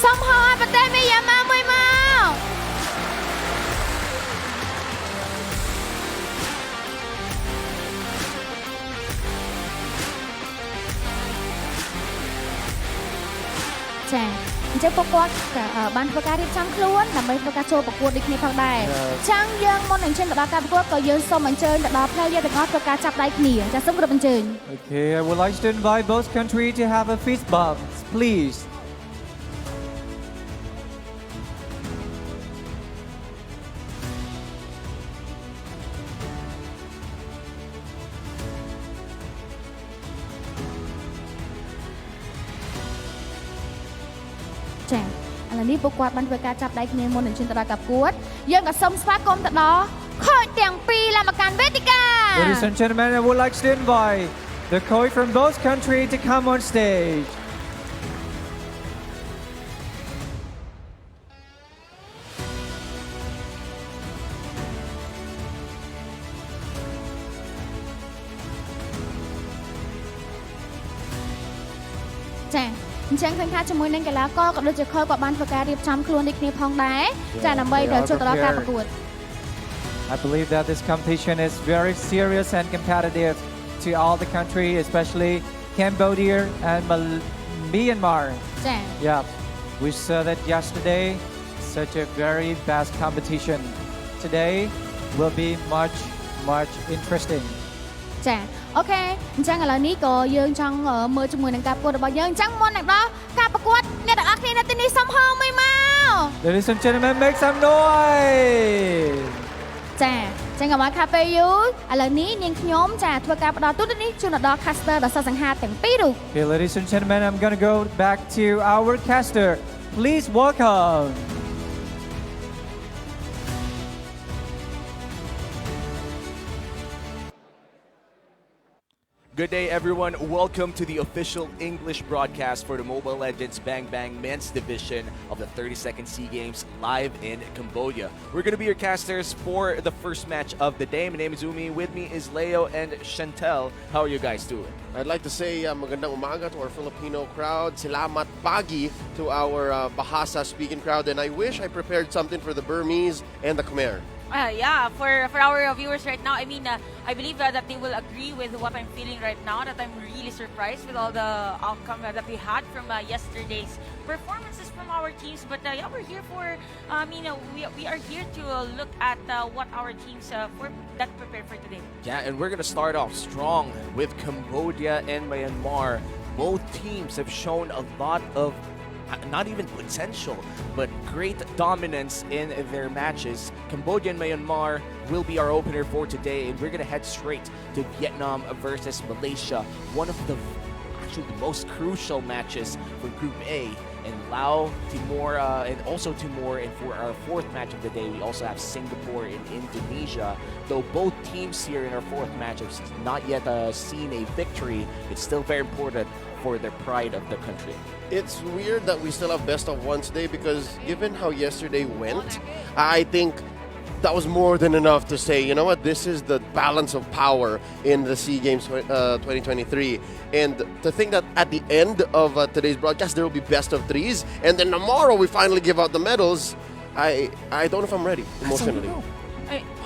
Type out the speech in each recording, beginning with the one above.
somehow ប្រទេសមីយ៉ាន់ម៉ាមួយមក ចាអញ្ចឹងពួកគាត់បានធ្វើការរៀបចំខ្លួនដើម្បីធ្វើការចូលប្រកួតដូចគ្នាផងដែរចឹងយើងមុននឹងឈានទៅដល់ការប្រកួតក៏យើងសូមអញ្ជើញទៅដល់ player ទាំងអស់ធ្វើការចាប់ដៃគ្នាចាសូមគោរពអញ្ជើញ Okay, I would like to invite both countries to have a fist bump, please. Chà, là ní bộ quạt ban vừa ca chắp đáy kia môn đến trên tờ đà cặp cuốt. Dương cả sông spa công tờ đó. Khởi tiếng pi là mà càn vết đi cả. Ladies and gentlemen, I would like to invite the coach from both countries to come on stage. Chà, អញ្ចឹងឃើញថាជាមួយនឹងកីឡាករក៏ដូចជាខូចក៏បានធ្វើការរៀបចំខ្លួនដូចគ្នាផងដែរចាដើម្បីទៅចូលទៅដល់ការប្រកួត I believe that this competition is very serious and competitive to all the countries, especially Cambodia and Myanmar. ចា Yeah, we saw that yesterday, such a very fast competition. Today will be much interesting. ចាអូខេអញ្ចឹងឥឡូវនេះក៏យើងចង់មើលជាមួយនឹងការប្រកួតរបស់យើងអញ្ចឹងមុននឹងដល់ការប្រកួតអ្នកទាំងអស់គ្នានៅទីនេះសុំហៅមួយមក Ladies and gentlemen, make some noise. ចាអញ្ចឹងកុំឲ្យខាតពេលយូរឥឡូវនេះនាងខ្ញុំចាធ្វើការផ្ដល់ទូទៅនេះជូនដល់ caster ដ៏សសង្ហាទាំងពីររូប Okay, ladies and gentlemen, I'm gonna go back to our caster. Please welcome. Good day, everyone. Welcome to the official English broadcast for the Mobile Legends Bang Bang Men's Division of the 32nd SEA Games live in Cambodia. We're going to be your casters for the first match of the day. My name is Umi. With me is Leo and Chantel. How are you guys doing? I'd like to say magandang umaga to our Filipino crowd. Salamat pagi to our Bahasa speaking crowd. And I wish I prepared something for the Burmese and the Khmer. Yeah, for our viewers right now, I mean, I believe that they will agree with what I'm feeling right now, that I'm really surprised with all the outcome that we had from yesterday's performances from our teams. But yeah, we're here for, we are here to look at what our teams that prepared for today. Yeah, and we're going to start off strong with Cambodia and Myanmar. Both teams have shown a lot of not even potential, but great dominance in their matches. Cambodia and Myanmar will be our opener for today, and we're going to head straight to Vietnam versus Malaysia, one of the actually most crucial matches for Group A. And Laos, Timor, and also Timor, and for our fourth match of the day, we also have Singapore and Indonesia. Though both teams here in our fourth match have not yet seen a victory, it's still very important for the pride of the country. It's weird that we still have best of one today because given how yesterday went, I think that was more than enough to say, you know what, this is the balance of power in the SEA Games 2023. And to think that at the end of today's broadcast, there will be best of threes, and then tomorrow we finally give out the medals, I don't know if I'm ready emotionally.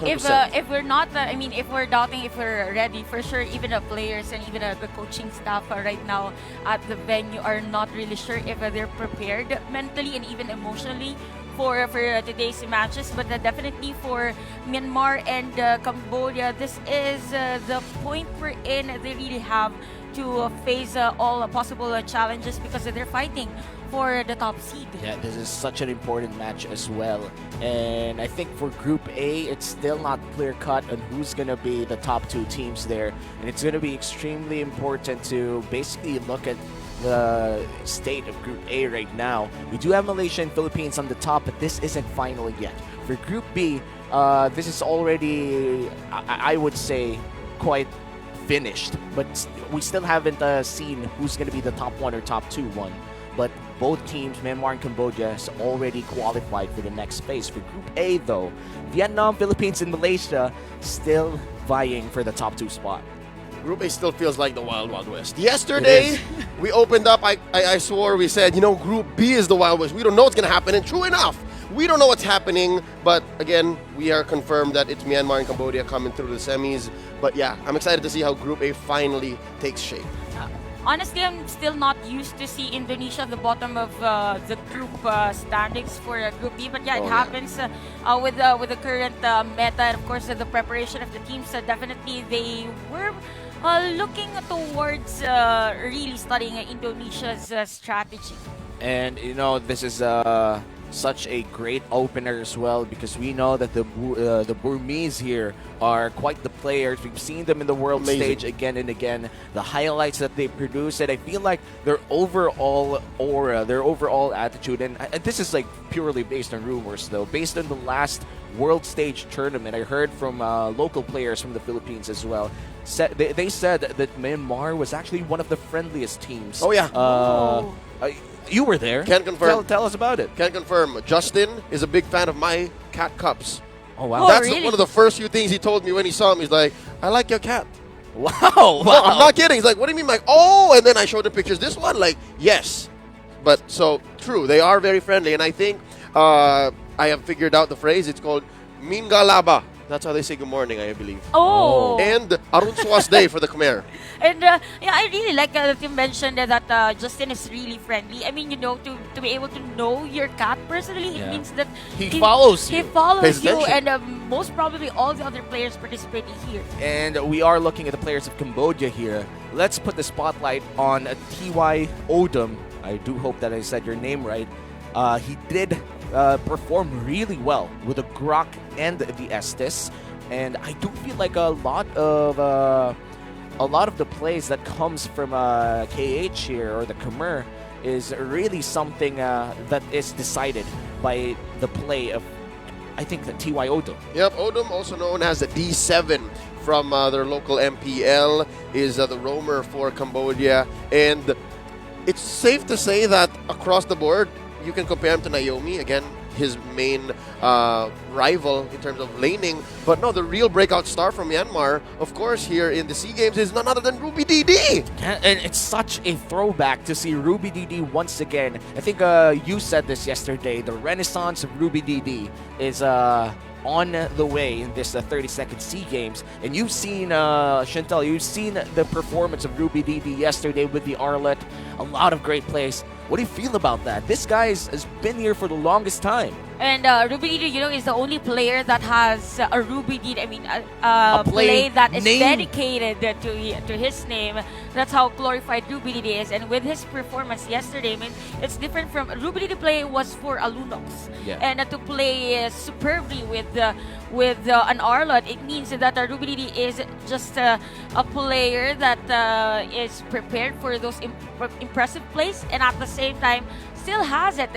If we're not, if we're doubting if we're ready, for sure, even the players and even the coaching staff right now at the venue are not really sure if they're prepared mentally and even emotionally for today's matches. But definitely for Myanmar and Cambodia, this is the point we're in. They really have to face all possible challenges because they're fighting for the top seed. Yeah, this is such an important match as well. And I think for Group A, it's still not clear-cut on who's going to be the top two teams there. And it's going to be extremely important to basically look at the state of Group A right now. We do have Malaysia and Philippines on the top, but this isn't final yet. For Group B, this is already, I would say, quite finished. But we still haven't seen who's going to be the top one or top two one. But both teams, Myanmar and Cambodia, has already qualified for the next phase. For Group A, though, Vietnam, Philippines, and Malaysia still vying for the top two spot. Group A still feels like the Wild Wild West. Yesterday, we opened up, I swore, we said, Group B is the Wild West. We don't know what's going to happen. And true enough, we don't know what's happening. But again, we are confirmed that it's Myanmar and Cambodia coming through the semis. But yeah, I'm excited to see how Group A finally takes shape. Honestly, I'm still not used to see Indonesia at the bottom of the group standings for Group B. But yeah, it happens with the current meta and of course the preparation of the teams. Definitely, they were looking towards really studying Indonesia's strategy. And this is such a great opener as well, because we know that the Burmese here are quite the players. We've seen them in the world stage again and again. The highlights that they produce, and I feel like their overall aura, their overall attitude, and this is like purely based on rumors though, based on the last world stage tournament, I heard from local players from the Philippines as well. They said that Myanmar was actually one of the friendliest teams. Oh yeah. You were there. Can confirm. Tell us about it. Can confirm. Justin is a big fan of my cat cups. Oh, wow. That's really? one of the first few things he told me when he saw me. He's like, I like your cat. Wow. No, I'm not kidding. He's like, what do you mean? Like, oh, and then I showed him pictures. This one, like, yes. But so, true. They are very friendly. And I think I have figured out the phrase. It's called Mingalaba. That's how they say good morning, I believe. Oh. And Arun Swasday for the Khmer. And yeah, I really like that you mentioned that Justin is really friendly. I mean, to be able to know your cat personally, it means that He follows He you. follows Pays you, attention. and most probably all the other players participating here. And we are looking at the players of Cambodia here. Let's put the spotlight on T.Y. Odom. I do hope that I said your name right. He did perform really well with the Grok and the Estes, and I do feel like a lot of the plays that comes from KH here or the Khmer is really something that is decided by the play of, I think, the T.Y. Odom. Yep, Odom, also known as the D7 from their local MPL, is the roamer for Cambodia. And it's safe to say that across the board, you can compare him to Naomi. Again, his main rival in terms of laning. But no, the real breakout star from Myanmar, of course, here in the SEA Games is none other than Ruby DD. And it's such a throwback to see Ruby DD once again. I think you said this yesterday. The renaissance of Ruby DD is on the way in this 32nd SEA Games. And you've seen, Chantel, you've seen the performance of Ruby DD yesterday with the Arlet. A lot of great plays. What do you feel about that? This guy has been here for the longest time. And Ruby Didi, is the only player that has a Ruby Didi. I mean, a play that is dedicated to his name. That's how glorified Ruby Didi is. And with his performance yesterday, I mean, it's different from Ruby Didi play was for Alunox. Yeah. And to play superbly with an Arlot, it means that Ruby Didi is just a player that is prepared for those impressive plays, and at the same time still has it.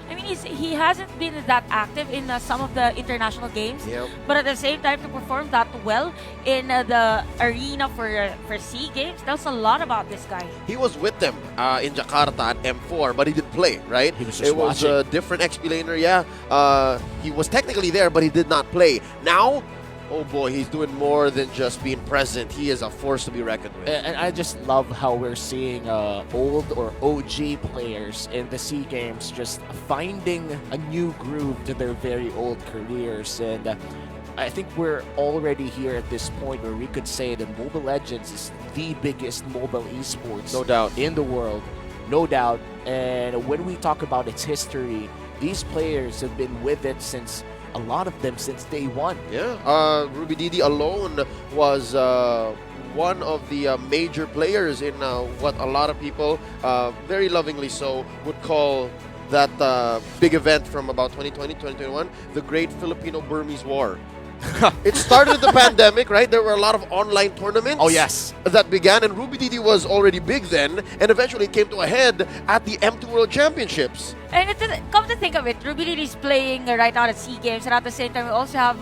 I mean, he hasn't been that active in some of the international games, but at the same time to perform that well in the arena for SEA Games, tells a lot about this guy. He was with them in Jakarta at M4, but he didn't play, right? He was just was a different XP laner, he was technically there, but he did not play. Now, oh boy, he's doing more than just being present. He is a force to be reckoned with. And I just love how we're seeing old or OG players in the SEA Games just finding a new groove to their very old careers. And I think we're already here at this point where we could say that Mobile Legends is the biggest mobile esports, No doubt, in the world. No doubt. And when we talk about its history, these players have been with it since, a lot of them, since day one. Yeah, Ruby Didi alone was one of the major players in what a lot of people, very lovingly so, would call that big event from about 2020, 2021, the Great Filipino-Burmese War. It started with the pandemic, right? There were a lot of online tournaments. Oh, yes. That began, and Ruby Didi was already big then, and eventually it came to a head at the M2 World Championships. And come to think of it, Ruby Didi is playing right now at SEA Games, and at the same time we also have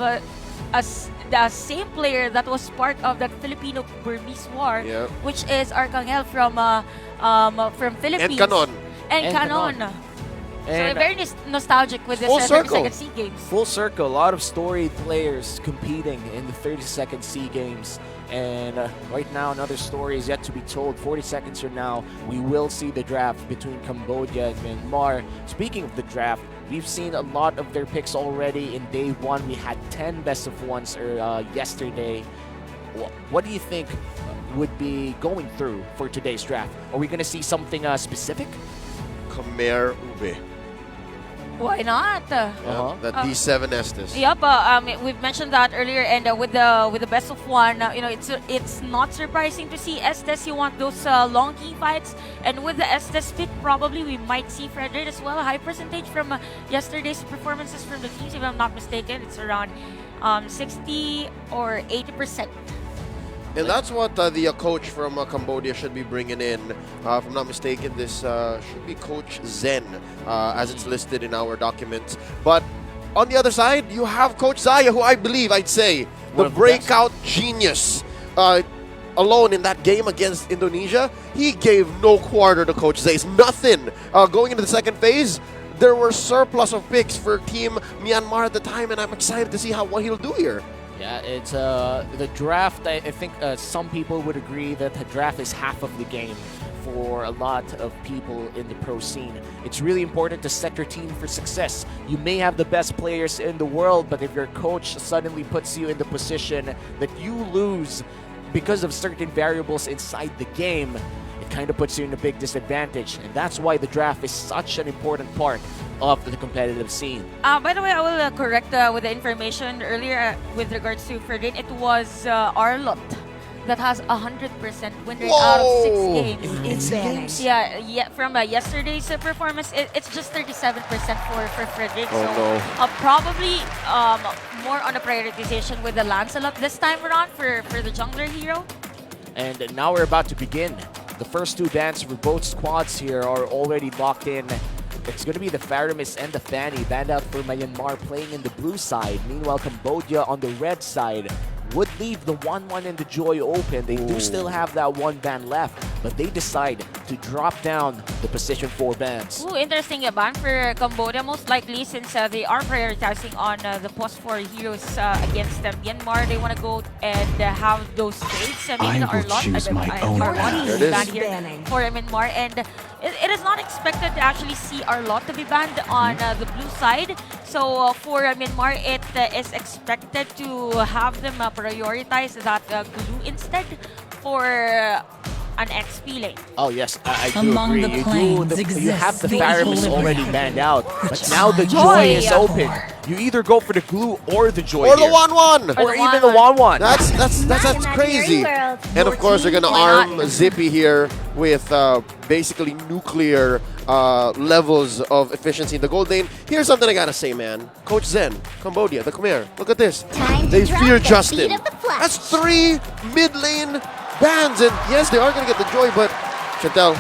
the same player that was part of that Filipino-Burmese War, which is Arcangel from Philippines. And Canon. And Canon. And very nostalgic with this Full circle. 32nd SEA Games. full circle, a lot of storied players competing in the 32nd SEA Games. And right now, another story is yet to be told. 40 seconds from now, we will see the draft between Cambodia and Myanmar. Speaking of the draft, we've seen a lot of their picks already in day one. We had 10 best of ones yesterday. What do you think would be going through for today's draft? Are we going to see something specific? Khmer Ube. Why not? That D7 Estes. Yep, we've mentioned that earlier, and with the best of one, it's not surprising to see Estes. You want those long key fights, and with the Estes pick, probably we might see Frederick as well. A high percentage from yesterday's performances from the teams, if I'm not mistaken, it's around 60 or 80%. And that's what the coach from Cambodia should be bringing in. If I'm not mistaken, this should be Coach Zen, as it's listed in our documents. But on the other side, you have Coach Zaya, who I believe, I'd say, One the of the breakout genius. Alone in that game against Indonesia, he gave no quarter to Coach Zay's. Nothing. Going into the second phase, there were surplus of picks for Team Myanmar at the time, and I'm excited to see what he'll do here. Yeah, it's the draft. I think some people would agree that the draft is half of the game for a lot of people in the pro scene. It's really important to set your team for success. You may have the best players in the world, but if your coach suddenly puts you in the position that you lose because of certain variables inside the game, it kind of puts you in a big disadvantage. And that's why the draft is such an important part of the competitive scene. By the way, I will correct with the information earlier with regards to Ferdin. It was Arlott that has 100% win rate out of 6 games. Games. Yeah, from yesterday's performance, it's just 37% for Frederick. Oh, so no. probably more on a prioritization with the Lancelot this time around for the jungler hero. And now we're about to begin. The first two bans for both squads here are already locked in. It's going to be the Faramis and the Fanny banned out for Myanmar playing in the blue side. Meanwhile, Cambodia on the red side would leave the 1-1 and the Joy open. They do still have that one ban left, but they decide to drop down the position 4 bans. Ooh, interesting ban for Cambodia, most likely since they are prioritizing on the post 4 heroes against Myanmar. They want to go and have those trades. I will choose my own path. There it is. Banned here for Myanmar, and it is not expected to actually see Arlott to be banned on the blue side. So for Myanmar, it is expected to have them prioritize that glue instead for an XP lane. Oh yes, I do Among agree. the You planes have the exists the Faramis equilibrium, already banned out, but which now the is Joy Joy. is open. You either go for the glue or the Joy Or the here. 1-1. Or the even the 1-1. 1-1. That's crazy. And of course, they're gonna Why arm not? Zippy here with basically nuclear levels of efficiency in the gold lane. Here's something I gotta say, man. Coach Zen, Cambodia, the Khmer. Look at this. Time to They drop fear the Justin. feet of the flesh. That's 3 mid lane bans, and yes, they are gonna get the Joy, but Chantel,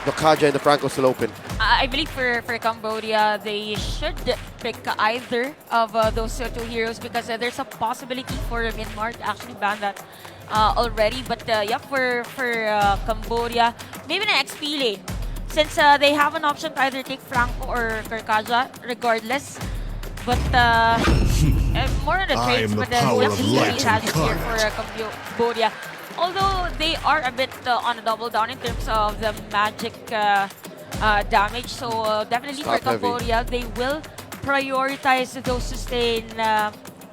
the Kaja and the Franco still open. I believe for Cambodia, they should pick either of those 2 heroes because there's a possibility for Myanmar to actually ban that already. But yeah, for Cambodia, maybe an XP lane. Since they have an option to either take Franco or Karkaja, regardless. But more on the I trades, am the but power of definitely light has and it here for Cambodia. Although they are a bit on a double down in terms of the magic damage, so definitely for Stop heavy. Cambodia, they will prioritize those sustain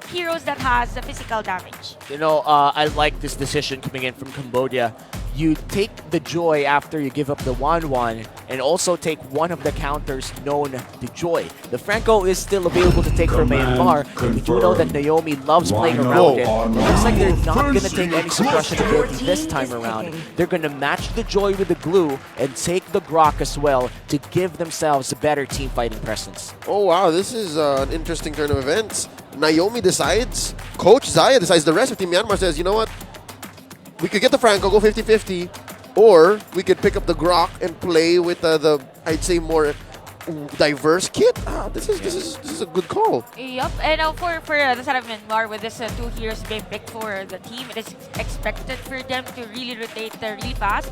heroes that has the physical damage. You know, I like this decision coming in from Cambodia. You take the Joy after you give up the 1-1 and also take one of the counters known to Joy. The Franco is still available to take from Myanmar. We do know that Naomi loves playing around it. It looks like they're not going to take any suppression ability this time around. They're going to match the Joy with the glue and take the Grok as well to give themselves a better team fighting presence. Oh wow, this is an interesting turn of events. Naomi decides, Coach Zaya decides, the rest of Team Myanmar says, you know what? We could get the Franco, go 50-50, or we could pick up the Grok and play with the, I'd say, more diverse kit. This is a good call. Yup, and for the side of Myanmar, with this 2 heroes being picked for the team, it is expected for them to really rotate really fast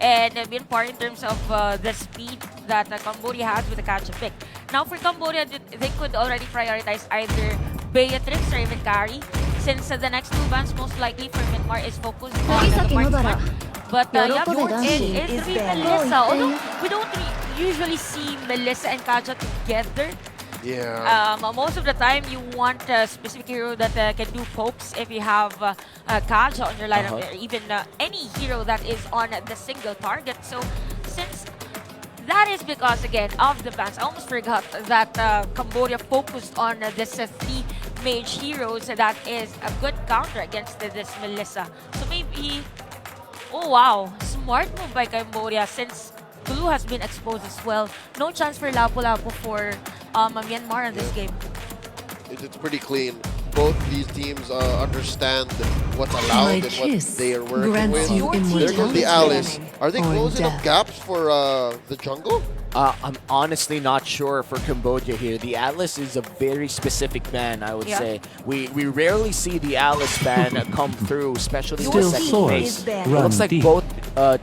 and Myanmar in terms of the speed that Cambodia has with the catch and pick. Now for Cambodia, they could already prioritize either Beatrix or even Kari, since the next two bans most likely for Myanmar is focused on the marksman. But yeah, it's really Melissa. Although we don't usually see Melissa and Kaja together. Yeah. Most of the time, you want a specific hero that can do pokes if you have Kaja on your lineup, or even any hero that is on the single target. So since that is because, again, of the bans, I almost forgot that Cambodia focused on this three mage heroes. That is a good counter against this Melissa. So maybe, oh wow, smart move by Cambodia since Blue has been exposed as well. No chance for Lapu-Lapu for Myanmar in this game. It's pretty clean. Both these teams understand what's allowed and what they are working with. There goes the Alice. Are they closing up gaps for the jungle? I'm honestly not sure for Cambodia here. The Atlas is a very specific ban, I would say. We rarely see the Atlas ban come through, especially in the second phase. It looks like both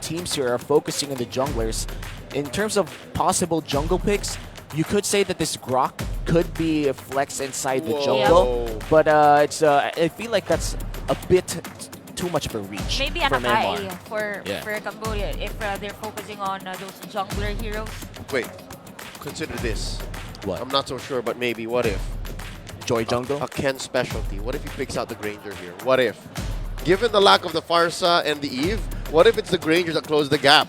teams here are focusing on the junglers. In terms of possible jungle picks, you could say that this Grok could be a flex inside the jungle, but it's I feel like that's a bit too much of a reach. Maybe for Anakai Myanmar. for Cambodia if they're focusing on those jungler heroes. Wait, consider this. What? I'm not so sure, but maybe. What if? Joy jungle? A Ken specialty. What if he picks out the Granger here? What if? Given the lack of the Farsa and the Eve, what if it's the Granger that close the gap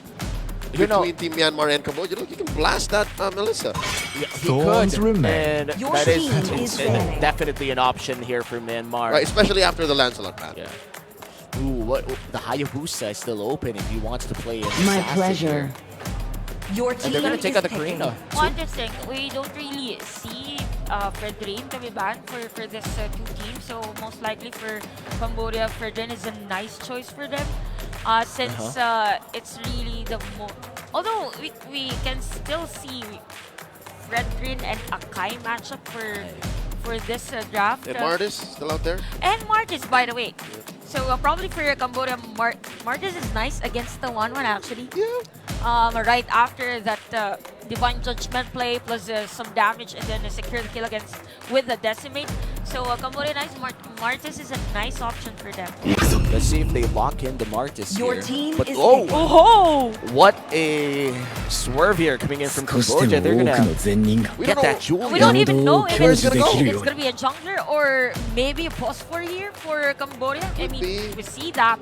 between Team Myanmar and Cambodia? Look, you can blast that Melissa. Yeah, he Thorns could, remain. and that is definitely an option here for Myanmar. Right, especially after the Lancelot ban. Yeah. Ooh, what the Hayabusa is still open if he wants to play. My pleasure. Your And they're gonna take out the Karina. One thing, we don't really see Fredrin to be banned for this two teams. So most likely for Cambodia, Fredrin is a nice choice for them. Since it's really the most. Although we can still see Fredrin and Akai matchup for this draft. And Martis still out there? And Martis, by the way. So probably for Cambodia, Martis is nice against the 1-1 actually. Yeah. Right after that Divine Judgment play plus some damage and then secure the kill against with the Decimate. So Cambodia nice, Martis is a nice option for them. Let's see if they lock in the Martis Your here. team But is what a swerve here coming in from Cambodia. They're gonna get that Julian. We don't even know if Where's it's it gonna gonna, be a jungler or maybe a phosphor here for Cambodia. I mean, be. we see that.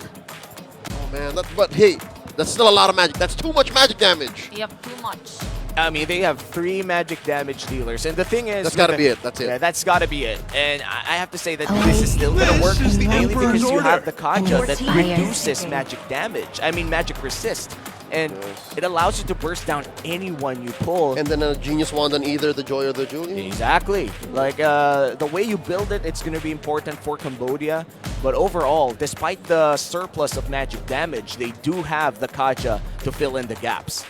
Oh man, but hey, that's still a lot of magic. That's too much magic damage. You have too much. I mean, they have 3 magic damage dealers, and the thing is, That's gotta be it. That's it. Yeah, that's gotta be it. And I have to say that this is still gonna work mainly because you have the Kaja that reduces magic damage. I mean, magic resist, and it allows you to burst down anyone you pull. And then a Genius Wand on either the Joy or the Julian. Exactly. Like the way you build it, it's gonna be important for Cambodia. But overall, despite the surplus of magic damage, they do have the Kaja to fill in the gaps.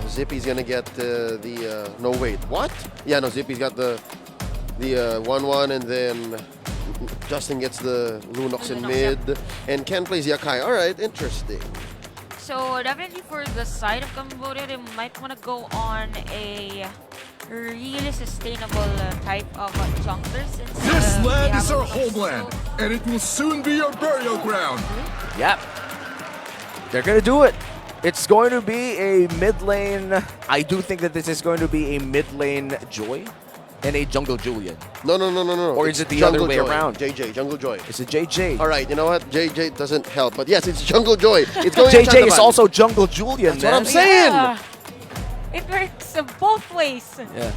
Zippy's gonna get no wait, what? Yeah, no, Zippy's got the 1-1, and then Justin gets the Lunox in mid, and Ken plays Yakai. All right, interesting. So definitely for the side of Cambodia, they might want to go on a really sustainable type of jungler since This land is they have our a homeland, and it will soon be our burial ground. Yep. They're going to do it. It's going to be a mid lane. I do think that this is going to be a mid lane Joy and a jungle Julian. No. Or is it the other way around? JJ, Jungle Joy. It's a JJ. All right, you know what? JJ doesn't help, but yes, it's Jungle Joy. It's going JJ is also jungle Julian. That's what I'm saying. Yeah. It works both ways. Yeah.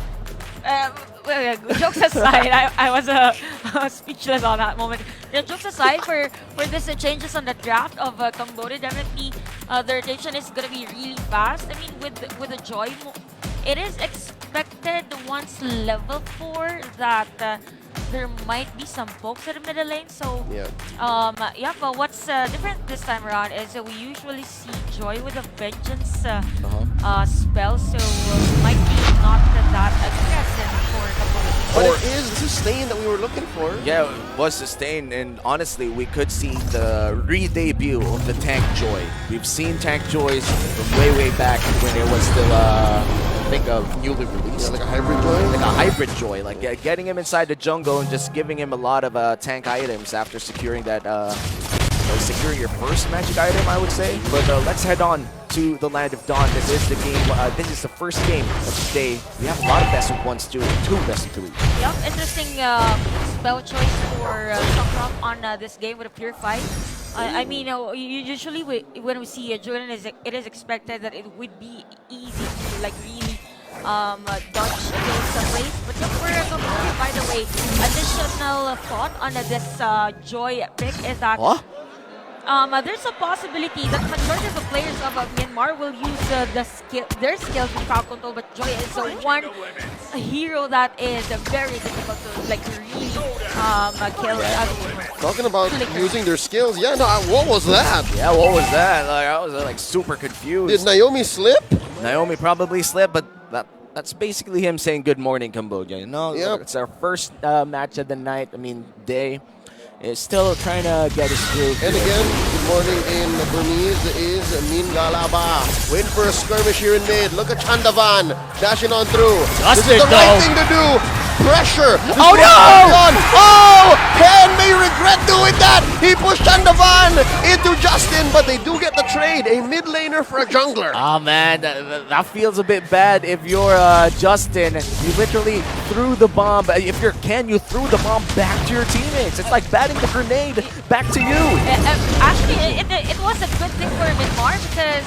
Jokes aside, I was speechless on that moment. Jokes aside, for this changes on the draft of Cambodia, definitely the rotation is gonna be really fast. I mean, with the Joy, it is expected once level 4 that there might be some pokes at the middle lane. So but what's different this time around is we usually see Joy with a Vengeance spell, so might be not that aggressive for Cambodia. But it is, this is sustain that we were looking for. Yeah, it was sustained, and honestly, we could see the re-debut of the Tank Joy. We've seen Tank Joys from way back when it was still, I think, newly released. Yeah, like a hybrid Joy? Like a hybrid Joy, like getting him inside the jungle and just giving him a lot of tank items after securing that, securing your first magic item, I would say. But let's head on to the Land of Dawn. This is the game. This is the first game of the day. We have a lot of best of ones too, 2 best of 3. Yep, interesting spell choice for Songkrok on this game with a Purify. I mean, usually when we see a Jordan, it is expected that it would be easy to like really dodge against some plays. But look for Cambodia, by the way. Additional thought on this Joy pick is that there's a possibility that majority of the players of Myanmar will use their skills in crowd control, but Joy is the one hero that is very difficult to like really kill. Talking about using their skills, yeah, no, what was that? Yeah, what was that? Like, I was like super confused. Did Naomi slip? Naomi probably slipped, but that's basically him saying good morning, Cambodia. You know, Yep. It's our first match of the night. I mean, day. Is still trying to get his groove. And again, good morning in Burmese is Min Galaba. Waiting for a skirmish here in mid. Look at Chandavan dashing on through. This is the right thing to do. Pressure. Oh no! Oh! Ken may regret doing that. He pushed Chandavan into Justin, but they do get the trade. A mid laner for a jungler. Oh man, that feels a bit bad. If you're Justin, you literally threw the bomb. If you're Ken, you threw the bomb back to your teammates. It's like batting the grenade back to you. Actually, it was a good thing for Myanmar because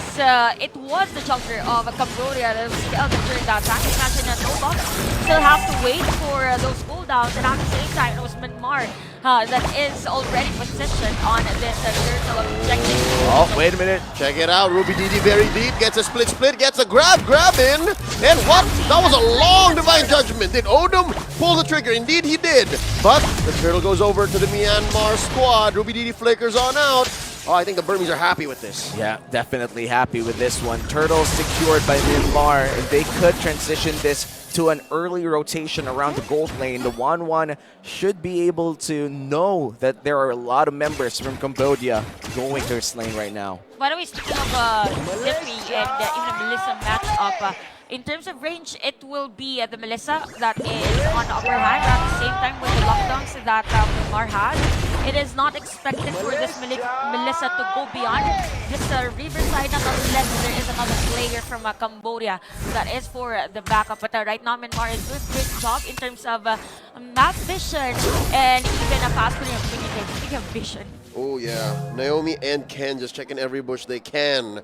it was the jungler of Cambodia that was killed during that attack. Imagine no box. Still have to wait for those cooldowns, and at the same time, it was Myanmar that is already positioned on this turtle objective. Oh, wait a minute. Check it out. Ruby DD very deep. Gets a split, gets a grab in. And what? That was a long Divine Judgment. Did Odom pull the trigger? Indeed he did. But the turtle goes over to the Myanmar squad. Ruby DD flickers on out. Oh, I think the Burmese are happy with this. Yeah, definitely happy with this one. Turtles secured by Myanmar. They could transition this to an early rotation around the gold lane. The 1-1 should be able to know that there are a lot of members from Cambodia going to this lane right now. By the way, speaking of Zippy and even the Melissa matchup, in terms of range, it will be the Melissa that is on the upper hand. At the same time, with the lockdowns that Myanmar has, it is not expected for this Melissa to go beyond this Riverside unless there is another player from Cambodia that is for the backup. But right now, Myanmar is doing a great job in terms of map vision and even a fast speaking of vision. Oh yeah, Naomi and Ken just checking every bush they can.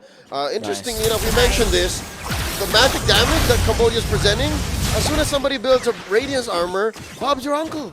Interesting enough, we mentioned this. The magic damage that Cambodia is presenting, as soon as somebody builds a Radiance armor, Bob's your uncle.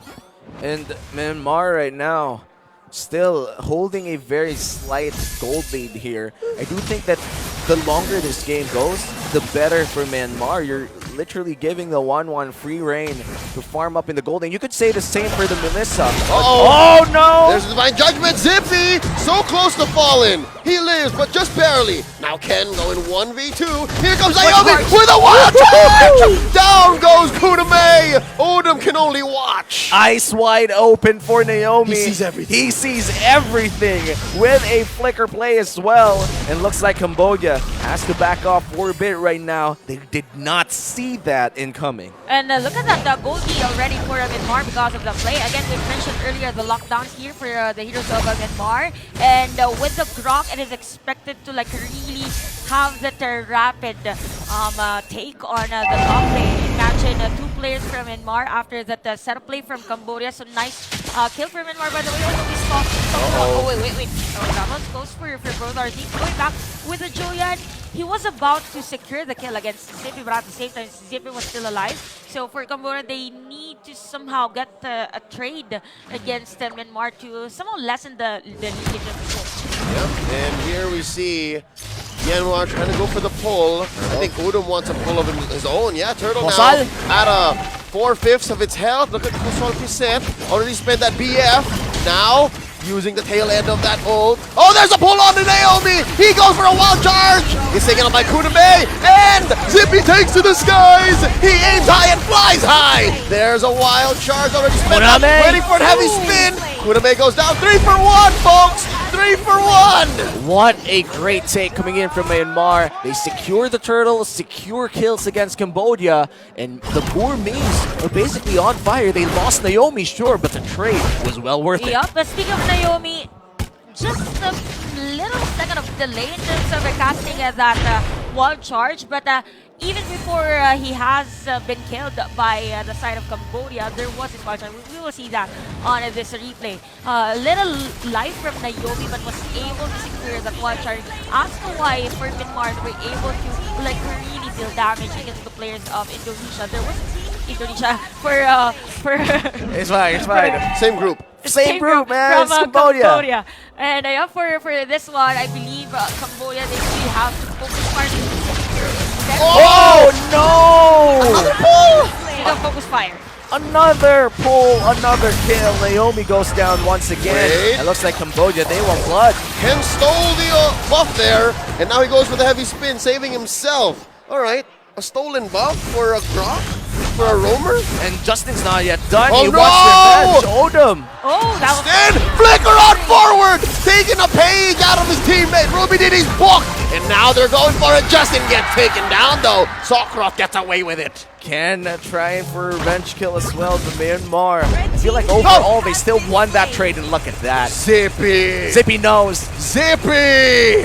And Myanmar right now, still holding a very slight gold lead here. I do think that the longer this game goes, the better for Myanmar. You're literally giving the 1-1 free reign to farm up in the gold lane. You could say the same for the Melissa. Oh no! There's the Divine Judgment. Zippy so close to falling. He lives, but just barely. Now Ken going 1v2. Here comes Naomi with a wild charge! Down goes Kudame. Odom can only watch. Eyes wide open for Naomi. He sees everything. He sees everything with a flicker play as well. And looks like Cambodia has to back off for a bit right now. They did not see that incoming. And look at that goldie already for Myanmar because of the play. Again, we mentioned earlier the lockdowns here for the heroes of Myanmar. And with the Grok, it is expected to like really have that rapid take on the top lane. Imagine 2 players from Myanmar after that setup play from Cambodia. So nice kill from Myanmar, by the way. We saw oh, wait. Oh, that was close for both our teams. Going back with the Joyan. He was about to secure the kill against Zippy, but at the same time, Zippy was still alive. So for Cambodia, they need to somehow get a trade against Myanmar to somehow lessen the leakage of the goal. Yep, and here we see Myanmar trying to go for the pull. I think Odom wants a pull of his own. Yeah, Turtle now at 4/5 of its health. Look at Kosol Piset. Already spent that BF. Now, using the tail end of that ult. Oh, there's a pull on to Naomi! He goes for a wild charge! He's taken up by Kuname, and Zippy takes to the skies! He aims high and flies high! There's a wild charge already spent, Kuname! waiting for a heavy spin! Kuname goes down 3 for 1, folks! 3 for 1! What a great take coming in from Myanmar. They secure the turtle, secure kills against Cambodia, and the poor Mings are basically on fire. They lost Naomi, sure, but the trade was well worth it. Yup, but speaking of Naomi, just a little second of delay in terms of casting that wild charge, but even before he has been killed by the side of Cambodia, there was a wild charge. We will see that on this replay. Little life from Naomi, but was able to secure that wild charge. As to why for Myanmar they were able to like really deal damage against the players of Indonesia. There was a team Indonesia for It's fine, it's fine. Same group. Same group, man. from It's Cambodia. And for this one, I believe Cambodia, they really have to focus fire. Oh, no! Another pull! They don't focus fire. Another pull, another kill. Naomi goes down once again. Wait. It looks like Cambodia, they want blood. Ken stole the buff there, and now he goes for the heavy spin, saving himself. Alright, a stolen buff for a Grok? For a roamer? And Justin's not yet done. Oh, He no! wants revenge. Odom. Oh, that was Then flicker on forward, taking a page out of his teammate. Ruby Didi's booked, and now they're going for it. Justin gets taken down though. Sokroth gets away with it. Can trying for a revenge kill as well to Myanmar. I feel like overall they still won that trade, and look at that. Zippy. Zippy knows. Zippy.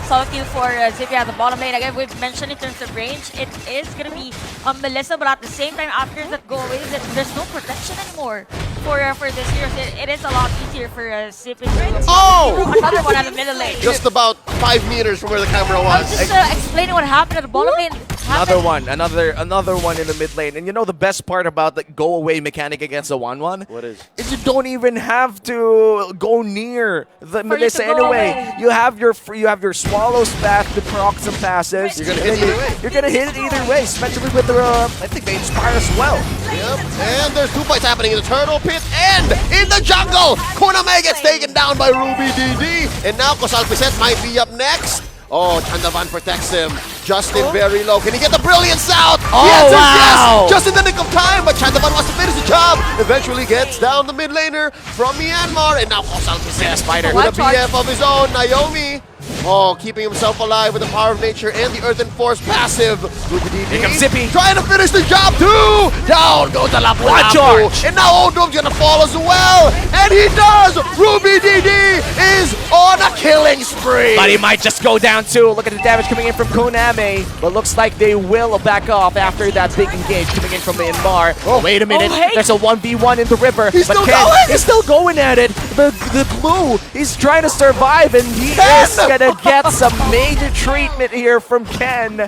solid kill for Zippy at the bottom lane. Again, we've mentioned in terms of range, it is going to be Melissa, but at the same time, after that go away, there's no protection anymore for this hero. It is a lot easier for Zippy. Oh! Another one at the middle lane. Just about 5 meters from where the camera I was was. just explaining what happened at the bottom lane. Another one, another one in the mid lane. And you know the best part about the go away mechanic against the 1-1? What is? Is you don't even have to go near the you Melissa to go anyway. away. You have your Swallow's path to proc some passives. You're gonna hit either way. You're gonna hit it either way, especially with the I think they inspire as well. Yep. And there's 2 fights happening in the turtle pit and in the jungle. Kuname gets taken down by Ruby DD. And now Kosal Piset might be up next. Oh, Chandavan protects him. Justin very low. Can he get the brilliance out? Oh, He answers wow. yes! Just in the nick of time, but Chandavan wants to finish the job. Eventually gets down the mid laner from Myanmar. And now Kosal Piset Spider. with a BF of his own, Naomi. Oh, keeping himself alive with the power of nature and the earth and force passive. Ruby DD Here comes Zippy. trying to finish the job too. Down goes the Lapu What Lapu. charge? And now Odom's gonna fall as well. And he does. Ruby DD is on a killing spree. But he might just go down too. Look at the damage coming in from Konami. But looks like they will back off after that big engage coming in from Myanmar. Oh, wait a minute. hey. There's a 1v1 in the river. He's but still Ken going? is still going at it. The blue, he's trying to survive, and he Ken! is gonna get some major treatment here from Ken.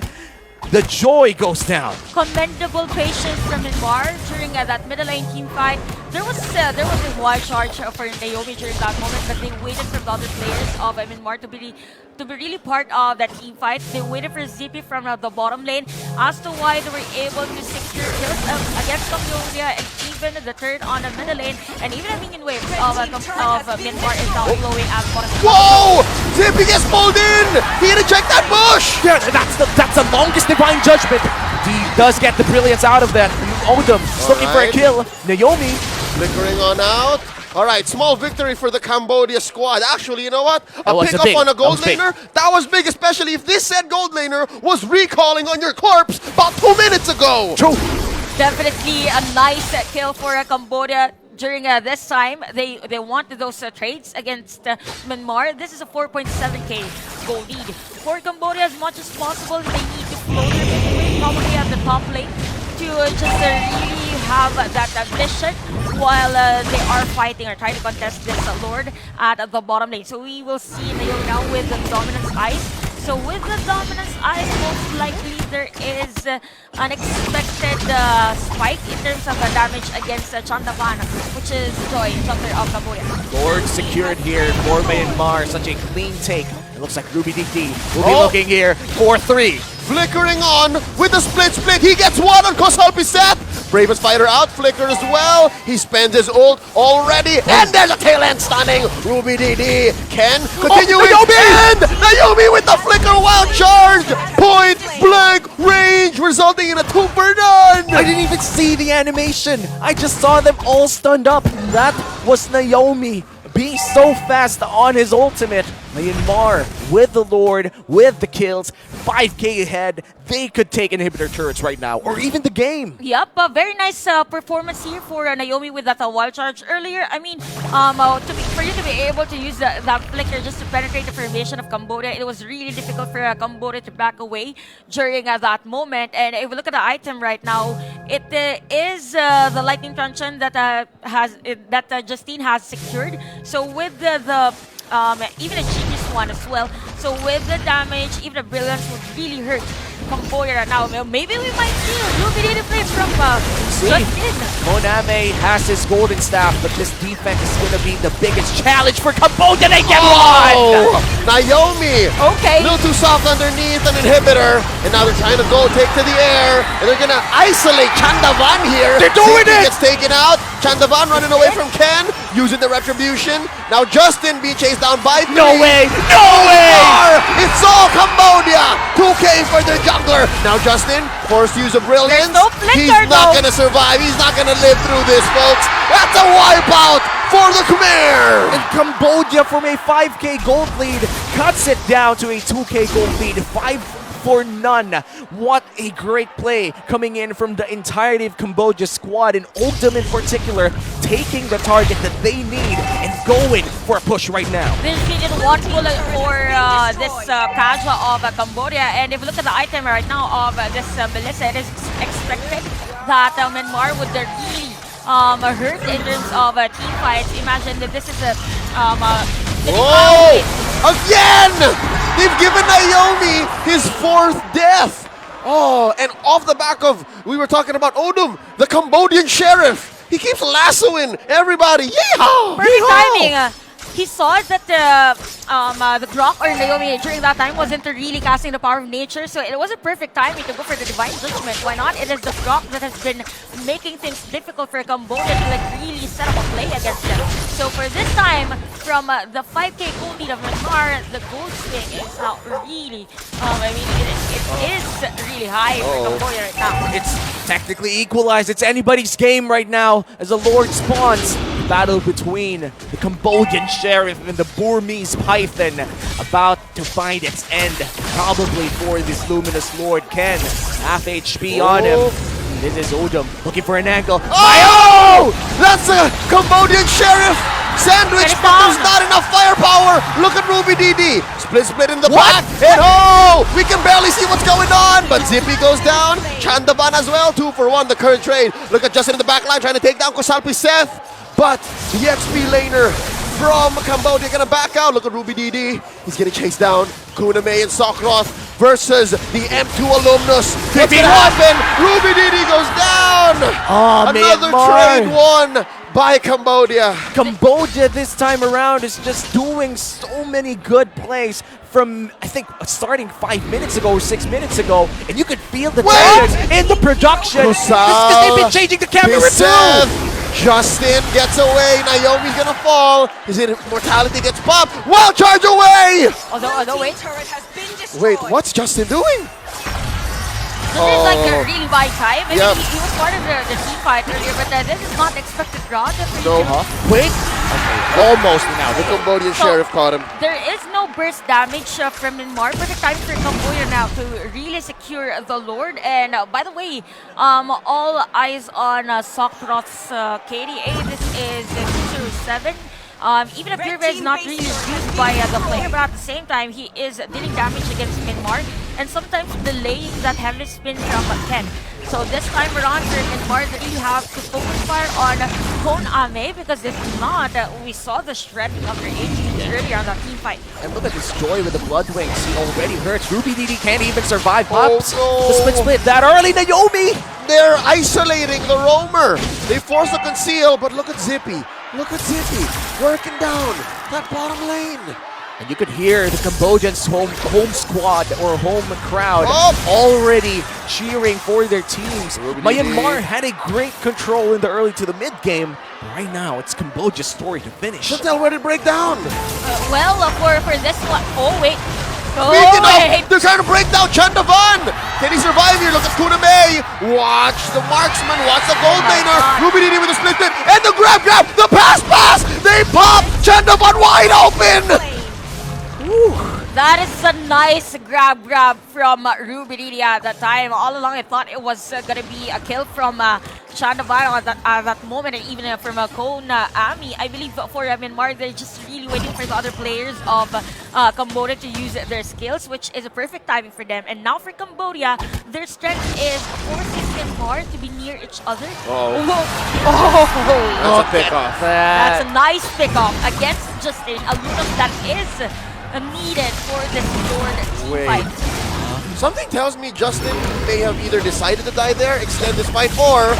The joy goes down. Commendable patience from Myanmar during that middle lane team fight. There was a wild charge for Naomi during that moment, but they waited for the other players of Myanmar to be really part of that team fight. They waited for Zippy from the bottom lane as to why they were able to secure kills against Cambodia, and even the turn on the middle lane, and even a minion wave of Myanmar is now flowing at the bottom. Whoa! Zippy gets pulled in. He had to check that bush. Yeah, that's the longest divine judgment. He does get the brilliance out of that. Odom is looking for a Alright. kill. Naomi. Flickering on out. All right, small victory for the Cambodia squad. Actually, you know what? A was pick up big. on a That gold was big. laner, that was big, especially if this said gold laner was recalling on your corpse about 2 minutes ago. True. Definitely a nice kill for Cambodia. During this time, they wanted those trades against Myanmar. This is a 4.7k goal lead. For Cambodia, as much as possible, they need to flow their way, probably at the top lane, to just really have that vision while they are fighting or trying to contest this Lord at the bottom lane. So we will see Naomi now with the Dominance Ice. So with the Dominance Ice, most likely there is unexpected spike in terms of damage against Chandavan, which is Joy, Sumter of Cambodia. Lord secured here for Myanmar. Such a clean take. It looks like Ruby DD will be Oh. looking here for 3. Flickering on with the split. He gets one on Kosal Piset. Bravest Fighter out, Flicker as well. He spends his ult already, and there's a tail end stunning. Ruby DD can continue and Naomi with the Flicker wild charge. Point blank range, resulting in a 2 for none. I didn't even see the animation. I just saw them all stunned up. That was Naomi being so fast on his ultimate. Myanmar with the Lord, with the kills, 5k ahead. They could take inhibitor turrets right now, or even the game. Yep, a very nice performance here for Naomi with that wild charge earlier. I mean, for you to be able to use that flicker just to penetrate the formation of Cambodia, it was really difficult for Cambodia to back away during that moment. And if we look at the item right now, it is the lightning truncheon that Justine has secured. So with even a genius one as well. So with the damage, even the brilliance would really hurt Cambodia right now. Maybe we might see a Ruby DD play from Justine. Moname has his golden staff, but this defense is going to be the biggest challenge for Cambodia. They get one! Naomi! Okay. A little too soft underneath an inhibitor, and now they're trying to take to the air, and they're gonna isolate Chandavan here. They're doing Zippy it! gets taken out. Chandavan running away from Ken, using the retribution. Now Justin being chased down by 3. No way! No way! It's all Cambodia! 2k for their jungler. Now Justin, forced to use a brilliance. There's no flicker, He's not though. gonna survive. He's not gonna live through this, folks. That's a wipeout for the Khmer. And Cambodia, from a 5k gold lead, cuts it down to a 2k gold lead. 5 for none. What a great play coming in from the entirety of Cambodia's squad, and Ogdom in particular taking the target that they need and going for a push right now. There's needed one bullet for this Kaja of Cambodia, and if you look at the item right now of this Melissa, it is expected that Myanmar would really hurt in terms of team fights. Imagine that this is a Whoa! Again! They've given Naomi his 4th death. Oh, and off the back of, we were talking about Odom, the Cambodian sheriff. He keeps lassoing everybody. Yeehaw! perfect Yeehaw! timing. He saw that the Grok or Naomi during that time wasn't really casting the power of nature, so it was a perfect timing to go for the Divine Judgment. Why not? It is the Grok that has been making things difficult for Cambodia to really set up a play against them. So for this time, from the 5k gold lead of Myanmar, the gold swing is now really, it is really high for Cambodia right now. It's technically equalized. It's anybody's game right now as the Lord spawns. Battle between the Cambodian Sheriff and the Burmese Python about to find its end, probably for this Luminous Lord. Ken, half HP on him. This is Odom looking for an angle. Oh! That's a Cambodian sheriff sandwich, but there's not enough firepower. Look at Ruby DD. Split in the back. And oh! We can barely see what's going on, but Zippy goes down. Chandavan as well. 2 for 1, the current trade. Look at Justin in the back line trying to take down Kosalpi Seth. But the XP laner from Cambodia gonna back out. Look at Ruby DD. He's getting chased down. Kuna May and Sokroth versus the M2 alumnus. What's gonna happen? Ruby DD goes down. Another trade won by Cambodia. Cambodia this time around is just doing so many good plays from, I think, starting 5 minutes ago or 6 minutes ago, and you could feel the tension in the production. Just because they've been changing the camera too. Justin gets away. Naomi's gonna fall. His immortality gets popped. Wild charge away! Although wait. Wait, what's Justin doing? This is like a really bad time. I mean, Yep. he was part of the team fight earlier, but this is not expected draw. No. Wait. Almost now. The Cambodian sheriff caught him. There is no burst damage from Myanmar, but the time for Cambodia now to really secure the Lord. And by the way, all eyes on Sokroth's KDA. This is 207. Even if Purva is not really used by the player, but at the same time, he is dealing damage against Myanmar and sometimes delaying that heavy spin from Ken. So this time around, for Myanmar, they really have to focus fire on Kon Ame, because if not, we saw the shredding of their HP earlier on that team fight. And look at this Joy with the Blood Wings. He already hurts. Ruby DD can't even survive pops. no. The split that early. Naomi! They're isolating the roamer. They force the conceal, but look at Zippy. Look at Zippy working down that bottom lane. And you could hear the Cambodians' home squad or home crowd Oh! already cheering for their teams. Ruby Myanmar DD. had a great control in the early to the mid game. Right now, it's Cambodia's story to finish. Chantel, where did it break down? Well, for this one, oh wait. Oh Speaking wait. of, they're trying to break down Chandavan. Can he survive here? Look at Kuname. Watch the marksman. Watch the gold my laner. God. Ruby Didi with the split tip. And the grab. The pass. They pop. Chandavan wide open. That is a nice grab from Ruby Didi at that time. All along, I thought it was going to be a kill from Chandavan at that moment, and even from Konami. I believe for Myanmar, they're just really waiting for the other players of Cambodia to use their skills, which is a perfect timing for them. And now for Cambodia, their strength is forcing Myanmar to be near each other. Oh. Oh. That's a pick off. That's a nice pick-off against Justin, a Lunox that is needed for this Lord team Wait. fight. Something tells me Justin may have either decided to die there, extend this fight, or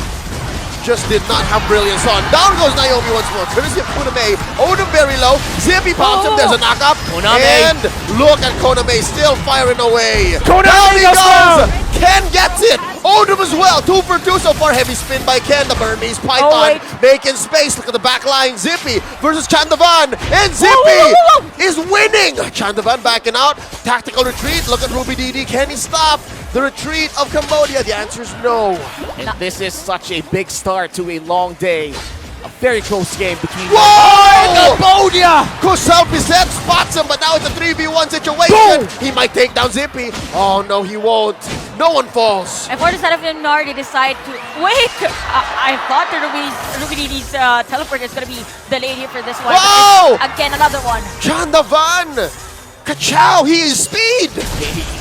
just did not have brilliance on. Down goes Naomi once more. Courtesy of Koname. Odom very low. Zippy pounds him. There's a knockup. Koname. And look at Koname still firing away. Koname Down he goes goes. down. Ken gets it. Odom as well. 2 for 2 so far. Heavy spin by Ken. The Burmese Python wait. making space. Look at the back line. Zippy versus Chandavan. And Zippy is winning. Chandavan backing out. Tactical retreat. Look at Ruby Didi. Can he stop the retreat of Cambodia? The answer is no. And this is such a big start to a long day. A very close game between Whoa! Cambodia. Kusal Bisset spots him, but now it's a 3v1 situation. He might take down Zippy. Oh no, he won't. No one falls. And for the side of Myanmar, they decide to wait. I thought the Ruby Didi's teleport is going to be delayed here for this one. but Whoa! it's again, another one. Chandavan! Kachow, he is speed!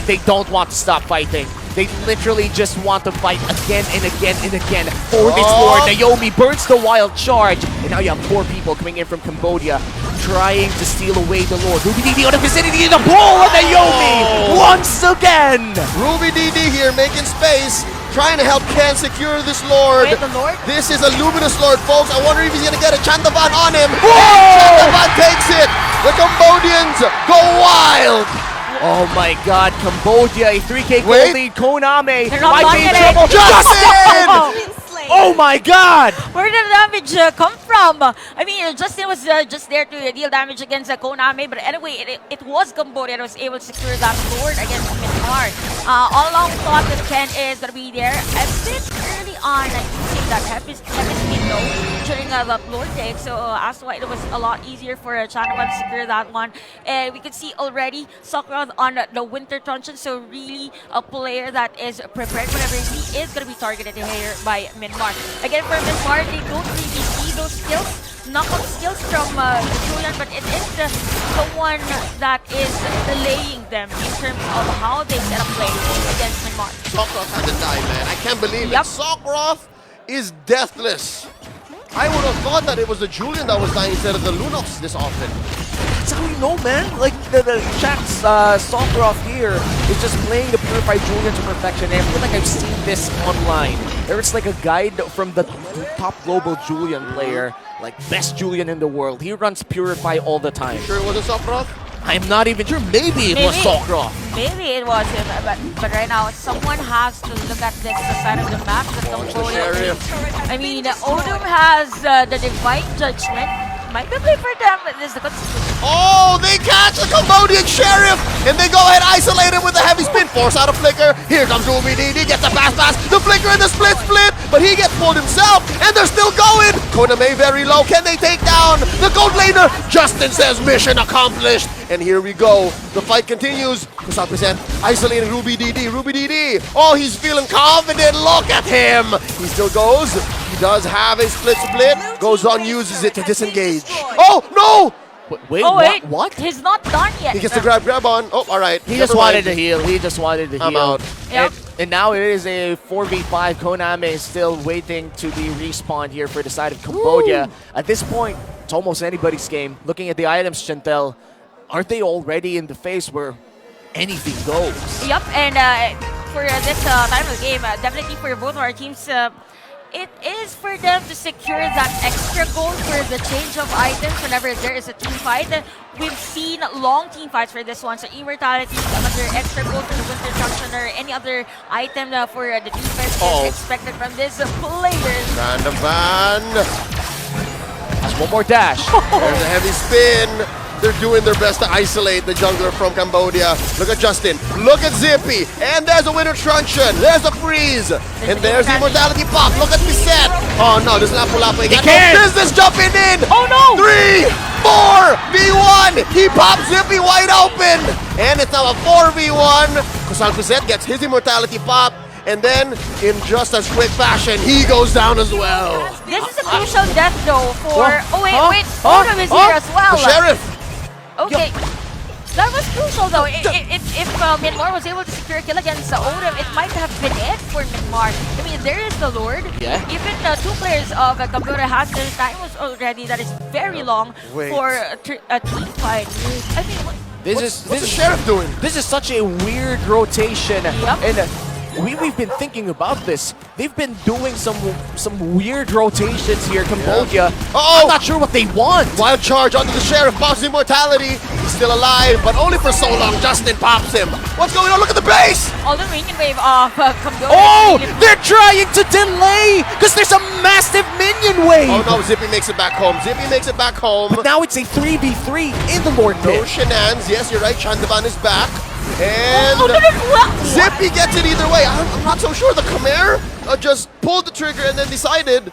They don't want to stop fighting. They literally just want to fight again and again and again. For this Oh. war, Naomi burns the wild charge. And now you have 4 people coming in from Cambodia trying to steal away the Lord. Ruby Didi on the vicinity of the ball of Naomi Oh. once again. Ruby Didi here making space, trying to help Ken secure this Lord. Wait, the Lord? This is a Luminous Lord, folks. I wonder if he's gonna get a Chandavan on him. Whoa! And Chandavan takes it. The Cambodians go wild. Oh my god, Cambodia, a 3K gold Wait. lead. Koname They're not might be in knocking it. trouble. Justin! Oh my god! Where did the damage come from? I mean, Justin was just there to deal damage against Konami, but anyway, it was Cambodia that was able to secure that Lord against Myanmar. All along, we thought that Ken is going to be there a bit early on using that heavy speed though during that Lord take, so as to why it was a lot easier for Chandavan to secure that one. And we can see already Sakura on the Winter Truncheon, so really a player that is prepared whenever he is going to be targeted here by Myanmar. Again, for Myanmar, they don't really see those skills, knockout skills from Julian, but it is the one that is delaying them in terms of how they set up play against Myanmar. Sokroth had to die, man. I can't believe Yep. it. Sokroth is deathless. I would have thought that it was the Julian that was dying instead of the Lunox this often. That's how we know, man. Like, the chat's Sakura here is just playing the Purified Julian to perfection. And I feel like I've seen this online. There's like a guide from the top global Julian player, like best Julian in the world. He runs Purify all the time. Sure it wasn't Sokroth? I'm not even sure. Maybe it was Sakura. Maybe it was him, but right now someone has to look at this side of the map. The Cambodia. Sheriff. I mean, Odom has the Divine Judgment. Might be play for them. This is the Oh, they catch the Cambodian Sheriff, and they go ahead isolate him with a heavy spin. Force out a flicker. Here comes Ruby Didi, gets a pass, the flicker and the split, but he gets pulled himself, and they're still going. Koname very low. Can they take down the gold laner? Justin says mission accomplished, and here we go. The fight continues. Kusal present isolating Ruby Didi. Ruby Didi. Oh, he's feeling confident. Look at him. He still goes. He does have a split. Goes on, uses it to disengage. Oh no! Wait, oh wait, what? He's not done yet. He gets the grab on. Oh, all right. He just wanted to heal. He just wanted to heal. I'm out. Yep. And now it is a 4v5. Koname is still waiting to be respawned here for the side of Cambodia. At this point, it's almost anybody's game. Looking at the items, Chantel, aren't they already in the phase where anything goes? Yep, and for this time of the game, definitely for both of our teams, it is for them to secure that extra goal for the change of items whenever there is a team fight. We've seen long team fights for this one, so Immortality, another extra goal for the Winter Junction or any other item for the defense is expected from this player. Random Van. That's one more dash. There's a heavy spin. They're doing their best to isolate the jungler from Cambodia. Look at Justin. Look at Zippy. And there's a Winter Truncheon. There's a freeze. And there's the Immortality pop. Look at Bisette. Oh no, this is not Pulapa. He got no business jumping in. Oh no! 3, 4, V1. He pops Zippy wide open. And it's now a 4v1. Kusal Bisette gets his Immortality pop. And then, in just as quick fashion, he goes down as well. This is a crucial death though for... Oh wait, Odom is here as well. The Sheriff. Okay. That was crucial though. If Myanmar was able to secure a kill against Odom, it might have been it for Myanmar. I mean, there is the Lord. Yeah. Even two players of Cambodia had their time was already. That is very long for a team fight. I mean, What's the Sheriff doing? This is such a weird rotation. Yep. And we've been thinking about this. They've been doing some weird rotations here, Cambodia. Uh-oh! I'm not sure what they want. Wild charge onto the Sheriff, pops Immortality. He's still alive, but only for so long. Justin pops him. What's going on? Look at the base! all the minion wave of Cambodia. Oh, they're trying to delay because there's a massive minion wave. Oh no, Zippy makes it back home. Zippy makes it back home. But now it's a 3v3 in the Lord No pit. shenanigans. Yes, you're right. Chandavan is back. And What? Zippy gets it either way. I'm not so sure. The Khmer just pulled the trigger and then decided,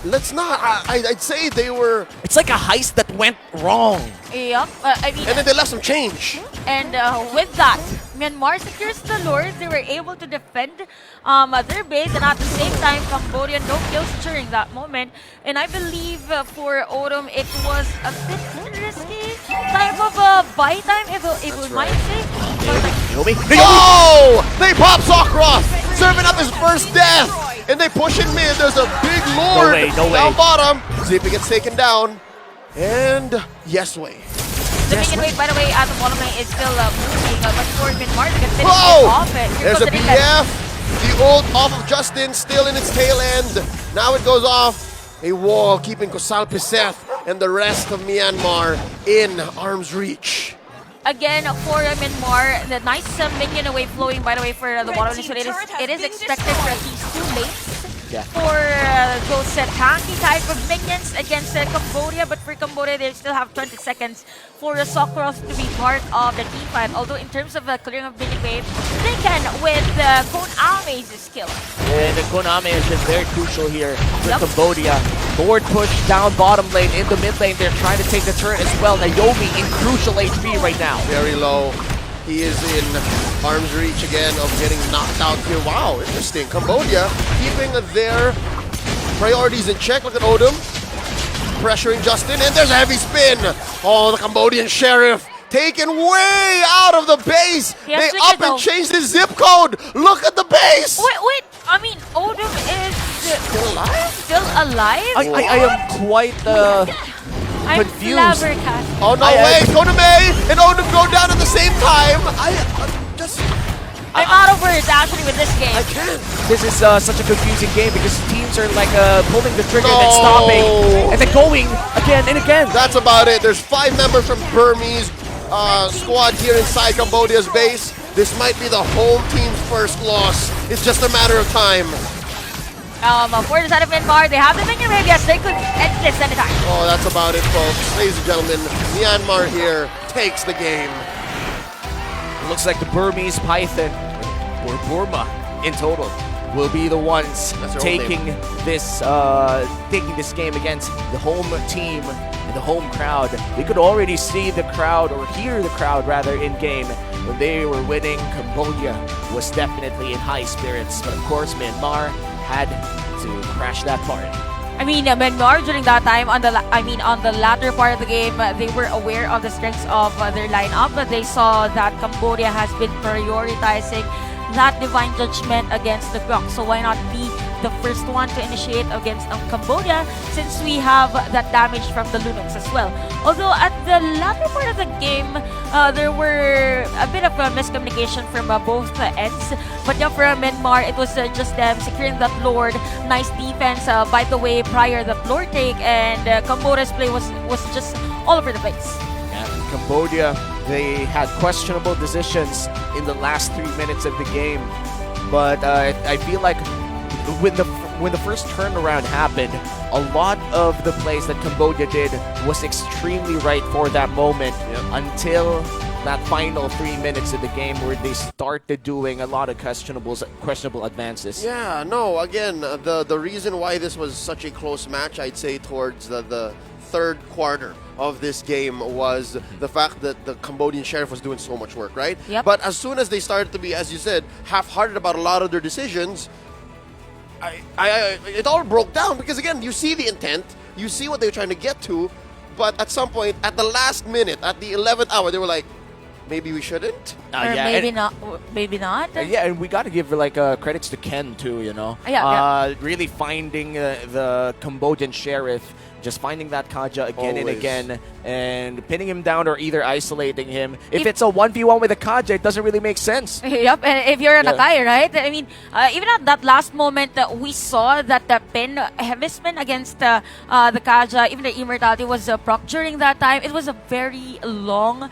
let's not. I'd say they were... It's like a heist that went wrong. Yep. I mean, And then they left some change. and with that, Myanmar secures the Lord. They were able to defend their base, and at the same time, Cambodia no kills during that moment. And I believe for Odom, it was a bit risky type of buy time, if we might say. But, Oh! They pop Sokroth, serving up his first death. And they push in mid. There's a big Lord No way. down bottom. Zippy gets taken down. And Yesway. the minion wave, by the way, at the bottom lane is still moving, but for Myanmar to get finished Whoa! off it. Here There's goes a the defense. BF. The ult off of Justin, still in its tail end. Now it goes off. A wall keeping Kusal Piseth and the rest of Myanmar in arm's reach. Again, for Myanmar, the nice minion wave flowing, by the way, for the bottom lane. So it is expected for at least 2 lanes. Yeah. For those tanky type of minions against Cambodia, but for Cambodia, they still have 20 seconds for Sokroth to be part of the team fight. Although in terms of clearing of minion wave, they can with Koname's skill. And Konami has been very crucial here for Yep. Cambodia. Lord push down bottom lane, in the mid lane. They're trying to take the turret as well. Naomi in crucial HP right now. Very low. He is in arm's reach again of getting knocked out here. Wow, interesting. Cambodia keeping their priorities in check. Look at Odom pressuring Justin, and there's a heavy spin. Oh, the Cambodian Sheriff taken way out of the base. He has They to up get and out. changed the zip code. Look at the base. Wait, I mean, Odom is Still alive? still alive? I am quite I'm confused. flabbergasted. Oh no way, Koname and Odom go down at the same time. I'm out of words actually with this game. I can't. This is such a confusing game because teams are like pulling the trigger and then No. stopping and then going again and again. That's about it. There's 5 members from Burmese squad here inside Cambodia's base. This might be the home team's first loss. It's just a matter of time. For the side of Myanmar, they have the minion wave. Yes, they could end this anytime. Oh, that's about it, folks. Ladies and gentlemen, Myanmar here takes the game. It looks like the Burmese Python, or Burma in total, will be the ones That's their own taking this game against the home team and the home crowd. We could already see the crowd, or hear the crowd rather, in game. When they were winning, Cambodia was definitely in high spirits. But of course, Myanmar had to crash that party. I mean, Myanmar during that time, on the latter part of the game, they were aware of the strengths of their lineup. But they saw that Cambodia has been prioritizing that divine judgment against the Gok. So why not be the first one to initiate against Cambodia, since we have that damage from the Lunox as well. Although at the latter part of the game, there were a bit of a miscommunication from both ends. But yeah, for Myanmar, it was just them securing that Lord. Nice defense, by the way, prior that Lord take, and Cambodia's play was just all over the place. And Cambodia, they had questionable decisions in the last 3 minutes of the game. But I feel like when the first turnaround happened, a lot of the plays that Cambodia did was extremely right for that moment until that final 3 minutes of the game where they started doing a lot of questionable advances. Yeah, no, again, the reason why this was such a close match, I'd say towards the third quarter of this game, was the fact that the Cambodian Sheriff was doing so much work, right? Yep. But as soon as they started to be, as you said, half-hearted about a lot of their decisions, it all broke down, because again, you see the intent, you see what they were trying to get to, but at some point, at the last minute, at the 11th hour, they were like, maybe we shouldn't. Or maybe not. Maybe not. Yeah, and we got to give credits to Ken too. Really finding the Cambodian Sheriff, just finding that Kaja again and again, and pinning him down or either isolating him. If it's a 1v1 with a Kaja, it doesn't really make sense. Yep, and if you're a Nakai, right? I mean, even at that last moment, we saw that the pin, heavy spin against the Kaja, even the immortality was proc during that time. It was a very long,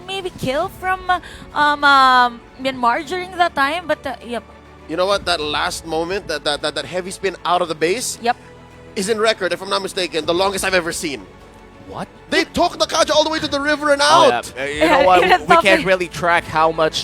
maybe kill from Myanmar during that time, but yep. You know what? That last moment, that heavy spin out of the base, Yep. is in record, if I'm not mistaken, the longest I've ever seen. What? They took the Kaja all the way to the river and out. You know what? We can't really track how much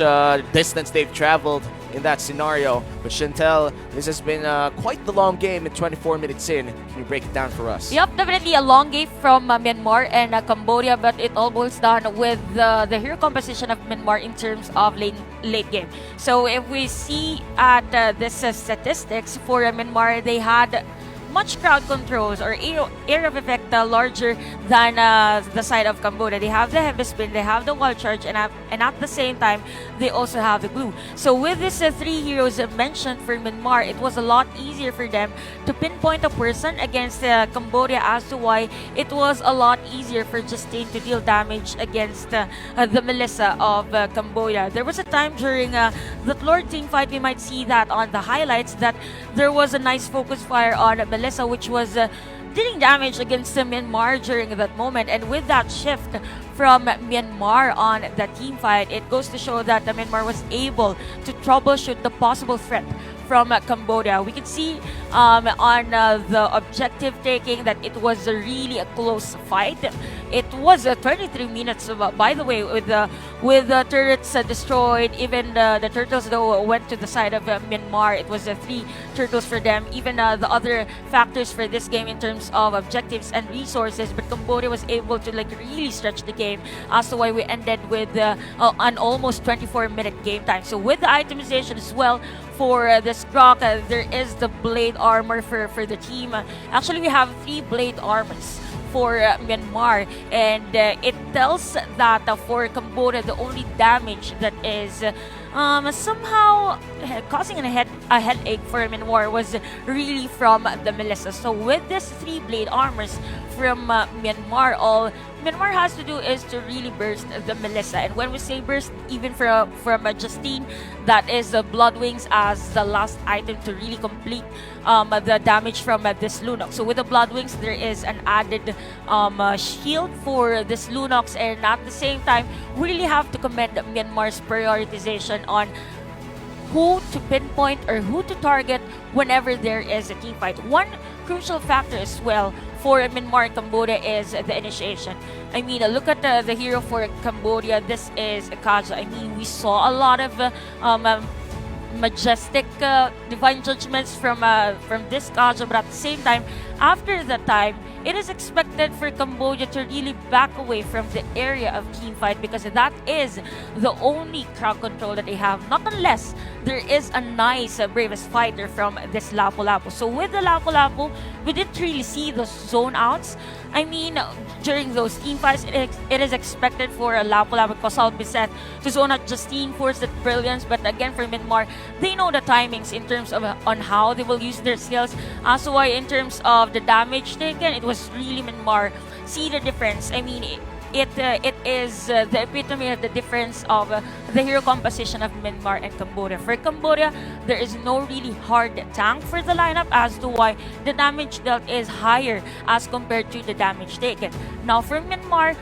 distance they've traveled in that scenario. But Chantel, this has been quite the long game at 24 minutes in. Can you break it down for us? Yep, definitely a long game from Myanmar and Cambodia, but it all boils down with the hero composition of Myanmar in terms of late game. So if we see at this statistics for Myanmar, they had much crowd controls or area of effect larger than the side of Cambodia. They have the heavy spin, they have the wall charge, and at the same time, they also have the glue. So with these three heroes mentioned for Myanmar, it was a lot easier for them to pinpoint a person against Cambodia, as to why it was a lot easier for Justine to deal damage against the Melissa of Cambodia. There was a time during the Lord team fight, we might see that on the highlights, that there was a nice focus fire on Melissa, which was dealing damage against Myanmar during that moment. And with that shift from Myanmar on the team fight, it goes to show that Myanmar was able to troubleshoot the possible threat from Cambodia. We can see on the objective taking that it was really a close fight. It was 23 minutes, by the way, with the turrets destroyed. Even the turtles, though, went to the side of Myanmar. It was 3 turtles for them. Even the other factors for this game in terms of objectives and resources, but Cambodia was able to really stretch the game, as to why we ended with an almost 24-minute game time. So with the itemization as well for this Grok, there is the blade armor for the team. Actually, we have 3 blade armors for Myanmar, and it tells that for Cambodia, the only damage that is somehow causing a headache for Myanmar was really from the Melissa. So with this 3 blade armors from Myanmar, all Myanmar has to do is to really burst the Melissa. And when we say burst, even from Justine, that is the Blood Wings as the last item to really complete the damage from this Lunox. So with the Blood Wings, there is an added shield for this Lunox, and at the same time, we really have to commend Myanmar's prioritization on who to pinpoint or who to target whenever there is a team fight. One crucial factor as well for Myanmar and Cambodia is the initiation. I mean, look at the hero for Cambodia. This is Kaja. I mean, we saw a lot of majestic divine judgments from this Kaja, but at the same time, after that time, it is expected for Cambodia to really back away from the area of teamfight because that is the only crowd control that they have. Not unless there is a nice bravest fighter from this Lapu-Lapu. So with the Lapu-Lapu, we didn't really see those zone outs. I mean, during those team fights, it is expected for a Lapu-Lapu Cosal Bisset to zone out Justine, force that brilliance. But again, for Myanmar, they know the timings in terms of on how they will use their skills. So why in terms of the damage taken, it was really Myanmar. See the difference. I mean, it is the epitome of the difference of the hero composition of Myanmar and Cambodia. For Cambodia, there is no really hard tank for the lineup as to why the damage dealt is higher as compared to the damage taken. Now for Myanmar,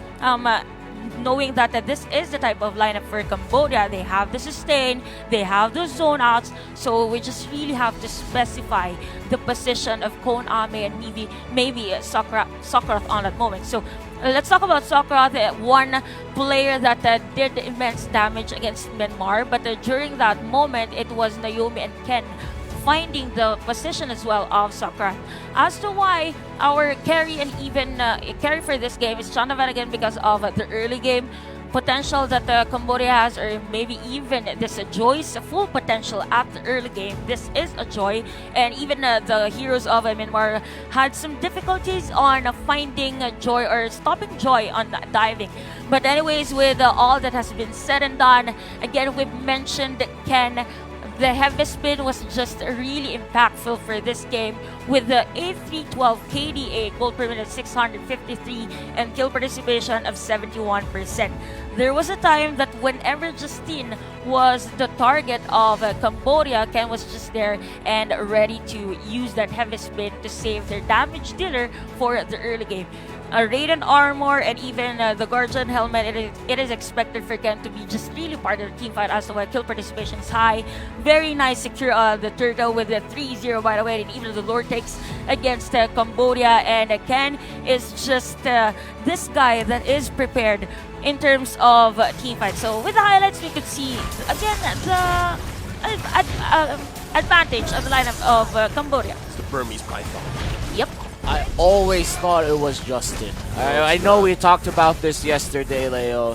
knowing that this is the type of lineup for Cambodia, they have the sustain, they have the zone outs, so we just really have to specify the position of Kon Ame and maybe Sokrath on that moment. So let's talk about Sokrath, one player that did immense damage against Myanmar, but during that moment, it was Naomi and Ken finding the position as well of Sokrath. As to why our carry and even carry for this game is Chandavan again because of the early game potential that Cambodia has, or maybe even this Joy's full potential at the early game. This is a Joy, and even the heroes of Myanmar had some difficulties on finding Joy or stopping Joy on diving. But anyways, with all that has been said and done, again, we've mentioned Ken. The heavy spin was just really impactful for this game with the 8312 KDA, gold per minute 653, and kill participation of 71%. There was a time that whenever Justine was the target of Cambodia, Ken was just there and ready to use that heavy spin to save their damage dealer for the early game. Radiant armor and even the Guardian helmet, it is expected for Ken to be just really part of the team fight as well. Kill participation is high. Very nice secure the turtle with the 3-0 by the way, and even the Lord takes against Cambodia, and Ken is just this guy that is prepared in terms of team fight. So with the highlights, we could see again the advantage of the lineup of Cambodia. It's the Burmese Python. Yep. I always thought it was Justin. I know we talked about this yesterday, Leo.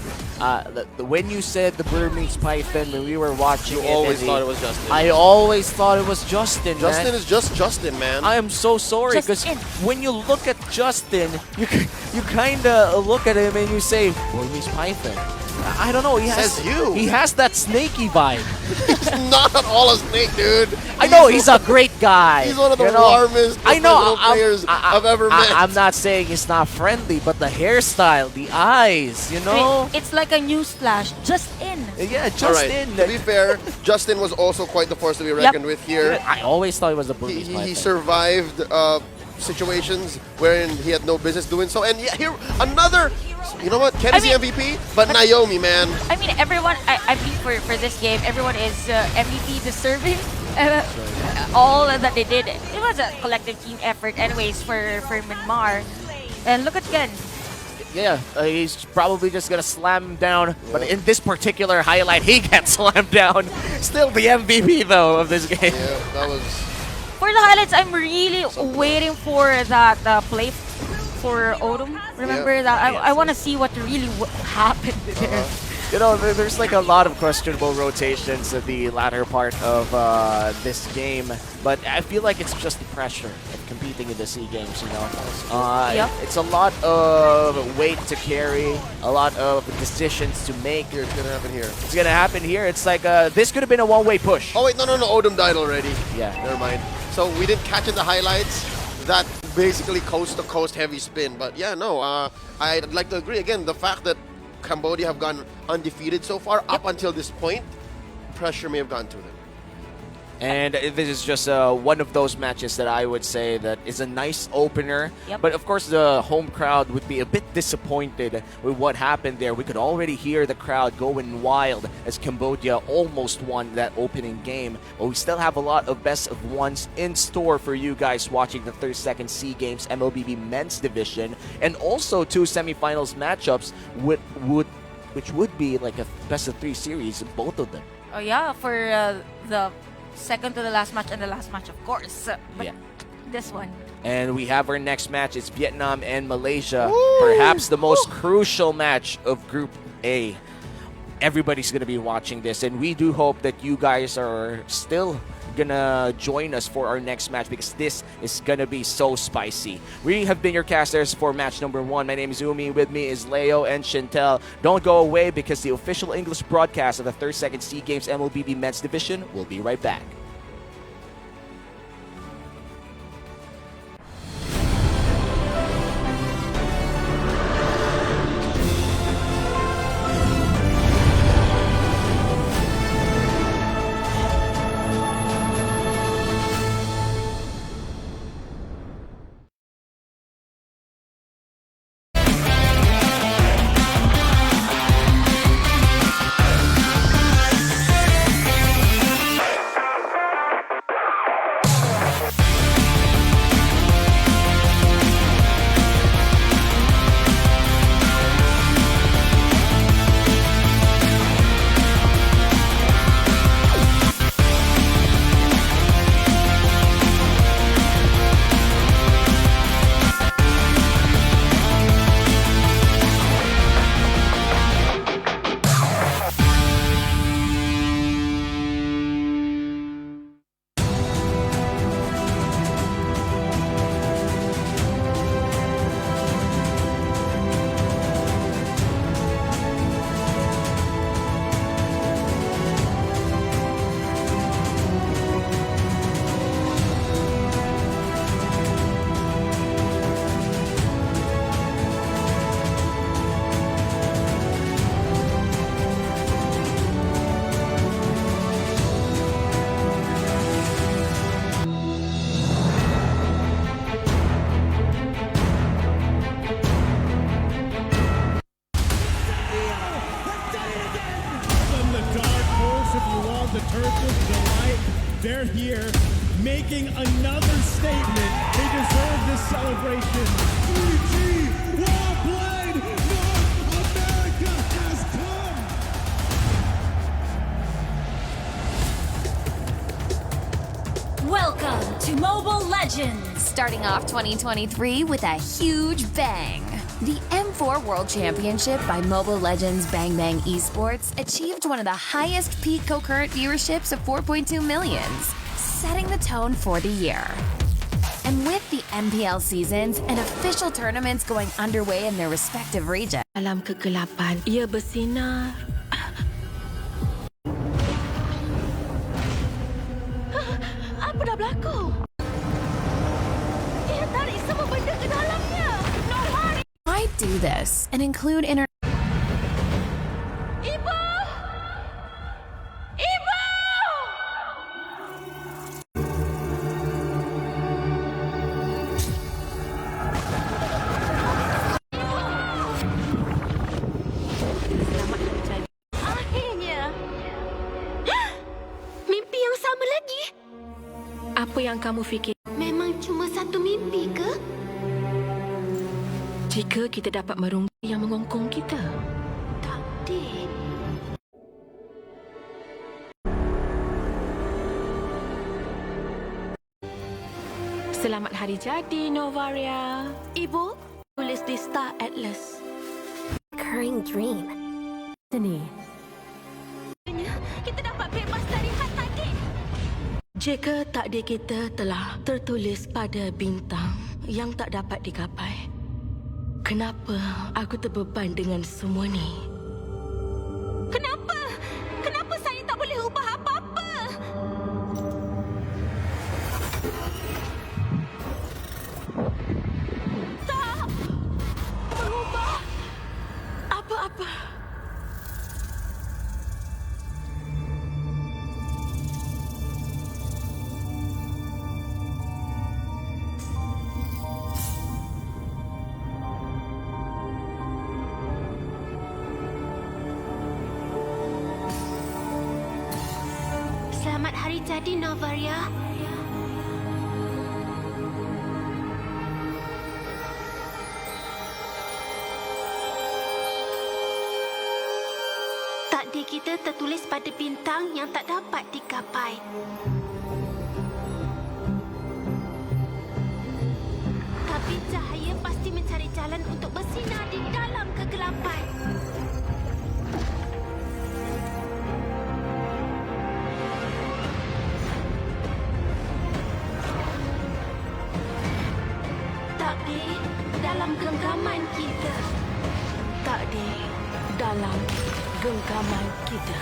When you said the Burmese Python when we were watching You it, always Eddie, thought it was Justin. I always thought it was Justin. Justin man. is just Justin, man. I am so sorry because Justin. when you look at Justin, you kind of look at him and you say Burmese Python. I don't know. He has Says you. He has that snaky vibe. He's not at all a snake, dude. I know he's a great guy. He's one of the you know. warmest I know, little players I've ever met. I'm not saying he's not friendly, but the hairstyle, the eyes, you know. It's like a news flash, just in. Yeah, just All right. in. To be fair, Justin was also quite the force to be reckoned with here. I always thought he was a He, Burmese he Python. survived situations wherein he had no business doing so. And yeah, here another. You know what? Ken is the MVP, but Naomi, man. I mean, everyone, I think for this game, everyone is MVP deserving. All that they did, it was a collective team effort anyways for Myanmar. And look at Ken. Yeah, he's probably just gonna slam him down. But in this particular highlight, he gets slammed down. Still the MVP though of this game. Yeah, that was. For the highlights, I'm really waiting for that play for Odom. Remember that? I want to see what really happened there. You know, there's like a lot of questionable rotations at the latter part of this game, but I feel like it's just the pressure of competing in the SEA Games, you know. Yep. It's a lot of weight to carry, a lot of decisions to make. Here, it's gonna happen here. It's gonna happen here. It's like this could have been a one-way push. Oh wait, no, Odom died already. Yeah. Never mind. So we didn't catch in the highlights that basically coast-to-coast heavy spin. But yeah, no, I'd like to agree again. The fact that Cambodia have gone undefeated so far up until this point, pressure may have gone to them. And this is just one of those matches that I would say that is a nice opener. Yep. But of course, the home crowd would be a bit disappointed with what happened there. We could already hear the crowd going wild as Cambodia almost won that opening game. But we still have a lot of best of ones in store for you guys watching the 32nd SEA Games MLBB Men's Division. And also 2 semifinals matchups which would be like a best of 3 series, both of them. Oh yeah, for the second to the last match and the last match, of course. But Yeah. this one. And we have our next match. It's Vietnam and Malaysia. Perhaps the most crucial match of Group A. Everybody's going to be watching this, and we do hope that you guys are still gonna join us for our next match, because this is gonna be so spicy. We have been your casters for match number 1. My name is Umi. With me is Leo and Chantel. Don't go away, because the official English broadcast of the 32nd SEA Games MLBB Men's Division will be right back. They're here making another statement. They deserve this celebration. Fuji, well played. North America has come. Welcome to Mobile Legends. Starting off 2023 with a huge bang. The M4 World Championship by Mobile Legends Bang Bang Esports achieved one of the highest peak concurrent viewerships of 4.2 millions, setting the tone for the year. And with the MPL seasons and official tournaments going underway in their respective regions, Dalam kegelapan, ia bersinar. Apa dah berlaku? Ia tarik semua benda ke dalamnya. No worry. why do this and include Ibu! Ibu! Akhirnya. Mimpi yang sama lagi. Apa yang kamu fikir? Memang cuma satu mimpi ke? Jika kita dapat merungkai yang mengongkong kita. Takdir. Selamat hari jadi, Novaria. Ibu, tulis di Star Atlas. Recurring dream. Sini. Kita dapat bebas dari had tadi. Jika takdir kita telah tertulis pada bintang yang tak dapat digapai, kenapa aku terbeban dengan semua ni? Kenapa? Kenapa saya tak boleh ubah apa-apa? Tak mengubah apa-apa. Selamat hari jadi, Novaria. Takdir kita tertulis pada bintang yang tak dapat digapai. Takdir dalam genggaman kita. Takdir dalam genggaman kita.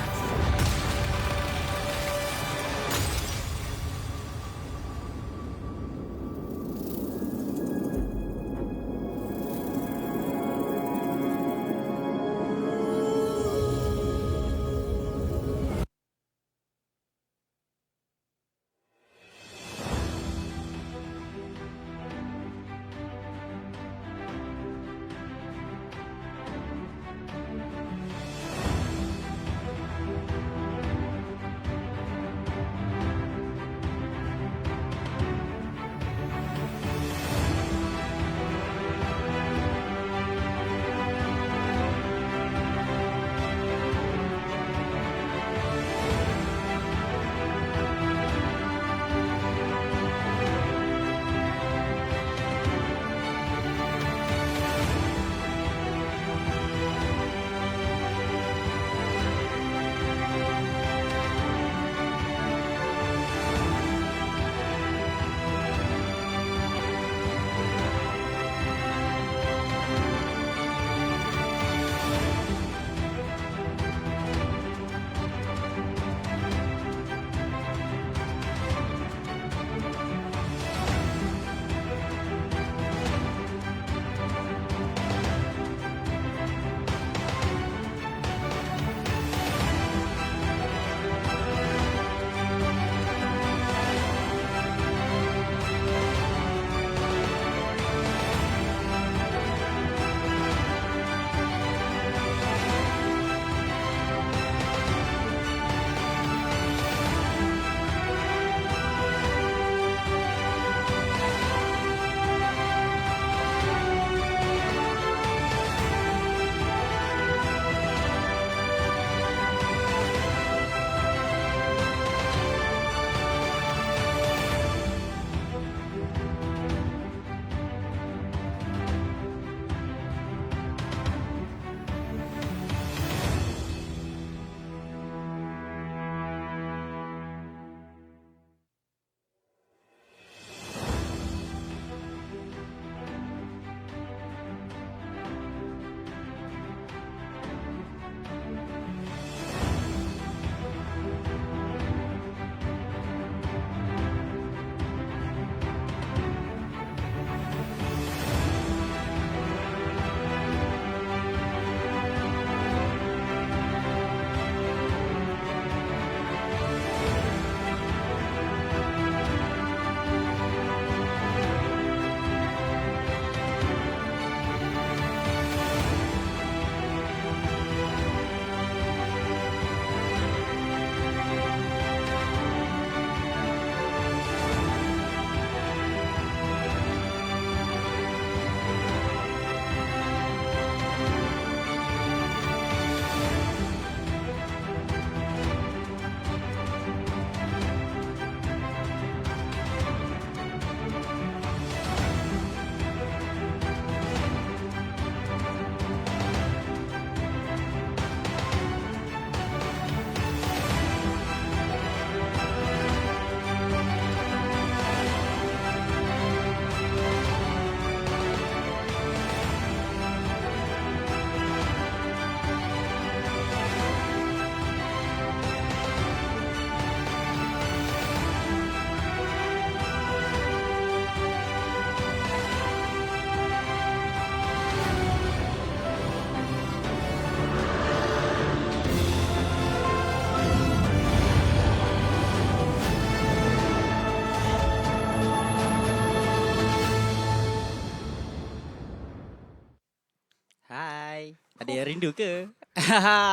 Ada yang rindu ke?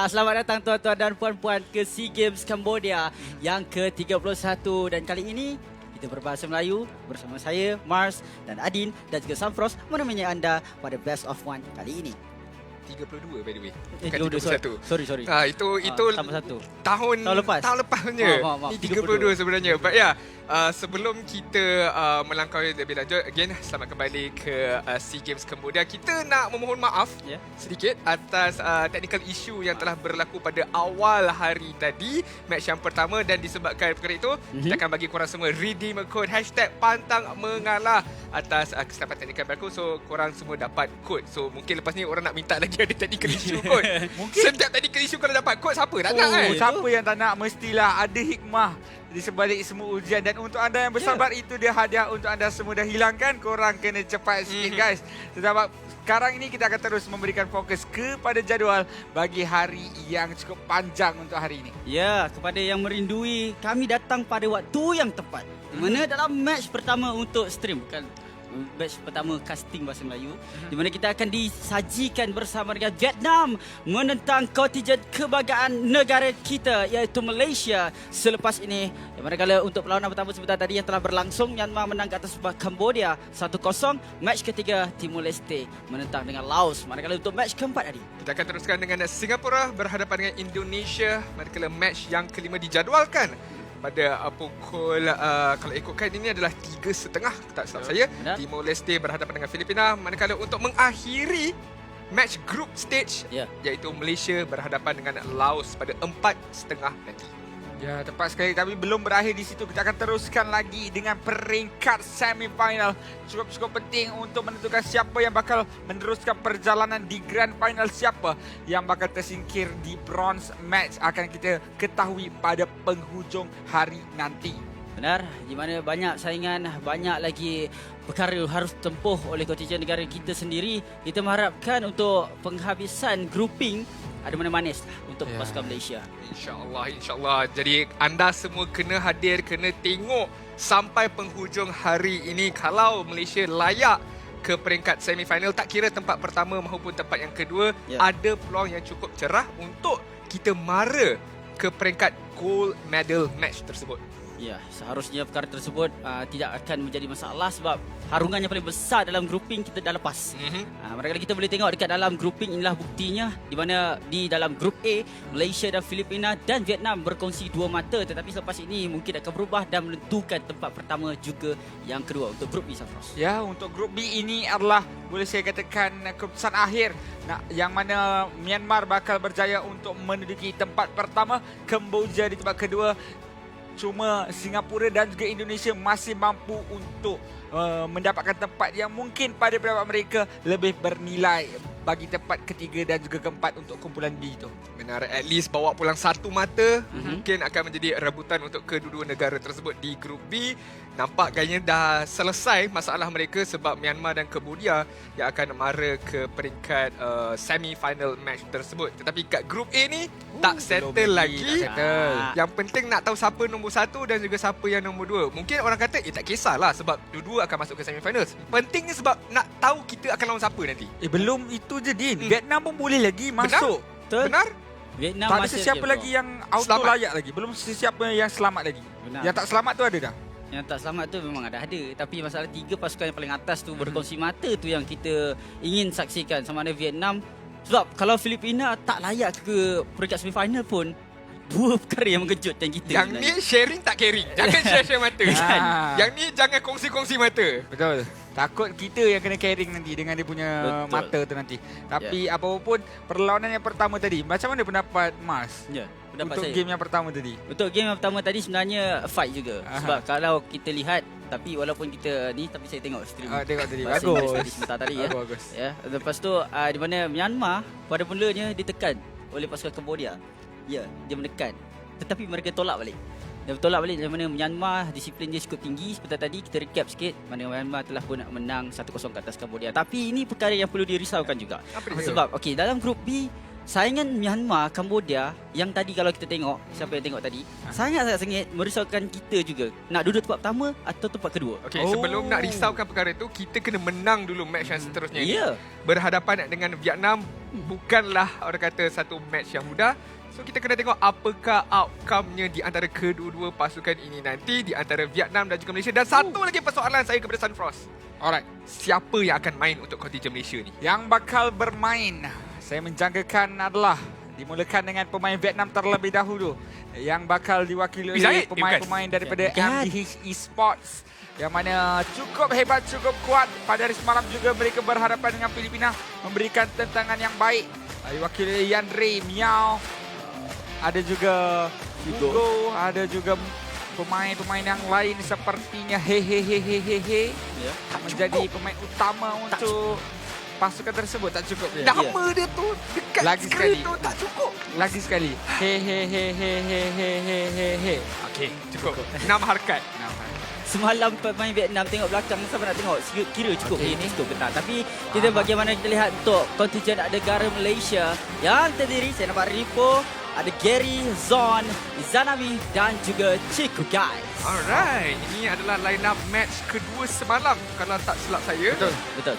Selamat datang tuan-tuan dan puan-puan ke SEA Games Cambodia yang ke-31. Dan kali ini kita berbahasa Melayu bersama saya, Mars dan Adin dan juga Samfros menemani anda pada Best of One kali ini. 32 by the way. 32, sorry. Itu tambah satu. Tahun lepas punya. Maaf, Ni 32 sebenarnya. But yeah, sebelum kita melangkaui lebih lanjut, again selamat kembali ke SEA Games Cambodia. Kita nak memohon maaf sedikit atas technical issue yang telah berlaku pada awal hari tadi, match yang pertama, dan disebabkan perkara itu, kita akan bagi korang semua redeem code #pantangmengalah atas kesilapan teknikal berlaku. So korang semua dapat kod. So mungkin lepas ni orang nak minta lagi ada technical issue kod. Setiap technical issue kalau dapat kod, siapa tak nak kan? Siapa yang tak nak, mestilah ada hikmah di sebalik semua ujian. Dan untuk anda yang bersabar, itu dia hadiah untuk anda semua. Dah hilangkan, korang kena cepat sikit guys. Sebab sekarang ini kita akan terus memberikan fokus kepada jadual bagi hari yang cukup panjang untuk hari ini. Ya, kepada yang merindui, kami datang pada waktu yang tepat. Di mana dalam match pertama untuk stream, bukan match pertama casting bahasa Melayu, di mana kita akan disajikan bersama dengan Vietnam menentang kontingen kebanggaan negara kita iaitu Malaysia. Selepas ini, manakala untuk perlawanan pertama sebentar tadi yang telah berlangsung, Myanmar menang ke atas Cambodia 1-0. Match ketiga, Timor Leste menentang dengan Laos. Manakala untuk match keempat tadi, kita akan teruskan dengan Singapura berhadapan dengan Indonesia. Manakala match yang kelima dijadualkan pada pukul kalau ikutkan ini adalah 3.30 tak silap saya. Timor Leste berhadapan dengan Filipina. Manakala untuk mengakhiri match group stage, iaitu Malaysia berhadapan dengan Laos pada 4.30 nanti. Ya, tepat sekali. Tapi belum berakhir di situ. Kita akan teruskan lagi dengan peringkat semifinal. Cukup penting untuk menentukan siapa yang bakal meneruskan perjalanan di grand final. Siapa yang bakal tersingkir di bronze match akan kita ketahui pada penghujung hari nanti. Benar, di mana banyak saingan, banyak lagi perkara harus tempuh oleh kontingen negara kita sendiri. Kita mengharapkan untuk penghabisan grouping ada mana manis lah untuk pasukan Malaysia. InsyaAllah. Jadi anda semua kena hadir, kena tengok sampai penghujung hari ini. Kalau Malaysia layak ke peringkat semifinal, tak kira tempat pertama maupun tempat yang kedua, ada peluang yang cukup cerah untuk kita mara ke peringkat gold medal match tersebut. Ya, seharusnya perkara tersebut tidak akan menjadi masalah sebab harungan yang paling besar dalam grouping kita dah lepas. Manakala kita boleh tengok dekat dalam grouping, inilah buktinya, di mana di dalam grup A, Malaysia dan Filipina dan Vietnam berkongsi 2 mata, tetapi selepas ini mungkin akan berubah dan menentukan tempat pertama juga yang kedua untuk grup B, Safros. Ya, untuk grup B ini adalah boleh saya katakan keputusan akhir, yang mana Myanmar bakal berjaya untuk menduduki tempat pertama, Kamboja di tempat kedua. Cuma Singapura dan juga Indonesia masih mampu untuk mendapatkan tempat yang mungkin pada pendapat mereka lebih bernilai bagi tempat ketiga dan juga keempat untuk kumpulan B itu. Benar, at least bawa pulang satu mata mungkin akan menjadi rebutan untuk kedua-dua negara tersebut di grup B. Nampak gayanya dah selesai masalah mereka sebab Myanmar dan Cambodia yang akan mara ke peringkat semi-final match tersebut. Tetapi kat grup A ni tak settle lagi. Yang penting nak tahu siapa nombor 1 dan juga siapa yang nombor 2. Mungkin orang kata tak kisahlah sebab dua-dua akan masuk ke semi-finals. Pentingnya sebab nak tahu kita akan lawan siapa nanti. Belum itu je Din. Vietnam pun boleh lagi masuk. Benar? Vietnam tak ada sesiapa lagi yang auto layak lagi. Belum sesiapa yang selamat lagi. Benar. Yang tak selamat tu ada dah. Yang tak selamat tu memang ada. Tapi masalah 3 pasukan yang paling atas tu berkongsi mata tu yang kita ingin saksikan. Sama ada Vietnam. Sebab kalau Filipina tak layak ke peringkat semifinal pun, 2 perkara yang mengejutkan kita. Yang sebenarnya ni sharing tak caring. Jangan share mata. Yang ni jangan kongsi-kongsi mata. Betul. Takut kita yang kena caring nanti dengan dia punya mata tu nanti. Tapi apapun perlawanan yang pertama tadi, macam mana pendapat Mas? Pendapat untuk saya, game yang pertama tadi. Untuk game yang pertama tadi sebenarnya fight juga. Sebab kalau kita lihat, tapi walaupun kita ni, tapi saya tengok stream. Tengok tadi. Bagus. Sebentar tadi Bagus. Ya. Lepas tu di mana Myanmar pada mulanya ditekan oleh pasukan Cambodia. Ya, dia menekan. Tetapi mereka tolak balik. Dan bertolak balik dari mana Myanmar disiplin dia cukup tinggi. Sebentar tadi kita recap sikit, mana Myanmar telah pun menang 1-0 ke atas Cambodia. Tapi ini perkara yang perlu dirisaukan juga. Sebab dalam grup B, saingan Myanmar, Cambodia yang tadi kalau kita tengok, siapa yang tengok tadi, sangat-sangat merisaukan kita juga. Nak duduk tempat pertama atau tempat kedua. Sebelum nak risaukan perkara itu, kita kena menang dulu match yang seterusnya ini. Berhadapan dengan Vietnam bukanlah orang kata satu match yang mudah. So kita kena tengok apakah outcome-nya di antara kedua-dua pasukan ini nanti, di antara Vietnam dan juga Malaysia. Dan satu lagi persoalan saya kepada Sunfrost. Alright, siapa yang akan main untuk kontingen Malaysia ni? Yang bakal bermain Saya menjangkakan adalah dimulakan dengan pemain Vietnam terlebih dahulu yang bakal diwakili oleh pemain-pemain daripada MGH Esports yang mana cukup hebat, cukup kuat. Pada hari semalam juga mereka berhadapan dengan Filipina, memberikan tentangan yang baik. Diwakili oleh Yandre, Miao, ada juga Hugo, ada juga pemain-pemain yang lain sepertinya Hehehehehehe menjadi pemain utama untuk pasukan tersebut. Tak cukup dia. Nama dia tu dekat lagi skrin sekali tu tak cukup. Lagi sekali. Hehehehehehehe. Okey, cukup. 6 harakat. Semalam pemain Vietnam tengok belakang siapa nak tengok kira cukup ini cukup betul. Tapi kita bagaimana kita lihat untuk kontijen negara Malaysia yang terdiri, saya nampak Ripo, ada Gary, Zon, Izanami dan juga Chico guys. Alright, ini adalah line up match kedua semalam kalau tak silap saya. Betul.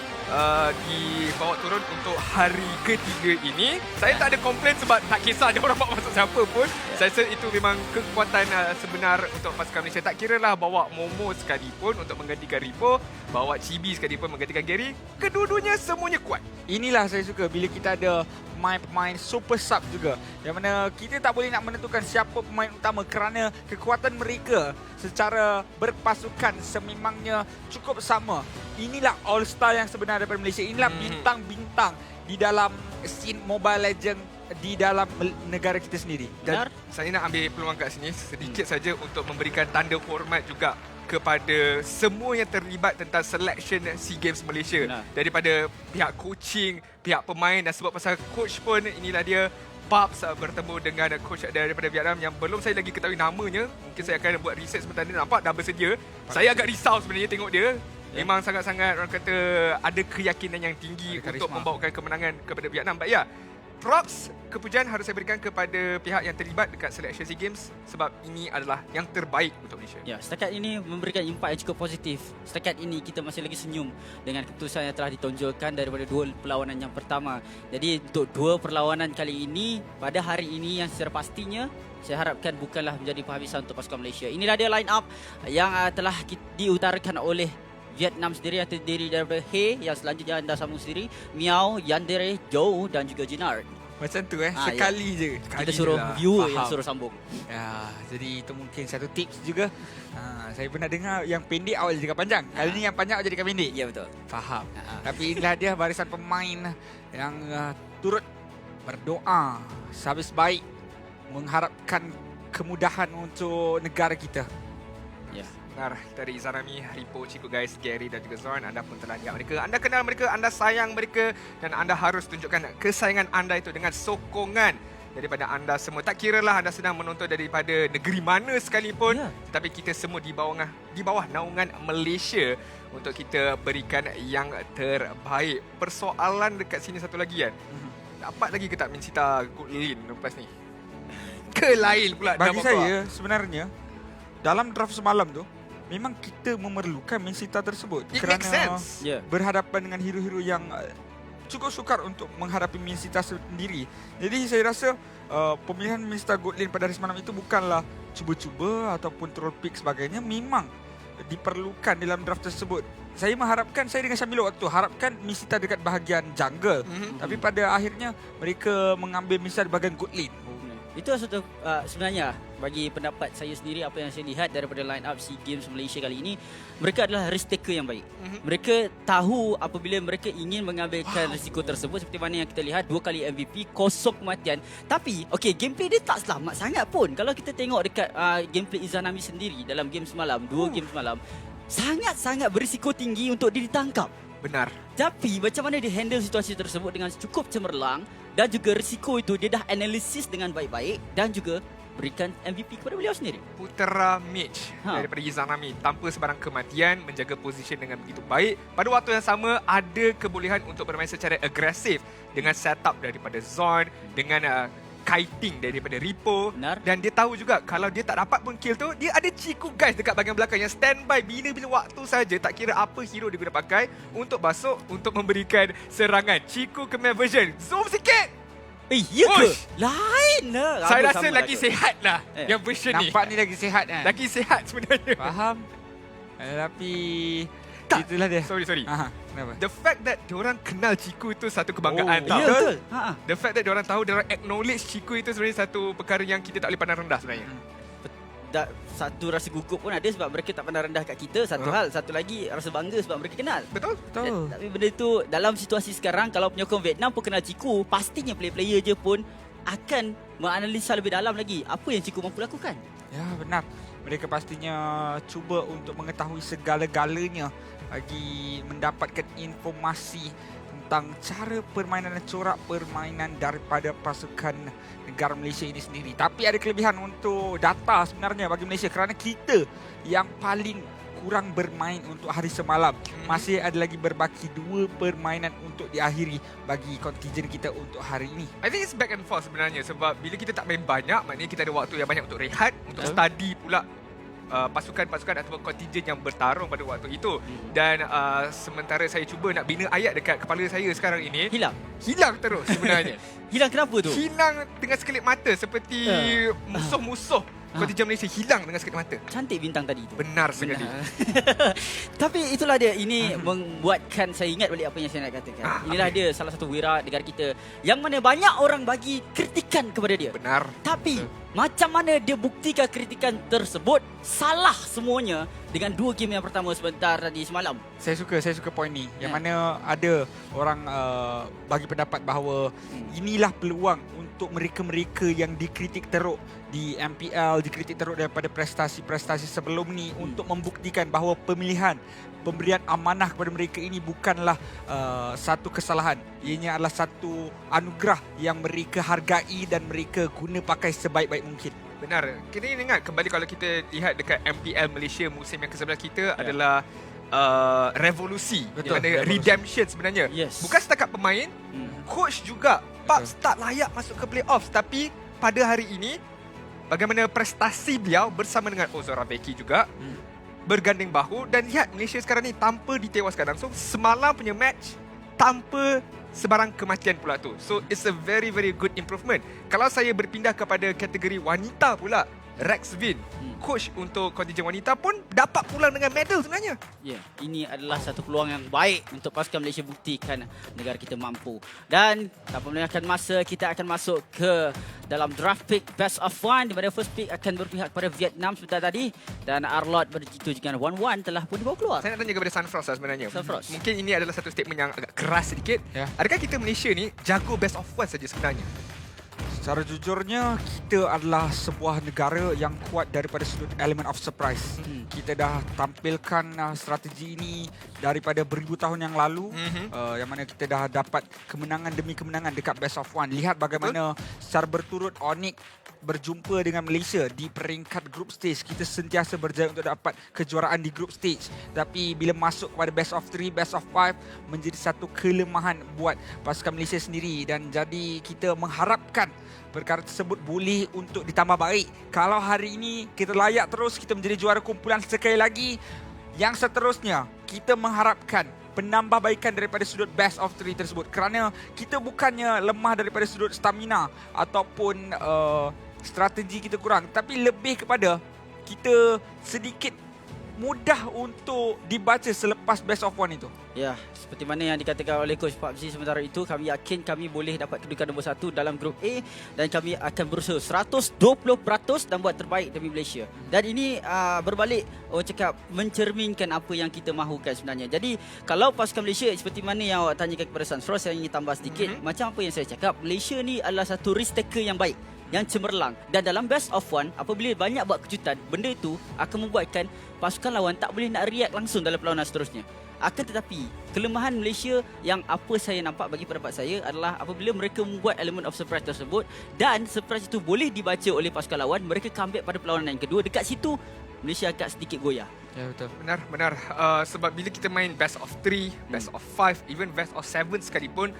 Dibawa turun untuk hari ketiga ini. Saya tak ada komplain sebab tak kisah dia orang bawa masuk siapa pun. Saya rasa itu memang kekuatan sebenar untuk pasukan Malaysia. Tak kira lah bawa Momo sekalipun untuk menggantikan Ripo, bawa Chibi sekalipun menggantikan Gary. Kedua-duanya semuanya kuat. Inilah saya suka bila kita ada pemain-pemain super sub juga. Yang mana kita tak boleh nak menentukan siapa pemain utama kerana kekuatan mereka secara berpasukan sememangnya cukup sama. Inilah all-star yang sebenar daripada Malaysia. Inilah bintang-bintang di dalam scene Mobile Legends di dalam negara kita sendiri. Dan saya nak ambil peluang kat sini sedikit saja untuk memberikan tanda hormat juga kepada semua yang terlibat tentang selection SEA Games Malaysia. Daripada pihak coaching, pihak pemain, dan sebab pasal coach pun inilah dia Babs bertemu dengan coach daripada Vietnam yang belum saya lagi ketahui namanya. Mungkin saya akan buat research sebentar ni. Nampak dah bersedia. Saya agak risau sebenarnya tengok dia. Memang sangat-sangat orang kata ada keyakinan yang tinggi untuk membawakan kemenangan kepada Vietnam. But ya, props, kepujian harus saya berikan kepada pihak yang terlibat dekat selection SEA Games sebab ini adalah yang terbaik untuk Malaysia. Ya, setakat ini memberikan impak yang cukup positif. Setakat ini kita masih lagi senyum dengan keputusan yang telah ditonjolkan daripada dua perlawanan yang pertama. Jadi untuk dua perlawanan kali ini, pada hari ini yang secara pastinya saya harapkan bukanlah menjadi penghabisan untuk pasukan Malaysia. Inilah dia line up yang telah diutarakan oleh Vietnam sendiri yang terdiri daripada He yang selanjutnya anda sambung sendiri, Miao, Yandere, Joe dan juga Jinard. Macam tu sekali je. Kita suruh viewer yang suruh sambung. Ya, jadi itu mungkin satu tips juga. Saya pernah dengar yang pendek awal jadikan panjang. Kali ni yang panjang jadikan pendek. Ya betul. Faham. Tapi inilah dia barisan pemain yang turut berdoa sehabis baik mengharapkan kemudahan untuk negara kita. Ya. Benar, dari Izanami, Ripo, Chico guys, Gary dan juga Zorn, anda pun telah lihat mereka. Anda kenal mereka, anda sayang mereka dan anda harus tunjukkan kesayangan anda itu dengan sokongan daripada anda semua. Tak kiralah anda sedang menonton daripada negeri mana sekalipun, tetapi kita semua di bawah naungan Malaysia untuk kita berikan yang terbaik. Persoalan dekat sini satu lagi kan. Dapat lagi ke tak Minsita Goodlin lepas ni? Ke lain pula? Bagi saya sebenarnya dalam draft semalam tu memang kita memerlukan Minsita tersebut. Kerana berhadapan dengan hero-hero yang cukup sukar untuk menghadapi Minsita sendiri. Jadi saya rasa pemilihan Minsita Goodlin pada hari semalam itu bukanlah cuba-cuba ataupun troll pick sebagainya. Memang diperlukan dalam draft tersebut. Saya mengharapkan, saya dengan Syamil waktu harapkan Minsita dekat bahagian jungle. Tapi pada akhirnya mereka mengambil Minsita di bahagian Goodlin. Itu satu sebenarnya bagi pendapat saya sendiri, apa yang saya lihat daripada line up SEA Games Malaysia kali ini, mereka adalah risk taker yang baik. Mereka tahu apabila mereka ingin mengambilkan risiko tersebut, seperti mana yang kita lihat 2 kali MVP, kosong kematian. Tapi gameplay dia tak selamat sangat pun. Kalau kita tengok dekat gameplay Izanami sendiri dalam game semalam, 2 game semalam, sangat-sangat berisiko tinggi untuk dia ditangkap. Benar. Tapi macam mana dia handle situasi tersebut dengan cukup cemerlang, dan juga risiko itu dia dah analisis dengan baik-baik dan juga berikan MVP kepada beliau sendiri. Putera Mitch daripada Izanami tanpa sebarang kematian, menjaga position dengan begitu baik. Pada waktu yang sama ada kebolehan untuk bermain secara agresif dengan setup daripada Zorn, dengan kiting daripada Ripo. Benar. Dan dia tahu juga kalau dia tak dapat pun kill tu, dia ada Chico guys dekat bahagian belakang yang standby bila-bila waktu saja, tak kira apa hero dia guna pakai untuk masuk untuk memberikan serangan. Chico ke main version. Zoom sikit. Ya ke? Lain lah. Saya rasa lagi sihat lah yang version ni. Nampak ni lagi sihat kan? Lagi sihat sebenarnya. Faham. Tapi Itulah dia. Sorry. Kenapa? The fact that diorang kenal Ciku itu satu kebanggaan. Ya, betul. The fact that diorang tahu, diorang acknowledge Ciku itu sebenarnya satu perkara yang kita tak boleh pandang rendah sebenarnya. Satu rasa gugup pun ada sebab mereka tak pernah rendah kat kita. Satu hal. Satu lagi rasa bangga sebab mereka kenal. Betul. Tapi benda itu dalam situasi sekarang, kalau penyokong Vietnam pun kenal Ciku, pastinya player-player je pun akan menganalisa lebih dalam lagi apa yang Ciku mampu lakukan. Ya, benar. Mereka pastinya cuba untuk mengetahui segala-galanya bagi mendapatkan informasi tentang cara permainan dan corak permainan daripada pasukan negara Malaysia ini sendiri. Tapi ada kelebihan untuk data sebenarnya bagi Malaysia kerana kita yang paling kurang bermain untuk hari semalam. Masih ada lagi berbaki 2 permainan untuk diakhiri bagi kontingen kita untuk hari ini. I think it's back and forth sebenarnya sebab bila kita tak main banyak, maknanya kita ada waktu yang banyak untuk rehat, untuk study pula pasukan-pasukan ataupun kontingen yang bertarung pada waktu itu. Dan sementara saya cuba nak bina ayat dekat kepala saya sekarang ini, hilang terus sebenarnya. Hilang kenapa tu? Hilang dengan sekelip mata seperti musuh-musuh kontingen Malaysia hilang dengan sekelip mata. Cantik bintang tadi tu. Benar sekali. Tapi itulah dia. Ini membuatkan saya ingat balik apa yang saya nak katakan. Inilah dia salah satu wira negara kita yang mana banyak orang bagi kritikan kepada dia. Benar. Tapi macam mana dia buktikan kritikan tersebut salah semuanya dengan 2 game yang pertama sebentar tadi semalam. Saya suka poin ni. Yang mana ada orang bagi pendapat bahawa inilah peluang untuk mereka-mereka yang dikritik teruk di MPL, dikritik teruk daripada prestasi-prestasi sebelum ni untuk membuktikan bahawa pemberian amanah kepada mereka ini bukanlah satu kesalahan. Ianya adalah satu anugerah yang mereka hargai dan mereka guna pakai sebaik-baik mungkin. Benar. Kita ingat kembali kalau kita lihat dekat MPL Malaysia musim yang ke-11 kita adalah revolusi. Betul. Redemption sebenarnya. Bukan setakat pemain, coach juga. Babs tak layak masuk ke playoffs, tapi pada hari ini bagaimana prestasi beliau bersama dengan Ozora Beki juga berganding bahu. Dan lihat Malaysia sekarang ni tanpa ditewaskan langsung. Semalam punya match tanpa sebarang kematian pula tu. So it's a very very good improvement. Kalau saya berpindah kepada kategori wanita pula, Rex Vin, coach untuk kontingen wanita pun dapat pulang dengan medal sebenarnya. Ya, ini adalah satu peluang yang baik untuk pasukan Malaysia buktikan negara kita mampu. Dan tanpa melengahkan masa, kita akan masuk ke dalam draft pick best of 1 di mana first pick akan berpihak kepada Vietnam sebentar tadi dan Arlott berjitu dengan 1-1 telah pun dibawa keluar. Saya nak tanya kepada Sunfrost lah sebenarnya. Sunfrost. Mungkin ini adalah satu statement yang agak keras sedikit. Adakah kita Malaysia ni jago best of 1 saja sebenarnya? Secara jujurnya, kita adalah sebuah negara yang kuat daripada sudut element of surprise. Kita dah tampilkan strategi ini daripada beribu tahun yang lalu, yang mana kita dah dapat kemenangan demi kemenangan dekat best of 1. Lihat bagaimana secara berturut Onyx berjumpa dengan Malaysia di peringkat group stage. Kita sentiasa berjaya untuk dapat kejuaraan di group stage. Tapi bila masuk kepada best of 3, best of 5 menjadi satu kelemahan buat pasukan Malaysia sendiri. Dan jadi kita mengharapkan perkara tersebut boleh untuk ditambah baik. Kalau hari ini kita layak terus, kita menjadi juara kumpulan sekali lagi. Yang seterusnya, kita mengharapkan penambahbaikan daripada sudut best of 3 tersebut. Kerana kita bukannya lemah daripada sudut stamina ataupun strategi kita kurang. Tapi lebih kepada kita sedikit mudah untuk dibaca selepas best of 1 itu. Ya, seperti mana yang dikatakan oleh Coach PUBG sementara itu, kami yakin kami boleh dapat kedudukan nombor 1 dalam grup A dan kami akan berusaha 120% dan buat terbaik demi Malaysia. Dan ini berbalik, orang cakap mencerminkan apa yang kita mahukan sebenarnya. Jadi, kalau pasukan Malaysia seperti mana yang awak tanyakan kepada Sunfrost, saya ingin tambah sedikit. Macam apa yang saya cakap, Malaysia ni adalah satu risk taker yang baik, yang cemerlang. Dan dalam best of 1, apabila banyak buat kejutan, benda itu akan membuatkan pasukan lawan tak boleh nak react langsung dalam perlawanan seterusnya. Akan tetapi, kelemahan Malaysia yang apa saya nampak bagi pendapat saya adalah apabila mereka membuat element of surprise tersebut dan surprise itu boleh dibaca oleh pasukan lawan, mereka comeback pada perlawanan yang kedua. Dekat situ, Malaysia agak sedikit goyah. Ya, betul. Benar. Sebab bila kita main best of 3, best of 5, even best of 7 sekalipun,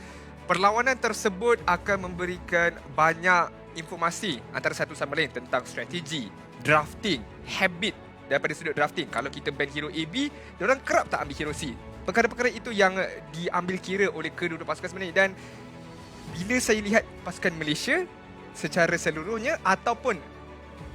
perlawanan tersebut akan memberikan banyak informasi antara satu sama lain tentang strategi, drafting, habit daripada sudut drafting. Kalau kita ban hero AB, diorang kerap tak ambil hero C. Perkara-perkara itu yang diambil kira oleh kedua-dua pasukan sebenarnya. Dan bila saya lihat pasukan Malaysia secara seluruhnya ataupun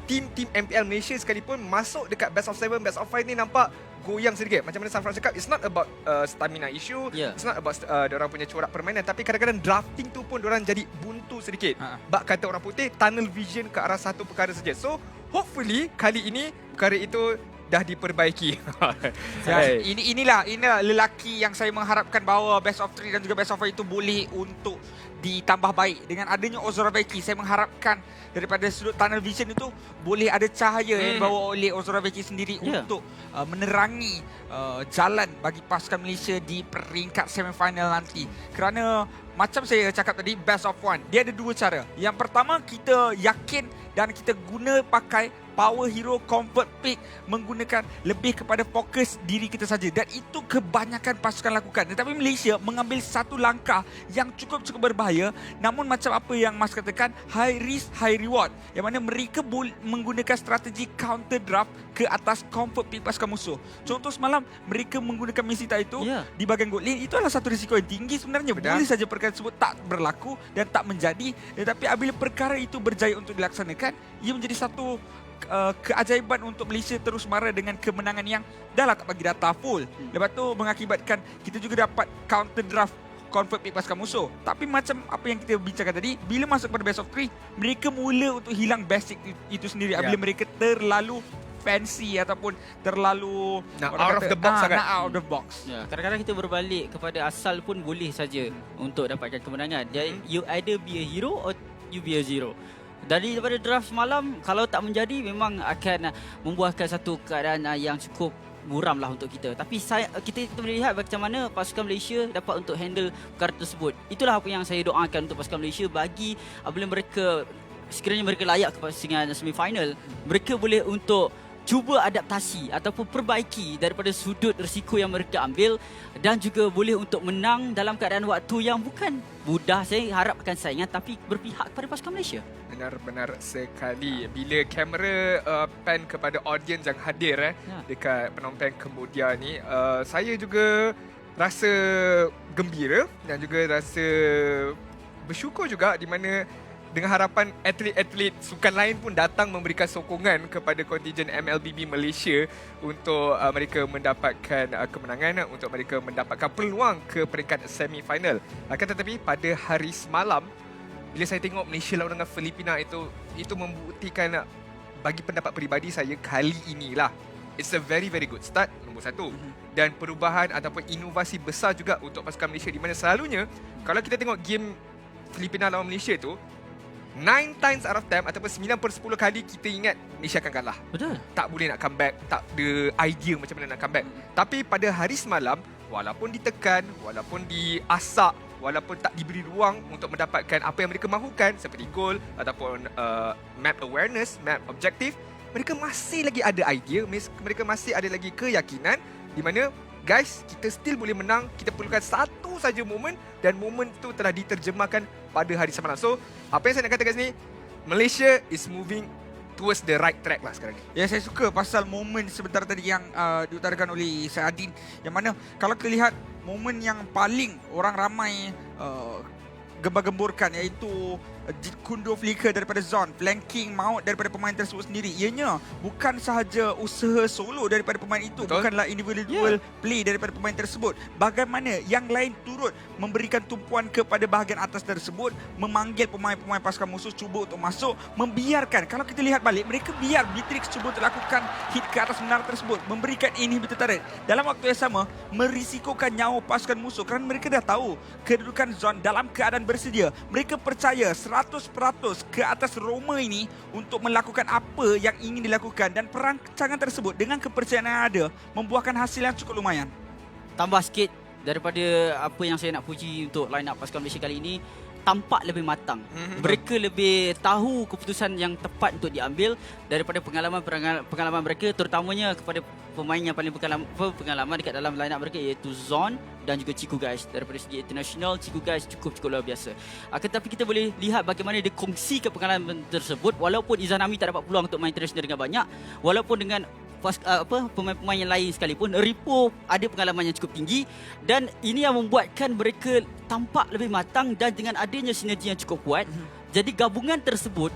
tim-tim MPL Malaysia sekalipun masuk dekat best of 7, best of 5 ni nampak goyang sedikit. Macam mana San Francisco Cup, it's not about stamina issue, it's not about diorang punya corak permainan, tapi kadang-kadang drafting tu pun diorang jadi buntu sedikit. Bak kata orang putih, tunnel vision ke arah satu perkara saja. So hopefully kali ini perkara itu dah diperbaiki. Inilah lelaki yang saya mengharapkan bahawa best of 3 dan juga best of 4 itu boleh untuk ditambah baik. Dengan adanya Ozorovecki, saya mengharapkan daripada sudut tunnel vision itu boleh ada cahaya yang dibawa oleh Ozorovecki sendiri untuk menerangi jalan bagi pasukan Malaysia di peringkat semifinal nanti. Kerana macam saya cakap tadi, best of 1, dia ada dua cara. Yang pertama, kita yakin dan kita guna pakai power hero comfort pick, menggunakan lebih kepada fokus diri kita saja, dan itu kebanyakan pasukan lakukan. Tetapi Malaysia mengambil satu langkah yang cukup berbahaya, namun macam apa yang Mas katakan, high risk high reward, yang mana mereka menggunakan strategi counter draft ke atas comfort pick pasukan musuh. Contoh semalam mereka menggunakan Mesita itu di bahagian goal lane, itu adalah satu risiko yang tinggi sebenarnya. Boleh saja perkara tersebut tak berlaku dan tak menjadi, tetapi apabila perkara itu berjaya untuk dilaksanakan, ia menjadi satu keajaiban untuk Malaysia terus mara dengan kemenangan yang dah lah tak bagi data full. Lepas tu mengakibatkan kita juga dapat counter draft convert pick pasukan musuh. Tapi macam apa yang kita bincangkan tadi, bila masuk pada best of 3, mereka mula untuk hilang basic itu sendiri. Apabila mereka terlalu fancy ataupun terlalu out of the box sangat. Out of the box. Kadang-kadang kita berbalik kepada asal pun boleh saja untuk dapatkan kemenangan. You either be a hero or you be a zero. Daripada draft semalam, kalau tak menjadi, memang akan membuahkan satu keadaan yang cukup muram lah untuk kita. Tapi kita melihat macam mana pasukan Malaysia dapat untuk handle perkara tersebut. Itulah apa yang saya doakan untuk pasukan Malaysia, bagi apabila mereka, sekiranya mereka layak ke pusingan semifinal, mereka boleh untuk cuba adaptasi ataupun perbaiki daripada sudut risiko yang mereka ambil, dan juga boleh untuk menang dalam keadaan waktu yang bukan mudah. Saya harapkan saingan, tapi berpihak kepada pasukan Malaysia. Benar-benar sekali. Bila kamera pan kepada audiens yang hadir dekat Phnom Penh, Cambodia ni, saya juga rasa gembira dan juga rasa bersyukur juga, di mana dengan harapan atlet-atlet sukan lain pun datang memberikan sokongan kepada kontingen MLBB Malaysia untuk mereka mendapatkan kemenangan, untuk mereka mendapatkan peluang ke peringkat semifinal. Akan tetapi pada hari semalam, bila saya tengok Malaysia lawan dengan Filipina, itu membuktikan, bagi pendapat peribadi saya, kali inilah it's a very good start, nombor satu. Dan perubahan ataupun inovasi besar juga untuk pasukan Malaysia, di mana selalunya kalau kita tengok game Filipina lawan Malaysia tu, 9 times out of 10 ataupun 9/10 kali kita ingat Malaysia akan kalah. Betul. Tak boleh nak comeback, tak ada idea macam mana nak comeback. Tapi pada hari semalam, walaupun ditekan, walaupun diasak, walaupun tak diberi ruang untuk mendapatkan apa yang mereka mahukan, seperti gol ataupun map awareness, map objektif, mereka masih lagi ada idea, mereka masih ada lagi keyakinan, di mana guys, kita still boleh menang. Kita perlukan satu saja momen, dan momen itu telah diterjemahkan pada hari semalam. So, apa yang saya nak katakan sini, Malaysia is moving towards the right track lah sekarang ni. Ya, saya suka pasal momen sebentar tadi yang diutarakan oleh Saadin, yang mana kalau kita lihat momen yang paling orang ramai gembar-gemburkan, iaitu Jeet Kune Do flicker daripada zone, flanking maut daripada pemain tersebut sendiri. Ianya bukan sahaja usaha solo daripada pemain itu, bukanlah individual play daripada pemain tersebut. Bagaimana yang lain turut memberikan tumpuan kepada bahagian atas tersebut, memanggil pemain-pemain pasukan musuh cuba untuk masuk, membiarkan, kalau kita lihat balik, mereka biar Beatrix cuba untuk lakukan hit ke atas menara tersebut, memberikan inhibitor turret. Dalam waktu yang sama, merisikokan nyawa pasukan musuh, kerana mereka dah tahu kedudukan zone dalam keadaan bersedia. Mereka percaya 100% ke atas Roma ini untuk melakukan apa yang ingin dilakukan, dan perancangan tersebut dengan kepercayaan yang ada membuahkan hasil yang cukup lumayan. Tambah sikit daripada apa yang saya nak puji untuk line up pasukan Malaysia kali ini, tampak lebih matang. Mereka lebih tahu keputusan yang tepat untuk diambil daripada pengalaman mereka, terutamanya kepada pemain yang paling pengalaman dekat dalam line up mereka, iaitu Zon dan juga Chico Guys. Daripada segi international, Chico Guys cukup luar biasa. Tetapi kita boleh lihat bagaimana dia kongsikan pengalaman tersebut, walaupun Izanami tak dapat peluang untuk main international dengan banyak, walaupun dengan pemain-pemain yang lain sekalipun, Ripo ada pengalaman yang cukup tinggi, dan ini yang membuatkan mereka tampak lebih matang, dan dengan adanya sinergi yang cukup kuat, jadi gabungan tersebut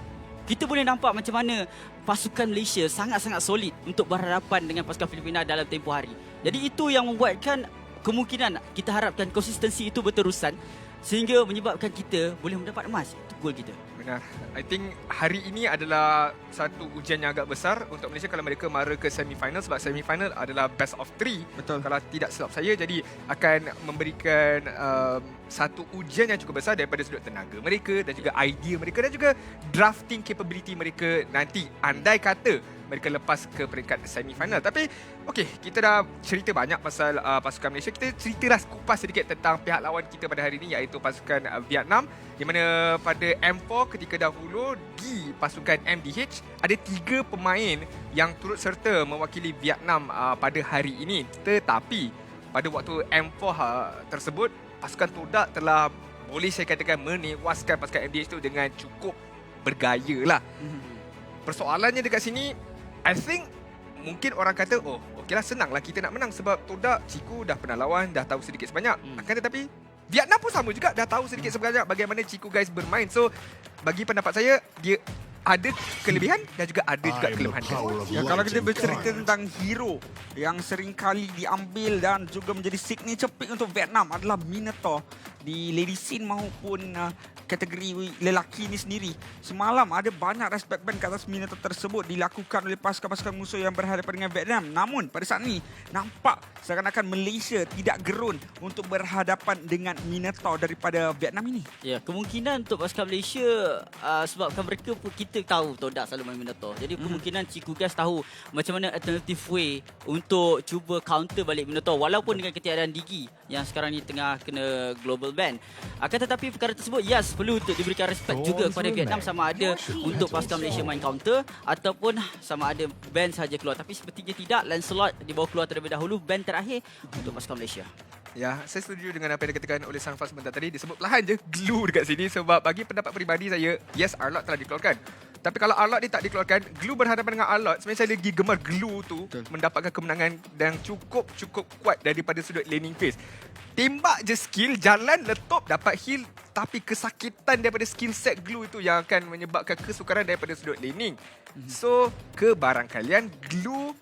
kita boleh nampak macam mana pasukan Malaysia sangat-sangat solid untuk berhadapan dengan pasukan Filipina dalam tempoh hari. Jadi itu yang membuatkan kemungkinan kita harapkan konsistensi itu berterusan sehingga menyebabkan kita boleh mendapat emas. Itu goal kita. Benar. I think hari ini adalah satu ujian yang agak besar untuk Malaysia kalau mereka mara ke semi-final sebab semi-final adalah best of 3. Betul. Kalau tidak silap saya, jadi akan memberikan satu ujian yang cukup besar daripada sudut tenaga mereka dan juga idea mereka dan juga drafting capability mereka nanti. Andai kata mereka lepas ke peringkat semi-final. Tapi okey, kita dah cerita banyak pasal pasukan Malaysia. Kita ceritalah kupas sedikit tentang pihak lawan kita pada hari ini iaitu pasukan Vietnam, di mana pada M4 ketika dahulu di pasukan MDH ada 3 pemain yang turut serta mewakili Vietnam pada hari ini. Tetapi pada waktu M4 tersebut pasukan Todak telah boleh saya katakan menewaskan pasukan MDH itu dengan cukup bergaya lah. Persoalannya dekat sini, I think mungkin orang kata, oh okeylah, senanglah kita nak menang sebab Todak, Ciku dah pernah lawan, dah tahu sedikit sebanyak. Akan tetapi Vietnam pun sama juga, dah tahu sedikit sebanyak bagaimana Ciku guys bermain. So bagi pendapat saya, dia ada kelebihan dan juga ada juga kelemahan. Ya, kalau kita bercerita tentang hero yang sering kali diambil dan juga menjadi signature pick untuk Vietnam adalah Minotaur di lady scene maupun kategori lelaki ini sendiri. Semalam ada banyak respect band ke atas Minotaur tersebut dilakukan oleh pasukan-pasukan musuh yang berhadapan dengan Vietnam. Namun pada saat ini nampak seakan-akan Malaysia tidak gerun untuk berhadapan dengan Minotaur daripada Vietnam ini. Ya, kemungkinan untuk pasukan Malaysia sebabkan mereka pun kita tahu Todak selalu main Minotaur. Jadi kemungkinan Ciku guys tahu macam mana alternative way untuk cuba counter balik Minotaur walaupun dengan ketiadaan Digi yang sekarang ni tengah kena global ban. Akan tetapi perkara tersebut yes perlu untuk diberikan respect juga kepada Vietnam, sama ada untuk pasukan Malaysia main counter ataupun sama ada ban saja keluar. Tapi sepertinya tidak, Lancelot dibawa keluar terlebih dahulu, ban terakhir untuk pasukan Malaysia. Ya, saya setuju dengan apa yang dikatakan oleh Sang Fas sebentar tadi. Disebut perlahan je glue dekat sini sebab bagi pendapat peribadi saya, yes, Arlot telah dikeluarkan. Tapi kalau Arlot dia tak dikeluarkan, glue berhadapan dengan Arlot, sebenarnya saya lagi gemar glue tu mendapatkan kemenangan yang cukup kuat daripada sudut laning phase. Tembak je skill, jalan letup, dapat heal. Tapi kesakitan daripada skill set glue itu yang akan menyebabkan kesukaran daripada sudut laning. So, kebarangkalian glue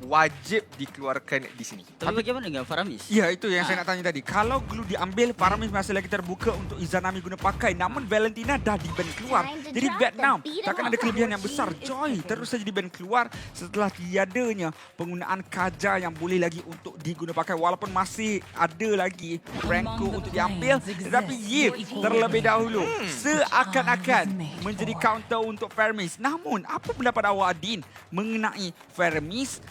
wajib dikeluarkan di sini. Tapi bagaimana dengan Faramis? Ya, itu yang saya nak tanya tadi. Kalau glue diambil, Faramis masih lagi terbuka untuk Izanami guna pakai. Namun Valentina dah di-ban keluar. Jadi Vietnam takkan ada kelebihan yang besar. Joy terus saja di-ban keluar setelah tiadanya penggunaan Kaja yang boleh lagi untuk diguna pakai. Walaupun masih ada lagi Franco untuk diambil. Tetapi Yip terlebih dahulu seakan-akan menjadi counter untuk Faramis. Namun, apa pendapat awak Adin mengenai Faramis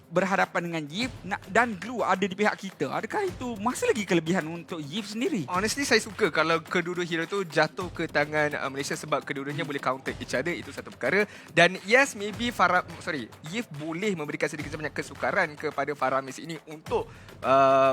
berhadapan dengan Yip dan glue ada di pihak kita? Adakah itu masih lagi kelebihan untuk Yip sendiri? Honestly, saya suka kalau kedua-dua hero tu jatuh ke tangan Malaysia sebab kedua-duanya boleh counter each other. Itu satu perkara. Dan yes, maybe Yip boleh memberikan sedikit sebanyak kesukaran kepada Faramis ini untuk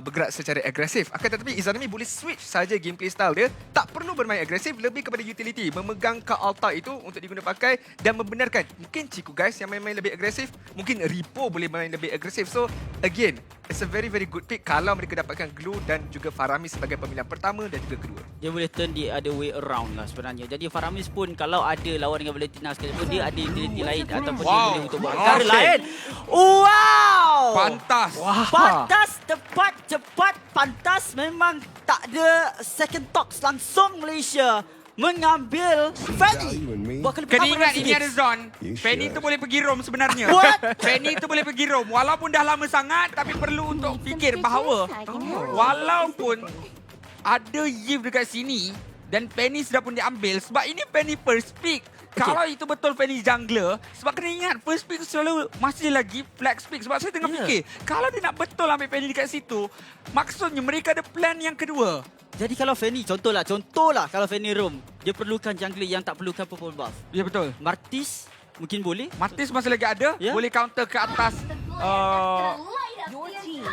bergerak secara agresif. Akan tetapi Izanami boleh switch saja gameplay style dia. Tak perlu bermain agresif, lebih kepada utility. Memegang ke altar itu untuk diguna pakai dan membenarkan. Mungkin Ciku guys yang main-main lebih agresif. Mungkin Ripo boleh main lebih agresif. So again, it's a very good pick kalau mereka dapatkan glue dan juga Faramis sebagai pemilihan pertama dan juga kedua. Dia boleh turn the other way around lah sebenarnya. Jadi Faramis pun kalau ada lawan dengan Valentina sekalipun, dia ada utility lain ataupun dia boleh untuk buat perkara lain. Wow! Pantas. Wow. Pantas, tepat, cepat, pantas. Memang tak ada second thoughts, langsung Malaysia mengambil Fanny. Kena ingat ini ada Zon. Fanny tu boleh pergi roam sebenarnya. Fanny tu boleh pergi roam. Walaupun dah lama sangat, tapi perlu untuk fikir bahawa walaupun ada Yip dekat sini dan Fanny sudah pun diambil sebab ini Fanny first pick. Kalau itu betul Fanny jungler, sebab kena ingat first pick selalu masih lagi flex pick. Sebab saya tengah fikir, kalau dia nak betul ambil Fanny dekat situ, maksudnya mereka ada plan yang kedua. Jadi kalau Fanny, contohlah kalau Fanny roam, dia perlukan jungler yang tak perlukan purple buff. Ya, betul. Martis mungkin boleh. Martis masih lagi ada, boleh counter ke atas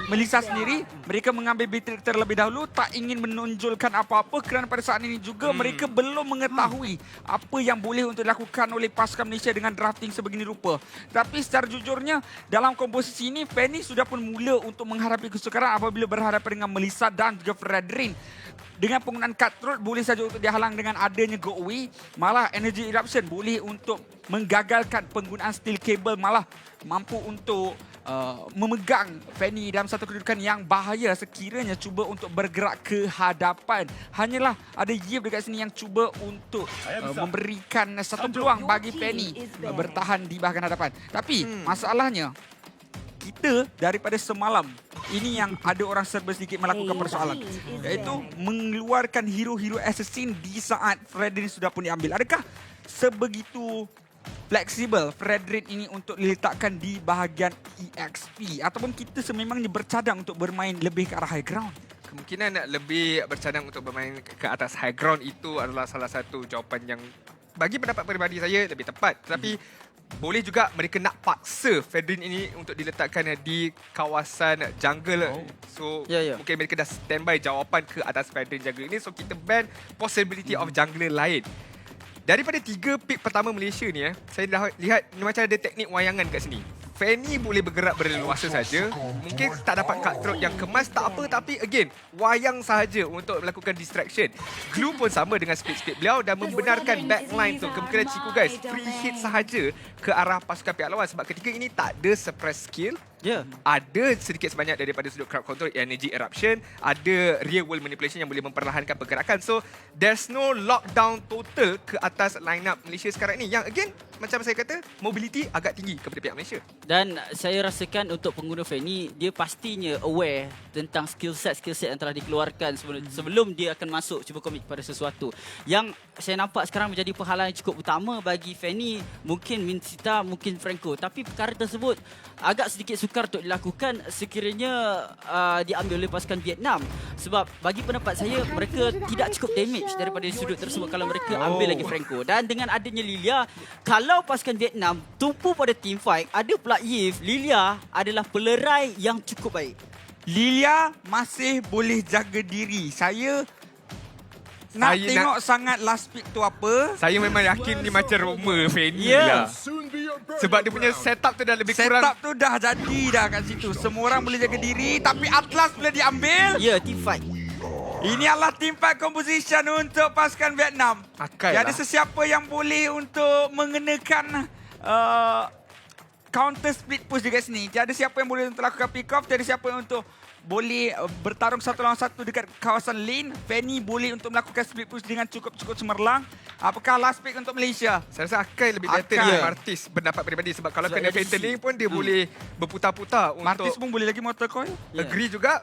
Melissa sendiri. Mereka mengambil Beatrix terlebih dahulu, tak ingin menonjolkan apa-apa kerana pada saat ini juga mereka belum mengetahui apa yang boleh untuk dilakukan oleh pasukan Malaysia dengan drafting sebegini rupa. Tapi secara jujurnya, dalam komposisi ini, Fanny sudah pun mula untuk menghadapi kesukaran apabila berhadapan dengan Melissa dan juga Fredrin. dengan penggunaan cutthroat boleh saja untuk dihalang dengan adanya go away. Malah energy eruption boleh untuk menggagalkan penggunaan steel cable, malah mampu untuk memegang Fanny dalam satu kedudukan yang bahaya sekiranya cuba untuk bergerak ke hadapan. Hanyalah ada Yip dekat sini yang cuba untuk memberikan satu peluang bagi Fanny bertahan di bahagian hadapan. Tapi masalahnya, kita daripada semalam ini yang ada orang serba sedikit melakukan persoalan, iaitu mengeluarkan hero-hero assassin di saat Fredrin sudah pun diambil. Adakah sebegitu fleksibel Fredrin ini untuk diletakkan di bahagian EXP, ataupun kita sememangnya bercadang untuk bermain lebih ke arah high ground? Kemungkinan lebih bercadang untuk bermain ke atas high ground itu adalah salah satu jawapan yang bagi pendapat peribadi saya lebih tepat. Tetapi boleh juga mereka nak paksa Fredrin ini untuk diletakkan di kawasan jungle. So mungkin mereka dah standby jawapan ke atas Fredrin jungle ini. So kita ban possibility of jungler lain. Daripada 3 pick pertama Malaysia ni, saya dah lihat macam ada teknik wayangan kat sini. Fanny boleh bergerak berleluasa saja. Mungkin tak dapat cutthroat yang kemas, tak apa. Tapi again, wayang sahaja untuk melakukan distraction. Glue pun sama dengan speed beliau dan membenarkan backline tu. Kemungkinan Ciku guys, free hit sahaja ke arah pasukan pihak lawan. Sebab ketika ini tak ada suppress skill. Ada sedikit sebanyak daripada sudut crowd control, energy eruption, ada real world manipulation yang boleh memperlahankan pergerakan. So there's no lockdown total ke atas line up Malaysia sekarang ni. Yang again, macam saya kata, mobility agak tinggi kepada pihak Malaysia. Dan saya rasakan untuk pengguna Fanny, dia pastinya aware tentang skill set yang telah dikeluarkan sebelum dia akan masuk cuba komit pada sesuatu. Yang saya nampak sekarang menjadi penghalang yang cukup utama bagi Fanny, mungkin Minsita, mungkin Franco. Tapi perkara tersebut agak sedikit sukar untuk dilakukan sekiranya diambil oleh pasukan Vietnam. Sebab bagi pendapat saya, mereka tidak cukup damage daripada sudut tersebut kalau mereka ambil lagi Franco. Dan dengan adanya Lilia, kalau pasukan Vietnam tumpu pada team fight, ada pula Yves, Lilia adalah pelerai yang cukup baik. Lilia masih boleh jaga diri. Saya tengok sangat last pick tu apa. Saya memang yakin ni macam Roma Fanny lah. Sebab dia punya setup tu dah lebih kurang. Setup tu dah jadi dah kat situ. Semua orang boleh jaga diri. Tapi Atlas boleh diambil. Team fight. Ini adalah team fight composition untuk pasukan Vietnam. Ada sesiapa yang boleh untuk mengenakan counter split push dekat sini. Tiada siapa yang boleh untuk lakukan pick off. Tiada siapa yang untuk boleh bertarung satu lawan satu dekat kawasan lane. Fanny boleh untuk melakukan split push dengan cukup cemerlang. Apakah last pick untuk Malaysia? Saya rasa Akai lebih better dengan Martis, pendapat peribadi. Sebab kalau kena Fatal Link pun dia boleh berputar-putar untuk... Martis pun boleh lagi mortal coil. Agree juga.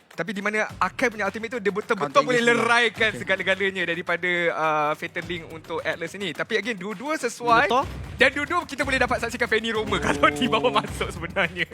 Tapi di mana Akai punya ultimate tu dia betul-betul boleh leraikan segala-galanya daripada Fatal Link untuk Atlas ini. Tapi again, dua-dua sesuai. Dan dua-dua kita boleh dapat saksikan Fanny Roma kalau dibawa masuk sebenarnya.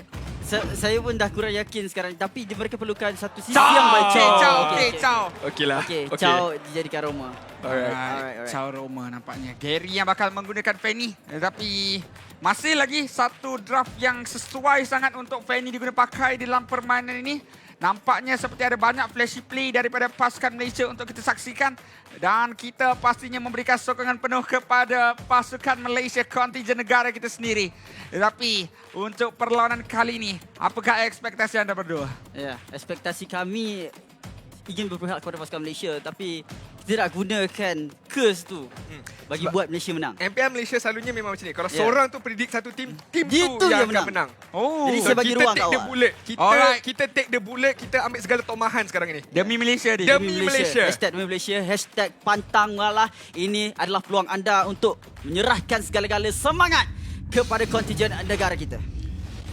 Saya pun dah kurang yakin sekarang. Tapi mereka perlukan satu sisi yang baik. Okeylah. Chow dijadikan Roma. Alright. Chow Roma nampaknya. Gary yang bakal menggunakan Fanny. Tapi masih lagi satu draft yang sesuai sangat untuk Fanny digunakan pakai di dalam permainan ini. Nampaknya seperti ada banyak flashy play daripada pasukan Malaysia untuk kita saksikan. Dan kita pastinya memberikan sokongan penuh kepada pasukan Malaysia, kontingen negara kita sendiri. Tetapi untuk perlawanan kali ini, apakah ekspektasi anda berdua? Ekspektasi kami ingin berpihak kepada pasukan Malaysia. Tapi kita nak gunakan curse tu bagi buat Malaysia menang. MPL Malaysia selalunya memang macam ni. Kalau seorang tu predict satu tim tu yang akan menang. Jadi saya bagi ruang kat awak. Kita take the bullet, kita ambil segala tomahan sekarang ini. Demi Malaysia dia. Demi Malaysia. Demi Malaysia. #pantang malah. Ini adalah peluang anda untuk menyerahkan segala-gala semangat kepada kontingen negara kita.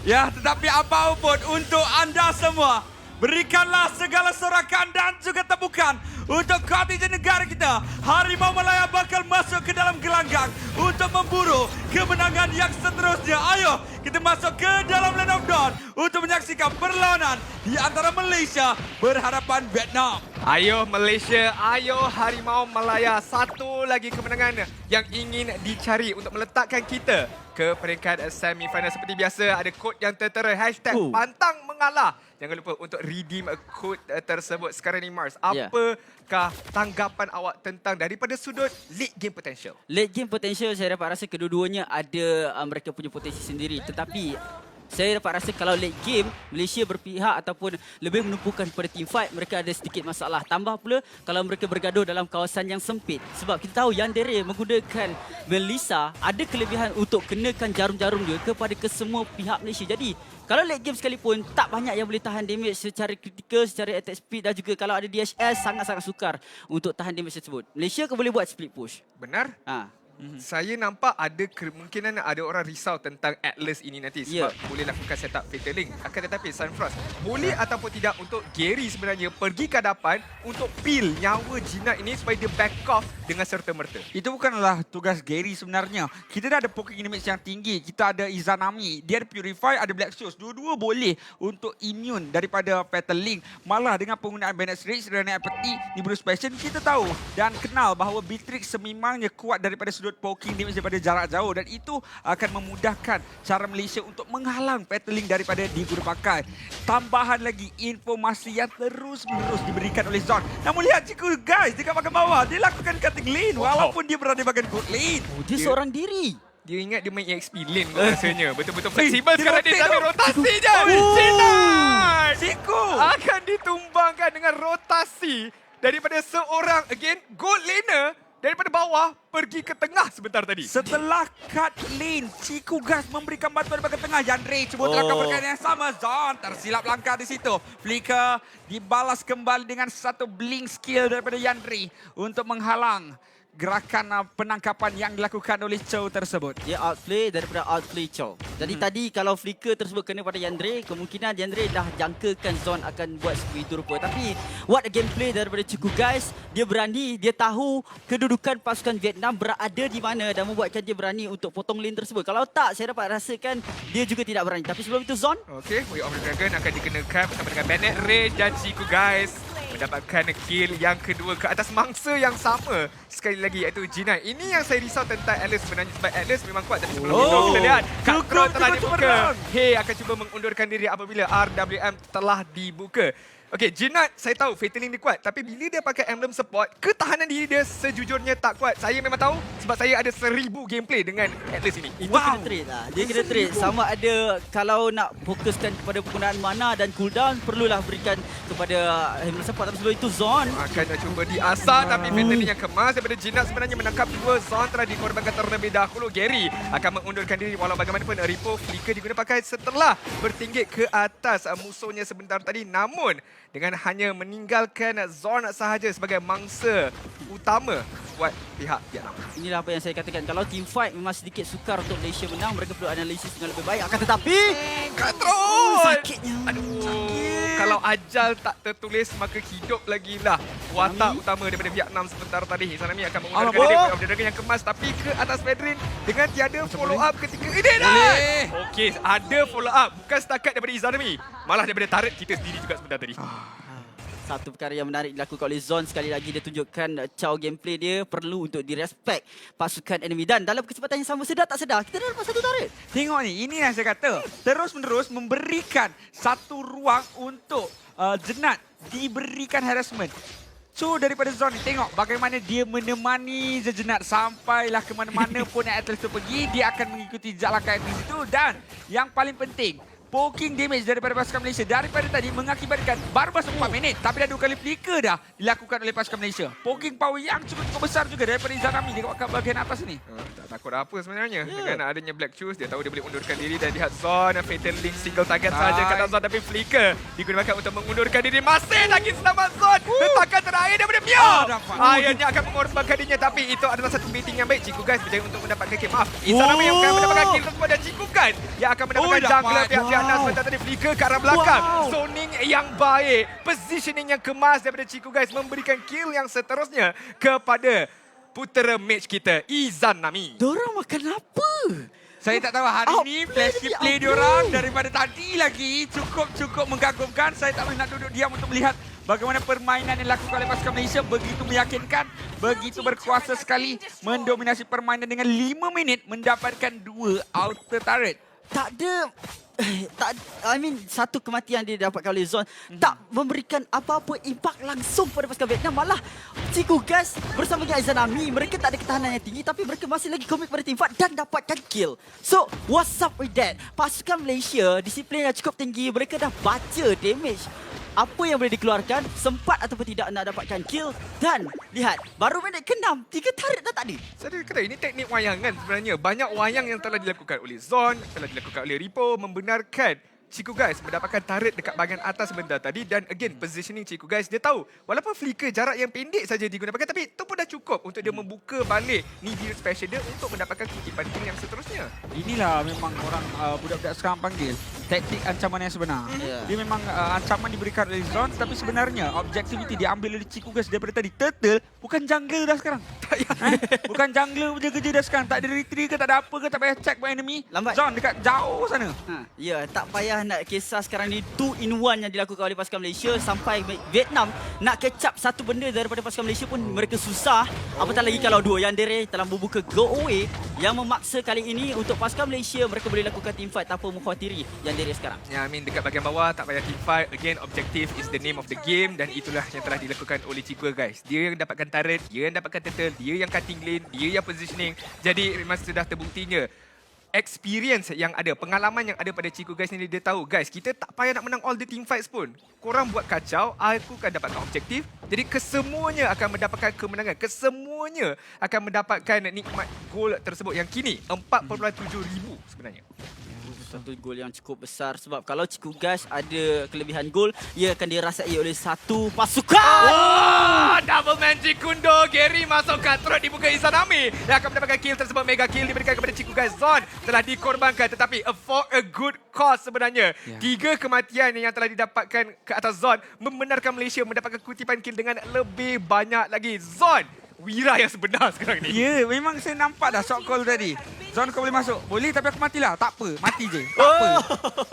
Tetapi apapun untuk anda semua, berikanlah segala sorakan dan juga tepukan untuk kontingen negara kita. Harimau Malaya bakal masuk ke dalam gelanggang untuk memburu kemenangan yang seterusnya. Ayo kita masuk ke dalam Land of Dawn untuk menyaksikan perlawanan di antara Malaysia berhadapan Vietnam. Ayo Malaysia, ayo Harimau Malaya. Satu lagi kemenangan yang ingin dicari untuk meletakkan kita ke peringkat semifinal. Seperti biasa ada kod yang tertera #pantang mengalah. Jangan lupa untuk redeem kod tersebut sekarang ni Mars. Apakah tanggapan awak tentang daripada sudut late game potential? Late game potential saya dapat rasa kedua-duanya ada mereka punya potensi sendiri. Tetapi saya dapat rasa kalau late game Malaysia berpihak ataupun lebih menumpukan pada team fight, mereka ada sedikit masalah. Tambah pula kalau mereka bergaduh dalam kawasan yang sempit. Sebab kita tahu Yandere menggunakan Melissa ada kelebihan untuk kenakan jarum-jarum dia kepada kesemua pihak Malaysia. Jadi kalau late game sekalipun tak banyak yang boleh tahan damage secara kritikal, secara attack speed dan juga kalau ada DHS sangat-sangat sukar untuk tahan damage tersebut. Malaysia ke boleh buat split push. Benar? Saya nampak ada kemungkinan ada orang risau tentang Atlas ini nanti sebab boleh lakukan setup Fatal Link. Akan tetapi Sunfrost boleh ataupun tidak untuk Gary sebenarnya pergi ke hadapan untuk peel nyawa Jinat ini supaya dia back off dengan serta-merta. Itu bukanlah tugas Gary sebenarnya. Kita dah ada poking damage yang tinggi. Kita ada Izanami, dia ada Purify, ada Black Shoes. Dua-dua boleh untuk immune daripada Fatal Link. Malah dengan penggunaan Bandit Rage dan Apathy di Bruce Passion, kita tahu dan kenal bahawa Beatrix sememangnya kuat daripada sudut poking damage daripada jarak jauh dan itu akan memudahkan cara Malaysia untuk menghalang Fatal Link daripada diguna pakai. Tambahan lagi informasi yang terus-menerus diberikan oleh Zon. Namun lihat Ciku guys dekat bahagian bawah, dia lakukan cutting lane walaupun dia berada di bahagian good lane. Dia seorang diri. Dia ingat dia main EXP lane rasanya. Betul-betul fleksibel sekarang dia sambil rotasi je. Jinat! Ciku akan ditumbangkan dengan rotasi daripada seorang again gold laner daripada bawah pergi ke tengah sebentar tadi. Setelah cut lane, Ciku Gas memberikan bantuan di bahagian tengah. Yandere cuba terangkan perkara yang sama. Zon tersilap langkah di situ. Flicker dibalas kembali dengan satu blink skill daripada Yandere untuk menghalang gerakan penangkapan yang dilakukan oleh Chow tersebut. Dia outplay daripada outplay Chow. Jadi tadi kalau flicker tersebut kena pada Yandere, kemungkinan Yandere dah jangkakan Zon akan buat sebegitu rupa. Tapi what a gameplay daripada Ciku guys. Dia berani, dia tahu kedudukan pasukan Vietnam berada di mana dan membuatkan dia berani untuk potong lane tersebut. Kalau tak, saya dapat rasakan dia juga tidak berani. Tapi sebelum itu Zon. Okey, Way of the Dragon akan dikenakan bersama dengan Bennett Ray dan Ciku guys. Mendapatkan kill yang kedua ke atas mangsa yang sama sekali lagi iaitu Jinat. Ini yang saya risau tentang Atlas sebenarnya sebab Atlas memang kuat tapi sebelum itu kita lihat Cutthroat telah dibuka. Hey akan cuba mengundurkan diri apabila RWM telah dibuka. Okey, Jinat saya tahu Fatal Link dia kuat tapi bila dia pakai emblem support, ketahanan diri dia sejujurnya tak kuat. Saya memang tahu sebab saya ada 1000 gameplay dengan Atlas ini. Itu kena trade lah. Dia kena trade. Sama ada kalau nak fokuskan kepada penggunaan mana dan cooldown, perlulah berikan kepada emblem support. Tapi sebelum itu Zon akan cuba diasah tapi Fatal Link yang kemas daripada Jinat sebenarnya menangkap dua. Zon telah dikorbankan terlebih dahulu. Gary akan mengundurkan diri walau bagaimanapun Repo Flicker diguna pakai setelah bertinggik ke atas musuhnya sebentar tadi. Namun dengan hanya meninggalkan Zon sahaja sebagai mangsa utama buat pihak Vietnam. Inilah apa yang saya katakan. Kalau team fight memang sedikit sukar untuk Malaysia menang, mereka perlu analisis dengan lebih baik. Akan tetapi Cutthroat! Sakitnya. Aduh, kalau ajal tak tertulis maka hidup lagi lah watak utama daripada Vietnam sebentar tadi. Izanami akan menggunakan Way of the Dragon yang kemas tapi ke atas Pedrin dengan tiada follow up ketika ini dah. Okey, ada follow up bukan setakat daripada Izanami, malah daripada turret kita sendiri juga sebentar tadi. Satu perkara yang menarik dilakukan oleh Zon, sekali lagi dia tunjukkan Chow gameplay dia perlu untuk direspect pasukan enemy dan dalam kesempatan yang sama sedar tak sedar kita dah dapat satu turret. Tengok ni, ini yang saya kata. Terus-menerus memberikan satu ruang untuk Jinat diberikan harassment. So daripada Zon ni, tengok bagaimana dia menemani Jinat sampailah ke mana-mana pun yang Atlas tu pergi, dia akan mengikuti jejak langkah Atlas itu. Dan yang paling penting, poking damage daripada pasukan Malaysia daripada tadi mengakibatkan baru masuk 4 minit tapi dah 2 kali flicker dah dilakukan oleh pasukan Malaysia. Poking power yang cukup besar juga daripada Izanami di bahagian atas ni. Tak takut apa sebenarnya. Dengan adanya Black Shoes, dia tahu dia boleh undurkan diri dan lihat Zon Fatal Link single target saja kata Zon tapi flicker digunakan untuk mengundurkan diri. Masih lagi selamat Zon. Letakan terakhir daripada Meow. Akhirnya akan mengorbankan dirinya tapi itu adalah satu baiting yang baik. Ciku guys berjaya untuk mendapatkan kill. Maaf, Izanami yang akan mendapatkan kill tersebut dan Ciku guys yang akan mendapatkan jungler pihak Nas sebentar tadi flicker ke arah belakang. Zoning yang baik, positioning yang kemas daripada Ciku guys memberikan kill yang seterusnya kepada putera mage kita Izanami. Diorang makan apa? Saya tak tahu hari ni flash play diorang daripada tadi lagi cukup mengagumkan. Saya tak boleh nak duduk diam untuk melihat bagaimana permainan yang dilakukan oleh pasukan Malaysia begitu meyakinkan, begitu berkuasa sekali mendominasi permainan dengan 5 minit mendapatkan 2 outer turret. Tak ada tak, satu kematian dia dapatkan oleh Zon tak memberikan apa-apa impak langsung pada pasukan Vietnam. Malah Ciku guys bersama dengan Izanami, mereka tak ada ketahanan yang tinggi tapi mereka masih lagi komit pada team fight dan dapatkan kill. So what's up with that? Pasukan Malaysia disiplin yang cukup tinggi, mereka dah baca damage apa yang boleh dikeluarkan, sempat ataupun tidak nak dapatkan kill. Dan lihat, baru minit ke-6, 3 turret dah tak ada. Saya kata ini teknik wayangan sebenarnya. Banyak wayang yang telah dilakukan oleh Zon, telah dilakukan oleh Ripo membenarkan Ciku guys mendapatkan turret dekat bahagian atas sebentar tadi. Dan again, positioning Ciku guys, dia tahu walaupun flicker jarak yang pendek saja digunakan, tapi itu pun dah cukup untuk dia membuka balik Nibiru special dia untuk mendapatkan kutipan kill yang seterusnya. Inilah memang orang budak-budak sekarang panggil taktik ancaman yang sebenar. Dia memang ancaman diberikan oleh Zon, tapi sebenarnya objectivity diambil oleh Ciku guys daripada tadi. Turtle bukan jungler dah sekarang. Bukan jungler kerja dah sekarang. Tak ada retreat ke, tak ada apa ke, tak payah check by enemy. Lambat. Zon dekat jauh sana. Ya, tak payah nak kisah sekarang ni 2-in-1 yang dilakukan oleh pasukan Malaysia. Sampai Vietnam nak kecap satu benda daripada pasukan Malaysia pun mereka susah. Apatah lagi kalau dua Yandere telah membuka go away yang memaksa kali ini untuk pasukan Malaysia mereka boleh lakukan team fight tanpa mengkhawatiri Yandere sekarang. Ya, dekat bahagian bawah tak payah team fight. Again, objective is the name of the game dan itulah yang telah dilakukan oleh Ciku guys. Dia yang dapatkan turret, dia yang dapatkan turtle, dia yang cutting lane, dia yang positioning. Jadi memang sudah terbuktinya experience yang ada, pengalaman yang ada pada Ciku guys ni, dia tahu guys, kita tak payah nak menang all the team fights pun. Korang buat kacau, aku akan dapatkan objektif. Jadi kesemuanya akan mendapatkan kemenangan. Kesemuanya akan mendapatkan nikmat gol tersebut yang kini 4.7 ribu sebenarnya. Satu gol yang cukup besar sebab kalau Ciku guys ada kelebihan gol, ia akan dirasai oleh satu pasukan. Oh, double man Cikundo. Gary masuk cutthroat dibuka Izanami. Yang akan mendapatkan kill tersebut. Mega kill diberikan kepada Ciku guys. Zon telah dikorbankan tetapi for a good cause sebenarnya. 3 kematian yang telah didapatkan ke atas Zon membenarkan Malaysia mendapatkan kutipan kill dengan lebih banyak lagi. Zon, Wira yang sebenar sekarang ni. Ya, memang saya nampak dah shot call tadi. Zon, kau boleh masuk. Boleh, tapi aku matilah. Tak apa, mati je. Tak apa.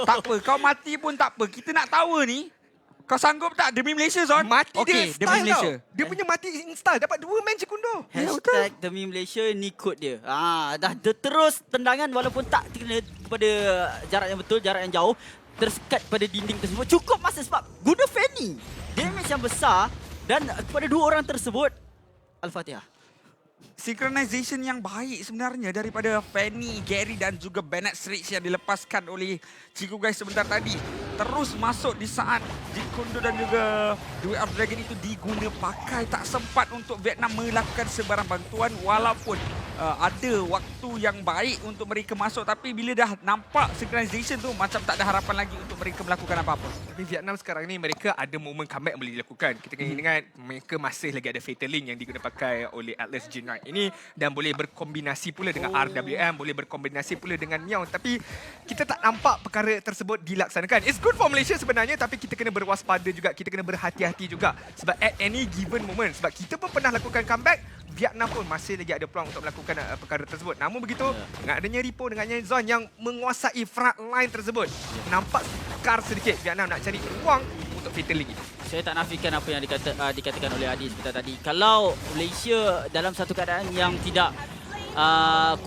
Tak apa, kau mati pun tak apa. Kita nak tahu ni. Kau sanggup tak demi Malaysia, Zon? Mati okay, dia demi Malaysia. Tau. Dia punya mati install. Dapat 2 man Cikundo. Hashtag demi Malaysia ni kod dia. Dah terus tendangan walaupun tak kena kepada jarak yang betul, jarak yang jauh. Tersekat pada dinding tersebut. Cukup masa sebab guna Fanny. Damage yang besar dan kepada 2 orang tersebut. Al-Fatihah. Synchronization yang baik sebenarnya daripada Fanny, Gary dan juga Bennett Street yang dilepaskan oleh Ciku guys sebentar tadi. Terus masuk di saat Cikundo dan juga Duel of Dragon itu diguna pakai. Tak sempat untuk Vietnam melakukan sebarang bantuan walaupun ada waktu yang baik untuk mereka masuk. Tapi bila dah nampak synchronization tu macam tak ada harapan lagi untuk mereka melakukan apa-apa. Tapi Vietnam sekarang ni mereka ada momen comeback boleh dilakukan. Kita kena ingat mereka masih lagi ada Fatal Link yang digunakan pakai oleh Atlas G9 ini dan boleh berkombinasi pula dengan RWM, boleh berkombinasi pula dengan Meow. Tapi kita tak nampak perkara tersebut dilaksanakan. It's good for Malaysia sebenarnya tapi kita kena berwaspada juga, kita kena berhati-hati juga sebab at any given moment, sebab kita pun pernah lakukan comeback, Vietnam pun masih lagi ada peluang untuk melakukan perkara tersebut. Namun begitu, dengan adanya Ripo, dengan adanya Zon yang menguasai front line tersebut, nampak sukar sedikit Vietnam nak cari ruang untuk Fatal Link ini. Saya tak nafikan apa yang dikatakan oleh Adi sebentar tadi. Kalau Malaysia dalam satu keadaan yang tidak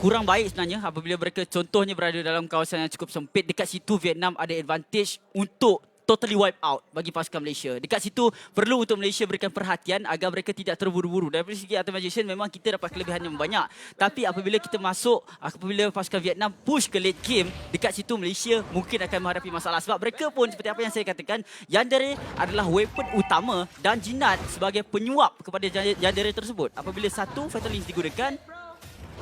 kurang baik sebenarnya apabila mereka contohnya berada dalam kawasan yang cukup sempit, dekat situ Vietnam ada advantage untuk totally wipe out bagi pasukan Malaysia. Dekat situ perlu untuk Malaysia berikan perhatian agar mereka tidak terburu-buru. Dari segi optimization memang kita dapat kelebihan yang banyak. Tapi apabila kita masuk, apabila pasukan Vietnam push ke late game, dekat situ Malaysia mungkin akan menghadapi masalah. Sebab mereka pun seperti apa yang saya katakan, Yandere adalah weapon utama dan Jinat sebagai penyuap kepada Yandere tersebut. Apabila satu Fatalist digunakan,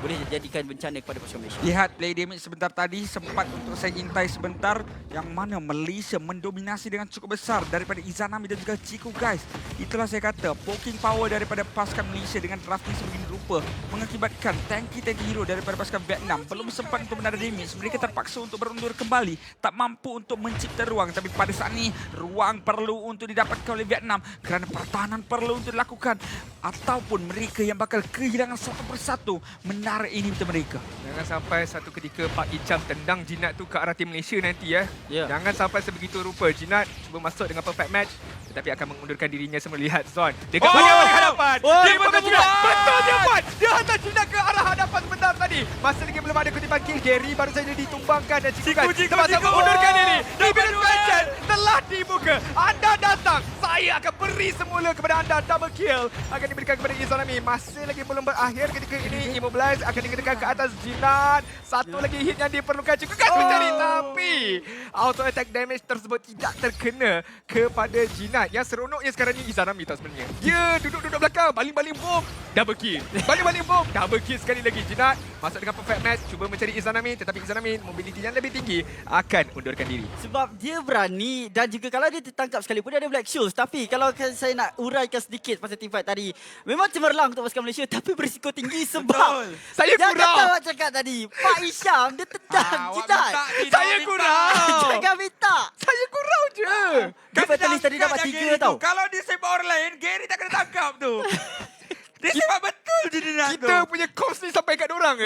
boleh jadikan bencana kepada pasukan Malaysia. Lihat play damage sebentar tadi, sempat untuk saya intai sebentar yang mana Malaysia mendominasi dengan cukup besar daripada Izanami dan juga Ciku guys. Itulah saya kata, poking power daripada pasukan Malaysia dengan drafting sebegini rupa mengakibatkan tanky hero daripada pasukan Vietnam belum sempat untuk menada damage. Mereka terpaksa untuk berundur kembali, tak mampu untuk mencipta ruang. Tapi pada saat ini, ruang perlu untuk didapatkan oleh Vietnam kerana pertahanan perlu untuk dilakukan ataupun mereka yang bakal kehilangan satu persatu menang menarik ini betul mereka. Jangan sampai satu ketika Pak Icam tendang Jinat tu ke arah tim Malaysia nanti ya. Jangan sampai sebegitu rupa. Jinat cuba masuk dengan perfect match tetapi akan mengundurkan dirinya semua. Lihat Zon dekat bahagian hadapan. Dia betul juga. Betul dia buat. Dia hantar Jinat ke arah hadapan sebentar tadi. Masih lagi belum ada kutipan kill. Gary baru saja ditumbangkan dan Ciku sama-sama mengundurkan diri. Defense Mansion telah dibuka. Anda datang. Saya akan beri semula kepada anda. Double kill akan diberikan kepada Izanami. Masih lagi belum berakhir ketika ini. Immobilize akan dikenakan ke atas Jinat. Satu lagi hit yang diperlukan. Cukup guys mencari tapi auto attack damage tersebut tidak terkena kepada Jinat. Yang seronoknya sekarang ni Izanami tak sebenarnya. Dia duduk-duduk belakang. Baling-baling boom. Double kill. Baling-baling boom. Double kill sekali lagi. Jinat masuk dengan perfect match. Cuba mencari Izanami. Tetapi Izanami mobility yang lebih tinggi akan undurkan diri. Sebab dia berani dan juga kalau dia tertangkap sekalipun dia ada black shoes. Tapi kalau saya nak uraikan sedikit pasal team fight tadi. Memang cemerlang untuk pasukan Malaysia tapi berisiko tinggi sebab saya kurang. Jangan awak cakap tadi. Pak Isham dia tendang Jinat. Saya kurang. Jangan minta. Saya kurang je. Dia fatalist tadi dapat 3 tau. Kalau dia sepak orang lain, Gary tak kena tangkap tu. Dia sepak betul je dia nak tu. Kita punya kos ni sampai kat dorang ke?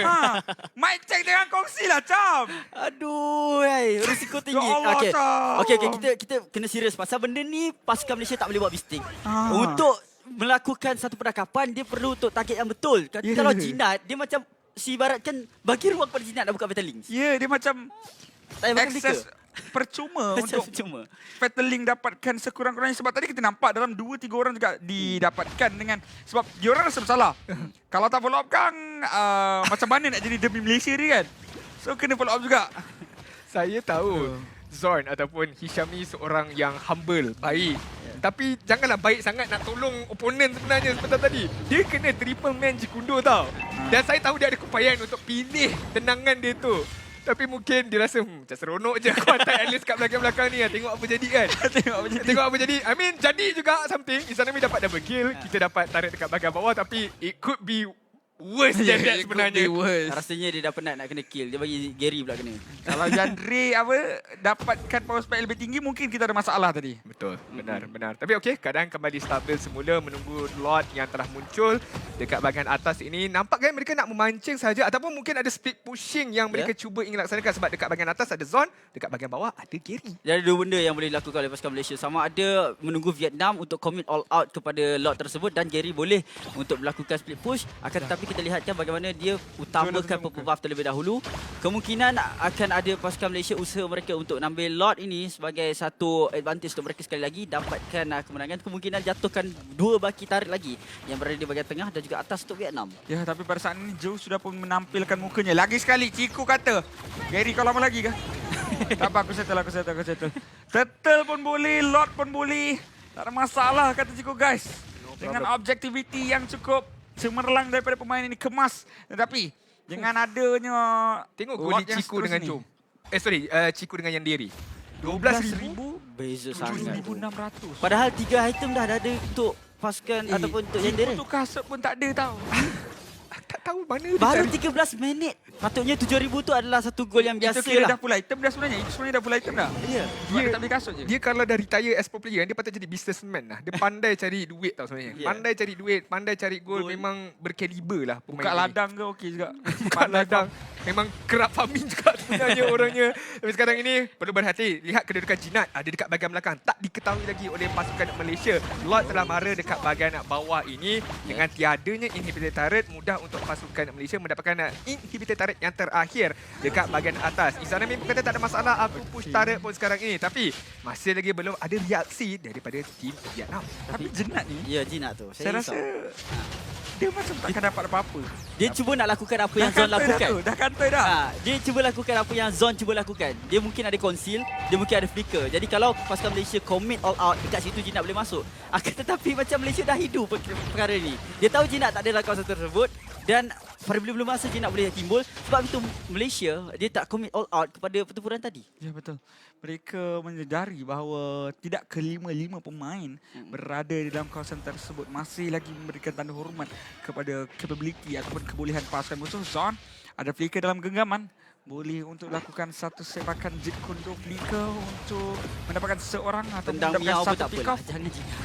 Mic check dengan kongsi lah, Cam. Aduh, risiko tinggi. Allah, Okey, kita kena serius pasal benda ni pasukan Malaysia tak boleh buat bisting. Untuk melakukan satu perangkapan, dia perlu untuk target yang betul. Kalau Jinat, dia macam ibaratkan bagi ruang pada Jinat nak buka Fatal Links. Ya, dia macam akses percuma untuk Fatal Link dapatkan sekurang-kurangnya. Sebab tadi kita nampak dalam 2-3 orang juga didapatkan dengan sebab diorang rasa bersalah. Kalau tak follow up kan macam mana nak jadi demi Malaysia ni kan. So kena follow up juga. Saya tahu Zorn ataupun Hisham ni seorang yang humble, baik. Tapi janganlah baik sangat nak tolong oponen sebenarnya sebentar tadi. Dia kena triple man Jikundo tau. Dan saya tahu dia ada keupayaan untuk pilih tendangan dia tu. Tapi mungkin dia rasa macam seronok je aku hantar at least kat belakang-belakang ni. Tengok apa jadi kan. Tengok apa jadi. I mean jadi juga something. Izanami dapat double kill. Kita dapat tarik dekat bahagian bawah. Tapi it could be worse than that sebenarnya. Rasanya dia dah penat nak kena kill. Dia bagi Gary pula kena. Kalau Jandre dapatkan power spike lebih tinggi, mungkin kita ada masalah tadi. Betul, benar. Tapi okey, keadaan kembali stabil semula menunggu Lord yang telah muncul dekat bahagian atas ini. Nampaknya mereka nak memancing saja ataupun mungkin ada split pushing yang mereka cuba ingin laksanakan sebab dekat bahagian atas ada Zon, dekat bahagian bawah ada Gary. Jadi ada dua benda yang boleh dilakukan oleh pasukan Malaysia. Sama ada menunggu Vietnam untuk commit all out kepada Lord tersebut dan Gary boleh untuk melakukan split push. Akan tetapi kita lihatkan bagaimana dia utamakan purple buff terlebih dahulu. Kemungkinan akan ada pasukan Malaysia usaha mereka untuk ambil Lord ini sebagai satu advantage untuk mereka sekali lagi dapatkan kemenangan. Kemungkinan jatuhkan 2 baki tarik lagi yang berada di bahagian tengah dan juga atas untuk Vietnam. Ya, tapi pada saat ini Joe sudah pun menampilkan mukanya. Lagi sekali Ciku kata, Gary kau lama lagi kah? Tak apa, aku settle. Turtle pun boleh, Lord pun boleh. Tak ada masalah kata Ciku guys. Dengan objectivity yang cukup cemerlang daripada pemain ini, kemas. Tetapi dengan adanya tengok gol Ciku dengan Jom. Ciku dengan Yandiri. 12,000 beza sangat. 7,600. Padahal 3 item dah ada untuk pasukan ataupun untuk Yandiri. Untuk kasut pun tak ada tau. Tak tahu mana baru 13 minit. Patutnya 7,000 tu adalah satu gol yang biasa itu kira lah. Dah full item dah sebenarnya. Itu sebenarnya dah full item dah. Ya. Dia tak beli kasut je. Dia kalau dah retire as pro player, dia patut jadi businessman lah. Dia pandai cari duit tau sebenarnya. Pandai cari duit, pandai cari gol. Memang berkaliber lah pemain. Buka ladang ke okey juga. Buka ladang. Memang kerap farming juga sebenarnya orangnya. Tapi sekarang ini perlu berhati. Lihat kedudukan Jinat ada dekat bahagian belakang. Tak diketahui lagi oleh pasukan Malaysia. Lord telah mara dekat bahagian bawah ini. Dengan tiadanya inhibitor turret, mudah untuk pasukan Malaysia mendapatkan inhibitor turret yang terakhir dekat bahagian atas. Izanami pun kata tak ada masalah, aku push turret pun sekarang ini. Tapi masih lagi belum ada reaksi daripada tim Vietnam. Tapi Jinat ni, ya Jinat tu, saya rasa dia macam takkan dapat apa-apa. Dia cuba nak lakukan apa yang Zon lakukan. Dah kantoi dah. Dia cuba lakukan apa yang Zon cuba lakukan. Dia mungkin ada conceal, dia mungkin ada flicker. Jadi kalau pasukan Malaysia commit all out, dekat situ Jinat boleh masuk. Akan tetapi macam Malaysia dah hidup perkara ni. Dia tahu Jinat tak ada dalam kawasan tersebut dan pada belum masa Jinat boleh timbul. Sebab itu Malaysia dia tak commit all out kepada pertempuran tadi. Ya betul. Mereka menyedari bahawa tidak kelima-lima pemain berada di dalam kawasan tersebut. Masih lagi memberikan tanda hormat kepada capability ataupun kebolehan pasukan musuh. Zon ada flicker dalam genggaman. Boleh untuk lakukan satu sepakan Jeet Kune Do flicker untuk mendapatkan seorang atau mendapatkan satu pick off. Jangan Jinat.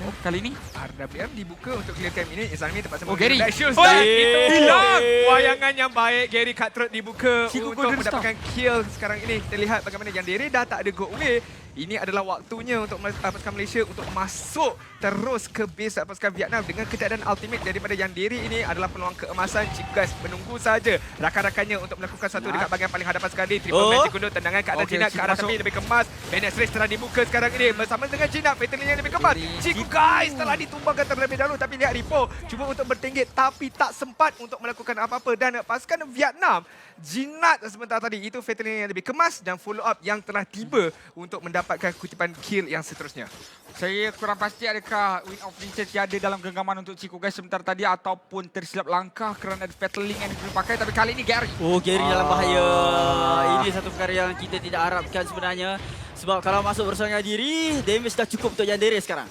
Oh, kali ini RWM dibuka untuk clearkan minit. Izami terpaksa Gary. back shoes Oh, dan Gary. itu hilang. Wayangan yang baik. Gary Cutthroat dibuka Ciku untuk Golden Star. mendapatkan kill sekarang ini. Kita lihat bagaimana Yandere dah tak ada goal away. Ini adalah waktunya untuk pasukan Malaysia untuk masuk terus ke base pasukan Vietnam dengan ketiadaan ultimate daripada Yandere. Ini adalah peluang keemasan. Chief guys menunggu saja rakan-rakannya untuk melakukan satu dekat bahagian paling hadapan sekali. Triple match Kuno, tendangan ke arah Jinak, ke arah tepi lebih kemas. Bennett Race telah dibuka sekarang ini bersama dengan Jinak. Fatality yang lebih kemas. Chief guys telah ditumbangkan terlebih dahulu, tapi lihat Ripo cuba untuk bertinggit tapi tak sempat untuk melakukan apa-apa. Dan pasukan Vietnam, Jinak sebentar tadi itu fatality yang lebih kemas dan follow up yang telah tiba untuk mendapatkan kutipan kill yang seterusnya. Saya kurang pasti adakah Win of Vincent tiada dalam genggaman untuk Chico guys sebentar tadi ataupun tersilap langkah kerana ada Fatal Link yang dipakai, tapi kali ini Gary. Oh, Gary dalam bahaya. Ini satu perkara yang kita tidak harapkan sebenarnya. Sebab kalau masuk bersama diri, damage dah cukup untuk Yandere sekarang.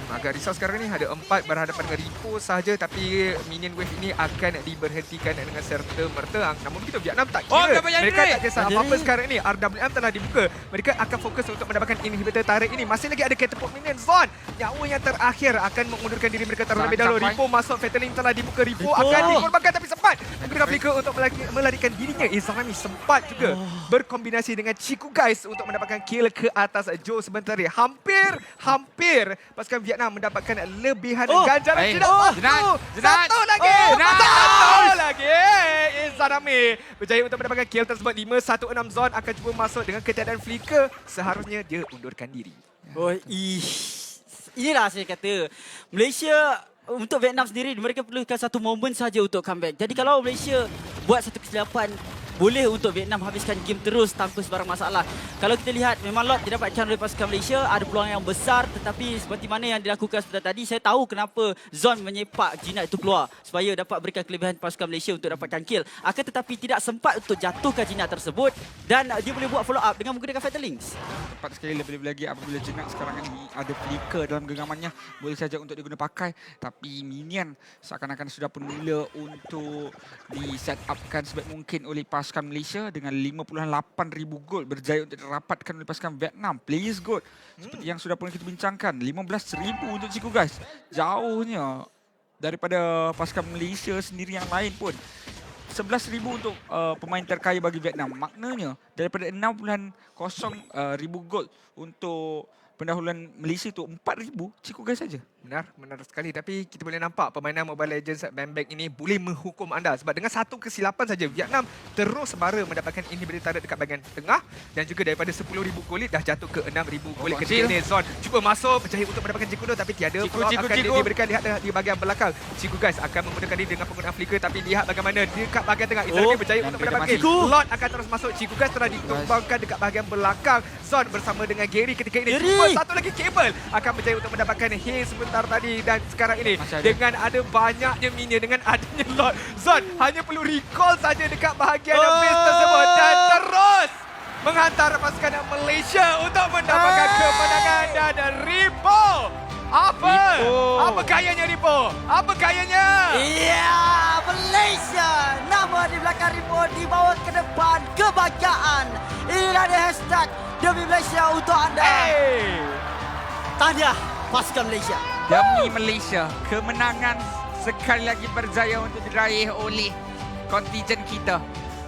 Agak risau sekarang ni ada 4 berhadapan dengan Ripo sahaja, tapi minion wave ini akan diberhentikan dengan serta-merta. Namun begitu Vietnam tak kira. Mereka tak kisah apa-apa sekarang ni. RWM telah dibuka. Mereka akan fokus untuk mendapatkan inhibitor tarik ini. Masih lagi ada catapult minion zone. Nyawa yang terakhir akan mengundurkan diri mereka terlebih dahulu. Ripo masuk, Fatal Link telah dibuka. Ripo akan dikorbankan tapi sempat menggunakan flicker untuk melarikan dirinya. Izami sempat juga berkombinasi dengan Chico guys untuk mendapatkan kill ke atas Joe sebentar. Hampir pasukan Vietnam mendapatkan lebihan ganjaran. Satu lagi. Izanami berjaya untuk mendapatkan kill tersebut. 5-1-6 zone akan cuba masuk dengan ketiadaan flicker. Seharusnya dia undurkan diri. Oh, inilah saya kata. Malaysia untuk Vietnam sendiri, mereka perlukan satu momen saja untuk comeback. Jadi kalau Malaysia buat satu kesilapan, boleh untuk Vietnam habiskan game terus tanpa sebarang masalah. Kalau kita lihat, memang lot didapatkan oleh pasukan Malaysia, ada peluang yang besar, tetapi seperti mana yang dilakukan sebentar tadi, saya tahu kenapa Zon menyepak Jinak itu keluar supaya dapat berikan kelebihan pasukan Malaysia untuk dapatkan kill. Akan tetapi tidak sempat untuk jatuhkan Jinak tersebut dan dia boleh buat follow up dengan menggunakan Fatal Links. Tepat sekali, lebih-lebih lagi apabila Jinak sekarang ini ada flicker dalam genggamannya, boleh saja untuk diguna pakai, tapi minion seakan-akan sudah pun mula untuk di set upkan sebaik mungkin oleh pasukan Malaysia dengan 58,000 gold berjaya untuk dirapatkan oleh pasukan Vietnam. Players gold seperti yang sudah pun kita bincangkan, 15,000 untuk Chico guys. Jauhnya daripada pasukan Malaysia sendiri yang lain pun. 11,000 untuk pemain terkaya bagi Vietnam. Maknanya daripada 6,000 gold untuk pendahuluan Malaysia itu 4,000 Chico guys saja. Benar sekali. Tapi kita boleh nampak permainan Mobile Legends Bang ini boleh menghukum anda. Sebab dengan satu kesilapan saja, Vietnam terus bara mendapatkan inhibitor turret dekat bahagian tengah. Dan juga daripada 10,000 golit dah jatuh ke 6,000 golit. Ketika ini Zon cuba masuk, berjaya untuk mendapatkan Jikuno. Tapi tiada peluang akan diberikan. Lihat di bahagian belakang. Chico guys akan menggunakan diri dengan penggunaan flicker. Tapi lihat bagaimana dekat bahagian tengah. Izalmi berjaya untuk mendapatkan Lord akan terus masuk. Chico guys telah ditumbangkan dekat bahagian belakang. Zon bersama dengan Gary ketika ini. Satu lagi kabel akan berjaya untuk mendapatkan heal sebentar tadi. Dan sekarang ini dengan ada banyaknya minion, dengan adanya Lord, Zon hanya perlu recall saja dekat bahagian base tersebut dan terus menghantar pasukan Malaysia untuk mendapatkan kemenangan. Dan Ripo, apa gayanya Ripo? Apa gayanya? Ya, Malaysia, nama di belakang Ripo dibawa ke depan, kebanggaan. Inilah dia hashtag demi Malaysia untuk anda. Tahniah pasukan Malaysia. Demi Malaysia, kemenangan sekali lagi berjaya untuk diraih oleh kontingen kita.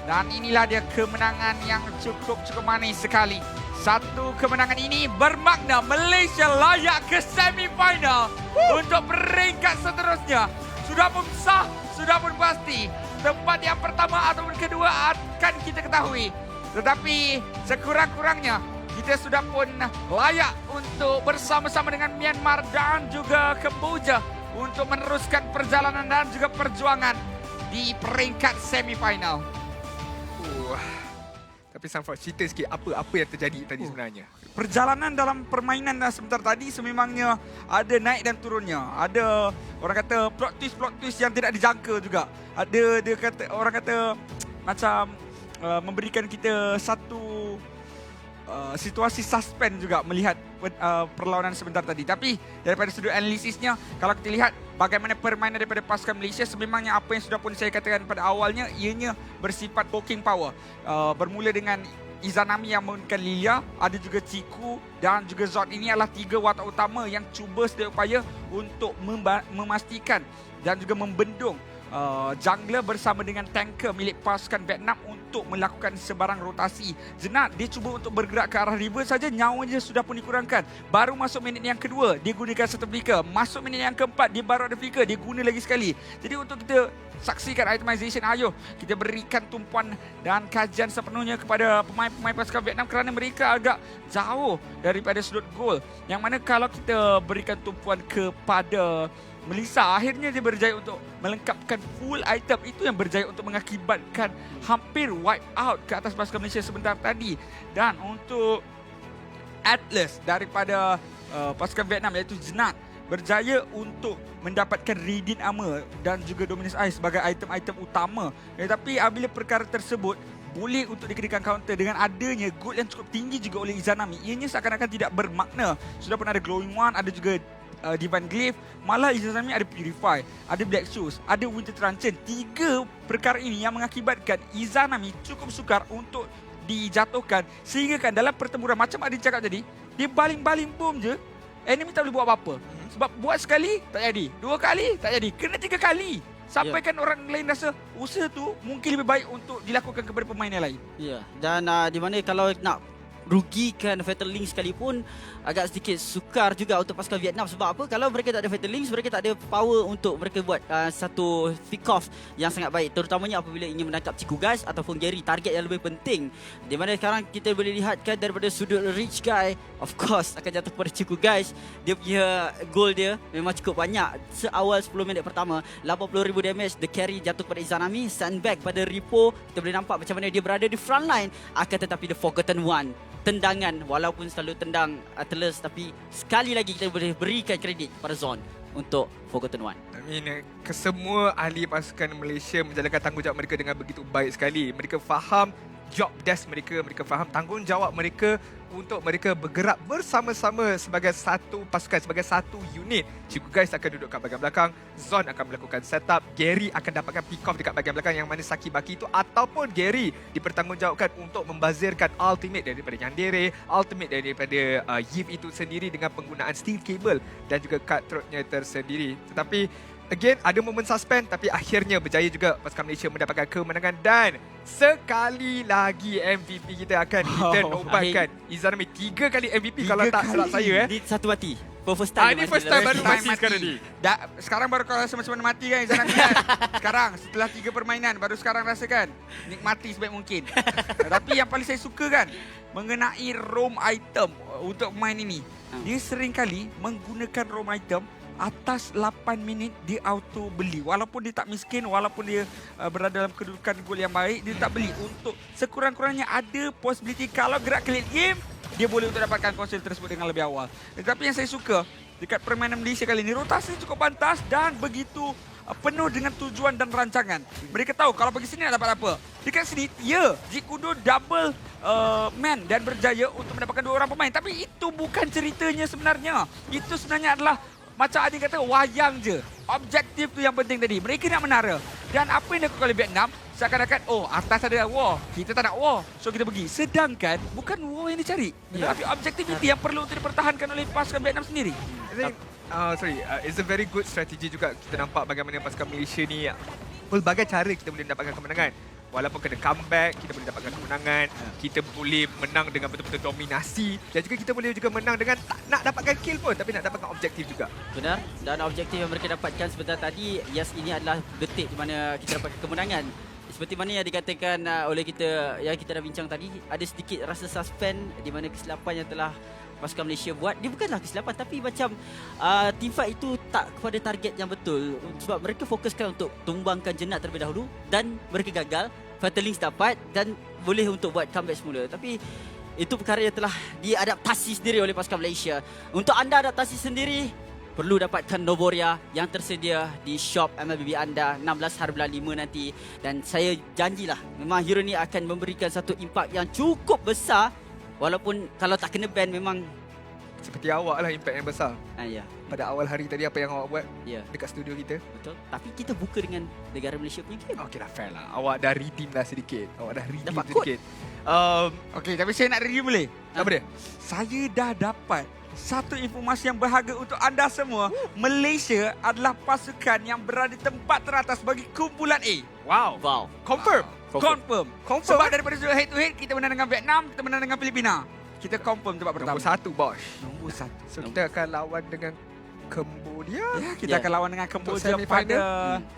Dan inilah dia kemenangan yang cukup manis sekali. Satu kemenangan ini bermakna Malaysia layak ke semifinal untuk peringkat seterusnya. Sudah pun sah, sudah pun pasti. Tempat yang pertama ataupun kedua akan kita ketahui. Tetapi sekurang-kurangnya kita sudah pun layak untuk bersama-sama dengan Myanmar dan juga Kamboja untuk meneruskan perjalanan dan juga perjuangan di peringkat semifinal. Tapi Sanford, cerita sikit apa yang terjadi tadi sebenarnya. Perjalanan dalam permainan sebentar tadi sememangnya ada naik dan turunnya. Ada orang kata plot twist yang tidak dijangka juga. Ada orang kata macam memberikan kita satu situasi suspend juga melihat perlawanan sebentar tadi. Tapi daripada sudut analisisnya, kalau kita lihat bagaimana permainan daripada pasukan Malaysia, sememangnya apa yang sudah pun saya katakan pada awalnya, ianya bersifat poking power. Bermula dengan Izanami yang menggunakan Lilia, ada juga Ciku dan juga Zon. Ini adalah 3 watak utama yang cuba sedaya upaya untuk memastikan dan juga membendung jungler bersama dengan tanker milik pasukan Vietnam untuk melakukan sebarang rotasi. Zenat dia cuba untuk bergerak ke arah river saja, nyawanya sudah pun dikurangkan. Baru masuk minit yang kedua dia gunakan satu flicker. Masuk minit yang keempat dia baru ada flicker, dia guna lagi sekali. Jadi untuk kita saksikan itemization, ayo kita berikan tumpuan dan kajian sepenuhnya kepada pemain-pemain pasukan Vietnam kerana mereka agak jauh daripada sudut gol. Yang mana kalau kita berikan tumpuan kepada Melissa, akhirnya dia berjaya untuk melengkapkan full item. Itu yang berjaya untuk mengakibatkan hampir wipe out ke atas pasukan Malaysia sebentar tadi. Dan untuk Atlas daripada pasukan Vietnam iaitu Zenat berjaya untuk mendapatkan Radiant Armor dan juga Dominus Ice sebagai item-item utama. Tetapi apabila perkara tersebut boleh untuk dikenakan counter dengan adanya gold yang cukup tinggi juga oleh Izanami, ianya seakan-akan tidak bermakna. Sudah pun ada Glowing One, ada juga Divine Glyph, malah Izanami ada Purify, ada Black Shoes, ada Winter Truncheon. 3 perkara ini yang mengakibatkan Izanami cukup sukar untuk dijatuhkan. Sehingga kan dalam pertempuran macam Adin cakap tadi, dia baling-baling bom je, enemy tak boleh buat apa-apa. Sebab buat sekali tak jadi, 2 kali tak jadi, kena 3 kali. Sampai kan orang lain rasa usaha tu mungkin lebih baik untuk dilakukan kepada pemain yang lain. Ya, dan di mana kalau nak rugikan Fatal Link sekalipun agak sedikit sukar juga untuk pasukan Vietnam. Sebab apa? Kalau mereka tak ada Fatal Links, mereka tak ada power untuk mereka buat satu pick off yang sangat baik, terutamanya apabila ingin menangkap Ciku Guys ataupun Gary, target yang lebih penting. Di mana sekarang kita boleh lihatkan daripada sudut Rich Guy, of course akan jatuh kepada Ciku Guys. Dia punya goal dia memang cukup banyak. Seawal 10 minit pertama 80,000 damage, the carry jatuh kepada Izanami. Sandbag pada Ripo, kita boleh nampak macam mana dia berada di front line. Akan tetapi the Forgotten One, tendangan, walaupun selalu tendang Atlas, tapi sekali lagi kita boleh berikan kredit pada Zon untuk Forgotten One. I mean, kesemua ahli pasukan Malaysia menjalankan tanggungjawab mereka dengan begitu baik sekali. Mereka faham job desk mereka, mereka faham tanggungjawab mereka untuk mereka bergerak bersama-sama sebagai satu pasukan, sebagai satu unit. Ciku Guys akan duduk kat bahagian belakang, Zon akan melakukan setup, Gary akan dapatkan pick off dekat bahagian belakang, yang mana Saki Baki itu ataupun Gary dipertanggungjawabkan untuk membazirkan ultimate daripada Yandere, ultimate daripada Yip itu sendiri dengan penggunaan steel cable dan juga cutthroat-nya tersendiri. Tetapi again, ada momen suspend, tapi akhirnya berjaya juga pasukan Malaysia mendapatkan kemenangan. Dan sekali lagi MVP kita akan kita nobatkan Izanami 3 kali MVP kalau tak salah saya. Di satu mati. First time ini first time baru mati sekarang ni. Sekarang baru kau rasa macam mana mati kan Izanami kan? Sekarang setelah 3 permainan baru sekarang rasakan nikmati sebaik mungkin. Tapi yang paling saya suka kan mengenai roam item untuk pemain ini. Dia sering kali menggunakan roam item atas 8 minit dia auto beli. Walaupun dia tak miskin, walaupun dia berada dalam kedudukan gol yang baik, dia tak beli. Untuk sekurang-kurangnya ada possibility kalau gerak ke late game, dia boleh untuk dapatkan konsil tersebut dengan lebih awal. Tetapi yang saya suka dekat permainan Malaysia kali ini, rotasi cukup pantas dan begitu penuh dengan tujuan dan rancangan. Mereka tahu kalau pergi sini nak dapat apa. Dekat sini, ya, Jikudo double man dan berjaya untuk mendapatkan 2 orang pemain. Tapi itu bukan ceritanya sebenarnya. Itu sebenarnya adalah macam Adin kata, wayang je. Objektif tu yang penting tadi. Mereka nak menara. Dan apa yang dilakukan oleh Vietnam, seakan-akan, oh atas ada war, kita tak nak war, so kita pergi. Sedangkan bukan war yang dicari, tapi objektiviti yang perlu untuk dipertahankan oleh pasukan Vietnam sendiri. I think, it's a very good strategy juga. Kita nampak bagaimana pasukan Malaysia ni pelbagai cara kita boleh mendapatkan kemenangan. Walaupun kena comeback, kita boleh dapatkan kemenangan. Kita boleh menang dengan betul-betul dominasi. Dan juga kita boleh juga menang dengan tak nak dapatkan kill pun, tapi nak dapatkan objektif juga. Benar. Dan objektif yang mereka dapatkan sebentar tadi, yes, ini adalah detik di mana kita dapatkan kemenangan. Seperti mana yang dikatakan oleh kita, yang kita dah bincang tadi, ada sedikit rasa suspend di mana kesilapan yang telah pasukan Malaysia buat. Dia bukanlah kesilapan, tapi macam teamfight itu tak kepada target yang betul. Sebab mereka fokuskan untuk tumbangkan Zenat terlebih dahulu dan mereka gagal. Fatal Links dapat dan boleh untuk buat comeback semula. Tapi itu perkara yang telah diadaptasi sendiri oleh pasukan Malaysia. Untuk anda adaptasi sendiri, perlu dapatkan Noboria yang tersedia di shop MLBB anda 16 hari bulan 5 nanti. Dan saya janjilah memang hero ni akan memberikan satu impak yang cukup besar. Walaupun kalau tak kena ban memang seperti awak lah impact yang besar. Ya. pada awal hari tadi apa yang awak buat Ya. dekat studio kita. Betul. Tapi kita buka dengan negara Malaysia punya game. Okey lah, fair lah. Awak dah redeem lah sedikit. Awak dah redeem Dapat sedikit. Okey, tapi saya nak review boleh? Apa dia? Saya dah dapat satu informasi yang berharga untuk anda semua. Malaysia adalah pasukan yang berada di tempat teratas bagi kumpulan A. Wow. Confirm. Confirm. Sebab daripada sudut head to head, kita menang dengan Vietnam, kita menang dengan Filipina. Kita confirm tempat pertama. Nombor 1, Bosch. Nombor 1. So kita akan lawan dengan Cambodia. Ya, kita akan lawan dengan Cambodia semi pada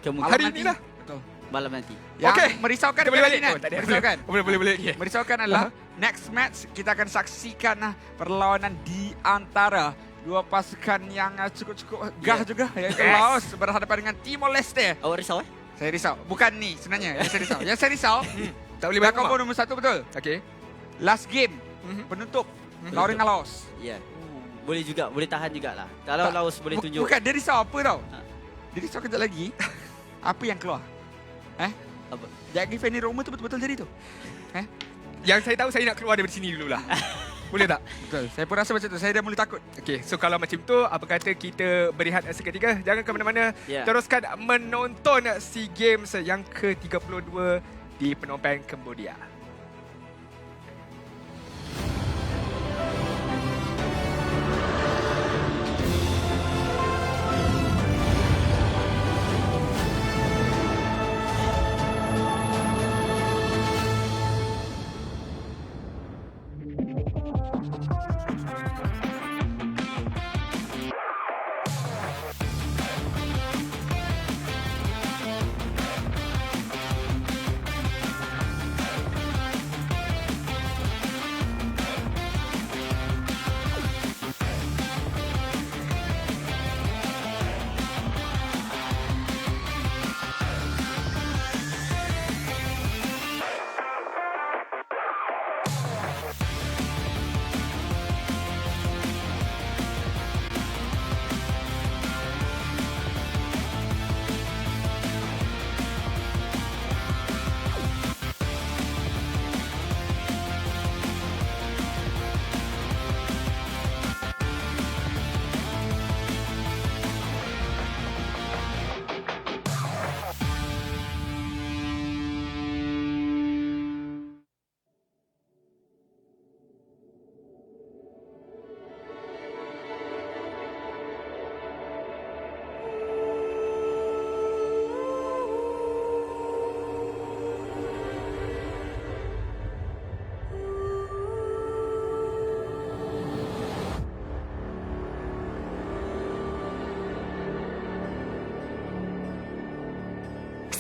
Kemungkinan hari ini lah. Betul. malam nanti. Yang Okey. merisaukan Kita boleh balik. Ferdinand. Oh, tak ada. Merisaukan. Boleh. Merisaukan adalah next match kita akan saksikan perlawanan di antara dua pasukan yang cukup gah juga, iaitu Laos berhadapan dengan Timor Leste. Awak risau Saya risau. Bukan ni sebenarnya yang saya risau. Yang saya risau tak boleh belakang bangun. nombor 1 betul. Okey. Last game penutup lawan dengan Laos. Ya. Boleh juga, boleh tahan jugalah. Kalau Laos boleh tunjuk. Bukan, dia risau apa tau? Dia risau kejap lagi. Apa yang keluar? Apa? Jadi Fanny Roma tu betul-betul jadi tu. Yang saya tahu saya nak keluar dari sini dululah. Boleh tak? Betul. Saya pun rasa macam tu. Saya dah mula takut. Okey, so kalau macam tu, apa kata kita berehat seketika? Jangan ke mana-mana. Ya. Teruskan menonton SEA Games yang ke-32 di Phnom Penh, Cambodia.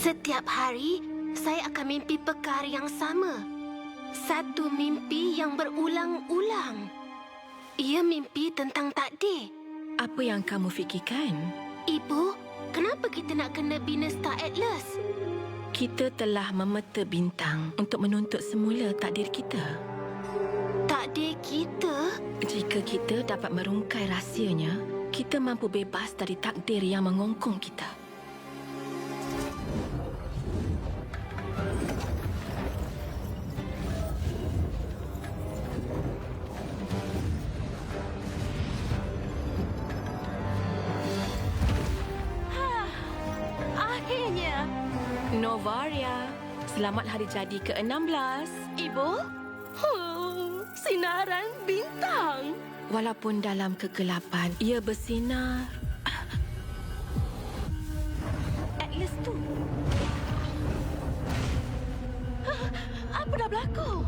Setiap hari, saya akan mimpi perkara yang sama. Satu mimpi yang berulang-ulang. Ia mimpi tentang takdir. Apa yang kamu fikirkan? Ibu, kenapa kita nak kena bina Star Atlas? Kita telah memeta bintang untuk menuntut semula takdir kita. Takdir kita? Jika kita dapat merungkai rahsianya, kita mampu bebas dari takdir yang mengongkong kita. Akhirnya. Novaria, selamat hari jadi ke-16. Ibu? Sinaran bintang. Walaupun dalam kegelapan, ia bersinar. Atlas tu. Apa dah berlaku?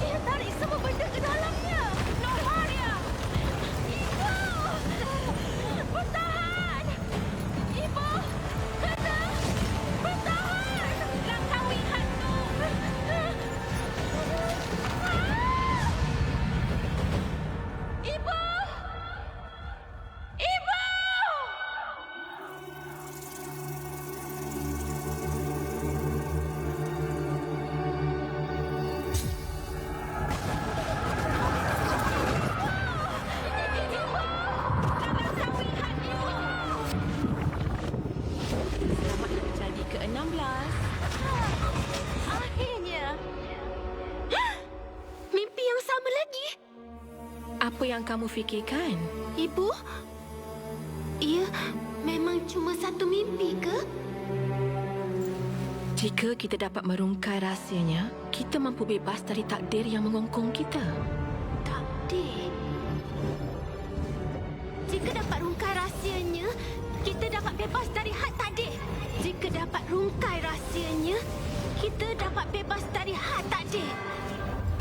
Dia tarik semua benda ke dalamnya. Novaria! Ibu! Bertahan! Ibu! Kena! Bertahan! Langkawi hantu! Ibu! Ibu! Apa yang kamu fikirkan? Ibu? Ia memang cuma satu mimpi ke? Jika kita dapat merungkai rahsianya, kita mampu bebas dari takdir yang mengongkong kita. Takdir? Jika dapat rungkai rahsianya, kita dapat bebas dari had takdir. Jika dapat rungkai rahsianya, kita dapat bebas dari had takdir.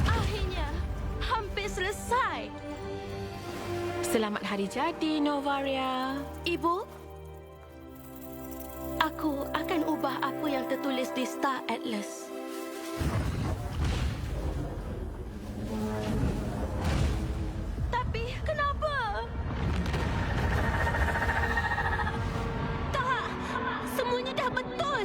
Akhirnya, hampir selesai. Selamat hari jadi, Novaria. Ibu, aku akan ubah apa yang tertulis di Star Atlas. Tapi kenapa? Tak, semuanya dah betul.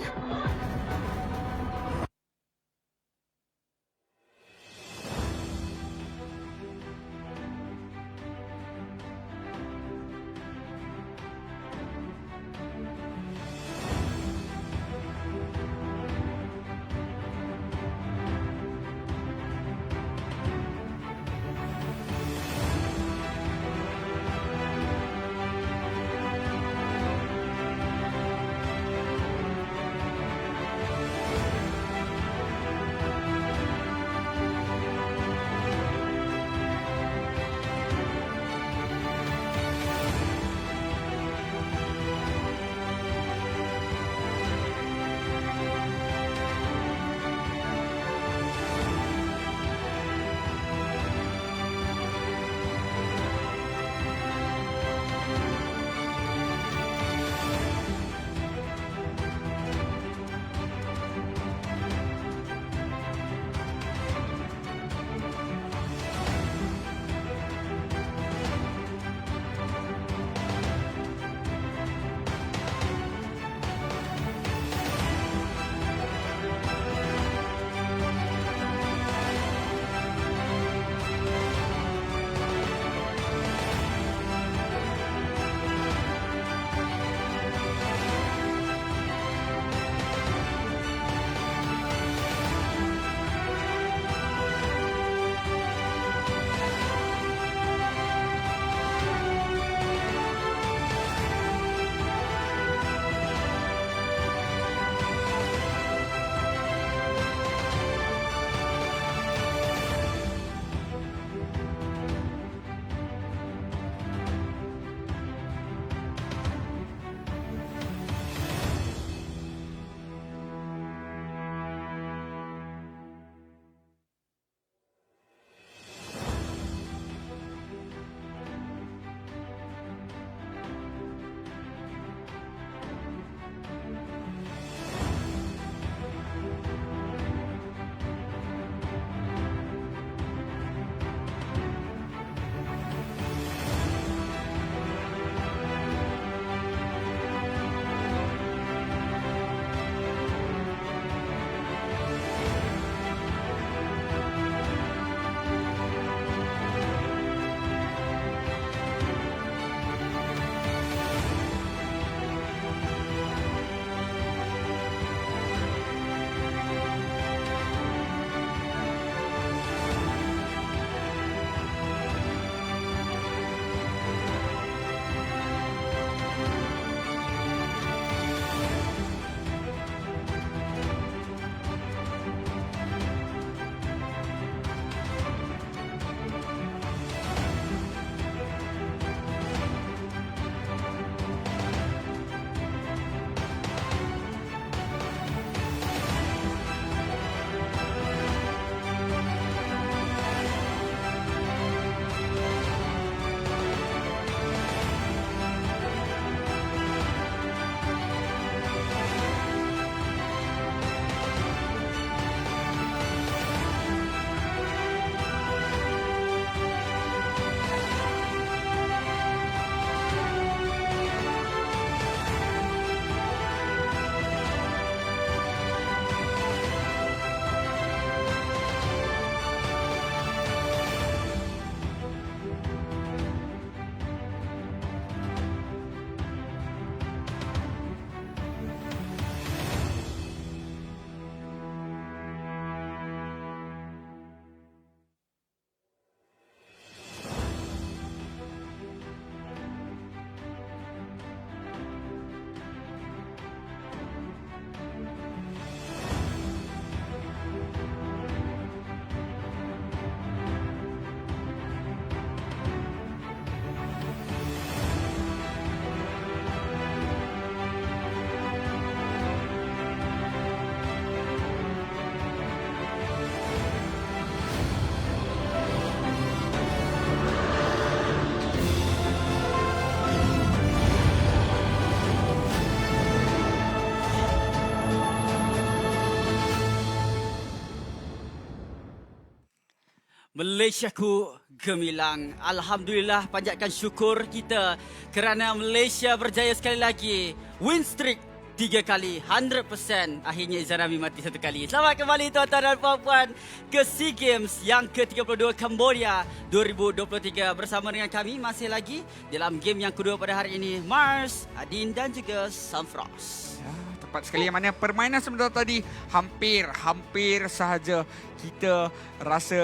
Malaysiaku gemilang. Alhamdulillah, panjatkan syukur kita kerana Malaysia berjaya sekali lagi. Win streak 3 kali, 100%. Akhirnya Izanami mati 1 kali. Selamat kembali tuan-tuan dan puan-puan ke SEA Games yang ke-32 Cambodia 2023. Bersama dengan kami masih lagi dalam game yang kedua pada hari ini, Mars, Adin dan juga Sunfrost. Tepat sekali, yang mana permainan sebentar tadi hampir sahaja kita rasa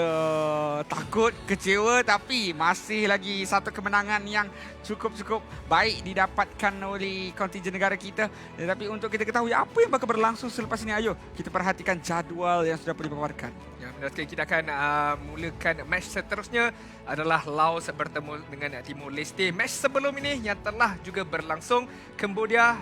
takut, kecewa, tapi masih lagi satu kemenangan yang cukup baik didapatkan oleh kontingen negara kita. Tetapi untuk kita ketahui apa yang bakal berlangsung selepas ini, ayo kita perhatikan jadual yang sudah dipaparkan. Ya, benar sekali. Kita akan mulakan match seterusnya adalah Laos bertemu dengan Timor Leste. Match sebelum ini yang telah juga berlangsung, Cambodia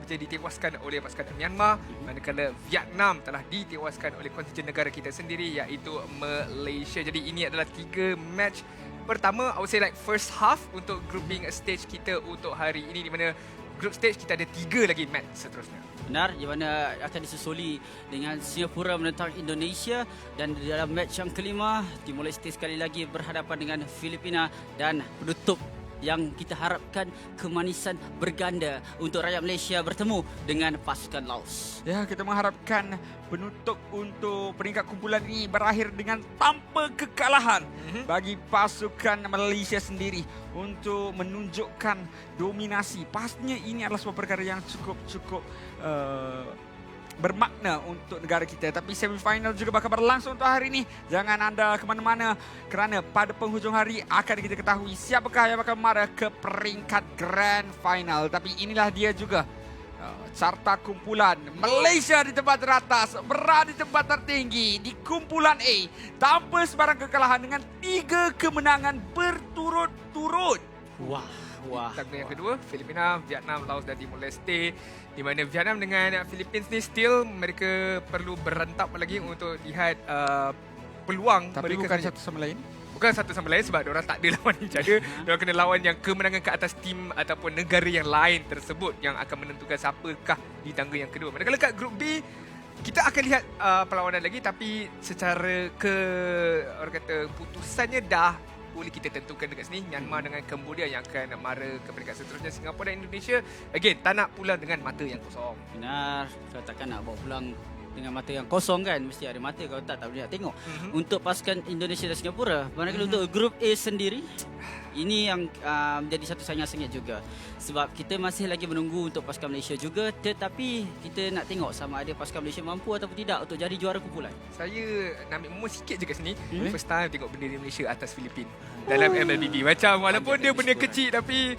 jadi ditewaskan oleh pasukan Myanmar, manakala Vietnam telah ditewaskan oleh kontingen negara kita sendiri iaitu Malaysia. Jadi ini adalah 3 match pertama, I would say like first half untuk grouping stage kita untuk hari ini, di mana group stage kita ada 3 lagi match seterusnya. Benar, di mana akan disusuli dengan Singapura menentang Indonesia, dan di dalam match yang kelima, Timor Leste sekali lagi berhadapan dengan Filipina, dan penutup yang kita harapkan kemanisan berganda untuk rakyat Malaysia bertemu dengan pasukan Laos. Ya, kita mengharapkan penutup untuk peringkat kumpulan ini berakhir dengan tanpa kekalahan bagi pasukan Malaysia sendiri untuk menunjukkan dominasi. Pastinya ini adalah sebuah perkara yang cukup bermakna untuk negara kita. Tapi semifinal juga bakal berlangsung untuk hari ini. Jangan anda ke mana-mana kerana pada penghujung hari akan kita ketahui siapakah yang bakal marah ke peringkat grand final. Tapi inilah dia juga carta kumpulan. Malaysia di tempat teratas, berada di tempat tertinggi di kumpulan A tanpa sebarang kekalahan dengan 3 kemenangan berturut-turut. Wah. Yang kedua, Filipina, Vietnam, Laos dan Timor Leste, di mana Vietnam dengan Philippines ni still mereka perlu berentap lagi untuk lihat peluang. Tapi mereka bukan satu sama lain. Bukan satu sama lain sebab diorang tak ada lawan each other. Diorang kena lawan yang kemenangan ke atas tim ataupun negara yang lain tersebut yang akan menentukan siapakah di tangga yang kedua. Manakala kat grup B, kita akan lihat perlawanan lagi, tapi secara orang kata putusannya dah boleh kita tentukan dekat sini. Myanmar dengan Cambodia yang akan mara ke peringkat seterusnya. Singapura dan Indonesia, again, tak nak pulang dengan mata yang kosong. Benar, kalau takkan nak bawa pulang dengan mata yang kosong kan, mesti ada mata, kalau tak boleh nak tengok. Untuk pasukan Indonesia dan Singapura, manakala untuk grup A sendiri, ini yang menjadi satu saingan sengit juga. Sebab kita masih lagi menunggu untuk pasukan Malaysia juga, tetapi kita nak tengok sama ada pasukan Malaysia mampu ataupun tidak untuk jadi juara kumpulan. Saya nak ambil umur sikit je kat sini. First time tengok bendera Malaysia atas Filipin dalam MLBB. Macam walaupun dia benda kecil, tapi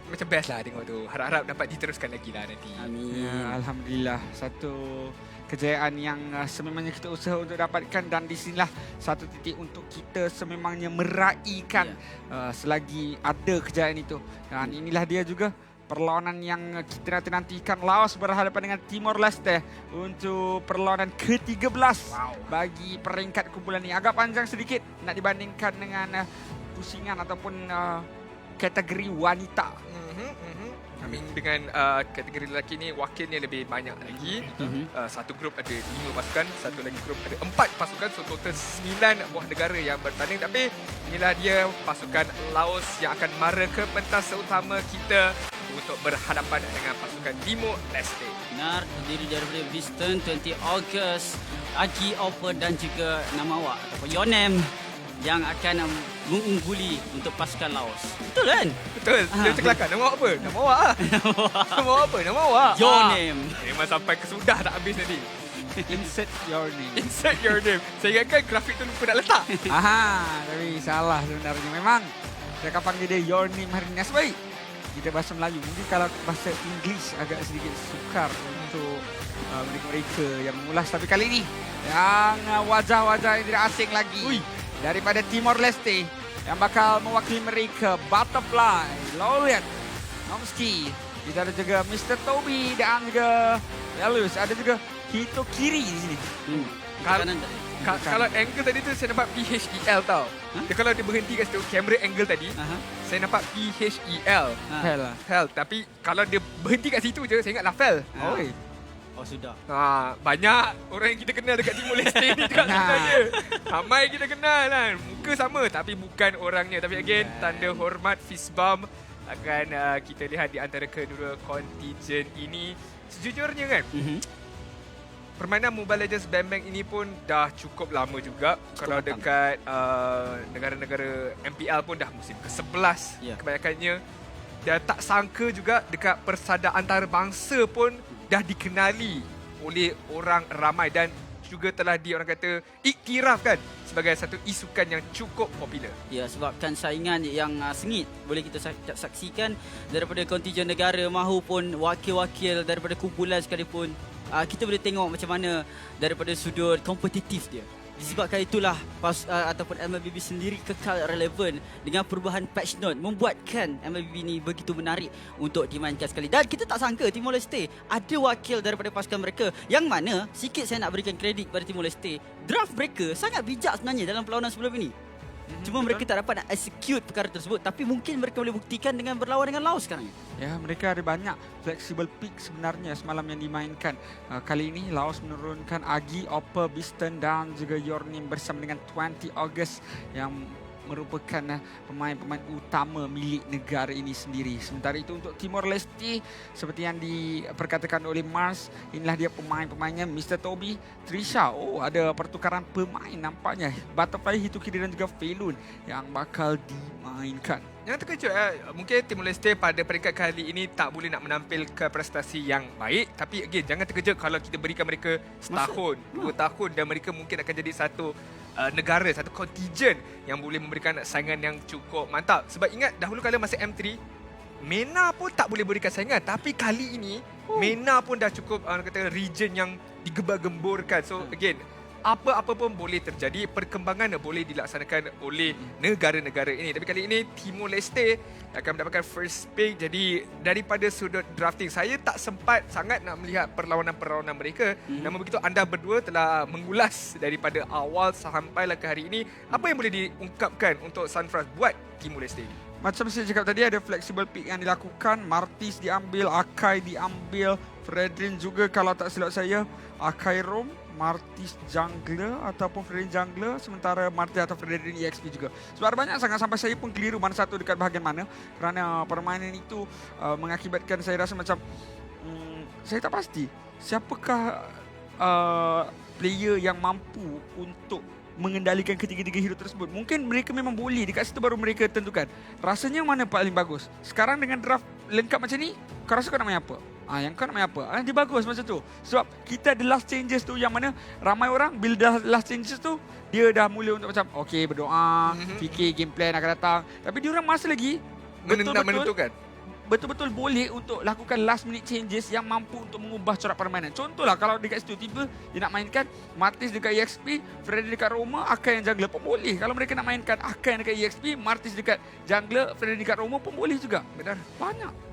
macam best lah tengok tu. Harap-harap dapat diteruskan lagi lah nanti. Amin. Ya, Alhamdulillah, satu kejayaan yang sememangnya kita usaha untuk dapatkan, dan di sinilah satu titik untuk kita sememangnya meraihkan selagi ada kejayaan itu. Dan inilah dia juga perlawanan yang kita nantikan. Laos berhadapan dengan Timor Leste untuk perlawanan ke-13 bagi peringkat kumpulan ini. Agak panjang sedikit nak dibandingkan dengan pusingan ataupun kategori wanita. Dengan kategori lelaki ni wakilnya lebih banyak lagi. Satu grup ada 5 pasukan, satu lagi grup ada 4 pasukan, so total 9 buah negara yang bertanding. Tapi inilah dia pasukan Laos yang akan mara ke pentas utama kita untuk berhadapan dengan pasukan Timor Leste. Benar, terdiri daripada Winston, 20 Oguz, Agi Oper dan juga Namawa ataupun Yonem yang akan mengungguli untuk pasukan Laos. Betul kan? Betul. Dia macam kelakar. Nama awak apa? Nama awak lah. Nama awak apa? Nama awak. Your name. Memang sampai ke sudah tak habis tadi. Insert your name. Insert your name. Saya ingatkan grafik tu lupa nak letak. Tapi salah sebenarnya. Memang saya akan panggil dia your name hari ini. Nasib baik kita bahasa Melayu. Mungkin kalau bahasa Inggeris agak sedikit sukar untuk mereka yang mengulas. Tapi kali ini yang wajah-wajah yang tidak asing lagi. Daripada Timor Leste yang bakal mewakili mereka, Butterfly, Laureate, Nomski. Kita ada juga Mr. Toby dan juga Velus. Ada juga Hito Kiri di sini. Kalau angle tadi tu saya nampak PHEL tau. Dia kalau dia berhenti kat situ, kamera angle tadi, saya nampak PHEL. Hell. Tapi kalau dia berhenti kat situ je, saya ingat Lafel. Oh sudah. Banyak orang yang kita kenal dekat Timor Leste ni juga sebenarnya. Ramai kita kenal kan. Muka sama tapi bukan orangnya. Tapi again, tanda hormat fist bump akan kita lihat di antara kedua kontingen ini. Sejujurnya kan, permainan Mobile Legends Bang Bang ini pun dah cukup lama juga. Kalau dekat negara-negara MPL pun dah musim ke-11 kebanyakannya. Dan tak sangka juga dekat persada antarabangsa pun dah dikenali oleh orang ramai dan juga telah orang kata iktirafkan sebagai satu isukan yang cukup popular. Ya, sebabkan saingan yang sengit boleh kita saksikan daripada kontingen negara mahupun wakil-wakil daripada kumpulan sekalipun. Kita boleh tengok macam mana daripada sudut kompetitif dia. Disebabkan itulah ataupun MLBB sendiri kekal relevan dengan perubahan patch note membuatkan MLBB ni begitu menarik untuk dimainkan sekali. Dan kita tak sangka Timor Leste ada wakil daripada pasukan mereka yang mana sikit saya nak berikan kredit kepada Timor Leste. Draft mereka sangat bijak sebenarnya dalam perlawanan sebelum ini. Cuma mereka tak dapat nak execute perkara tersebut, tapi mungkin mereka boleh buktikan dengan berlawan dengan Laos sekarang. Ya, mereka ada banyak flexible pick sebenarnya semalam yang dimainkan. Kali ini Laos menurunkan Agi, Opper, Biston dan juga Yornim bersama dengan 20 August yang merupakan pemain-pemain utama milik negara ini sendiri. Sementara itu untuk Timor Leste, seperti yang diperkatakan oleh Mars, inilah dia pemain-pemainnya, Mr. Toby, Trisha. Oh, ada pertukaran pemain nampaknya. Butterfly, Hitukiri dan juga Felun yang bakal dimainkan. Yang terkejut, mungkin Timor Leste pada peringkat kali ini tak boleh nak menampilkan prestasi yang baik. Tapi again, jangan terkejut kalau kita berikan mereka setahun, 2 tahun dan mereka mungkin akan jadi satu negara, satu kontingen yang boleh memberikan saingan yang cukup mantap. Sebab ingat dahulu kala masa M3, MENA pun tak boleh berikan saingan. Tapi kali ini, MENA pun dah cukup kata region yang digembar-gemburkan. So again, apa-apa pun boleh terjadi, perkembangan boleh dilaksanakan oleh negara-negara ini. Tapi kali ini Timor Leste akan mendapatkan first pick. Jadi daripada sudut drafting, saya tak sempat sangat nak melihat perlawanan-perlawanan mereka. Namun begitu anda berdua telah mengulas daripada awal sampailah ke hari ini. Apa yang boleh diungkapkan untuk Sunfrost buat Timor Leste ini? Macam saya cakap tadi, ada flexible pick yang dilakukan. Martis diambil, Akai diambil, Fredrin juga kalau tak silap saya. Akai Rom, Martis jungler ataupun Fredrin jungler, sementara Martis atau Fredrin EXP juga. Sebab ada banyak sangat sampai saya pun keliru mana satu dekat bahagian mana, kerana permainan itu mengakibatkan saya rasa macam saya tak pasti siapakah player yang mampu untuk mengendalikan ketiga-tiga hero tersebut. Mungkin mereka memang boleh, dekat situ baru mereka tentukan rasanya mana paling bagus. Sekarang dengan draft lengkap macam ni, kau rasa kau nak main apa? Yang kau nak main apa? Dia bagus macam tu. Sebab kita ada last changes tu yang mana ramai orang bila dah last changes tu, dia dah mula untuk macam okay, berdoa, fikir game plan akan datang. Tapi dia orang masih lagi betul-betul boleh untuk lakukan last minute changes yang mampu untuk mengubah corak permainan. Contohlah kalau dekat situ tiba dia nak mainkan Martis dekat EXP, Freddy dekat Roma, Akai yang jungler pun boleh. Kalau mereka nak mainkan Akai dekat EXP, Martis dekat jungler, Freddy dekat Roma pun boleh juga. Benar. Banyak.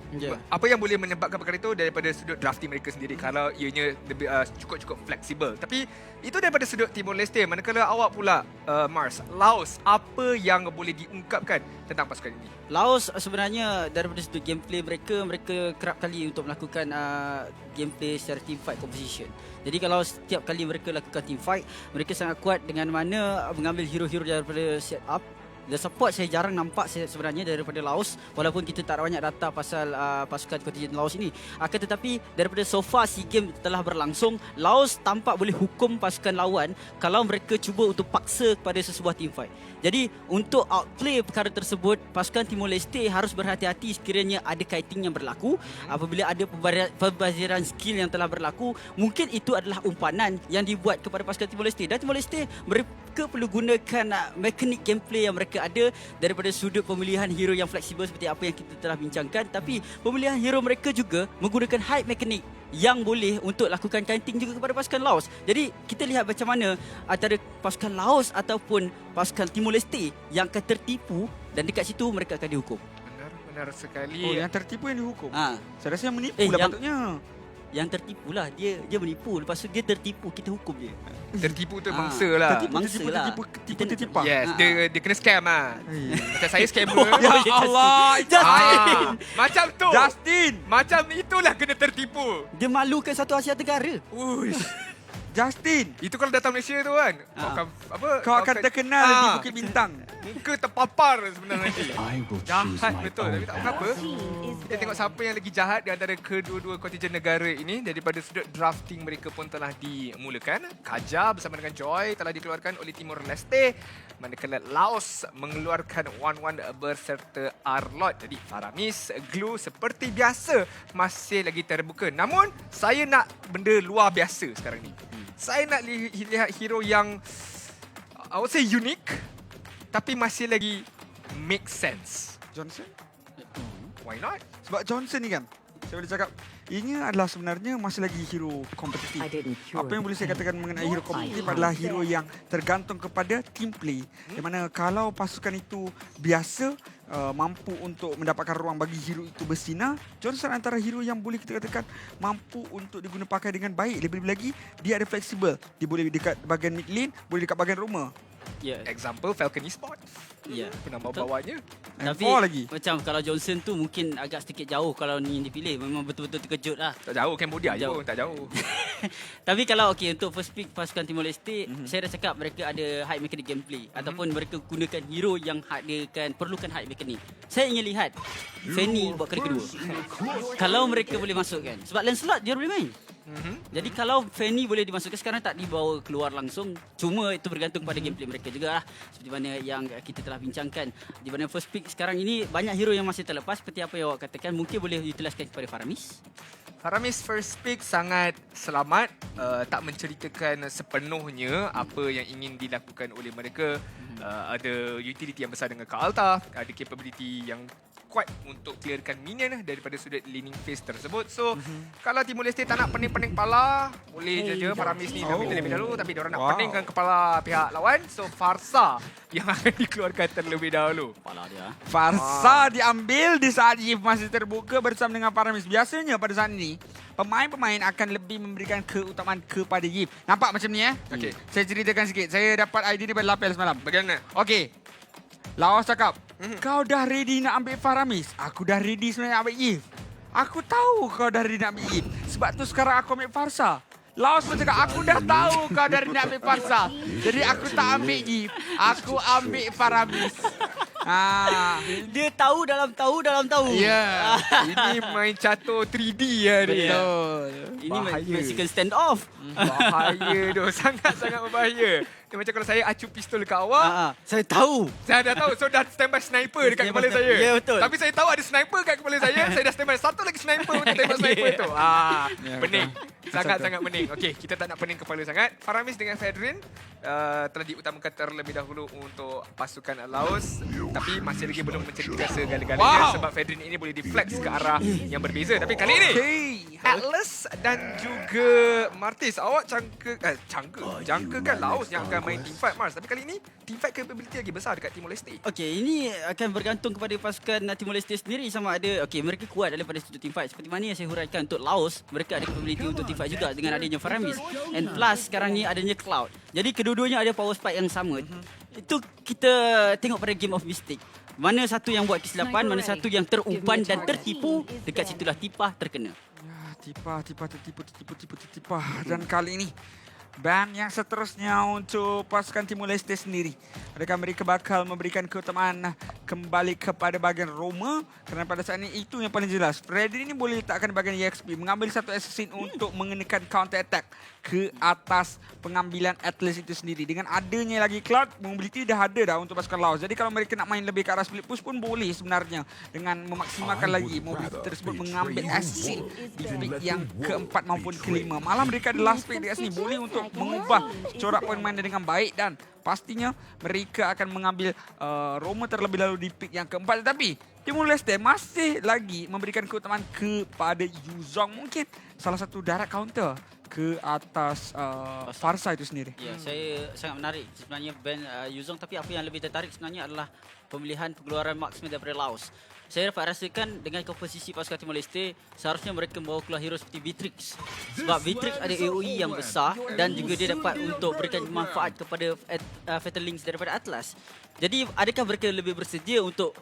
Apa yang boleh menyebabkan perkara itu daripada sudut drafting mereka sendiri, kalau ianya lebih cukup-cukup fleksibel. Tapi itu daripada sudut Timor Leste. Manakala awak pula Mars, Laos, apa yang boleh diungkapkan tentang pasukan ini? Laos sebenarnya daripada sudut gameplay mereka kerap kali untuk melakukan gameplay secara team fight composition. Jadi kalau setiap kali mereka lakukan team fight, mereka sangat kuat dengan mana mengambil hero-hero daripada set up. The support saya jarang nampak sebenarnya daripada Laos, walaupun kita tak banyak data pasal pasukan kontingen Laos ini. Akan tetapi daripada so far SEA Games telah berlangsung, Laos tampak boleh hukum pasukan lawan kalau mereka cuba untuk paksa kepada sesebuah team fight. Jadi untuk outplay perkara tersebut, pasukan Timor Leste harus berhati-hati sekiranya ada kiting yang berlaku. Apabila ada pembaziran skill yang telah berlaku, mungkin itu adalah umpanan yang dibuat kepada pasukan Timor Leste. Dan Timor Leste mereka perlu gunakan mekanik gameplay yang mereka ada daripada sudut pemilihan hero yang fleksibel seperti apa yang kita telah bincangkan. Tapi pemilihan hero mereka juga menggunakan high mekanik yang boleh untuk lakukan kiting juga kepada pasukan Laos. Jadi kita lihat macam mana antara pasukan Laos ataupun pasukan Timor Leste yang akan tertipu, dan dekat situ mereka akan dihukum. Benar sekali. Oh, yang tertipu yang dihukum. Saya rasa yang menipu lah patutnya. yang tertipu lah. Dia menipu. Lepas tu dia tertipu, kita hukum dia. Tertipu tu mangsa lah. Tertipu. Yes, dia kena scam lah. Macam saya scammer. Ya Allah, Justin. Macam tu. Justin. Macam itulah kena tertipu. Dia malukan satu Asia Tenggara. Uish. Justin. Itu kalau datang Malaysia tu kan. Kau akan terkenal di Bukit Bintang. Muka terpapar sebenarnya nanti. I will choose Jahat my betul. own Tapi tak apa. Kita tengok siapa yang lagi jahat di antara kedua-dua kontijen negara ini. Daripada sudut drafting mereka pun telah dimulakan. Kaja bersama dengan Joy telah dikeluarkan oleh Timor Leste. Manakala Laos mengeluarkan Wan berserta Arlot. Jadi Faramis, Glue seperti biasa masih lagi terbuka. Namun saya nak benda luar biasa sekarang ni. Saya nak lihat hero yang I would say unique tapi masih lagi make sense. Johnson? Why not? Sebab Johnson ni kan, saya boleh cakap, ini adalah sebenarnya masih lagi hero kompetitif. Apa yang boleh saya katakan mengenai hero kompetitif adalah hero yang tergantung kepada team play. Di mana kalau pasukan itu biasa mampu untuk mendapatkan ruang bagi hero itu bersinar, Johnson antara hero yang boleh kita katakan mampu untuk diguna pakai dengan baik. Lebih-lebih lagi, dia ada fleksibel. Dia boleh dekat bahagian mid lane, boleh dekat bahagian Roma. Example Falcon Esports. Penambah-bawanya. Tapi lagi. Macam kalau Johnson tu mungkin agak sedikit jauh kalau ni yang dipilih. Memang betul-betul terkejut lah. Tak jauh, Cambodia je pun tak jauh. Tapi kalau untuk first pick pasukan Timor Leste, saya dah cakap mereka ada high mechanic gameplay. Ataupun mereka gunakan hero yang perlukan high mechanic. Saya ingin lihat Fanny buat kali kedua. Kalau mereka boleh masukkan. Sebab Lancelot dia boleh main. Jadi kalau Fanny boleh dimasukkan, sekarang tak dibawa keluar langsung. Cuma itu bergantung pada gameplay mereka juga lah. Seperti mana yang kita telah bincangkan. Di mana first pick sekarang ini banyak hero yang masih terlepas. Seperti apa yang awak katakan, mungkin boleh utiliskan kepada Faramis. Faramis first pick sangat selamat. Tak menceritakan sepenuhnya apa yang ingin dilakukan oleh mereka. Ada utility yang besar dengan Kak Alta. Ada capability yang kuat untuk clearkan minion daripada sudut laning phase tersebut. So, kalau Timor Leste tak nak pening-pening kepala, boleh je Faramis ni ambil terlebih dahulu. Tapi diorang nak peningkan kepala pihak lawan. So, Farsa yang akan dikeluarkan terlebih dahulu. Kepala dia. Farsa diambil di saat Yves masih terbuka bersama dengan Faramis. Biasanya pada saat ini, pemain-pemain akan lebih memberikan keutamaan kepada Yves. Nampak macam ni Okay. Saya ceritakan sikit. Saya dapat idea ni pada Lapel semalam. Bagaimana? Okey. Laos cakap, kau dah ready nak ambil Faramis. Aku dah ready sebenarnya nak ambil Yves. Aku tahu kau dah ready nak ambil Yves. Sebab tu sekarang aku ambil Farsa. Laos pun cakap, aku dah tahu kau dah ready nak ambil Farsa. Jadi aku tak ambil Yves. Aku ambil Faramis. Dia tahu dalam tahu. Ya. Ini main catur 3D ya dia. Betul. Ini Mexican standoff. Bahaya tu. Sangat-sangat berbahaya. Dia macam kalau saya acu pistol dekat awak. Saya tahu. Saya dah tahu. So dah standby sniper dekat kepala saya. Ya, betul. Tapi saya tahu ada sniper dekat kepala saya. Saya dah standby satu lagi sniper untuk tembak sniper tu. Pening. Sangat-sangat pening. Okey, kita tak nak pening kepala sangat. Faramis dengan Fedrin telah diutamakan terlebih dahulu untuk pasukan Laos. Tapi masih lagi belum menceritakan segala-galanya. Sebab Fedrin ini boleh deflex ke arah yang berbeza. Tapi kali ini, Atlas dan juga Martis, awak jangkakan Laos yang akan main teamfight Mars. Tapi kali ini, teamfight capability lagi besar dekat Timor Leste. Okey, ini akan bergantung kepada pasukan Timor Leste sendiri sama ada mereka kuat daripada sudut teamfight. Seperti mana yang saya huraikan untuk Laos, mereka ada capability untuk teamfight juga dengan adanya Faramis. And plus sekarang ni adanya Cloud. Jadi kedua-duanya ada power spike yang sama. Itu kita tengok pada Game of Mystic. Mana satu yang buat kesilapan, mana satu yang terumpan dan tertipu, dekat situlah Tipah terkena. Tipah. Dan kali ini ban yang seterusnya untuk pasukan Timor Leste sendiri. Adakah mereka bakal memberikan keutamaan kembali kepada bahagian Roma? Kerana pada saat ini itu yang paling jelas. Freddy ini boleh letakkan bahagian EXP, mengambil satu assassin untuk mengenakan counter attack ke atas pengambilan Atlas itu sendiri. Dengan adanya lagi Cloud, mobility dah ada dah untuk pasukan Laos. Jadi kalau mereka nak main lebih ke arah split push pun boleh sebenarnya. Dengan memaksimalkan lagi mobility tersebut mengambil assassin di pick yang keempat maupun kelima. Malah mereka ada last pick di sini boleh untuk mengubah corak permainan dengan baik dan pastinya mereka akan mengambil Roma terlebih dahulu di pick yang keempat. Tetapi Timor Leste masih lagi memberikan keutamaan kepada Yuzong. Mungkin salah satu direct counter ke atas Farsa itu sendiri. Ya, saya sangat menarik sebenarnya ban Yuzong. Tapi apa yang lebih tertarik sebenarnya adalah pemilihan pengeluaran marksman daripada Laos. saya dapat rasakan dengan komposisi pasukan Timor Leste, seharusnya mereka membawa keluar hero seperti Vitrix. Sebab Vitrix ada AOE yang besar dan juga dia dapat untuk berikan manfaat kepada Fatal Links daripada Atlas. Jadi adakah mereka lebih bersedia untuk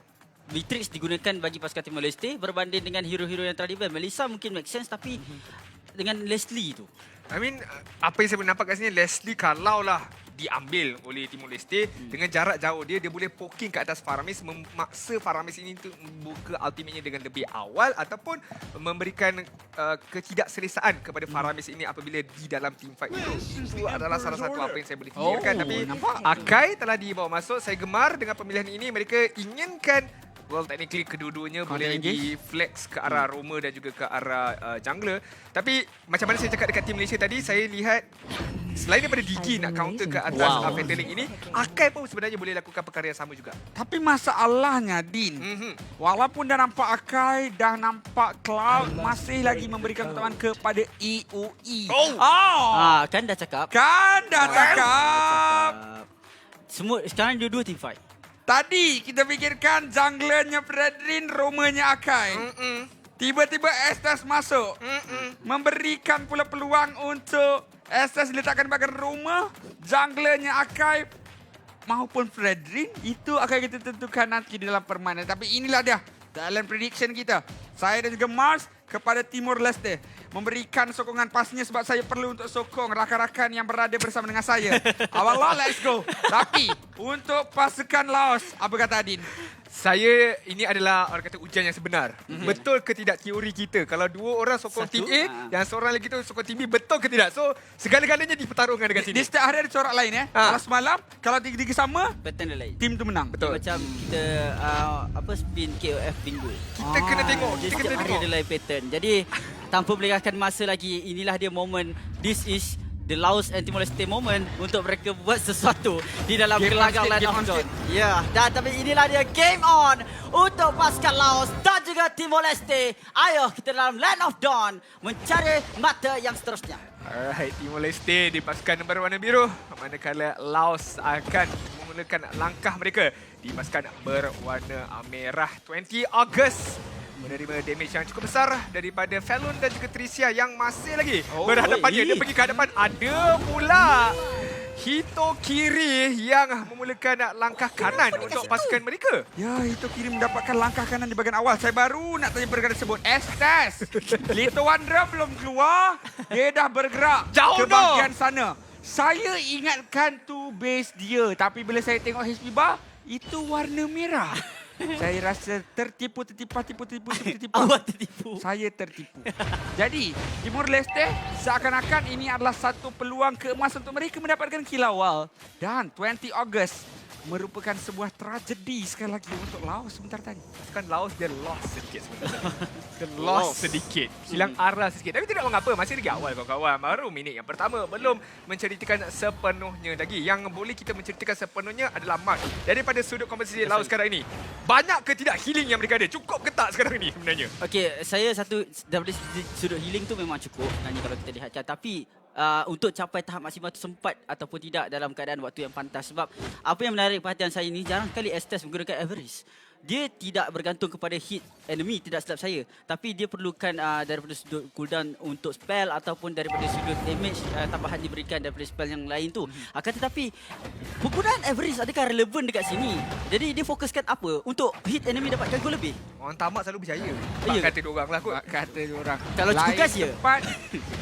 Vitrix digunakan bagi pasukan Timor Leste berbanding dengan hero-hero yang telah di-ban? Melissa mungkin make sense, tapi dengan Leslie tu, I mean, apa yang saya boleh nampak kat sini, Leslie kalaulah diambil oleh Timor Leste dengan jarak jauh dia boleh poking ke atas Faramis, memaksa Faramis ini untuk membuka ultimate-nya dengan lebih awal ataupun memberikan ketidakselesaan kepada Faramis ini apabila di dalam team fight itu. Itu adalah salah satu apa yang saya boleh fikirkan. Tapi Akai telah dibawa masuk. Saya gemar dengan pemilihan ini. Mereka inginkan, well, technically kedua-duanya boleh di-flex ke arah Roma dan juga ke arah jungler. Tapi macam mana saya cakap dekat tim Malaysia tadi, saya lihat selain daripada Digi nak counter ke atas Fatal Link ini, Akai pun sebenarnya boleh lakukan perkara yang sama juga. Tapi masalahnya, Din, walaupun dah nampak Akai, dah nampak Cloud, masih lagi memberikan keutamaan kepada EOE. Kan dah cakap. Semua sekarang dua-dua team fight. Tadi kita fikirkan junglernya Fredrin, Romanya Akai. Tiba-tiba Estes masuk. Memberikan pula peluang untuk Estes diletakkan di bahagian Roma. Junglernya Akai maupun Fredrin, itu akan kita tentukan nanti dalam permainan. Tapi inilah dia talent prediction kita. Saya dan juga Mars kepada Timor Leste. Memberikan sokongan pastinya sebab saya perlu untuk sokong rakan-rakan yang berada bersama dengan saya. Awallah, let's go. Tapi untuk pasukan Laos, apa kata Adin? Saya, ini adalah orang kata ujian yang sebenar. Betul ke tidak teori kita? Kalau dua orang sokong tim A, yang seorang lagi tu sokong tim B, betul ke tidak? So, segala-galanya dipertarungkan dekat sini. Di setiap hari ada corak lain ya. Kalau semalam, kalau tiga-tiga sama, pattern dia lain. Tim tu menang. Betul. Macam kita spin KOF bingo. Kita kena tengok. Setiap hari ada lain pattern. Jadi, tanpa melengahkan masa lagi, inilah dia momen. This is the Laos and Timor Leste moment untuk mereka buat sesuatu di dalam gelanggang Land of Dawn. Ya, dan tapi inilah dia game on untuk pasukan Laos dan juga Timor Leste. Ayo kita dalam Land of Dawn mencari mata yang seterusnya. Alright, Timor Leste di pasukan berwarna biru, manakala Laos akan memulakan langkah mereka di pasukan berwarna merah. 20 Ogos menerima damage yang cukup besar daripada Falun dan juga Tricia yang masih lagi berhadapannya. Dia pergi ke hadapan. Ada pula Hito Kiri yang memulakan langkah kanan untuk pasukan mereka. Ya, Hito Kiri mendapatkan langkah kanan di bahagian awal. Saya baru nak tanya perkara tersebut. Estes, Lito Wandra belum keluar. Dia dah bergerak jauh ke bahagian sana. Saya ingatkan tu base dia. Tapi bila saya tengok HP bar, itu warna merah. Saya rasa tertipu. Awak tertipu. Saya tertipu. Jadi, Timor Leste seakan-akan ini adalah satu peluang keemasan untuk mereka mendapatkan kill awal. Dan 20 Ogos merupakan sebuah tragedi sekali lagi untuk Laos sebentar tadi. Kan Laos dia lost sedikit sebenarnya. Lost sedikit. Hilang arah sedikit. Tapi tidak mengapa, masih lagi awal kawan-kawan. Baru minit yang pertama, belum menceritakan sepenuhnya lagi. Yang boleh kita menceritakan sepenuhnya adalah Mark. Daripada sudut komposisi Laos sekarang ini, banyak ke tidak healing yang mereka ada? Cukup ke tak sekarang ini sebenarnya? Okey, saya satu daripada sudut healing tu memang cukup sebenarnya kalau kita lihatkan. Tapi untuk capai tahap maksimal itu sempat ataupun tidak dalam keadaan waktu yang pantas. Sebab apa yang menarik perhatian saya ini, jarang kali Estes menggunakan Everest. Dia tidak bergantung kepada hit enemy, tidak silap saya. Tapi dia perlukan daripada sudut cooldown untuk spell ataupun daripada sudut damage tambahan diberikan daripada spell yang lain tu. Akan tetapi, penggunaan Everest adakah relevan dekat sini? Jadi dia fokuskan apa? Untuk hit enemy dapatkan gol lebih? Orang tamak selalu berjaya. Kata diorang lah kot. Kata diorang. Kalau tugas ya?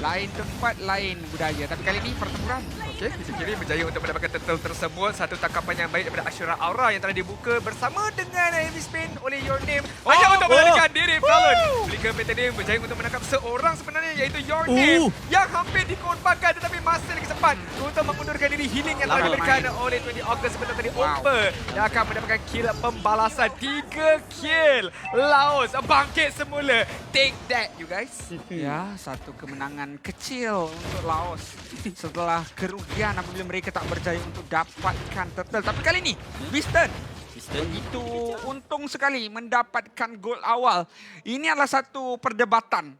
Lain tempat, lain budaya. Tapi kali ini pertempuran. Okey, Hito Kiri berjaya untuk mendapatkan turtle tersebut. Satu tangkapan yang baik daripada Ashura Aura yang telah dibuka bersama dengan heavy spin oleh Your Name. Hanya untuk melarikan diri Falun. Flicker Petading berjaya untuk menangkap seorang sebenarnya iaitu Your Name yang hampir dikorbankan tetapi masih lagi sempat untuk mengundurkan diri. Healing yang telah diberikan oleh 20 Ogos sebentar tadi Oper. Dia akan mendapatkan kill pembalasan. 3 kill. Laos bangkit semula. Take that you guys. Ya, satu kemenangan kecil untuk Laos setelah kerugian apabila mereka tak berjaya untuk dapatkan turtle. Tapi kali ini, Beaston itu untung sekali mendapatkan gol awal. Ini adalah satu perdebatan.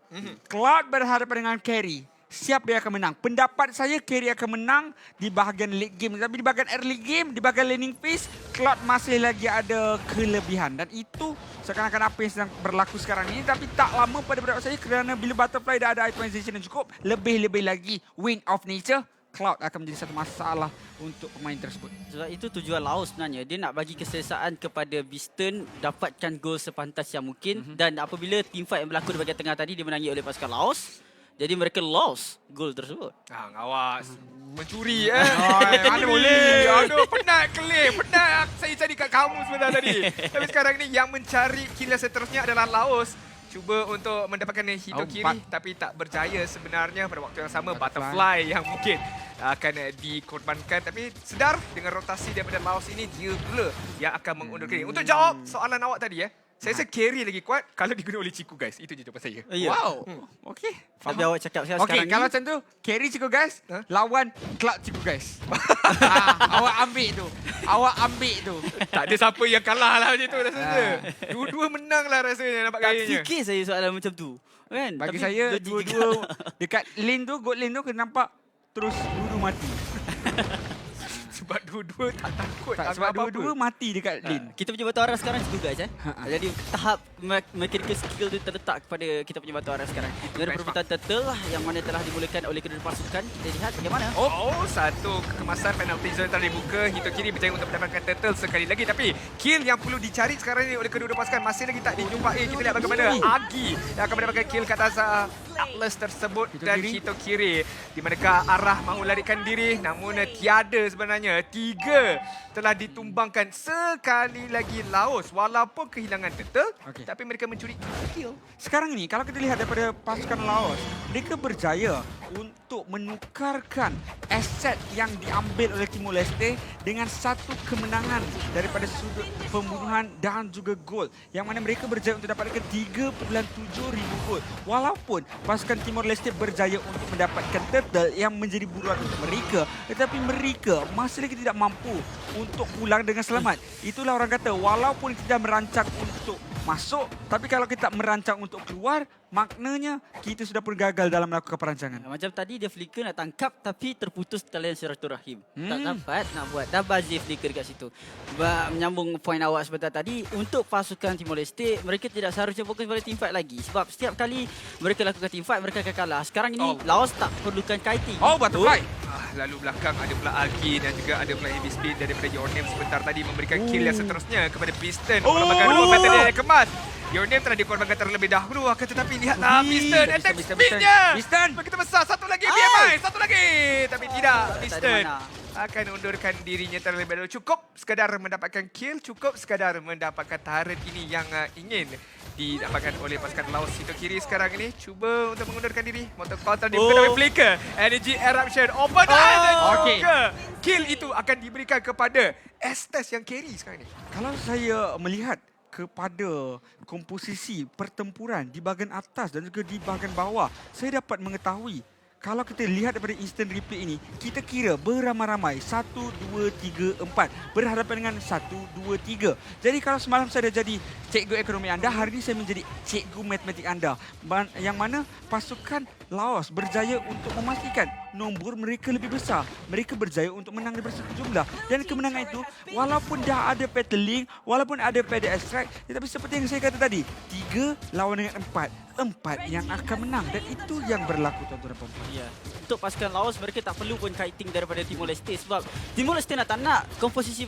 Cloud berhadapan dengan Carry. siapa yang akan menang. Pendapat saya Carry akan menang di bahagian late game. Tapi di bahagian early game, di bahagian laning phase, Cloud masih lagi ada kelebihan. Dan itu seakan-akan apa yang sedang berlaku sekarang ini. Tapi tak lama pada pendapat saya kerana bila Butterfly dah ada itemization yang cukup, lebih-lebih lagi Wind of Nature, Cloud akan menjadi satu masalah untuk pemain tersebut. Sebab itu tujuan Laos sebenarnya. Dia nak bagi keselesaan kepada Beaston dapatkan gol sepantas yang mungkin. Dan apabila teamfight yang berlaku di bahagian tengah tadi dimenangi oleh pasukan Laos, jadi mereka lost gol tersebut. Awas. Mencuri mana boleh. Aduh, penat Clay. Penat saya cari kat kamu sebentar tadi. Tapi sekarang ni yang mencari kill seterusnya adalah Laos. Cuba untuk mendapatkan Hitokiri tapi tak berjaya sebenarnya. Pada waktu yang sama Butterfly yang mungkin akan dikorbankan. Tapi sedar dengan rotasi daripada Laos ini, dia pula yang akan mengundurkan diri. Untuk jawab soalan awak tadi saya rasa Carry lagi kuat kalau diguna oleh Ciku guys. Itu je jawapan saya. Wow. Okey. Tapi awak cakap sekarang Okey, kalau macam tu, Carry Ciku guys, lawan Cloud Ciku guys. Awak ambil tu. Awak ambil tu. Tak ada siapa yang kalah lah macam tu rasanya. Dua-dua menang lah rasanya nampak tak gayanya. fikir saya soalan macam tu. Kan? Bagi tapi saya, dua-dua dekat lane tu, god lane tu kena nampak terus dua-dua mati. Sebab dua-dua tak takut. Sebab dua-dua mati dekat lane. Kita punya batu arah sekarang situ guys. Jadi tahap mechanical skill tu terletak kepada kita punya batu arah sekarang. Dengan perbuatan turtle yang mana telah dimulakan oleh kedua pasukan. Kita lihat bagaimana. Satu kekemasan penalty zone telah dibuka. Hitokiri berjaya untuk mendapatkan turtle sekali lagi. Tapi kill yang perlu dicari sekarang ini oleh kedua pasukan masih lagi tak dijumpai. Kita lihat bagaimana Agi yang akan mendapatkan kill ke atas Atlas tersebut. Dan Hitokiri di manakah arah mahu larikan diri. Namun tiada sebenarnya. 3 telah ditumbangkan sekali lagi Laos. Walaupun kehilangan turtle, tapi mereka mencuri kill. Sekarang ni kalau kita lihat daripada pasukan Laos, mereka berjaya untuk menukarkan aset yang diambil oleh Timor Leste dengan satu kemenangan daripada sudut pembunuhan dan juga gol. Yang mana mereka berjaya untuk dapatkan 3.7,000 gol. Walaupun pasukan Timor Leste berjaya untuk mendapatkan turtle yang menjadi buruan untuk mereka, tetapi mereka masih lagi tidak mampu untuk pulang dengan selamat. Itulah orang kata, walaupun kita merancang untuk masuk, tapi kalau kita merancang untuk keluar, maknanya kita sudah pun gagal dalam melakukan perancangan. Macam tadi dia flicker nak tangkap tapi terputus talian silaturahim. Tak dapat nak buat. Dah buzzer flicker dekat situ. Menyambung poin awak sebentar tadi, untuk pasukan Timor Leste, mereka tidak seharusnya fokus pada teamfight lagi. Sebab setiap kali mereka lakukan teamfight, mereka akan kalah. Sekarang ini Laos tak perlukan kiting. Butterfly. Lalu belakang ada pula Agi dan juga ada pula Heavy Speed daripada Your Name sebentar tadi memberikan kill yang seterusnya kepada Beaston. Korbankan dua battle yang kemas. Your Name telah dikorbankan terlebih dahulu. Akan tetapi lihatlah Beaston attack speednya. Beaston begitu besar. Satu lagi BMI. Satu lagi. Tapi tidak. Beaston akan undurkan dirinya terlebih dahulu. Cukup sekadar mendapatkan kill. Cukup sekadar mendapatkan turret ini yang ingin didapatkan oleh pasukan Laos. Hitokiri sekarang ini cuba untuk mengundurkan diri. Motor counter dibuka dari flicker. Energy eruption. Open eye dan juga kill itu akan diberikan kepada Estes yang carry sekarang ini. Kalau saya melihat kepada komposisi pertempuran di bahagian atas dan juga di bahagian bawah, saya dapat mengetahui kalau kita lihat daripada instant replay ini, kita kira beramai-ramai 1, 2, 3, 4 berhadapan dengan 1, 2, 3. Jadi kalau semalam saya dah jadi cikgu ekonomi anda, hari ini saya menjadi cikgu matematik anda. Yang mana pasukan Laos berjaya untuk memastikan nombor mereka lebih besar. Mereka berjaya untuk menang daripada satu jumlah. Dan kemenangan itu, walaupun dah ada Petal Link, walaupun ada Pedal Extract, tetapi seperti yang saya kata tadi, 3 lawan dengan 4 yang akan menang. Dan itu yang berlaku, tuan-tuan dan puan-puan. Ya. Untuk pasukan Laos, mereka tak perlu pun kiting daripada Timor Leste sebab Timor Leste nak tak nak komposisi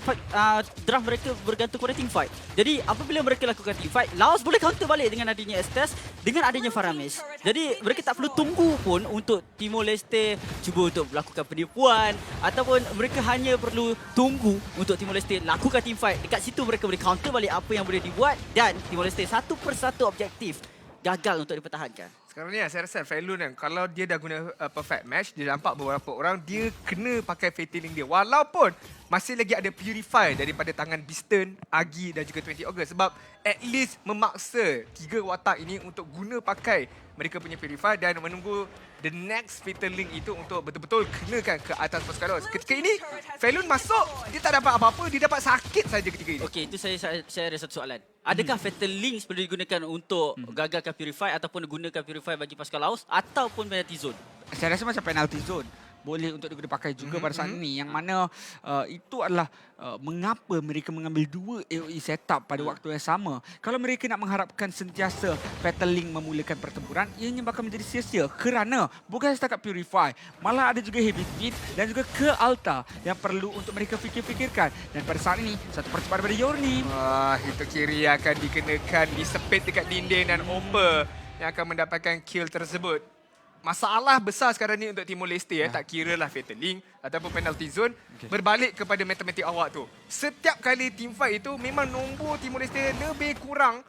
draft mereka bergantung pada team fight. Jadi apabila mereka lakukan team fight, Laos boleh counter balik dengan adanya Estes, dengan adanya Faramis. Jadi mereka tak perlu tunggu pun untuk Timor Leste cuba untuk melakukan penipuan ataupun mereka hanya perlu tunggu untuk Timor Leste lakukan team fight. Dekat situ mereka boleh counter balik apa yang boleh dibuat dan Timor Leste satu persatu objektif gagal untuk dipertahankan. Sekarang ni saya rasa Felun kan, kalau dia dah guna perfect match, dia nampak beberapa orang, dia kena pakai Fatal Link dia. Walaupun masih lagi ada Purify daripada tangan Beaston, Agi dan juga 20 August. Sebab at least memaksa 3 watak ini untuk guna pakai mereka punya Purify dan menunggu the next Fatal Link itu untuk betul-betul kenakan ke atas pasukan Laos. Ketika ini, Felun masuk, dia tak dapat apa-apa, dia dapat sakit saja ketika ini. Okey, itu saya ada satu soalan. Adakah Fatal Link perlu digunakan untuk gagalkan Purify ataupun gunakan Purify bagi pasukan Laos ataupun penalty zone? saya rasa macam penalty zone boleh untuk diguna pakai juga pada saat ini, yang mana itu adalah mengapa mereka mengambil 2 AOE setup pada waktu yang sama. Kalau mereka nak mengharapkan sentiasa Fatal Link memulakan pertempuran, ianya bakal menjadi sia-sia kerana bukan setakat Purify, malah ada juga Heavy Speed dan juga ke Alta yang perlu untuk mereka fikir-fikirkan. Dan pada saat ini satu percobaan daripada Yorni. Itu kiri akan dikenakan, disepit dekat dinding dan Opa yang akan mendapatkan kill tersebut. Masalah besar sekarang ni untuk Timor Leste, tak kira lah Fatal Link ataupun penalty zone, berbalik kepada matematik awak tu. Setiap kali team fight itu memang nombor Timor Leste lebih kurang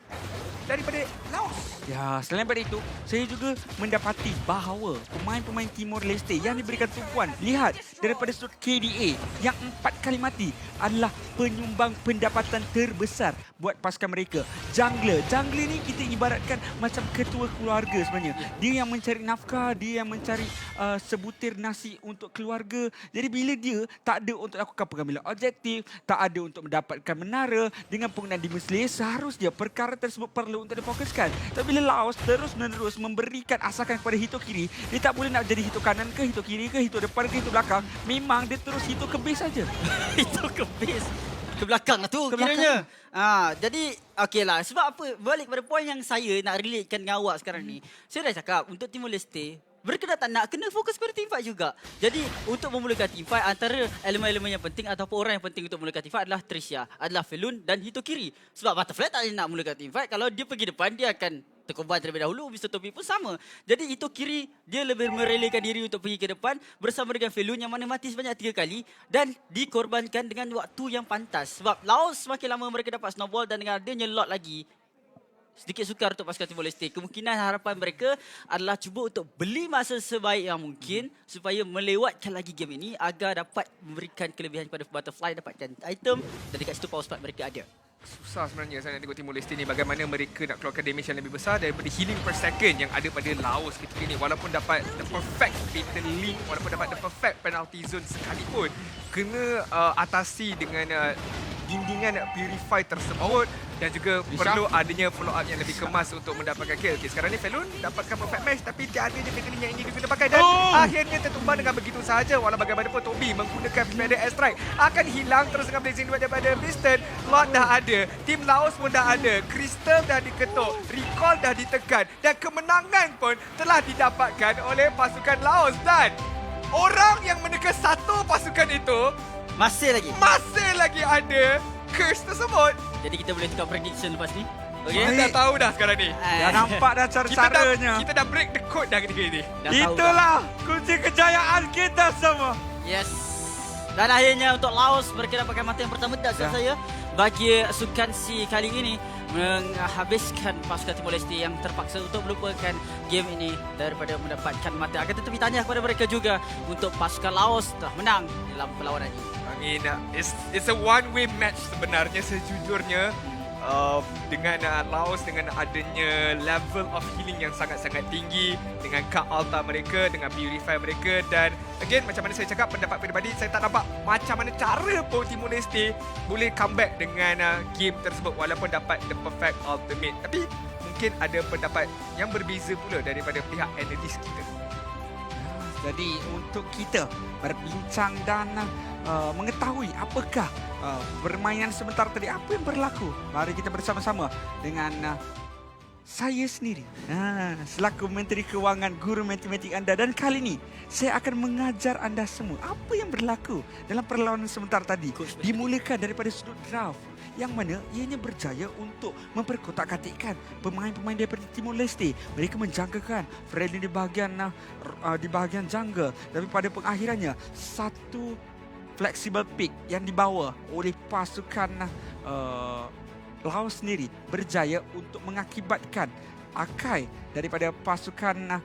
daripada Laos. Ya, selain daripada itu, saya juga mendapati bahawa pemain-pemain Timor Leste yang diberikan tumpuan, lihat daripada sudut KDA yang 4 kali mati adalah penyumbang pendapatan terbesar buat pasukan mereka. Jungler ni kita ibaratkan macam ketua keluarga sebenarnya. Dia yang mencari nafkah, dia yang mencari sebutir nasi untuk keluarga. Jadi bila dia tak ada untuk lakukan pengambilan objektif, tak ada untuk mendapatkan menara dengan penggunaan Demon Slayer, seharusnya perkara tersebut perlu untuk difokuskan. Tapi bila Laos terus-menerus memberikan asakan kepada Hito kiri, dia tak boleh nak jadi Hito kanan ke, Hito kiri ke, Hito depan ke, Hito belakang. Memang dia terus Hito ke base saja. Hito ke base. Ke belakang lah tu kiranya. Jadi okeylah, sebab apa, balik pada poin yang saya nak relatekan dengan awak sekarang ni. Saya dah cakap untuk Timor Leste, mereka dah tak nak, kena fokus pada team fight juga. Jadi untuk memulakan team fight, antara elemen-elemen yang penting ataupun orang yang penting untuk memulakan team fight adalah Tricia, adalah Felun dan Hito kiri. Sebab Butterfly tak boleh nak mulakan team fight. Kalau dia pergi depan, dia akan terkorban terlebih dahulu. Mr. Topi pun sama. Jadi Hito kiri, dia lebih merelakan diri untuk pergi ke depan bersama dengan Felun yang mana mati sebanyak 3 kali dan dikorbankan dengan waktu yang pantas. Sebab Laos semakin lama mereka dapat snowball dan dengan adanya lot lagi, sedikit sukar untuk pasukan Timor Leste. Kemungkinan harapan mereka adalah cuba untuk beli masa sebaik yang mungkin supaya melewatkan lagi game ini agar dapat memberikan kelebihan kepada Butterfly, dapatkan item dan dekat situ power spot mereka ada. Susah sebenarnya saya nak tengok Timor Leste ni bagaimana mereka nak keluarkan damage yang lebih besar daripada healing per second yang ada pada Laos ketika ini. Walaupun dapat the perfect Fatal Link, walaupun dapat the perfect penalty zone sekalipun, kena atasi dengan dindingan Purify tersebut dan juga perlu adanya follow up yang lebih kemas untuk mendapatkan kill. Okay, sekarang ni Felun dapatkan perfect match tapi tiada je Fatal Link yang ingin diguna pakai dan akhirnya tertumbang dengan begitu sahaja. Walau bagaimanapun Toby menggunakan Feather Airstrike akan hilang terus dengan blazing duet daripada Piston. Lot dah ada, tim Laos pun dah ada, Crystal dah diketuk, recall dah ditekan dan kemenangan pun telah didapatkan oleh pasukan Laos. Dan orang yang menekan satu pasukan itu masih lagi ada curse tersebut. Jadi kita boleh tukar prediction lepas ni. Okay. Kita dah tahu dah sekarang ni. Dah nampak dah cara-caranya. Kita dah break the code dah ketika ini. Itulah kunci kejayaan kita semua. Yes. Dan akhirnya untuk Laos, mereka dapatkan mata yang pertama tak silap saya. Bagi sukan si kali ini menghabiskan pasukan Timor Leste yang terpaksa untuk melupakan game ini daripada mendapatkan mata. Akan tetapi tanya kepada mereka juga untuk pasukan Laos telah menang dalam perlawanan ini. I mean, it's a one-way match sebenarnya sejujurnya. Dengan Laos dengan adanya level of healing yang sangat-sangat tinggi, dengan Kak Alta mereka, dengan Purify mereka, dan again macam mana saya cakap, pendapat peribadi saya tak nampak macam mana cara pun Timor Leste boleh comeback dengan game tersebut walaupun dapat the perfect ultimate. Tapi mungkin ada pendapat yang berbeza pula daripada pihak analis kita. Jadi untuk kita berbincang dan mengetahui apakah permainan sebentar tadi, apa yang berlaku, mari kita bersama-sama dengan saya sendiri selaku Menteri Kewangan, guru matematik anda, dan kali ini saya akan mengajar anda semua apa yang berlaku dalam perlawanan sebentar tadi. Dimulakan daripada sudut draft yang mana ianya berjaya untuk memperkotak-katikkan pemain-pemain daripada Timor Leste. Mereka menjangkakan Freddy di bahagian jungle, tapi pada pengakhirannya satu flexible pick yang dibawa oleh pasukan Laos sendiri berjaya untuk mengakibatkan Akai daripada pasukan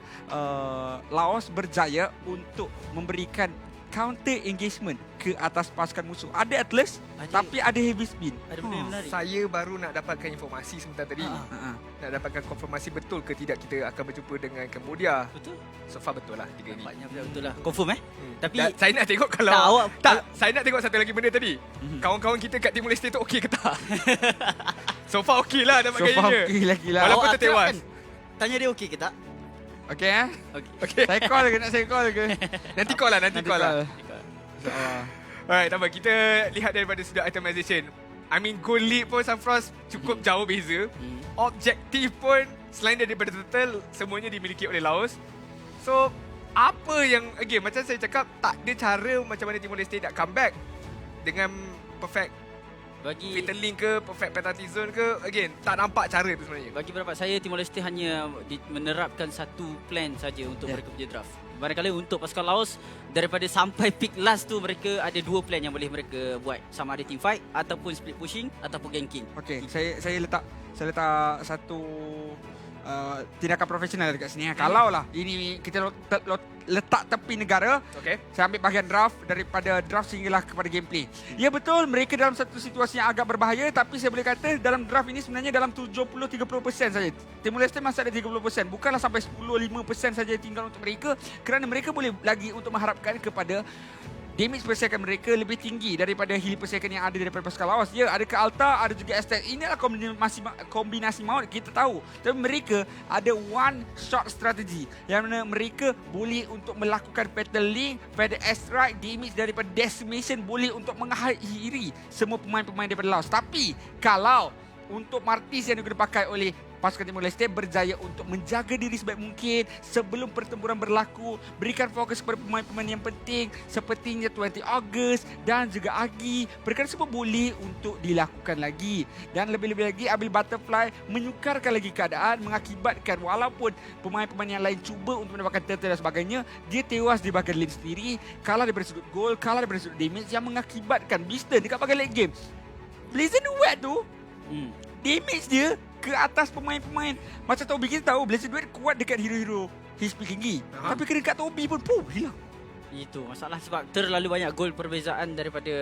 Laos berjaya untuk memberikan counter engagement ke atas pasukan musuh. Ada Atlas tapi ada Heavy Spin. Saya baru nak dapatkan informasi sebentar tadi. Nak dapatkan konfirmasi betul ke tidak kita akan berjumpa dengan Cambodia. Betul? So far betul lah 3 ini. Betul lah. Confirm Tapi saya nak tengok kalau saya nak tengok satu lagi benda tadi. Kawan-kawan kita kat Timor Leste tu okey ke tak? So far okey lah dapat gayanya. So far okey lagi lah. Walaupun tertewas. Tanya dia okey ke tak? Okey eh? Okey. Saya call ke? Nak saya call ke? Nanti call lah. InsyaAllah. Alright, tambah kita lihat daripada sudut itemization. I mean, goal lead pun Sunfrost cukup jauh beza. Objektif pun selain daripada turtle, semuanya dimiliki oleh Laos. So, apa yang, again, macam saya cakap, tak ada cara macam mana Timor Leste nak come back dengan perfect bagi Fatal Link ke, perfect penalty zone ke, again, tak nampak cara tu sebenarnya. Bagi pendapat saya, Timor Leste hanya menerapkan satu plan saja untuk mereka punya draft. Barangkali untuk pasukan Laos, daripada sampai pick last tu, mereka ada 2 plan yang boleh mereka buat. Sama ada team fight, ataupun split pushing, ataupun ganking. Okey, saya letak satu tindakan profesional dekat sini. Kalau lah ini kita letak tepi negara, saya ambil bahagian draft daripada draft sehinggalah kepada gameplay. Ya betul, mereka dalam satu situasi yang agak berbahaya, tapi saya boleh kata dalam draft ini sebenarnya dalam 70-30% saja. Timor Leste masih ada 30%, bukanlah sampai 10-5% saja tinggal untuk mereka, kerana mereka boleh lagi untuk mengharapkan kepada damage per second mereka lebih tinggi daripada heal per second yang ada daripada pasukan Laos. Ya, ada ke Alta, ada juga Aztec. Inilah kombinasi maut kita tahu. Tapi mereka ada one shot strategy yang mana mereka boleh untuk melakukan Fatal Link, pada airstrike, damage daripada decimation, boleh untuk mengakhiri semua pemain-pemain daripada Laos. Tapi kalau untuk Martis yang juga dipakai oleh pasukan Timor Leste berjaya untuk menjaga diri sebaik mungkin sebelum pertempuran berlaku, berikan fokus kepada pemain-pemain yang penting sepertinya 20 Ogos dan juga Agi. Perkara semua boleh untuk dilakukan lagi, dan lebih-lebih lagi Abil Butterfly menyukarkan lagi keadaan, mengakibatkan walaupun pemain-pemain yang lain cuba untuk mendapatkan turtle dan sebagainya, dia tewas di bahagian lane sendiri, kalah daripada sudut gol, kalah daripada sudut damage, yang mengakibatkan Beaston dekat bahagian late game Blazing Wet tu damage dia ke atas pemain-pemain. Macam Toby, kita tahu Blazing Duet kuat dekat hero-hero HP tinggi. Tapi kena dekat Toby pun hilang. Itu masalah sebab terlalu banyak gol perbezaan daripada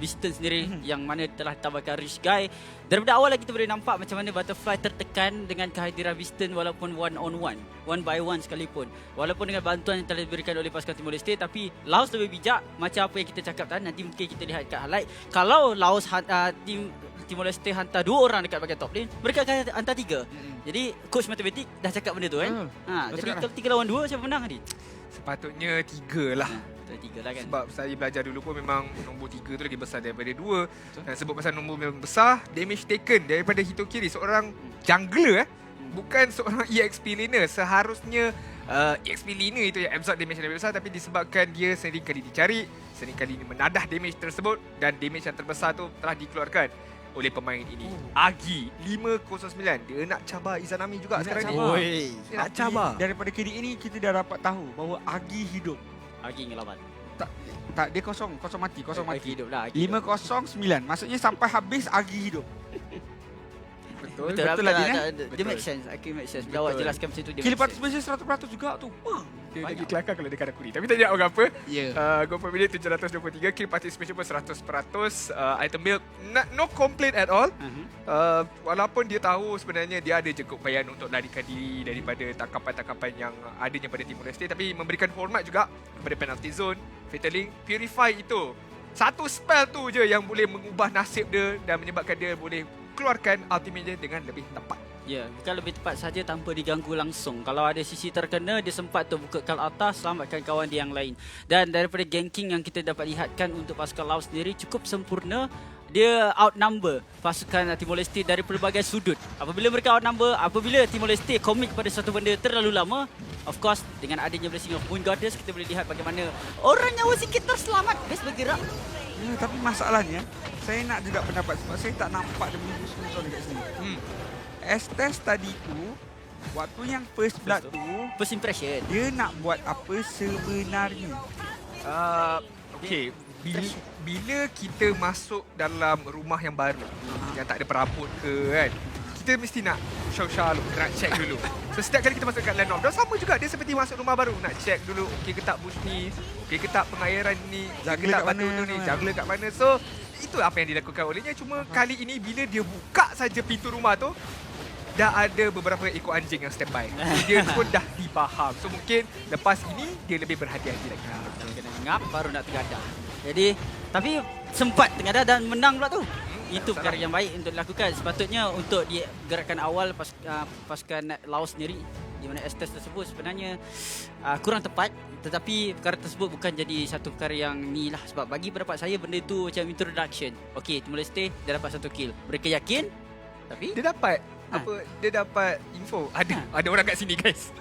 Beaston sendiri yang mana telah ditambahkan Rich Guy. Daripada awal lagi kita boleh nampak macam mana Butterfly tertekan dengan kehadiran Beaston walaupun one by one sekalipun. Walaupun dengan bantuan yang telah diberikan oleh pasukan Timor Leste, tapi Laos lebih bijak macam apa yang kita cakap tadi. Nanti mungkin kita lihat kat highlight. Kalau Laos Timor Leste hantar 2 orang dekat bahagian top lane, mereka akan hantar 3. Jadi coach matematik dah cakap benda tu kan. Jadi kalau 3 lawan 2 siapa menang tadi? Sepatutnya 3 lah. 3 lah kan. Sebab saya belajar dulu pun memang nombor 3 tu lagi besar daripada 2. Dan sebab pasal nombor memang besar, damage taken daripada Hitokiri, seorang jungler bukan seorang EXP laner. Seharusnya EXP laner itu yang absorb damage yang lebih besar, tapi disebabkan dia sering kali dicari, sering kali menadah damage tersebut, dan damage yang terbesar tu telah dikeluarkan oleh pemain ini. Agi 509, dia nak cabar Izanami juga sekarang ni. Dia nak cabar. Daripada KD ini kita dah dapat tahu bahawa Agi hidup. Agi ngelawan. Tak, dia kosong mati. Agi hidup lah. 509, maksudnya sampai habis Agi hidup. Betul lah dia make sense. Aki make sense. Bila awak jelaskan macam tu dia. Kill part special 100% juga tu. Dia lagi kelakar kalau dekat Akuri. Tapi tak ada orang apa. Gol per minute 723, kill participation pun 100%. Item build no complaint at all. Walaupun dia tahu sebenarnya dia ada je keupayaan untuk larikan diri daripada tangkapan-tangkapan yang adanya pada Timor Leste, tapi memberikan hormat juga kepada penalty zone, Fatal Link, Purify itu. Satu spell tu je yang boleh mengubah nasib dia dan menyebabkan dia boleh keluarkan ultimate dia dengan lebih tepat. Ya, bukan lebih tepat saja tanpa diganggu langsung. Kalau ada sisi terkena, dia sempat tu buka kal atas, selamatkan kawan dia yang lain. Dan daripada ganking yang kita dapat lihatkan untuk pasukan Laos sendiri cukup sempurna. Dia outnumber pasukan Timor Leste dari pelbagai sudut. Apabila mereka outnumber, apabila Timor Leste komit pada satu benda terlalu lama, of course dengan adanya blessing of Moon Goddess, kita boleh lihat bagaimana orang nyawa sikit terselamat, best bergerak. Ya, tapi masalahnya saya nak juga pendapat sebab saya tak nampak dia menunggu sponsor dekat sini. Estes tadi tu, waktu yang first blood tu, first impression, dia nak buat apa sebenarnya? Okay, bila kita masuk dalam rumah yang baru, yang tak ada perabot ke kan, kita mesti nak show-show dulu, nak check dulu. So setiap kali kita masuk kat land of Dawn, sama juga dia seperti masuk rumah baru, nak check dulu, okey ke tak bush ni, okey ke tak pengairan ni, okey ke tak batu tu ni, jungler kat mana. So itu apa yang dilakukan olehnya. Cuma kali ini bila dia buka saja pintu rumah tu, dah ada beberapa ekor anjing yang standby. Dia pun dah dipaham. So mungkin lepas ini dia lebih berhati-hati lagi. Kena ngap baru nak tergadah. Jadi tapi sempat tergadah dan menang pula tu. Itu perkara yang baik untuk dilakukan. Sepatutnya untuk di gerakan awal pasukan Laos sendiri, di mana Estes tersebut sebenarnya kurang tepat, tetapi perkara tersebut bukan jadi satu perkara yang ni lah, sebab bagi pendapat saya benda tu macam introduction. Okey, Timor Leste dia dapat 1 kill. Mereka yakin tapi dia dapat dia dapat info. Ada orang kat sini guys.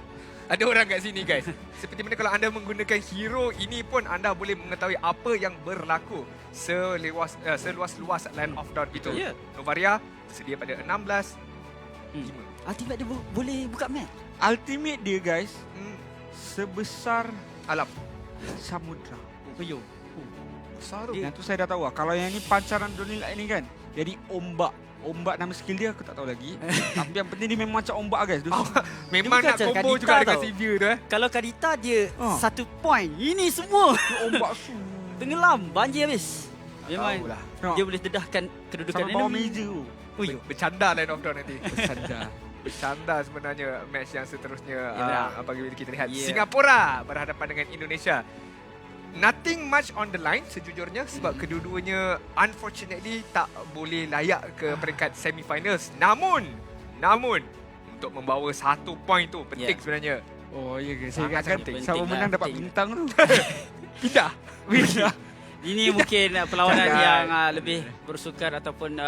Ada orang kat sini guys. Seperti mana kalau anda menggunakan hero ini pun anda boleh mengetahui apa yang berlaku seluas-luas Land of Dawn itu. Novaria tersedia pada 16. Ultimate dia boleh buka map. Ultimate dia guys sebesar alam samudra. Yo. Besar tu. Yang tu saya dah tahu lah. Kalau yang ni pancaran dunia ini kan, jadi ombak. Ombak nama skill dia aku tak tahu lagi. Tapi yang penting dia memang macam ombak guys. Memang nak combo juga dengan Sivir tu Kalau Kadita dia 1 point. Ini semua ombak tenggelam, banjir habis. Memang dia boleh dedahkan kedudukan sampai bawah meja tu. Bercanda Land of Dawn nanti. Bercanda sebenarnya match yang seterusnya apabila kita lihat Singapura berhadapan dengan Indonesia. Nothing much on the line sejujurnya sebab kedua-duanya unfortunately tak boleh layak ke peringkat semi-finals. Namun untuk membawa 1 point tu penting sebenarnya. Oh ya ke, saya akan siapa menang dapat bintang tu. Pindah. Ini mungkin perlawanan yang lebih bersukan ataupun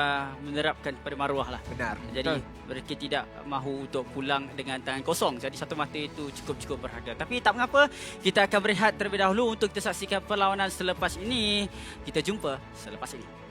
menerapkan pada maruah lah. Benar. Jadi mereka tidak mahu untuk pulang dengan tangan kosong. Jadi satu mata itu cukup berharga. Tapi tak mengapa, kita akan berehat terlebih dahulu untuk kita saksikan perlawanan selepas ini. Kita jumpa selepas ini.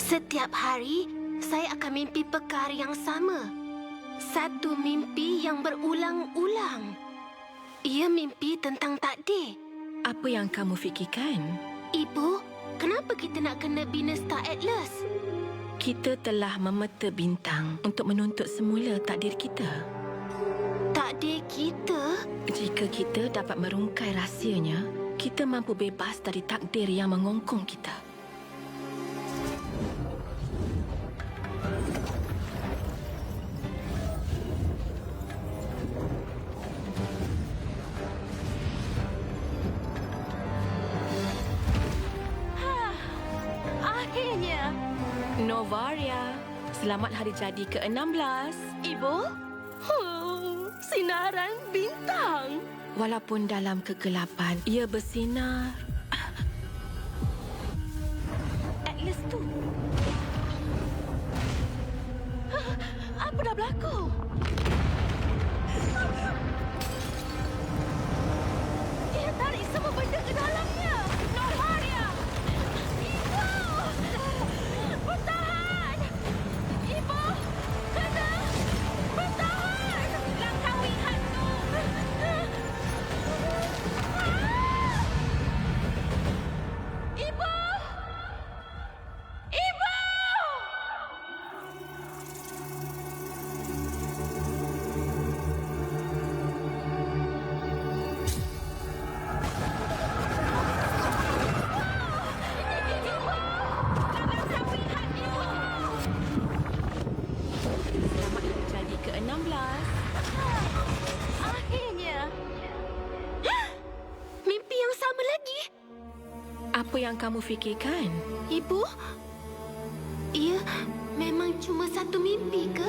Setiap hari, saya akan mimpi perkara yang sama. Satu mimpi yang berulang-ulang. Ia mimpi tentang takdir. Apa yang kamu fikirkan? Ibu, kenapa kita nak kena bina Star Atlas? Kita telah memeta bintang untuk menuntut semula takdir kita. Takdir kita? Jika kita dapat merungkai rahsianya, kita mampu bebas dari takdir yang mengongkong kita. Novaria, selamat hari jadi ke-16. Ibu, sinaran bintang. Walaupun dalam kegelapan, ia bersinar. Atlas tu. Apa dah berlaku? Ia tarik semua benda ke dalamnya. Novaria! Ibu! Bertahan! Ibu! Kena! Bertahan! Langkawi hantu! Ibu! Ibu! Apa yang kamu fikirkan? Ibu? Ia memang cuma satu mimpi ke?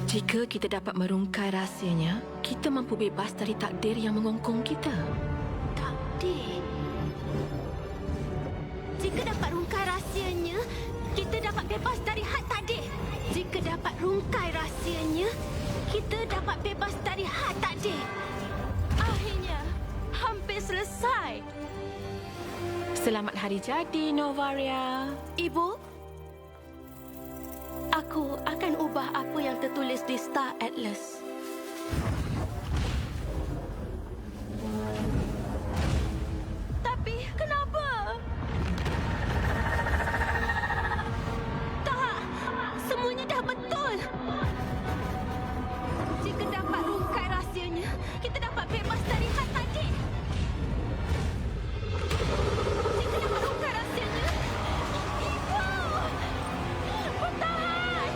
Jika kita dapat merungkai rahsianya, kita mampu bebas dari takdir yang mengongkong kita. Takdir? Jika dapat rungkai rahsianya, kita dapat bebas dari had takdir. Jika dapat rungkai rahsianya, kita dapat bebas dari had takdir. Akhirnya, hampir selesai. Selamat hari jadi, Novaria. Ibu, aku akan ubah apa yang tertulis di Star Atlas. Tapi kenapa? Tak, semuanya dah betul. Jika dapat rungkai rahsianya, kita dapat bebas dari had takdir. Jika dapat rungkai rahsianya, Ibu! Bertahan!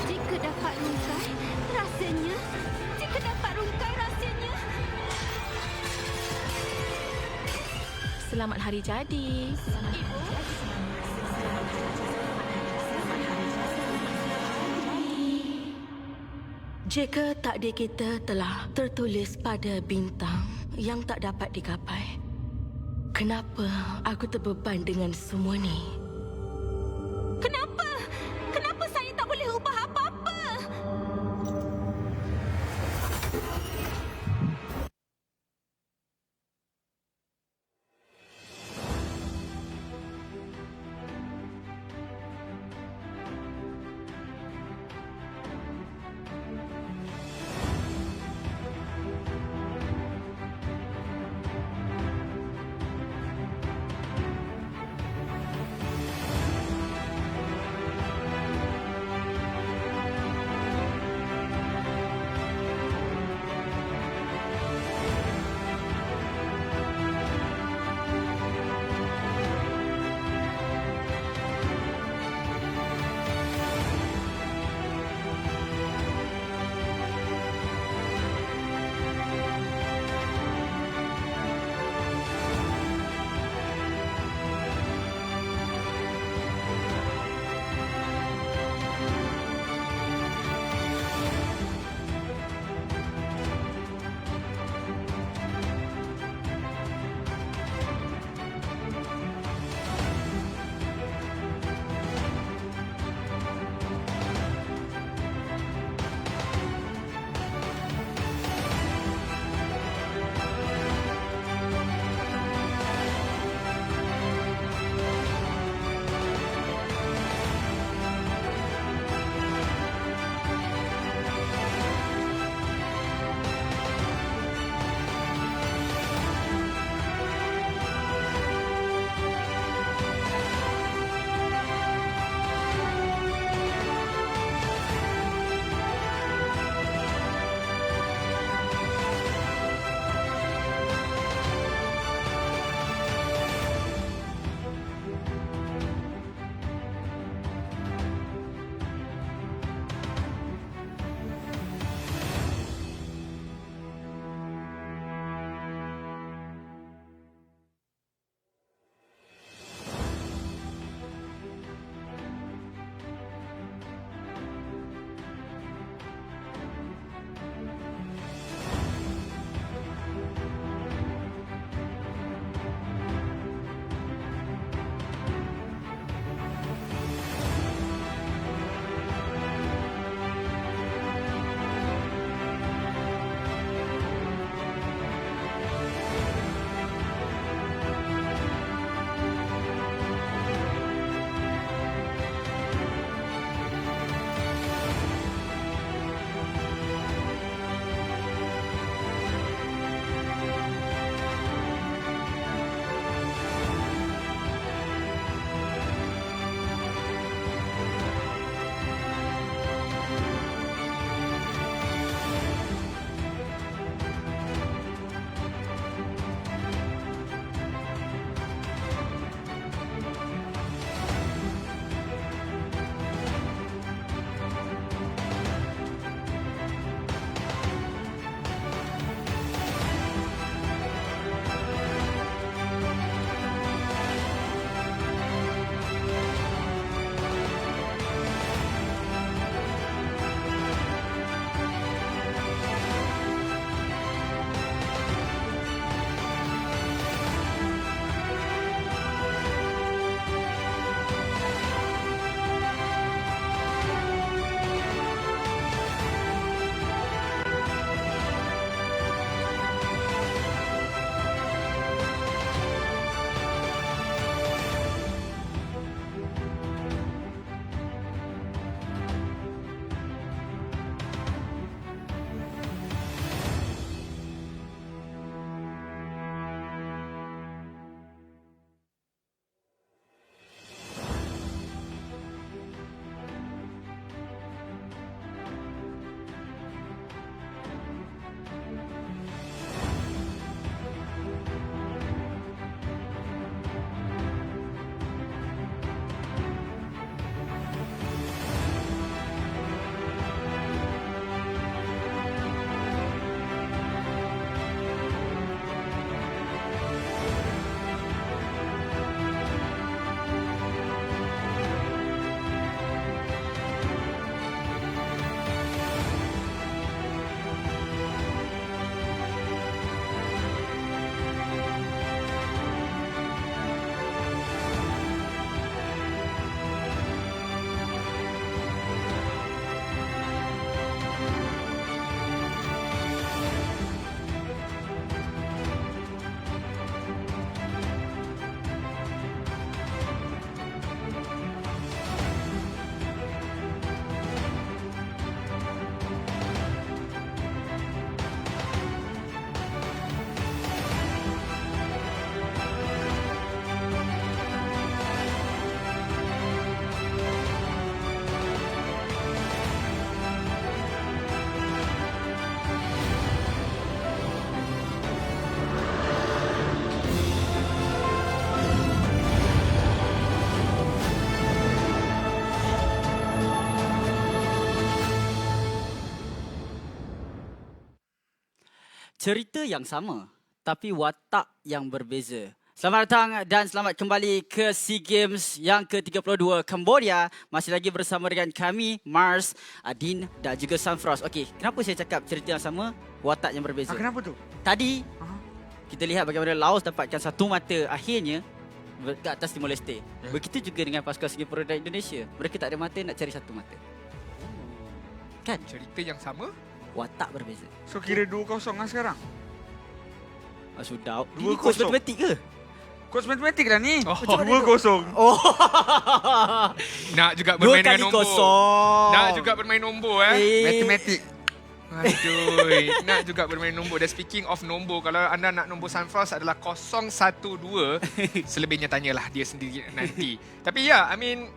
Jika dapat rungkai rahsianya, jika dapat rungkai rahsianya. Selamat hari jadi. Ibu? Jika takdir kita telah tertulis pada bintang yang tak dapat digapai, kenapa aku terbeban dengan semua ni? Kenapa? Kenapa saya tak boleh ubah apa-apa? cerita yang sama tapi watak yang berbeza. Selamat datang dan selamat kembali ke SEA Games yang ke-32 Cambodia. Masih lagi bersama dengan kami, Mars, Adin dan juga Sunfrost. Okey, kenapa saya cakap cerita yang sama, watak yang berbeza? Kenapa tu? Tadi, kita lihat bagaimana Laos dapatkan satu mata akhirnya ke atas Timor Leste. Begitu juga dengan pasukan Singapura dan Indonesia. Mereka tak ada mata, nak cari satu mata. Kan? Cerita yang sama, watak berbeza. So kira 2-0 lah sekarang? Sudah. 2-0. Ini coach matematik ke? Coach matematik lah ni. 2-0. Oh. Nak juga bermain dengan nombor. 2-0. Nak juga bermain nombor Matematik. Aduh, nak juga bermain nombor. Dan speaking of nombor, kalau anda nak nombor Sunfrost adalah 012, selebihnya tanyalah dia sendiri nanti. Tapi ya, I mean,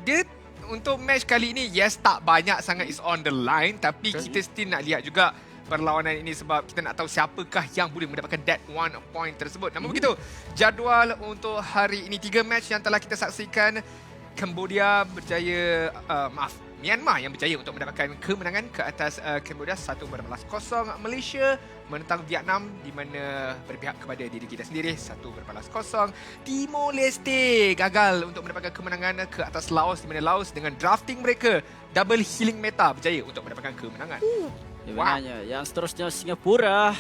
dia untuk match kali ini, yes, tak banyak sangat is on the line, tapi kita still nak lihat juga perlawanan ini sebab kita nak tahu siapakah yang boleh mendapatkan that 1 point tersebut. Namun begitu, jadual untuk hari ini 3 match yang telah kita saksikan. Cambodia berjaya, Myanmar yang berjaya untuk mendapatkan kemenangan ke atas Cambodia 1-0. Malaysia menentang Vietnam di mana berpihak kepada diri kita sendiri 1-0. Timor Leste gagal untuk mendapatkan kemenangan ke atas Laos di mana Laos dengan drafting mereka double healing meta berjaya untuk mendapatkan kemenangan. Sebenarnya yang seterusnya Singapura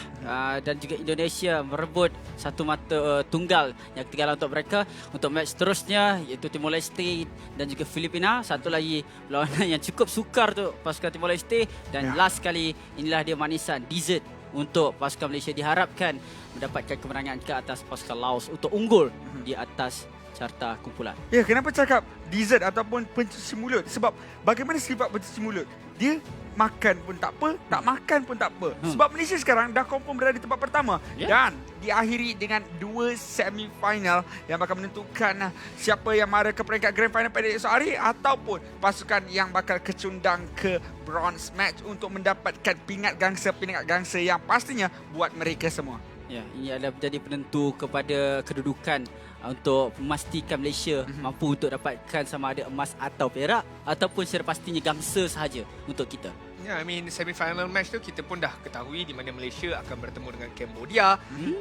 dan juga Indonesia merebut satu mata tunggal yang ketinggalan untuk mereka. Untuk match seterusnya iaitu Timor Leste dan juga Filipina. Satu lagi perlawanan yang cukup sukar untuk pasukan Timor Leste. Dan last kali inilah dia manisan dessert untuk pasukan Malaysia, diharapkan mendapatkan kemenangan ke atas pasukan Laos untuk unggul di atas carta kumpulan. Ya, kenapa cakap dessert ataupun pencuci mulut? Sebab bagaimana sifat pencuci mulut? Dia makan pun tak apa, tak makan pun tak apa. Sebab Malaysia sekarang dah confirm berada di tempat pertama. Dan diakhiri dengan 2 semi-final yang bakal menentukan siapa yang mara ke peringkat grand final pada esok hari ataupun pasukan yang bakal kecundang ke bronze match untuk mendapatkan pingat gangsa yang pastinya buat mereka semua. Ya, ini adalah menjadi penentu kepada kedudukan untuk memastikan Malaysia mampu untuk dapatkan sama ada emas atau perak ataupun secara pastinya gangsa sahaja untuk kita. Ya, I mean semi-final match tu kita pun dah ketahui di mana Malaysia akan bertemu dengan Cambodia.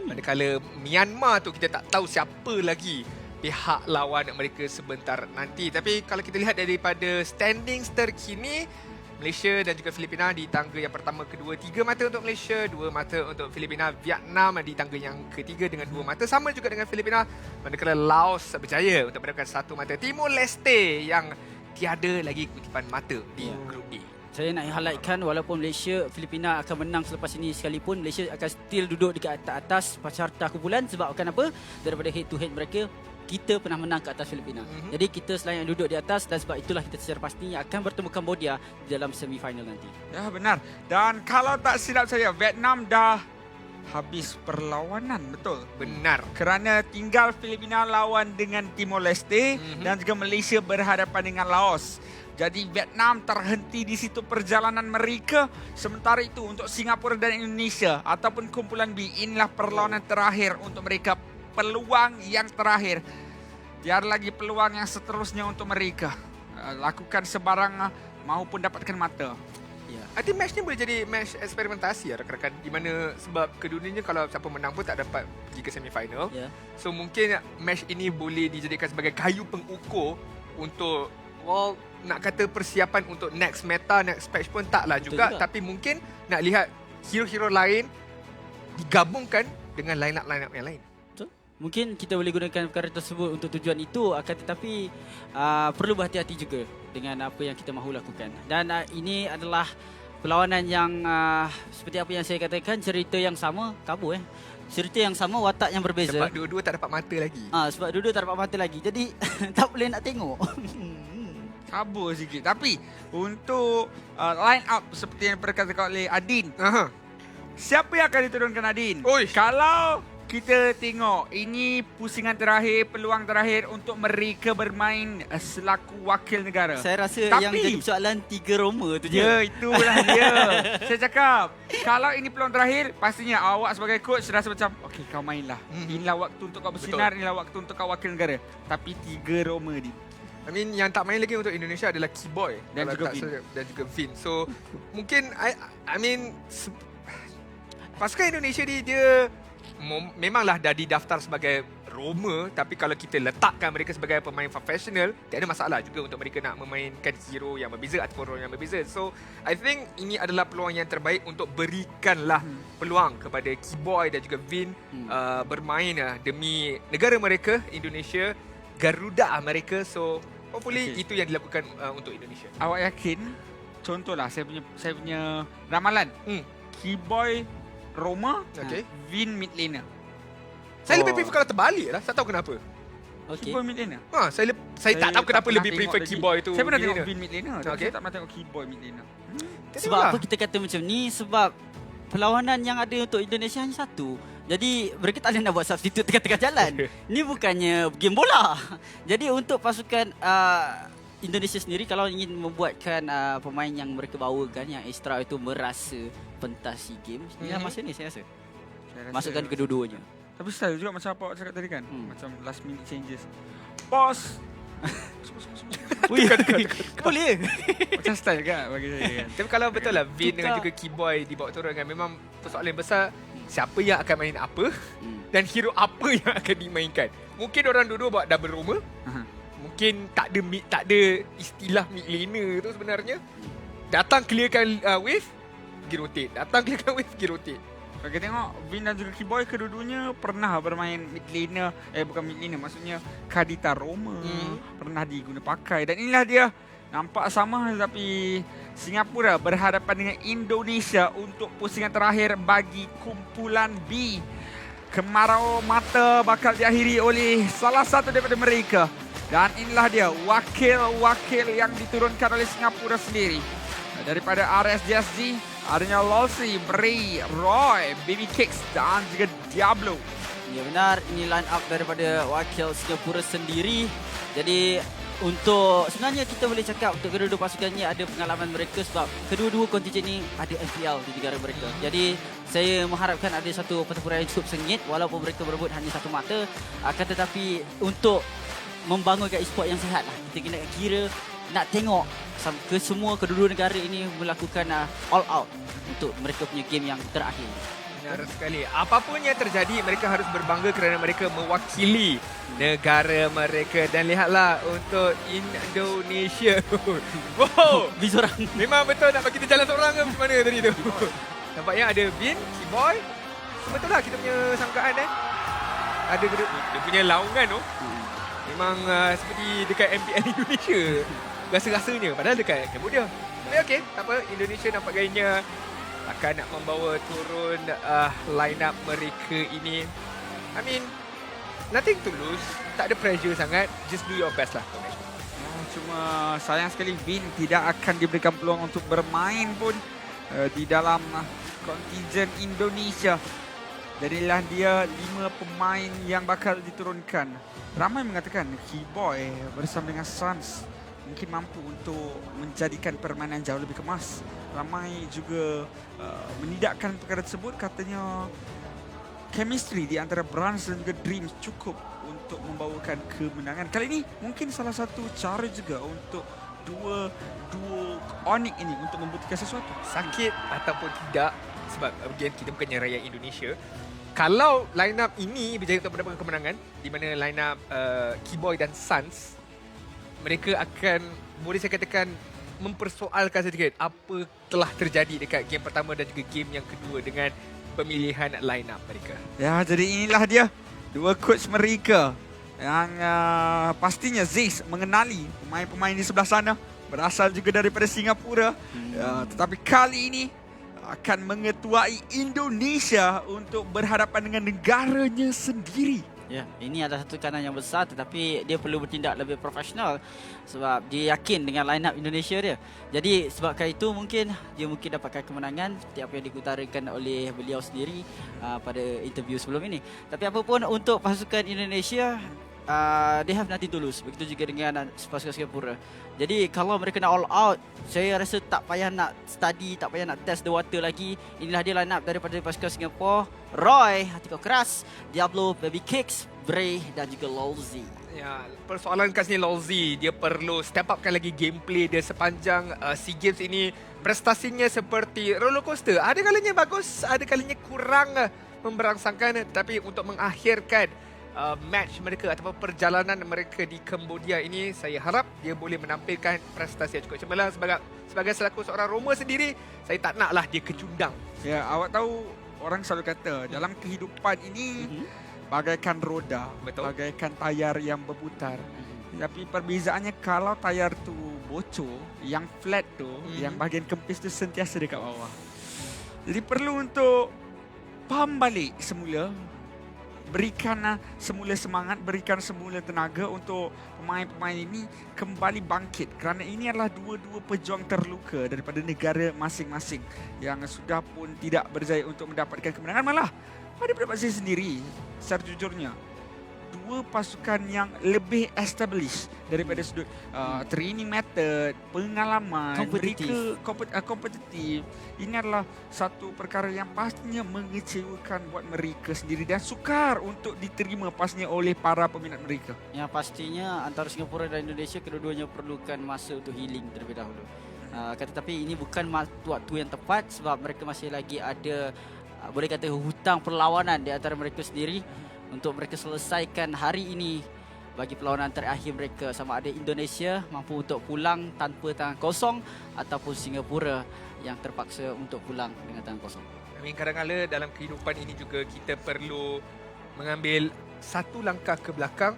Manakala Myanmar tu kita tak tahu siapa lagi pihak lawan mereka sebentar nanti. Tapi kalau kita lihat daripada standings terkini, Malaysia dan juga Filipina di tangga yang pertama, kedua, 3 mata untuk Malaysia, 2 mata untuk Filipina. Vietnam di tangga yang ketiga dengan 2 mata, sama juga dengan Filipina. Manakala Laos berjaya untuk mendapatkan 1 mata. Timor Leste yang tiada lagi kutipan mata di grup D. Saya nak highlightkan walaupun Malaysia, Filipina akan menang selepas ini sekalipun, Malaysia akan still duduk di atas carta kumpulan. Sebab apa? Daripada head to head mereka, kita pernah menang ke atas Filipina. Jadi kita selain duduk di atas dan sebab itulah kita secara pastinya akan bertemu Cambodia di dalam semi-final nanti. Ya, benar. Dan kalau tak silap saya, Vietnam dah habis perlawanan, betul? Benar. Kerana tinggal Filipina lawan dengan Timor Leste dan juga Malaysia berhadapan dengan Laos. Jadi Vietnam terhenti di situ perjalanan mereka. Sementara itu untuk Singapura dan Indonesia ataupun kumpulan B, inilah perlawanan terakhir untuk mereka. Peluang yang terakhir. Tiada lagi peluang yang seterusnya untuk mereka. Lakukan sebarang maupun dapatkan mata. I think match ni boleh jadi match eksperimentasi rakan-rakan, di mana sebab kedudukannya kalau siapa menang pun tak dapat pergi ke semi-final. So mungkin match ini boleh dijadikan sebagai kayu pengukur untuk nak kata persiapan untuk next meta, next patch pun taklah juga. Tapi mungkin nak lihat hero-hero lain digabungkan dengan line-up yang lain. Mungkin kita boleh gunakan perkara tersebut untuk tujuan itu, akan tetapi perlu berhati-hati juga dengan apa yang kita mahu lakukan. Dan ini adalah perlawanan yang seperti apa yang saya katakan, cerita yang sama, kabur cerita yang sama, watak yang berbeza. Sebab dua-dua tak dapat mata lagi. Sebab dua-dua tak dapat mata lagi. Jadi tak boleh nak tengok. Kabur sikit. Tapi untuk line up seperti yang perkatakan oleh Adin. Siapa yang akan diturunkan Adin? Kalau kita tengok, ini pusingan terakhir, peluang terakhir untuk mereka bermain selaku wakil negara. Saya rasa yang jadi persoalan 3 Roma tu je. Ya, itulah dia. Saya cakap, kalau ini peluang terakhir, pastinya awak sebagai coach rasa macam, okey, kau mainlah. Inilah waktu untuk kau bersinar, inilah waktu untuk kau wakil negara. Tapi 3 Roma ni. I mean, yang tak main lagi untuk Indonesia adalah Keyboy dan juga Vin. Dan juga Vin. So, mungkin I mean pasukan Indonesia ni dia memanglah dah didaftar sebagai Roma, tapi kalau kita letakkan mereka sebagai pemain profesional, tiada masalah juga untuk mereka nak memainkan hero yang berbeza ataupun role yang berbeza. So, I think ini adalah peluang yang terbaik untuk berikanlah peluang kepada Keyboy dan juga Vin bermain demi negara mereka, Indonesia, Garuda mereka. So, hopefully itu yang dilakukan untuk Indonesia. Awak yakin? Contohlah saya punya ramalan. Keyboy Roma, Vin mid laner. Saya lebih prefer kalau terbalik lah. Tak tahu kenapa. Keyboy mid laner. Saya tak tahu kenapa lebih prefer Keyboy tu. Saya pernah tengok Vin mid laner. Saya tak pernah tengok Keyboy mid laner. Sebab apa kita kata macam ni? Sebab perlawanan yang ada untuk Indonesia hanya satu. Jadi mereka tak boleh nak buat substitute tengah-tengah jalan. Ni bukannya game bola. Jadi untuk pasukan Indonesia sendiri, kalau ingin membuatkan pemain yang mereka bawakan yang extra itu merasa pentas SEA Games, inilah masa ni saya rasa. Masukkan kedua-duanya. Tapi style juga macam apa awak cakap tadi kan? Macam last minute changes. Pause. Boleh. Macam style kan bagi saya kan. Tapi kalau betul lah Vin dengan juga Keyboy dibawa turun kan, memang persoalan yang besar siapa yang akan main apa dan hero apa yang akan dimainkan. Mungkin orang dua-dua buat double Roma. Mungkin tak ada istilah mid laner tu sebenarnya. Datang clearkan wave, pergi rotate. Datang clearkan wave, pergi rotate. Kalau kita tengok Vin dan juga Keyboy, kedua-duanya pernah bermain mid laner. Bukan mid laner, maksudnya Kadita Roma. Pernah diguna pakai. Dan inilah dia. Nampak sama tetapi Singapura berhadapan dengan Indonesia untuk pusingan terakhir bagi kumpulan B. Kemarau mata bakal diakhiri oleh salah satu daripada mereka. Dan inilah dia wakil-wakil yang diturunkan oleh Singapura sendiri. Daripada RSGSG, adanya Lolsey, Bray, Roy, Baby Kicks dan juga Diablo. Ya benar, ini line up daripada wakil Singapura sendiri. Jadi untuk sebenarnya kita boleh cakap untuk kedua-dua pasukan ni ada pengalaman mereka sebab kedua-dua kontingen ni ada MPL di negara mereka. Jadi saya mengharapkan ada satu pertempuran yang cukup sengit walaupun mereka berebut hanya satu mata. Akan tetapi untuk membangunkan e-sport yang sihat lah, kita kena kira nak tengok ke semua kedua-dua negara ini melakukan all out untuk mereka punya game yang terakhir. Benar sekali. Apapun yang terjadi, mereka harus berbangga kerana mereka mewakili negara mereka. Dan lihatlah untuk Indonesia. Wow, Bizorang. Memang betul nak bagi kita jalan seorang ke mana tadi tu. Nampaknya ada Vin, Keyboy. Betul lah kita punya sangkaan Ada dia punya laungan tu. Memang seperti dekat MPL Indonesia. Rasa-rasanya padahal dekat Cambodia. Tapi okey, tak apa. Indonesia nampak gayanya akan nak membawa turun line up mereka ini. I mean, nothing to lose. Tak ada pressure sangat. Just do your best lah. Cuma sayang sekali Vin tidak akan diberikan peluang untuk bermain pun di dalam kontingen Indonesia. Jadilah dia 5 pemain yang bakal diturunkan. Ramai mengatakan Keyboy bersama dengan Suns mungkin mampu untuk menjadikan permainan jauh lebih kemas. Ramai juga menidakkan perkara tersebut, katanya chemistry di antara Brans dan juga Dreams cukup untuk membawakan kemenangan. Kali ini mungkin salah satu cara juga untuk duo Onyx ini untuk membuktikan sesuatu. Sakit ataupun tidak, sebab again kita bukannya rakyat Indonesia. Kalau line up ini berjaya untuk mendapatkan kemenangan, di mana line up Keyboy dan Suns, mereka akan, boleh saya katakan, mempersoalkan sedikit apa telah terjadi dekat game pertama dan juga game yang kedua dengan pemilihan line up mereka. Ya, jadi inilah dia dua coach mereka yang pastinya Zeus mengenali pemain-pemain di sebelah sana, berasal juga daripada Singapura. Tetapi kali ini akan mengetuai Indonesia untuk berhadapan dengan negaranya sendiri. Ya, ini adalah satu tekanan yang besar tetapi dia perlu bertindak lebih profesional sebab dia yakin dengan line up Indonesia dia. Jadi sebabkan itu mungkin dia dapatkan kemenangan seperti apa yang diutarakan oleh beliau sendiri pada interview sebelum ini. Tapi apapun untuk pasukan Indonesia, they have nothing to lose. Begitu juga dengan pasukan Singapura. Jadi kalau mereka nak all out, saya rasa tak payah nak study, tak payah nak test the water lagi. Inilah dia line up daripada pasukan Singapura. Roy, hati kau keras, Diablo, Baby Kicks, Bray dan juga Lolsey. Ya, persoalan kat sini Lawzy, dia perlu step upkan lagi gameplay dia sepanjang SEA Games ini. Prestasinya seperti roller coaster. Ada kalanya bagus, ada kalanya kurang memberangsangkan. Tapi untuk mengakhirkan match mereka ataupun perjalanan mereka di Cambodia ini, saya harap dia boleh menampilkan prestasi yang cukup cemerlang. Sebagai selaku seorang Roma sendiri, saya tak naklah dia kecundang. Ya, awak tahu orang selalu kata dalam kehidupan ini bagaikan roda, bagaikan tayar yang berputar. Tapi perbezaannya kalau tayar tu bocor, yang flat tu, yang bahagian kempis tu sentiasa dekat bawah. Jadi perlu untuk pump balik semula, berikan semula semangat, berikan semula tenaga untuk pemain-pemain ini kembali bangkit. Kerana ini adalah dua-dua pejuang terluka daripada negara masing-masing yang sudah pun tidak berjaya untuk mendapatkan kemenangan. Malah pada pendapat saya sendiri, secara jujurnya, dua pasukan yang lebih established daripada sudut training method, pengalaman, kompetitif. Ini adalah satu perkara yang pastinya mengecewakan buat mereka sendiri dan sukar untuk diterima pastinya oleh para peminat mereka. Yang pastinya antara Singapura dan Indonesia, kedua-duanya perlukan masa untuk healing terlebih dahulu. Tetapi ini bukan waktu yang tepat sebab mereka masih lagi ada, boleh kata, hutang perlawanan di antara mereka sendiri untuk mereka selesaikan hari ini bagi perlawanan terakhir mereka, sama ada Indonesia mampu untuk pulang tanpa tangan kosong ataupun Singapura yang terpaksa untuk pulang dengan tangan kosong. I mean, kadang-kadang dalam kehidupan ini juga kita perlu mengambil satu langkah ke belakang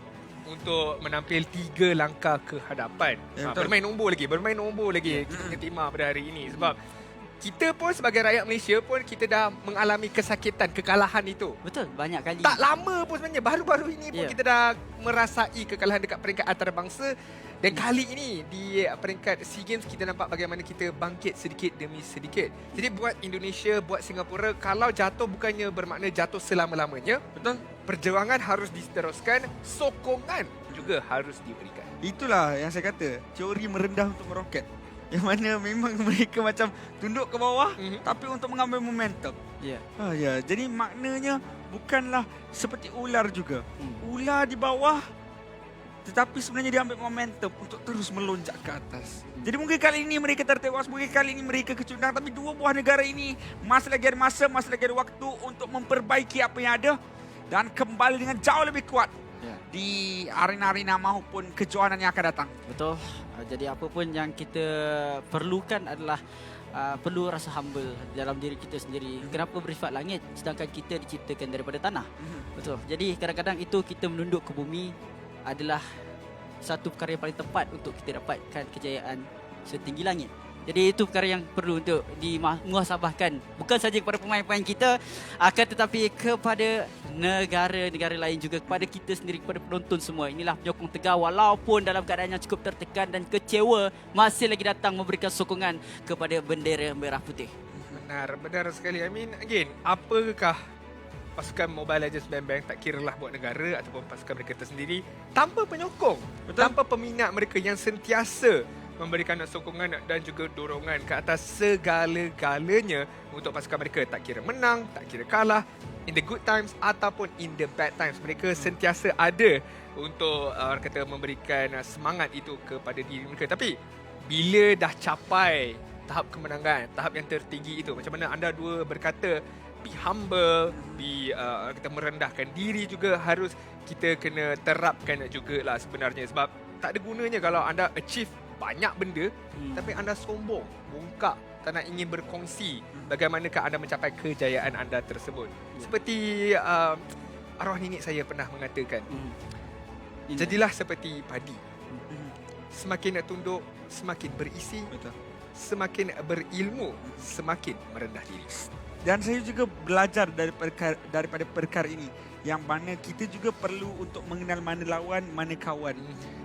untuk menampil 3 langkah ke hadapan. Bermain nombor lagi. Kita kena timah pada hari ini sebab kita pun sebagai rakyat Malaysia pun kita dah mengalami kesakitan kekalahan itu. Betul, banyak kali. Tak lama pun sebenarnya, baru-baru ini pun kita dah merasai kekalahan dekat peringkat antarabangsa. Dan kali ini di peringkat SEA Games kita nampak bagaimana kita bangkit sedikit demi sedikit. Jadi buat Indonesia, buat Singapura, kalau jatuh bukannya bermakna jatuh selama-lamanya. Betul. Perjuangan harus diteruskan, sokongan juga harus diberikan. Itulah yang saya kata, teori merendah untuk meroket. Yang mana memang mereka macam tunduk ke bawah tapi untuk mengambil momentum. Ya, jadi maknanya bukanlah seperti ular juga. Ular di bawah tetapi sebenarnya dia ambil momentum untuk terus melonjak ke atas. Jadi mungkin kali ini mereka tertewas, mungkin kali ini mereka kecundang, tapi dua buah negara ini masih lagi ada masa, masih lagi ada waktu untuk memperbaiki apa yang ada dan kembali dengan jauh lebih kuat di arena-arena maupun kejuaraan yang akan datang. Betul. Jadi apa pun yang kita perlukan adalah perlu rasa humble dalam diri kita sendiri. Kenapa bersifat langit sedangkan kita diciptakan daripada tanah? Betul. Jadi kadang-kadang itu kita menunduk ke bumi adalah satu perkara yang paling tepat untuk kita dapatkan kejayaan setinggi langit. Jadi itu perkara yang perlu untuk dimuhasabahkan, bukan saja kepada pemain-pemain kita, akan tetapi kepada negara-negara lain juga, kepada kita sendiri, kepada penonton semua. Inilah penyokong tegar walaupun dalam keadaan yang cukup tertekan dan kecewa, masih lagi datang memberikan sokongan kepada bendera merah putih. Benar sekali. I mean, again, apakah pasukan Mobile Legends Bang Bang, tak kiralah buat negara ataupun pasukan mereka tersendiri, tanpa penyokong, tanpa peminat mereka yang sentiasa memberikan sokongan dan juga dorongan ke atas segala-galanya untuk pasukan mereka, tak kira menang, tak kira kalah, in the good times ataupun in the bad times, mereka sentiasa ada untuk kata memberikan semangat itu kepada diri mereka. Tapi bila dah capai tahap kemenangan, tahap yang tertinggi itu, macam mana anda dua berkata, be humble, kita merendahkan diri juga harus kita kena terapkan jugalah sebenarnya. Sebab tak ada gunanya kalau anda achieve banyak benda tapi anda sombong, bongkak, tak nak ingin berkongsi bagaimanakah anda mencapai kejayaan anda tersebut. Seperti arwah nenek saya pernah mengatakan, jadilah seperti padi, semakin tunduk semakin berisi, semakin berilmu semakin merendah diri. Dan saya juga belajar daripada perkara ini, yang mana kita juga perlu untuk mengenal mana lawan, mana kawan.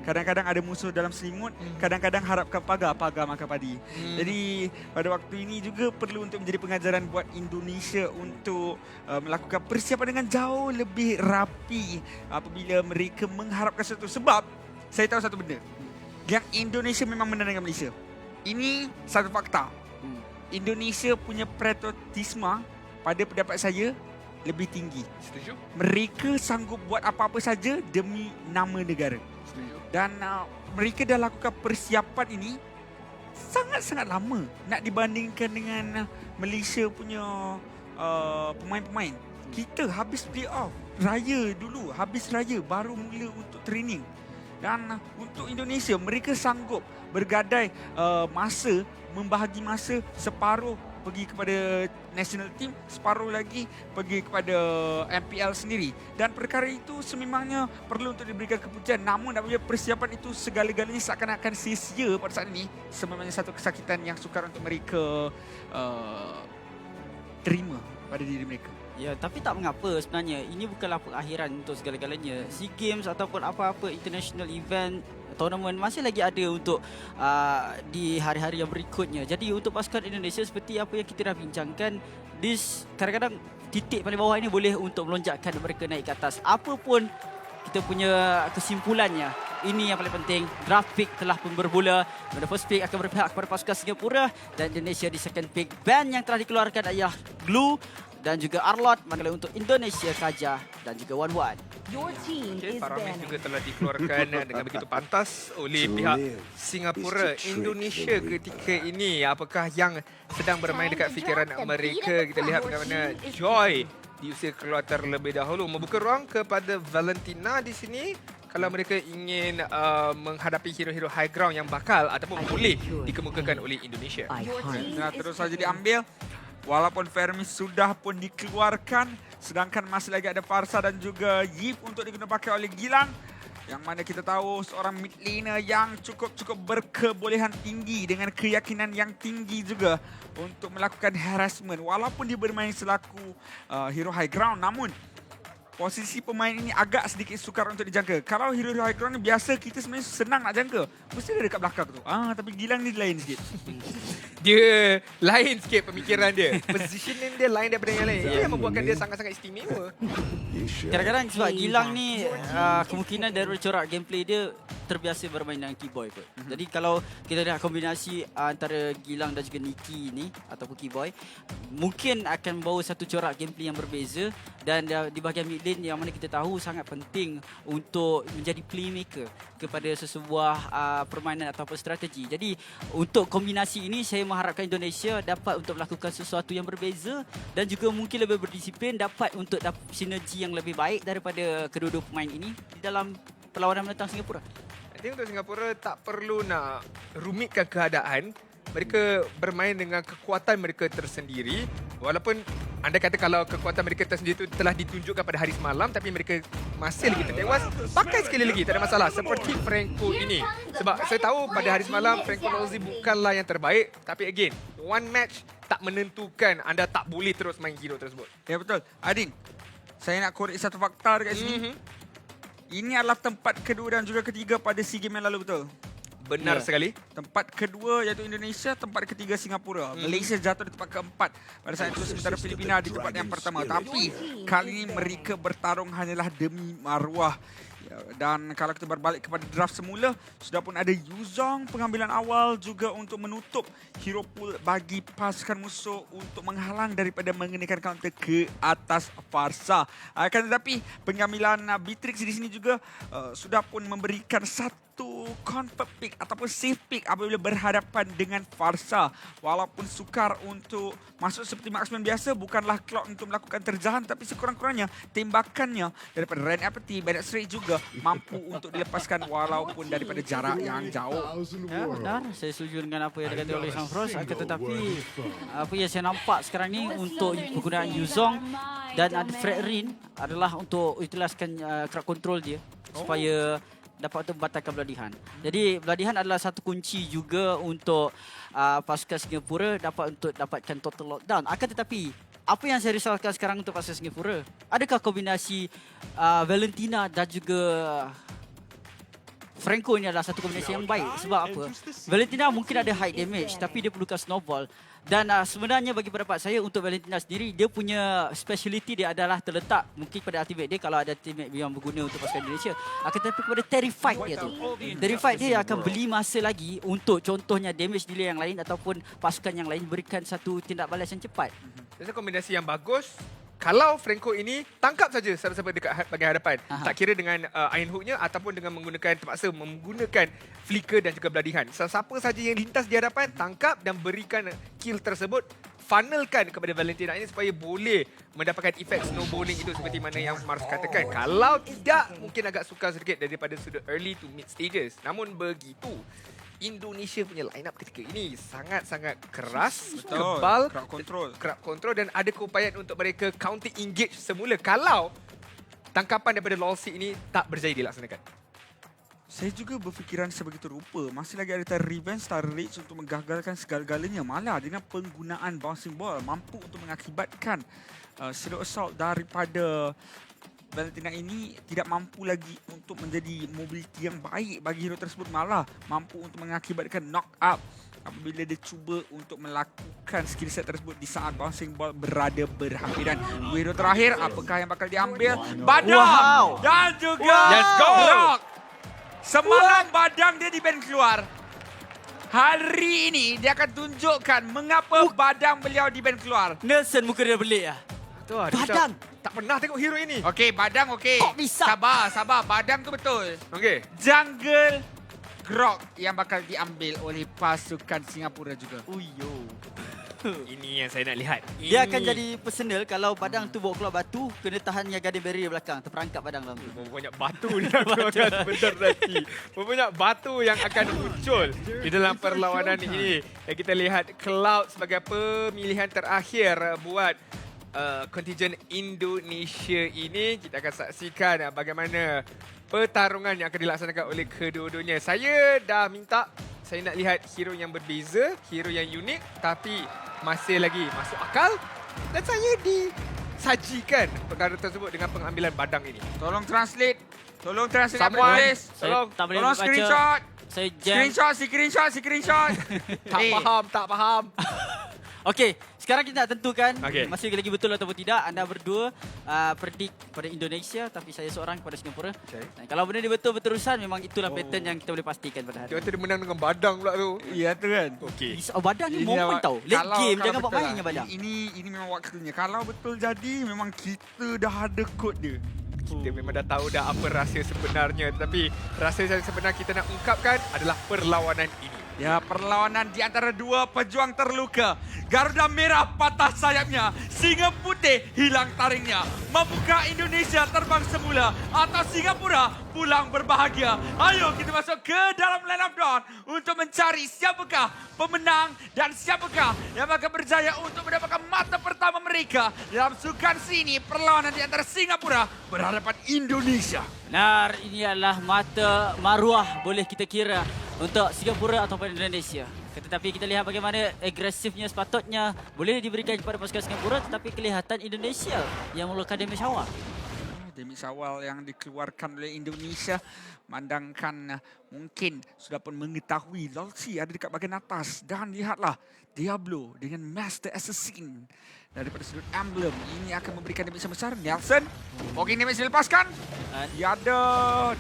Kadang-kadang ada musuh dalam selimut, kadang-kadang harapkan pagar makan padi. Jadi pada waktu ini juga perlu untuk menjadi pengajaran buat Indonesia untuk melakukan persiapan dengan jauh lebih rapi apabila mereka mengharapkan sesuatu. Sebab saya tahu satu benda, yang Indonesia memang menang dengan Malaysia. Ini satu fakta. Indonesia punya patriotisme pada pendapat saya lebih tinggi. Setuju. Mereka sanggup buat apa-apa saja demi nama negara. Setuju. Dan mereka dah lakukan persiapan ini sangat-sangat lama nak dibandingkan dengan Malaysia punya pemain-pemain. Kita habis playoff raya dulu, habis raya baru mula untuk training. Dan untuk Indonesia, mereka sanggup bergadai masa, membahagi masa separuh pergi kepada national team, separuh lagi pergi kepada MPL sendiri. Dan perkara itu sememangnya perlu untuk diberikan kepujian. Namun apabila persiapan itu segala-galanya seakan-akan sia-sia pada saat ini, sememangnya satu kesakitan yang sukar untuk mereka terima pada diri mereka. Ya, tapi tak mengapa sebenarnya. Ini bukanlah pengakhiran untuk segala-galanya. SEA Games ataupun apa-apa international event, tournament masih lagi ada untuk di hari-hari yang berikutnya. Jadi untuk pasukan Indonesia seperti apa yang kita dah bincangkan, kadang-kadang titik paling bawah ini boleh untuk melonjakkan mereka naik ke atas. Apa pun kita punya kesimpulannya, ini yang paling penting. Draft pick telah pun bermula. The first pick akan berpihak kepada pasukan Singapura dan Indonesia di second pick. Band yang telah dikeluarkan adalah Glue dan juga Arlot, manakala untuk Indonesia Kaja dan juga Wan. Faramis juga telah dikeluarkan dengan begitu pantas oleh pihak Singapura. Indonesia ketika ini, apakah yang sedang bermain dekat fikiran mereka? Kita lihat bagaimana Joy diusir keluar terlebih dahulu, membuka ruang kepada Valentina di sini kalau mereka ingin menghadapi hero-hero high ground yang bakal ataupun boleh dikemukakan oleh Indonesia. Nah, terus saja diambil. Walaupun Faramis sudah pun dikeluarkan, sedangkan masih lagi ada Farsa dan juga Yip untuk digunakan pakai oleh Gilang. Yang mana kita tahu seorang mid laner yang cukup berkebolehan tinggi dengan keyakinan yang tinggi juga untuk melakukan harassment. Walaupun dia bermain selaku hero high ground, namun posisi pemain ini agak sedikit sukar untuk dijangka. Kalau hero high ground ni biasa kita sebenarnya senang nak jangka. Mesti dia dekat belakang tu. Tapi Gilang ni lain sikit. Dia lain sikit pemikiran dia. Positioning dia lain daripada yang lain. Itu yang membuatkan dia sangat-sangat istimewa. Kadang-kadang sebab Gilang ni kemungkinan dari corak gameplay dia terbiasa bermain dengan Keyboy pun. Jadi kalau kita lihat kombinasi antara Gilang dan juga Nikki ni ataupun Keyboy, mungkin akan membawa satu corak gameplay yang berbeza. Dan di bahagian mid lane yang mana kita tahu sangat penting untuk menjadi playmaker kepada sesebuah permainan ataupun strategi. Jadi untuk kombinasi ini saya mengharapkan Indonesia dapat untuk melakukan sesuatu yang berbeza dan juga mungkin lebih berdisiplin, dapat untuk sinergi yang lebih baik daripada kedua-dua pemain ini di dalam perlawanan menentang Singapura. I think untuk Singapura tak perlu nak rumitkan keadaan. Mereka bermain dengan kekuatan mereka tersendiri. Walaupun anda kata kalau kekuatan mereka tersendiri itu telah ditunjukkan pada hari semalam, tapi mereka masih lagi tertewas. Pakai sekali lagi, tak ada masalah. Seperti Franco ini. Sebab saya tahu pada hari semalam Franco Nolzi bukanlah yang terbaik. Tapi again, one match tak menentukan anda tak boleh terus main hero tersebut. Ya betul. Adin, saya nak korek satu fakta dekat sini. Ini adalah tempat kedua dan juga ketiga pada SEA Games yang lalu, betul? Benar sekali. Tempat kedua iaitu Indonesia, tempat ketiga Singapura. Malaysia jatuh di tempat keempat. Pada saat itu sementara Filipina di tempat yang pertama. Tapi kali ini mereka bertarung hanyalah demi maruah. Dan kalau kita berbalik kepada draft semula, sudah pun ada Yuzong pengambilan awal juga untuk menutup hero pool bagi pasukan musuh untuk menghalang daripada mengenakan counter ke atas Farsa. Akan tetapi pengambilan Beatrix di sini juga sudah pun memberikan satu confirm pick ataupun safe pick apabila berhadapan dengan Farsa. Walaupun sukar untuk masuk seperti marksman biasa, bukanlah Cloud untuk melakukan terjahan, tapi sekurang-kurangnya tembakannya daripada Ren Apathy, Bennett Strait juga mampu untuk dilepaskan walaupun daripada jarak yang jauh. Ya, benar. Saya setuju dengan apa yang dikatakan oleh Sang Frost. Akan tetapi apa yang saya nampak sekarang ni untuk penggunaan Yuzong dan ada Fred Rin adalah untuk utiliskan crowd control dia supaya dapat untuk membatalkan beladihan. Jadi beladihan adalah satu kunci juga untuk pasukan Singapura dapat untuk dapatkan total lockdown. Akan tetapi apa yang saya risaukan sekarang untuk pasukan Singapura, adakah kombinasi Valentina dan juga Franco ini adalah satu kombinasi yang baik? Sebab apa? Valentina mungkin ada high damage tapi dia perlukan snowball. Dan sebenarnya bagi pendapat saya untuk Valentina sendiri, dia punya speciality dia adalah terletak mungkin pada ultimate dia kalau ada teammate yang berguna untuk pasukan Indonesia. Akan tetapi kepada Terrified dia tu. Terrified dia akan beli masa lagi untuk contohnya damage delay yang lain ataupun pasukan yang lain berikan satu tindak balas yang cepat. Jadi kombinasi yang bagus kalau Franco ini tangkap saja siapa-siapa dekat bahagian hadapan. Tak kira dengan iron hooknya ataupun dengan terpaksa menggunakan flicker dan juga beladihan. Siapa saja yang lintas di hadapan, tangkap dan berikan kill tersebut. Funnelkan kepada Valentina ini supaya boleh mendapatkan efek snowballing itu seperti mana yang Mars katakan. Kalau tidak, mungkin agak sukar sedikit daripada sudut early to mid stages. Namun begitu, Indonesia punya line up ketika ini sangat-sangat keras, kebal, crowd control dan ada keupayaan untuk mereka counter engage semula kalau tangkapan daripada Lolsy ini tak berjaya dilaksanakan. Saya juga berfikiran sebegitu rupa. Masih lagi ada Revenge Star Rage untuk menggagalkan segala-galanya. Malah dengan penggunaan bouncing ball mampu untuk mengakibatkan Zero Assault daripada Valentina ini tidak mampu lagi untuk menjadi mobility yang baik bagi hero tersebut. Malah mampu untuk mengakibatkan knock up apabila dia cuba untuk melakukan skill set tersebut di saat bouncing ball berada berhampiran. Hero terakhir, apakah yang bakal diambil? Badang dan juga Rock. Semalam Badang dia di ban keluar. Hari ini dia akan tunjukkan mengapa Badang beliau di ban keluar. Nelson muka dia belik lah. Badang tak pernah tengok hero ini. Okey, Badang okey. Kok bisa? Sabar. Badang tu betul. Okey. Jungle Grok yang bakal diambil oleh pasukan Singapura juga. Uyo. Ini yang saya nak lihat. Dia akan jadi personal kalau Badang tu bawa keluar batu, kena tahan yang guardian barrier belakang. Terperangkap Badang dalam tu. Banyak batu dia nak keluarkan sebentar nanti. Banyak batu yang akan muncul di dalam perlawanan ini. Dan kita lihat Cloud sebagai pemilihan terakhir buat kontingen Indonesia ini. Kita akan saksikan bagaimana pertarungan yang akan dilaksanakan oleh kedua-duanya. Saya dah minta, saya nak lihat hero yang berbeza, hero yang unik tapi masih lagi masuk akal dan saya disajikan perkara tersebut dengan pengambilan Badang ini. Tolong translate. Tolong translate. Someone, tolong screenshot. Saya jam. Screenshot. Tak faham. Okey, sekarang kita nak tentukan masih lagi betul ataupun tidak. Anda berdua predict pada Indonesia tapi saya seorang kepada Singapura. Dan kalau benda ni betul berterusan, memang itulah pattern yang kita boleh pastikan pada hari. Dia menang dengan Badang pula tu. Ya tu kan. Okey. Badang ni moment tau. Late game jangan buat main dengan Badang. Ini memang waktunya. Kalau betul jadi memang kita dah ada kod dia. Kita memang dah tahu dah apa rahsia sebenarnya. Tetapi rahsia yang sebenar kita nak ungkapkan adalah perlawanan ini. Ya, perlawanan di antara dua pejuang terluka. Garuda Merah patah sayapnya, Singa Putih hilang taringnya. Mampukah Indonesia terbang semula atau Singapura pulang berbahagia? Ayo kita masuk ke dalam line up down untuk mencari siapakah pemenang dan siapakah yang akan berjaya untuk mendapatkan mata pertama mereka dalam sukan sini. Perlawanan di antara Singapura berhadapan Indonesia. Benar, ini adalah mata maruah boleh kita kira untuk Singapura ataupun Indonesia. Tetapi kita lihat bagaimana agresifnya sepatutnya boleh diberikan kepada pasukan Singapura, tetapi kelihatan Indonesia yang mengeluarkan damage awal. Damage awal yang dikeluarkan oleh Indonesia memandangkan mungkin sudah pun mengetahui Lolsy ada dekat bahagian atas. Dan lihatlah Diablo dengan Master Assassin daripada sudut emblem ini akan memberikan damage yang besar. Nelson, Poking damage dilepaskan. Dia ada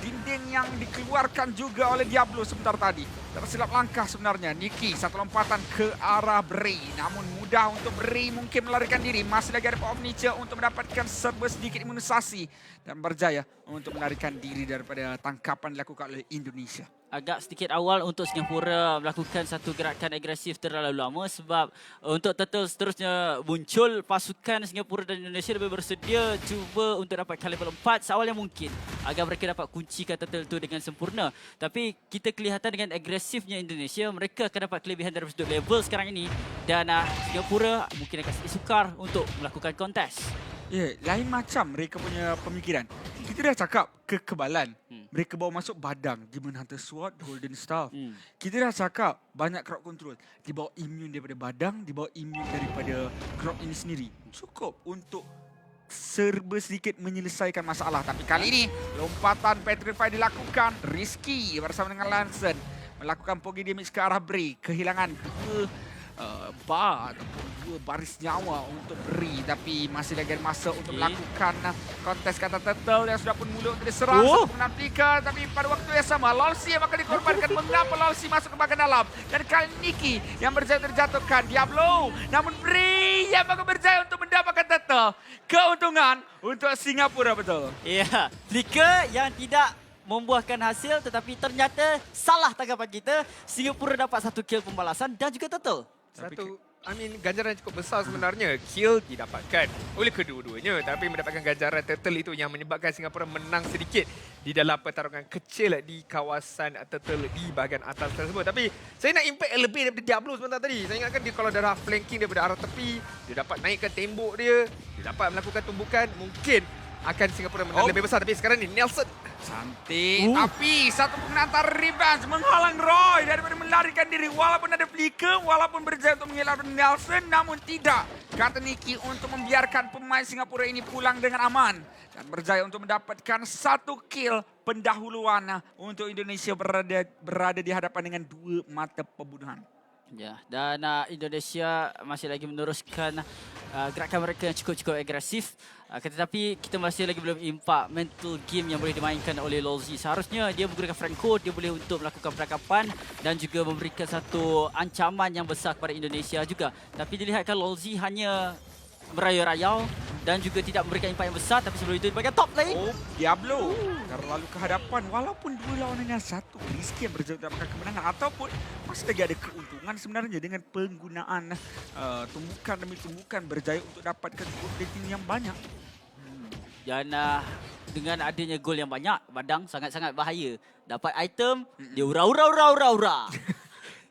dinding yang dikeluarkan juga oleh Diablo sebentar tadi. Tersilap langkah sebenarnya. Nikki satu lompatan ke arah Bray. Namun mudah untuk Bray mungkin melarikan diri. Masih lagi ada Power of Nature untuk mendapatkan serba sedikit imunisasi. Dan berjaya untuk melarikan diri daripada tangkapan dilakukan oleh Indonesia. Agak sedikit awal untuk Singapura melakukan satu gerakan agresif terlalu lama sebab untuk turtle seterusnya muncul, pasukan Singapura dan Indonesia lebih bersedia cuba untuk dapatkan level 4 seawal yang mungkin agar mereka dapat kuncikan turtle itu dengan sempurna. Tapi kita kelihatan dengan agresifnya Indonesia, mereka akan dapat kelebihan dari sudut level sekarang ini dan Singapura mungkin akan sedikit sukar untuk melakukan kontes. Ya, lain macam mereka punya pemikiran. Kita dah cakap kekebalan. Mereka bawa masuk Badang, Demon Hunter Sword, Golden Staff. Kita dah cakap banyak crowd control. Dia bawa immune daripada Badang, dia bawa immune daripada crowd ini sendiri. Cukup untuk serba sedikit menyelesaikan masalah. Tapi kali ini, lompatan Petrify dilakukan. Risky bersama dengan Lanson. Melakukan pogi damage ke arah Bray. Kehilangan 2 bar ataupun 2 baris nyawa untuk beri. Tapi masih lagi ada masa untuk melakukan kontes kata turtle yang sudah pun mula untuk diserang. Satu penggunaan Flicker. Tapi pada waktu yang sama, Lolsi yang akan dikorbankan. Mengapa Lolsi masuk ke bahagian dalam? Dan kali Nikki yang berjaya terjatuhkan. Diablo. Namun beri yang akan berjaya untuk mendapatkan turtle. Keuntungan untuk Singapura betul. Ya, Flicker yang tidak membuahkan hasil tetapi ternyata salah tanggapan kita. Singapura dapat 1 kill pembalasan dan juga turtle. Ganjaran cukup besar sebenarnya. Kill didapatkan oleh kedua-duanya. Tapi mendapatkan ganjaran turtle itu yang menyebabkan Singapura menang sedikit di dalam pertarungan kecil di kawasan turtle di bahagian atas tersebut. Tapi saya nak impact lebih daripada Diablo sebentar tadi. Saya ingatkan dia kalau darah flanking daripada arah tepi, dia dapat naikkan tembok dia dapat melakukan tumbukan. Mungkin akan Singapura menang lebih besar. Tapi sekarang ni Nelson. Cantik. Tapi satu penggunaan revenge menghalang Roy daripada melarikan diri. Walaupun ada Flicker, walaupun berjaya untuk mengelakkan Nelson. Namun tidak. Kata Nikki untuk membiarkan pemain Singapura ini pulang dengan aman. Dan berjaya untuk mendapatkan 1 kill pendahuluan untuk Indonesia berada di hadapan dengan 2 mata pembunuhan. Ya, dan Indonesia masih lagi meneruskan gerakan mereka yang cukup agresif. Tetapi kita masih lagi belum impak mental game yang boleh dimainkan oleh Lolzi. Seharusnya dia menggunakan Franco, dia boleh untuk melakukan penangkapan dan juga memberikan satu ancaman yang besar kepada Indonesia juga. Tapi dilihatkan Lolzi hanya merayau-rayau dan juga tidak memberikan impak yang besar. Tapi sebelum itu di bahagian top lane. Diablo terlalu ke hadapan. Walaupun 2 lawan hanya 1. Rizky yang berjaya mendapatkan kemenangan. Ataupun masih lagi ada keuntungan sebenarnya dengan penggunaan tumbukan demi tumbukan. Berjaya untuk dapatkan gold rating yang banyak. Dan dengan adanya gol yang banyak, Badang sangat-sangat bahaya. Dapat item, dia ura-ura.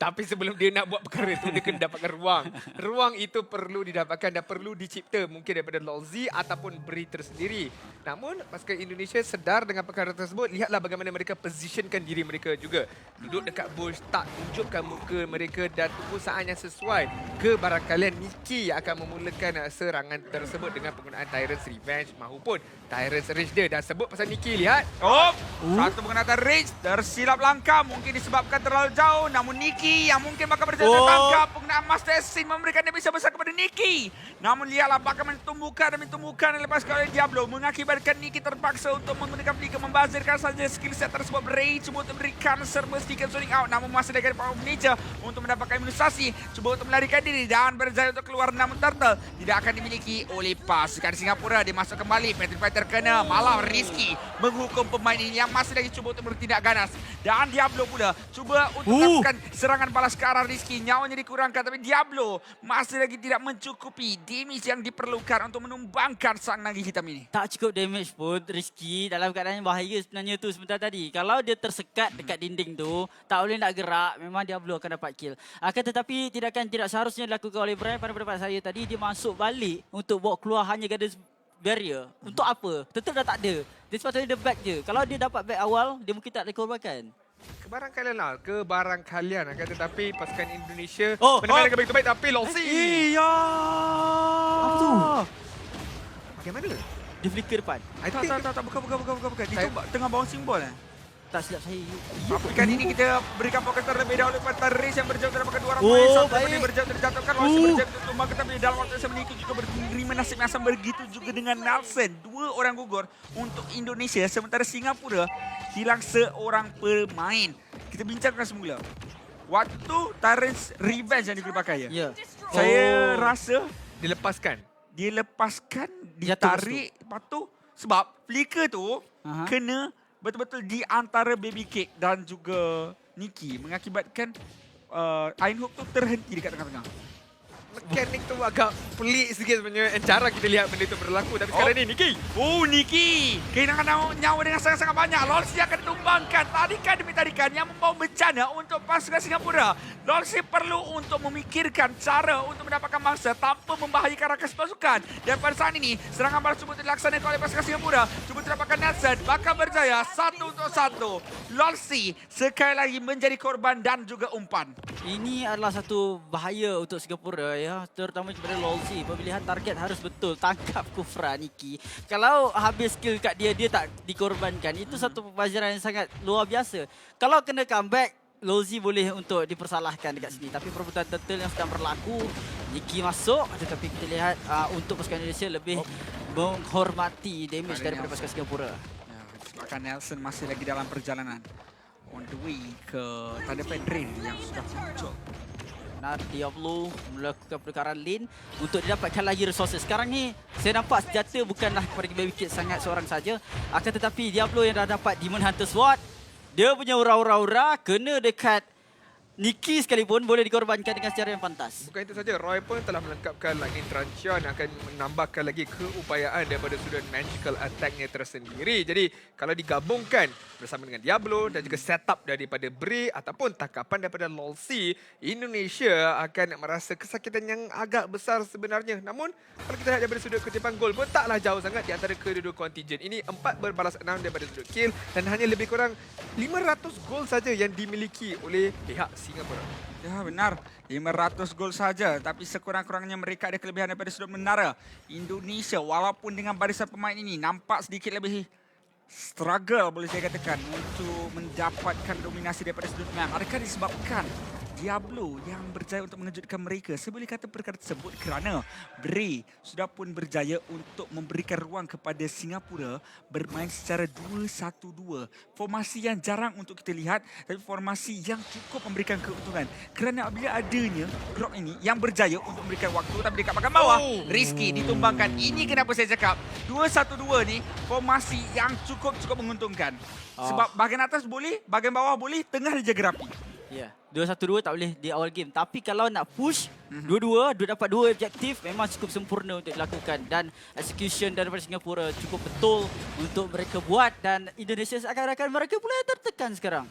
Tapi sebelum dia nak buat perkara itu, dia kena dapatkan ruang. Ruang itu perlu didapatkan dan perlu dicipta mungkin daripada Lolzi ataupun Bri tersendiri. Namun, pasukan Indonesia sedar dengan perkara tersebut. Lihatlah bagaimana mereka positionkan diri mereka juga. Duduk dekat bush, tak tunjukkan muka mereka dan tunggu saat yang sesuai. Kebarangkalian Nikki akan memulakan serangan tersebut dengan penggunaan Tyrant's Revenge maupun Tyrant's Rage dia. Dan sebut pasal Nikki, lihat. Satu penggunaan Rage tersilap langkah. Mungkin disebabkan terlalu jauh. Namun Nikki yang mungkin bakal berjaya tertangkap. Penggunaan Master Sin memberikan damage besar kepada Nikki. Namun lihatlah bakal tumbukan demi tumbukan yang dilepaskan oleh Diablo. Mengakibatkan Nikki terpaksa untuk menggunakan Flicker membazirkan saja skill set tersebut. Bray cuba untuk berikan memastikan zoning out. Namun masih dari power of nature untuk mendapatkan imunisasi. Cuba untuk melarikan diri dan berjaya untuk keluar. Namun turtle tidak akan dimiliki oleh pasukan Singapura. Dia masuk kembali. Petrifier kena. Malah Rizky menghukum pemain ini yang masih lagi cuba untuk bertindak ganas. Dan Diablo pula cuba untuk melakukan serangan balas ke arah Rizky. Nyawanya dikurangkan tapi Diablo masih lagi tidak mencukupi damage yang diperlukan untuk menumbangkan sang nagi hitam ini. Tak cukup damage pun Rizky dalam keadaan yang bahaya sebenarnya tu sebentar tadi. Kalau dia tersekat dekat dinding tu, tak boleh nak gerak, memang Diablo akan dapat kill. Akan tetapi tidak seharusnya dilakukan oleh Brian. Pada pendapat saya tadi, dia masuk balik untuk bawa keluar hanya Garden Barrier. Untuk apa? Tetap dah tak ada. Dia sepatutnya dia back je. Kalau dia dapat back awal, dia mungkin tak dikorbankan. Kebarangkalian akan tetapi pasukan Indonesia benar-benar dengan begitu baik tapi Lolzi. Iya. Apa tu? Bagaimana? Dia flicker depan. Tak, bukan. Itu tengah bouncing ball Tak silap saya. Tapi kali ini kita berikan fokus terlebih dahulu kepada Riz yang berjauh daripada 2 orang pemain. Satu pemain berjauh terjatuhkan. Lolzi berjauh tertumbangkan tapi dalam waktu yang sama itu juga menerima nasib yang sama. Begitu juga dengan Nelson. 2 orang gugur untuk Indonesia. Sementara Singapura hilang seorang pemain. Kita bincangkan semula. Waktu Tyrant's Revenge yang digunakan ya. Saya rasa dilepaskan, ditarik. Lepas tu sebab Flicker tu kena betul-betul di antara Baby Cake dan juga Nikki mengakibatkan Iron Hook tu terhenti dekat tengah-tengah. Mekanik tu agak pelik sikit sebenarnya cara kita lihat benda itu berlaku. Tapi sekarang ni Nikki. Nikki kehilangan nyawa dengan sangat-sangat banyak. Lolzi akan ditumbangkan. Tarikan demi tarikan yang membawa bencana untuk pasukan Singapura. Lolzi perlu untuk memikirkan cara untuk mendapatkan mangsa tanpa membahayakan rakas pasukan. Dan pada saat ini serangan balas cuba dilaksanakan oleh pasukan Singapura. Cuba dapatkan Nelson. Bakal berjaya 1-1. Lolzi sekali lagi menjadi korban dan juga umpan. Ini adalah satu bahaya untuk Singapura ya, terutama kepada Lolzi. Pemilihan target harus betul. Tangkap Kufra Nikki. Kalau habis skill kat dia tak dikorbankan. Itu satu pelajaran yang sangat luar biasa. Kalau kena comeback, Lolzi boleh untuk dipersalahkan dekat sini. Tapi perebutan turtle yang sedang berlaku, Nicky masuk. Tetapi kita lihat untuk pasukan Indonesia lebih menghormati damage daripada pasukan Singapura. Ya, sebabkan Nelson masih lagi dalam perjalanan. On the way ke tanda Pedrin yang sudah muncul. Nah, Diablo melakukan pertukaran lane untuk didapatkan lagi resources. Sekarang ni saya nampak senjata bukanlah kepada Baby Kid sangat seorang saja. Akan tetapi Diablo yang dah dapat Demon Hunter Sword, dia punya aura-aura kena dekat Nicky sekalipun boleh dikorbankan dengan secara yang pantas. Bukan itu saja, Roy pun telah melengkapkan Lightning Truncheon akan menambahkan lagi keupayaan daripada sudut magical attack-nya tersendiri. Jadi kalau digabungkan bersama dengan Diablo dan juga setup daripada Bray ataupun tangkapan daripada Lolzi, Indonesia akan merasa kesakitan yang agak besar sebenarnya. Namun kalau kita lihat daripada sudut kutipan gol pun taklah jauh sangat di antara kedua-dua kontijen. Ini 4 berbalas 6 daripada sudut kill dan hanya lebih kurang 500 gol saja yang dimiliki oleh pihak Singapura. Ya benar, 500 gol saja. Tapi sekurang-kurangnya mereka ada kelebihan daripada sudut menara. Indonesia walaupun dengan barisan pemain ini nampak sedikit lebih struggle boleh saya katakan untuk mendapatkan dominasi daripada sudut map. Adakah disebabkan Diablo yang berjaya untuk mengejutkan mereka? Saya boleh kata perkara tersebut kerana Bray sudah pun berjaya untuk memberikan ruang kepada Singapura bermain secara 2-1-2. Formasi yang jarang untuk kita lihat tapi formasi yang cukup memberikan keuntungan. Kerana apabila adanya drop ini yang berjaya untuk memberikan waktu tapi dekat bahagian bawah, Rizky ditumbangkan. Ini kenapa saya cakap 2-1-2 ni formasi yang cukup menguntungkan. Sebab bahagian atas boleh, bahagian bawah boleh, tengah dijaga rapi. Ya, 2-1-2 tak boleh di awal game. Tapi kalau nak push, dua dapat 2 objektif memang cukup sempurna untuk dilakukan. Dan execution daripada Singapura cukup betul untuk mereka buat. Dan Indonesia seakan-akan mereka mulai tertekan sekarang.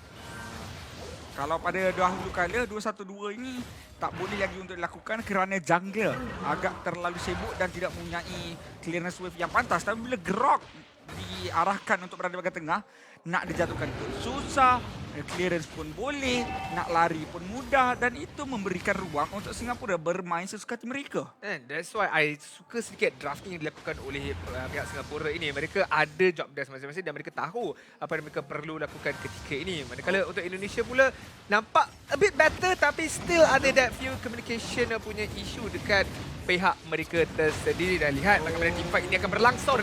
Kalau pada dahulu kala 2-1-2 ini tak boleh lagi untuk dilakukan kerana jungler agak terlalu sibuk dan tidak mempunyai clearance wave yang pantas. Tapi bila Grok diarahkan untuk berada di bahagian tengah, nak dijatuhkan pun susah, clearance pun boleh, nak lari pun mudah dan itu memberikan ruang untuk Singapura bermain sesuka hati mereka. And that's why I suka sedikit drafting yang dilakukan oleh pihak Singapura ini. Mereka ada job desk masing-masing dan mereka tahu apa yang mereka perlu lakukan ketika ini. Manakala untuk Indonesia pula nampak a bit better tapi still ada that few communication punya issue dekat pihak mereka tersendiri. Dan lihat bagaimana team fight ini akan berlangsung.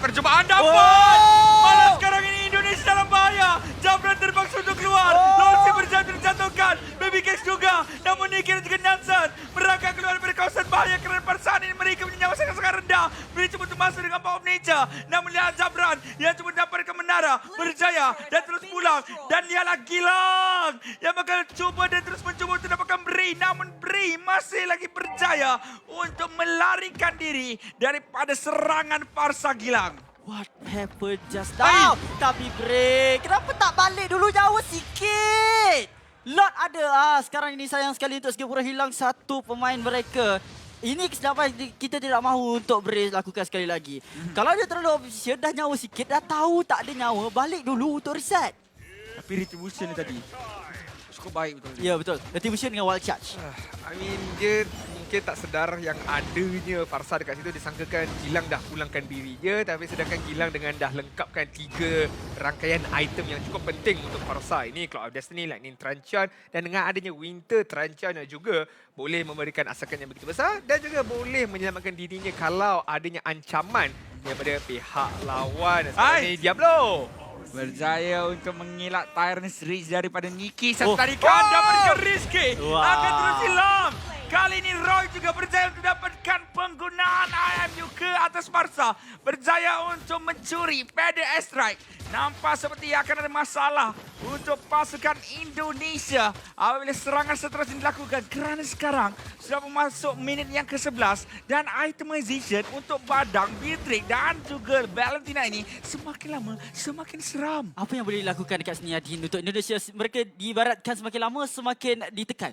Percubaan dapat! Malah sekarang ini Indonesia dalam bahaya. Jabran terpaksa untuk keluar. Lolzi berjatuh dijatuhkan. Baby Cakes juga. Namun Nicky dan juga Nelson merangkak keluar dari kawasan bahaya kerana pada saat ini mereka punya nyawa sangat rendah. Mereka cuba untuk masuk dengan power of nature. Namun lihat Jabran yang cuba dapatkan menara. Berjaya dan terus pulang. Dan lihatlah Gilang yang bakal cuba dan terus mencuba untuk dapatkan Bray. Namun Bray masih lagi berjaya untuk melarikan diri daripada serangan Farsa Gilang. What happened just now? Tapi Bray, kenapa tak balik dulu jauh sikit? Lot ada. Sekarang ini sayang sekali untuk Singapura hilang satu pemain mereka. Ini kenapa kita tidak mahu untuk Bray lakukan sekali lagi. Kalau dia terlalu obsession, dah nyawa sikit, dah tahu tak ada nyawa, balik dulu untuk reset. Tapi retribution ni tadi cukup baik betul. Ya betul. Retribution dengan wild charge. I mean, dia mungkin tak sedar yang adanya Farsa dekat situ. Disangkakan Gilang dah pulangkan diri dia. Tapi sedangkan Gilang dengan dah lengkapkan 3 rangkaian item yang cukup penting untuk Farsa. Ini Cloud of Destiny, Lightning Truncheon. Dan dengan adanya Winter Truncheon juga boleh memberikan asakan yang begitu besar. Dan juga boleh menyelamatkan dirinya kalau adanya ancaman daripada pihak lawan. Sekarang ni Diablo berjaya untuk mengelak Tyrant's Reach daripada Nicky. Satu tarikan dapatkan Rizky. Akan terus hilang. Kali ini Roy juga berjaya untuk dapatkan penggunaan IMU ke atas Farsa. Berjaya untuk mencuri Feather Airstrike. Nampak seperti akan ada masalah untuk pasukan Indonesia apabila serangan seterusnya dilakukan. Kerana sekarang sudah masuk minit yang ke-11 dan itemization untuk Badang, Beatrix dan juga Valentina ini semakin lama semakin seram. Apa yang boleh dilakukan dekat sini Adin untuk Indonesia? Mereka diibaratkan semakin lama semakin ditekan.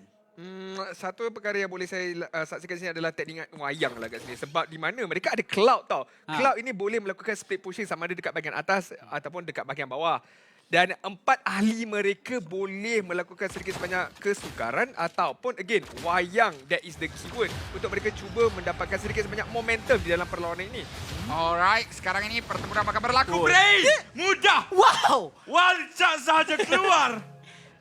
Satu perkara yang boleh saya saksikan sini adalah teknik wayang lah kat sini. Sebab di mana mereka ada Cloud tau. Cloud ini boleh melakukan split pushing sama ada dekat bahagian atas ataupun dekat bahagian bawah. Dan 4 ahli mereka boleh melakukan sedikit sebanyak kesukaran ataupun again wayang. That is the keyword untuk mereka cuba mendapatkan sedikit sebanyak momentum di dalam perlawanan ini. Alright, sekarang ini pertempuran akan berlaku. Bray! Mudah! Wow! Wild shot sahaja keluar.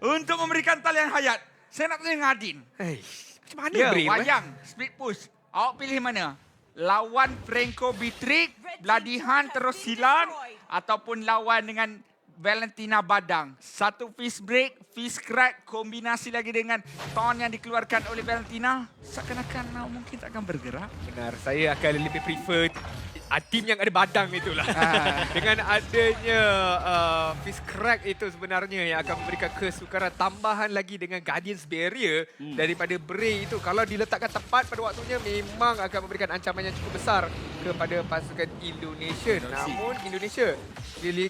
untuk memberikan talian hayat. Saya nak tanya Adin. Macam mana Ya, Brim? Wayang, split push. Awak pilih mana? Lawan Franco Bitrik, Bloody Hunt terus silang ataupun lawan dengan Valentina Badang. Satu fist break, fist crack, kombinasi lagi dengan taunt yang dikeluarkan oleh Valentina. Seakan-akan mungkin tak akan bergerak. Benar, saya akan lebih prefer tim yang ada badang itulah. Dengan adanya fist crack itu sebenarnya yang akan memberikan kesukaran tambahan lagi dengan Guardian's Barrier daripada Bray itu. Kalau diletakkan tepat pada waktunya memang akan memberikan ancaman yang cukup besar kepada pasukan Indonesia. Namun Indonesia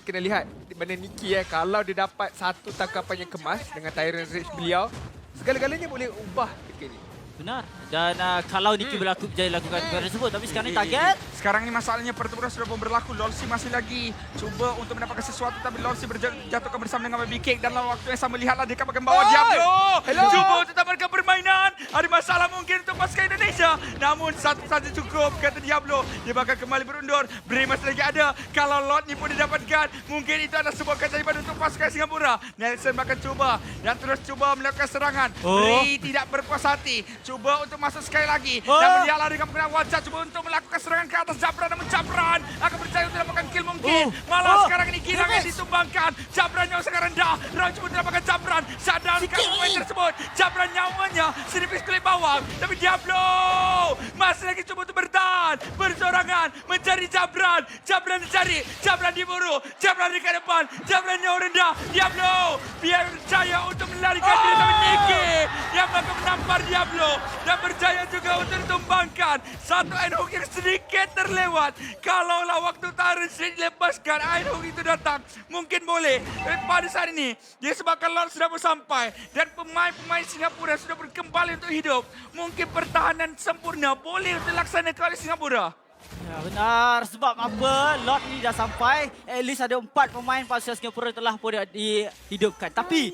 kena lihat di mana Nikki kalau dia dapat satu tangkapan yang kemas dengan Tyrant Rage beliau, segala-galanya boleh ubah ketika ini. Benar. Dan kalau Nikki berjaya lakukan perkara tersebut, tapi sekarang ni target. Sekarang ni masalahnya pertempuran sudah pun berlaku. Lolsi masih lagi cuba untuk mendapatkan sesuatu, tapi Lolsi berjatuhkan bersama dengan Baby Cake. Dan dalam waktu yang sama lihatlah dia akan bawa Diablo. Cuba untuk tamatkan permainan. Ada masalah mungkin untuk pasukan Indonesia. Namun satu saja cukup, kata Diablo. Dia bakal kembali berundur. Bray masih lagi ada. Kalau Lord ni pun didapatkan, mungkin itu adalah sebuah keajaiban untuk pasukan Singapura. Nelson bakal cuba dan terus cuba melakukan serangan. Bray tidak berpuas hati. Cuba untuk masuk sekali lagi. Namun dia lari dengan penggunaan wajah. Cuba untuk melakukan serangan ke atas Jabran. Namun Jabran akan berjaya untuk dapatkan kill mungkin. Malah sekarang ini Gilang yang ditumbangkan. Jabran yang sangat rendah. Roy cuba untuk dapatkan Jabran. Shutdownkan pemain tersebut. Jabran nyawanya sedikit kulit bawang. Tapi Diablo masih lagi cuba untuk bertahan. Bersorangan mencari Jabran. Jabran dicari. Jabran diburu. Jabran di ke depan. Jabran yang rendah. Diablo biar berjaya untuk melarikan diri dari Nikki yang akan menampar Diablo. Dan berjaya juga untuk ditumbangkan. Satu Eindhoven yang sedikit terlewat. Kalaulah waktu Tyrant Street dilepaskan, Eindhoven itu datang. Mungkin boleh. Tapi pada saat ini, dia sebabkan Lord sudah sampai. Dan pemain-pemain Singapura sudah kembali untuk hidup. Mungkin pertahanan sempurna boleh dilaksanakan oleh Singapura. Ya, benar. Sebab apa? Lord ni dah sampai. At least ada 4 pemain pasukan Singapura telah pun dihidupkan. Tapi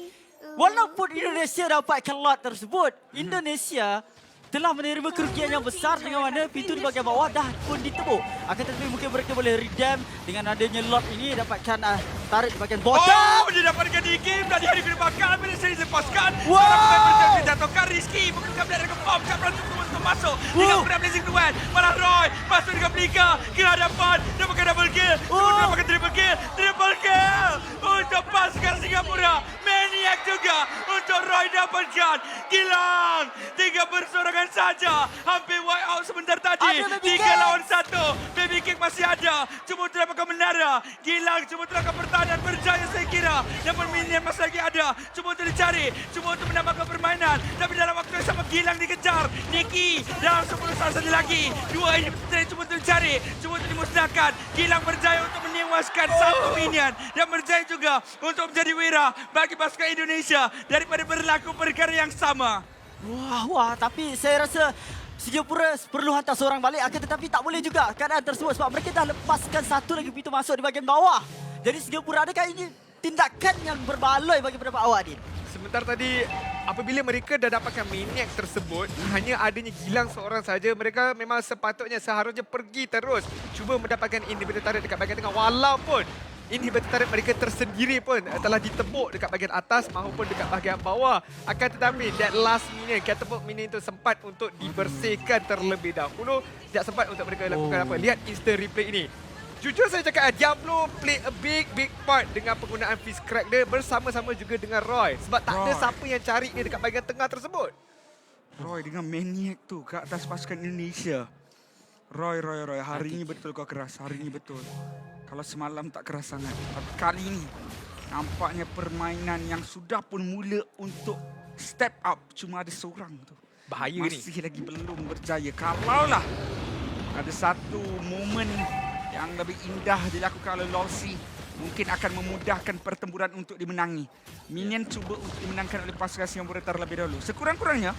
walaupun Indonesia dapatkan lot tersebut, Indonesia telah menerima kerugian yang besar dengan mana pintu di bahagian bawah dah pun ditebuk. Akan tetapi mungkin mereka boleh redeem dengan adanya lot ini, dapatkan tarik di bahagian bottom. Dia dapatkan Nikki, dah dihari kena bakal, bila saya lepaskan. Wow! Jatuhkan Rizky, bukan melihat dengan bomb, Jabran untuk masuk. Dengan pernah blazing duel, malah Roy masuk dengan Blika ke hadapan, dapatkan double kill, dapatkan triple kill, untuk pasukan Singapura. Maniac juga untuk Roy dapatkan. Gilang, 3 bersorangan saja, hampir white out sebentar tadi. 3 lawan 1, Baby Cake masih ada. Cuma untuk dapatkan menara. Gilang cuma untuk dapatkan pertahanan, berjaya saya kira. Namun minion masih lagi ada. Cuma untuk dicari, cuma untuk menambahkan permainan. Tapi dalam waktu yang sama Gilang dikejar. Nikki dalam 10 saat saja lagi. 2 ini cuma untuk dicari, cuma untuk dimusnahkan. Gilang berjaya untuk menewaskan 1 minion. Dan berjaya juga untuk menjadi wira bagi pasukan Indonesia daripada berlaku perkara yang sama. Wah, tapi saya rasa Singapura perlu hantar seorang balik, akan tetapi tak boleh juga keadaan tersebut sebab mereka dah lepaskan satu lagi pintu masuk di bahagian bawah. Jadi Singapura, adakah ini tindakan yang berbaloi bagi pendapat awak, Din? Sebentar tadi, apabila mereka dah dapatkan maniac tersebut, hanya adanya Gilang seorang saja, mereka memang seharusnya pergi terus cuba mendapatkan inhibitor turret dekat bahagian tengah. Walaupun inhibitor turret mereka tersendiri pun telah ditebuk dekat bahagian atas maupun dekat bahagian bawah. Akan tetapi, that last minion, catapult minion itu sempat untuk dibersihkan terlebih dahulu. Tidak sempat untuk mereka lakukan apa. Lihat instant replay ini. Jujur saya cakap, Diablo play a big part dengan penggunaan fist crack dia bersama-sama juga dengan Roy. Sebab tak ada siapa yang cari dia dekat bahagian tengah tersebut. Roy dengan maniac tu ke atas pasukan Indonesia. Roy, hari ini betul kau keras, hari ini betul. Kalau semalam tak keras sangat. Tapi kali ini nampaknya permainan yang sudah pun mula untuk step up. Cuma ada seorang tu. Bahaya ni. Masih lagi belum berjaya. Kalaulah ada satu momen yang lebih indah dilakukan oleh Lolsi, mungkin akan memudahkan pertempuran untuk dimenangi. Minion cuba untuk dimenangkan oleh pasukan Singapura terlebih dahulu. Sekurang-kurangnya,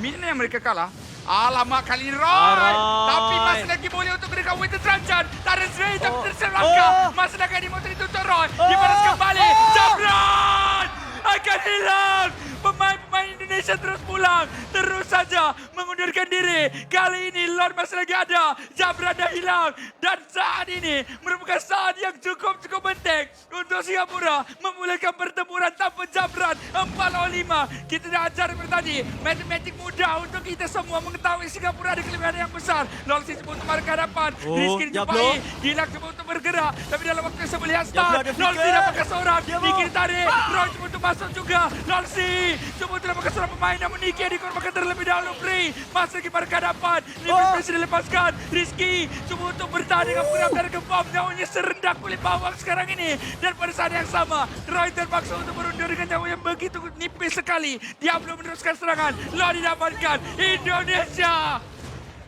minion yang mereka kalah, alamak kali ini Roy. Tapi masih lagi boleh untuk mereka Winter Tranjan. Tyrant Street tapi terselangkah. Masih lagi dimotong ditutup Roy. Dibalas kembali. Jabran akan hilang. Pemain pemain Indonesia terus pulang. Terus saja mengundurkan diri. Kali ini Lord masih lagi ada. Jabran dah hilang. Dan saat ini merupakan saat yang cukup penting untuk Singapura memulakan pertempuran tanpa Jabran 4 lawan 5. Kita dah ajar tadi. Matematik mudah untuk kita semua mengetahui Singapura ada kelebihan yang besar. Lord cuba untuk markah hadapan. Rizky dijumpai. Gilang cuba untuk bergerak. Tapi dalam waktu yang melihat start. Lolsi dapatkan seorang. Niki ditarik. Roy cuba untuk masuk juga. Lolsi cuba untuk dapatkan seorang pemain. Namun Niki dikorbankan terlebih dahulu. Free. Masuk lagi markah hadapan. Niki berhasil dilepaskan. Rizky cuba untuk bertahan dengan program dari kebom. Nyawanya serendah kulit bawang sekarang ini. Dan pada saat yang sama, Roy terpaksa untuk berundur dengan nyawa yang begitu nipis sekali. Diablo meneruskan serangan. Law didapatkan. Indonesia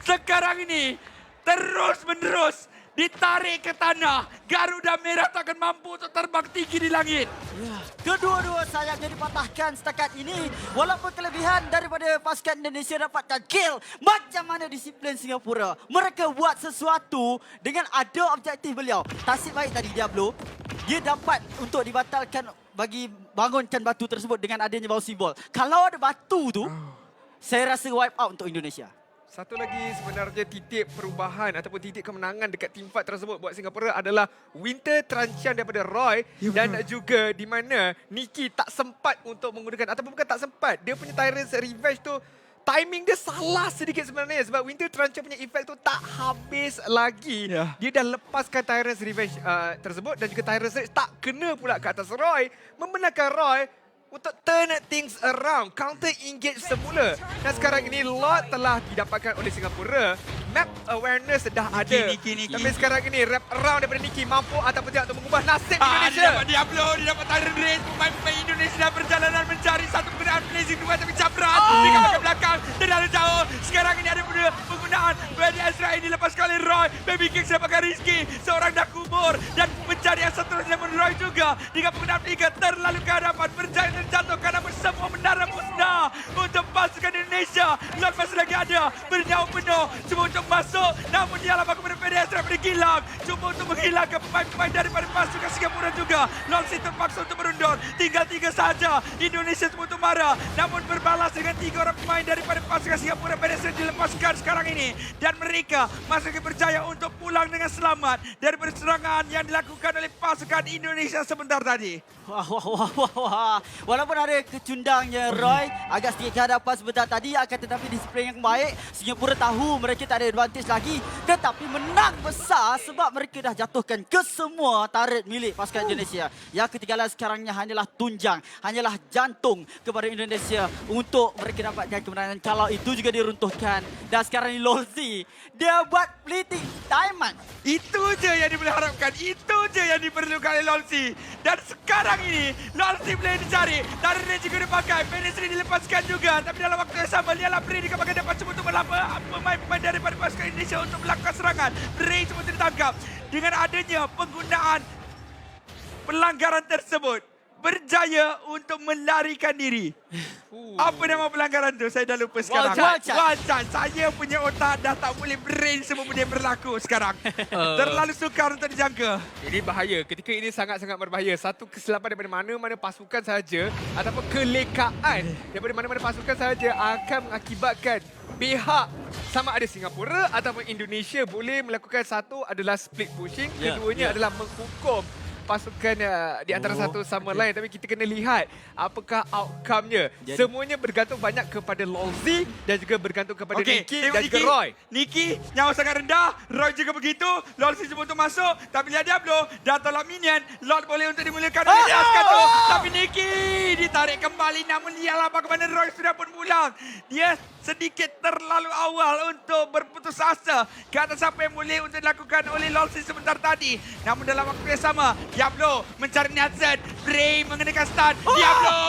sekarang ini terus-menerus ditarik ke tanah. Garuda Merah tak akan mampu untuk terbang tinggi di langit. Ya, kedua-dua sayapnya dipatahkan setakat ini. Walaupun kelebihan daripada pasukan Indonesia dapatkan kill. Macam mana disiplin Singapura? Mereka buat sesuatu dengan ada objektif beliau. Tasik baik tadi Diablo. Dia dapat untuk dibatalkan bagi bangunkan batu tersebut dengan adanya bau simbol. Kalau ada batu tu, saya rasa wipe out untuk Indonesia. Satu lagi sebenarnya titik perubahan ataupun titik kemenangan dekat team fight tersebut buat Singapura adalah winter transition daripada Roy dan juga di mana Niki tak sempat untuk menggunakan ataupun bukan tak sempat, dia punya Tyrant's Revenge tu timing dia salah sedikit sebenarnya sebab winter transition punya efek tu tak habis lagi. Dia dah lepaskan Tyrant's Revenge tersebut dan juga Tyrant's Rage tak kena pula ke atas Roy, membenarkan Roy untuk turn things around, counter engage semula. Dan sekarang ini Lord telah didapatkan oleh Singapura. Map awareness dah ada. Niki. Tapi sekarang ini wrap around daripada Niki mampu ataupun tidak untuk mengubah nasib Indonesia. Dia dapat Diablo, dia dapat Tyrant Rage. Pemain Indonesia dalam perjalanan mencari satu penggunaan blazing dua tapi Jabran di kawasan belakang terlalu jauh. Sekarang ini ada penggunaan Badi Ezra ini lepas kali Roy. Baby King dapatkan Rizky. Seorang dah kubur dan pencarian seterusnya pun Roy juga. Dengan penggunaan tiga terlalu ke hadapan. Berjaya terjatuhkan namun semua mendarah musnah untuk pasukan Indonesia. Lord masih lagi ada. Bernyawa penuh. Cuma untuk masuk. Namun dia lapar kepada Badi Ezra pada Gilang. Cuba untuk menghilangkan pemain-pemain daripada pasukan Singapura juga. Lord terpaksa untuk berundur. Tinggal 3 sahaja. Indonesia semua untuk marah. Namun berbalas dengan 3 orang pemain daripada pasukan Singapura. Badi Ezra dilepaskan sekarang ini. Dan mereka masih lagi berjaya untuk pulang dengan selamat daripada serangan yang dilakukan oleh pasukan Indonesia sebentar tadi. Wah. Walaupun ada kecundangnya Roy, agak sedikit ke hadapan sebentar tadi, akan tetapi disiplin yang baik. Singapura tahu mereka tak ada advantage lagi. Tetapi menang besar sebab mereka dah jatuhkan ke semua turret milik pasukan Indonesia. Yang ketinggalan sekarangnya hanyalah tunjang, hanyalah jantung kepada Indonesia untuk mereka dapatkan kemenangan. Kalau itu juga diruntuhkan. Dan sekarang ni Lolzi, dia buat bleeding diamond. Itu je yang boleh harapkan. Itu je yang diperlukan oleh Lolzi. Dan sekarang ini Lolzi boleh dicari. Tari Rage juga dipakai. Penisri dilepaskan juga. Tapi dalam waktu yang sama lihatlah Bray dikapkan dapat cuba untuk melapar pemain-pemain daripada pasukan Indonesia untuk melakukan serangan. Bray cuba ditangkap. Dengan adanya penggunaan pelanggaran tersebut, berjaya untuk melarikan diri. Apa nama pelanggaran tu? Saya dah lupa sekarang. Wajan. Saya punya otak dah tak boleh brain semua benda yang berlaku sekarang. Terlalu sukar untuk dijangka. Ini bahaya. Ketika ini sangat-sangat berbahaya. Satu kesilapan daripada mana-mana pasukan sahaja ataupun kelekaan daripada mana-mana pasukan sahaja akan mengakibatkan pihak sama ada Singapura ataupun Indonesia boleh melakukan satu adalah split pushing. Keduanya adalah menghukum pasukan di antara satu sama lain. Tapi kita kena lihat apakah outcome-nya. Semuanya bergantung banyak kepada Lolzi dan juga bergantung kepada Niki dan juga Roy. Niki nyawa sangat rendah. Roy juga begitu. Lolzi cuba untuk masuk. Tapi lihat Diablo. Dah tolak minion. Lord boleh untuk dimulakan. Tapi Niki ditarik kembali. Namun lihatlah bagaimana Roy sudah pun pulang. Dia sedikit terlalu awal untuk berputus asa ke atas apa yang boleh untuk dilakukan oleh Lolzi sebentar tadi. Namun dalam waktu yang sama, Diablo mencari Nathan. Bray mengenakan stun. Diablo!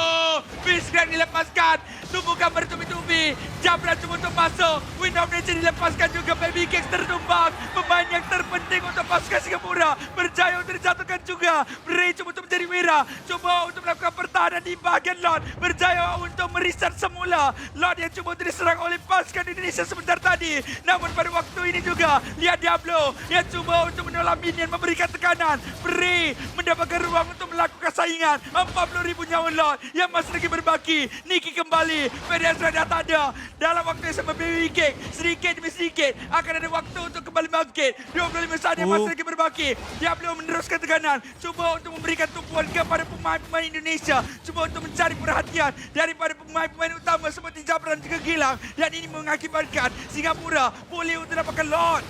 Fishgram dilepaskan. Tumbuhkan bertubi-tubi. Jabran cuba untuk masuk. Wind of Nature dilepaskan juga. Baby Kicks tertumbang. Pemain yang terpenting untuk pasukan Singapura. Berjaya untuk dijatuhkan juga. Bray cuba untuk menjadi merah. Cuba untuk melakukan pertahanan di bahagian Lord. Berjaya untuk mereset semula. Lord yang cuba untuk diserang oleh pasukan Indonesia sebentar tadi. Namun pada waktu ini juga, lihat Diablo yang cuba untuk menolak minion memberikan tekanan. Bray mendapatkan ruang untuk melakukan sayap persaingan. 40,000 nyawa Lord yang masih lagi berbaki. Niki kembali. Pedesra dah tak ada. Dalam waktu yang sama baby kick. Sedikit demi sedikit. Akan ada waktu untuk kembali bangkit. 25 saat yang masih lagi berbaki. Dia belum meneruskan tekanan. Cuba untuk memberikan tumpuan kepada pemain-pemain Indonesia. Cuba untuk mencari perhatian daripada pemain-pemain utama seperti Jabran juga Gilang. Dan ini mengakibatkan Singapura boleh untuk dapatkan Lord.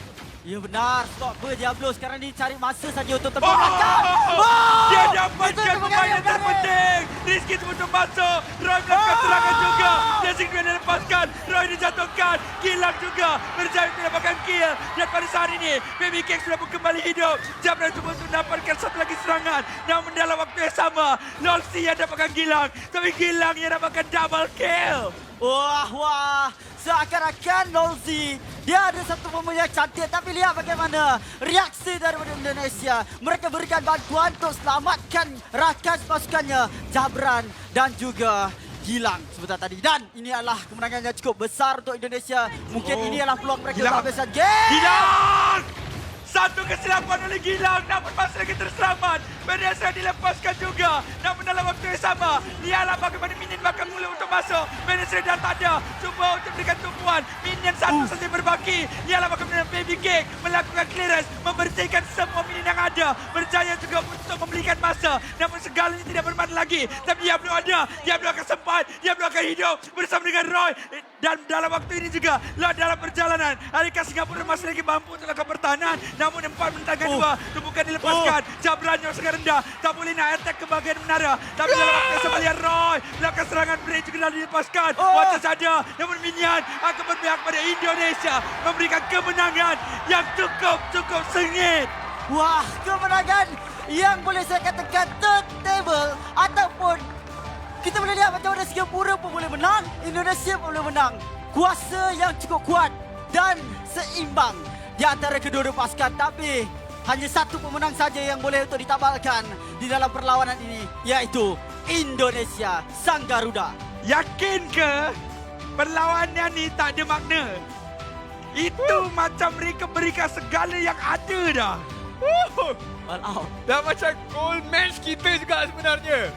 Ya benar, stopper Diablo sekarang ni cari masa saja untuk Oh! terbang. Dia dapatkan pemain yang terpenting. Rizky untuk masuk. Roy melakukan serangan juga. Jasing dia dilepaskan. Roy dijatuhkan. Gilang juga berjaya mendapatkan kill. Dan pada saat ini, Baby Cake sudah pun kembali hidup. Jabran cuba untuk mendapatkan satu lagi serangan. Namun dalam waktu yang sama, Lolsi yang dapatkan Gilang. Tapi Gilang yang dapatkan double kill. Wah, seakan-akan Lolzi dia ada satu momen yang cantik, tapi lihat bagaimana reaksi daripada Indonesia. Mereka berikan bantuan untuk selamatkan rakan pasukannya, Jabran dan juga Gilang sebentar tadi. Dan ini adalah kemenangan yang cukup besar untuk Indonesia. Mungkin ini adalah peluang mereka untuk habiskan game. Gilang! Satu kesilapan oleh Gilang, namun masih lagi terselamat. Pedesra dilepaskan juga. Namun dalam waktu yang sama, lihatlah bagaimana minion bakal mula untuk masuk. Pedesra dah tak ada. Cuba untuk berikan tumpuan. Minion satu saja berbaki. Lihatlah bagaimana Baby Cake melakukan clearance, membersihkan semua minion yang ada. Berjaya juga untuk memberikan masa. Namun segalanya tidak bermakna lagi. Tapi dia belum ada. Dia belum akan sempat. Dia belum akan hidup bersama dengan Roy. Dan dalam waktu ini juga, dalam perjalanan, adakah Singapura masih lagi mampu untuk lakukan pertahanan? Namun 4 mentangkan 2, tumpukan dilepaskan. Jabran yang sangat rendah, tak boleh nak attack ke bahagian menara. Tapi dalam waktu yang sama, lihat Roy melakukan serangan break juga dah dilepaskan. Water saja, namun Minion akan berpihak pada Indonesia, memberikan kemenangan yang cukup sengit. Wah, kemenangan yang boleh saya katakan third table ataupun kita boleh lihat macam mana Singapura pun boleh menang, Indonesia pun boleh menang. Kuasa yang cukup kuat dan seimbang di antara kedua-dua pasukan, tapi hanya satu pemenang saja yang boleh untuk ditabalkan di dalam perlawanan ini, iaitu Indonesia Sang Garuda. Yakin ke perlawanan ni tak ada makna? Itu macam mereka berikan segala yang ada dah. All out. Dah macam goal match kita juga sebenarnya.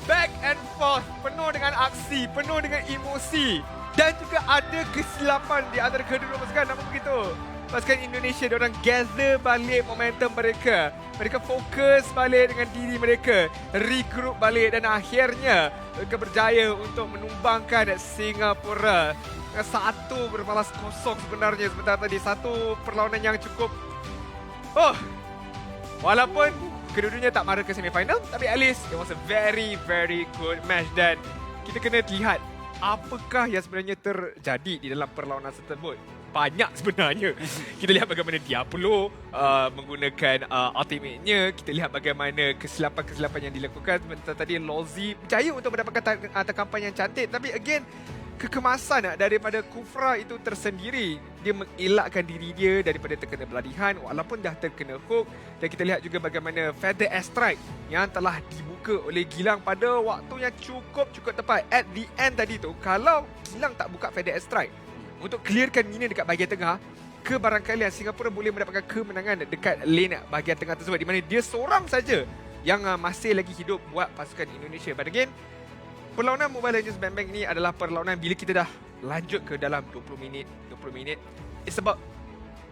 Back and forth, penuh dengan aksi, penuh dengan emosi. Dan juga ada kesilapan di antara kedua pasukan, namun begitu. Pasukan Indonesia, diorang gather balik momentum mereka. Mereka fokus balik dengan diri mereka. Regroup balik dan akhirnya mereka berjaya untuk menumbangkan Singapura. Dengan 1 berbalas kosong sebenarnya sebentar tadi. Satu perlawanan yang cukup... walaupun kedua-duanya tak mara ke semifinal, tapi at least it was a very good match. Dan kita kena lihat apakah yang sebenarnya terjadi di dalam perlawanan tersebut. Banyak sebenarnya. Kita lihat bagaimana Diablo menggunakan ultimate-nya. Kita lihat bagaimana kesilapan-kesilapan yang dilakukan. Sebentar tadi Lolzi berjaya untuk mendapatkan tangkapan yang cantik. Tapi again, kekemasan daripada Kufra itu tersendiri. Dia mengelakkan diri dia daripada terkena beladihan walaupun dah terkena hook. Dan kita lihat juga bagaimana Feather Airstrike yang telah dibuka oleh Gilang pada waktu yang cukup tepat. At the end tadi tu, kalau Gilang tak buka Feather Airstrike untuk clearkan minion dekat bahagian tengah, kebarangkalian Singapura boleh mendapatkan kemenangan dekat lane bahagian tengah tersebut, di mana dia seorang saja yang masih lagi hidup buat pasukan Indonesia. But again, perlawanan Mobile Legends Bang Bang ni adalah perlawanan bila kita dah lanjut ke dalam 20 minit. It's about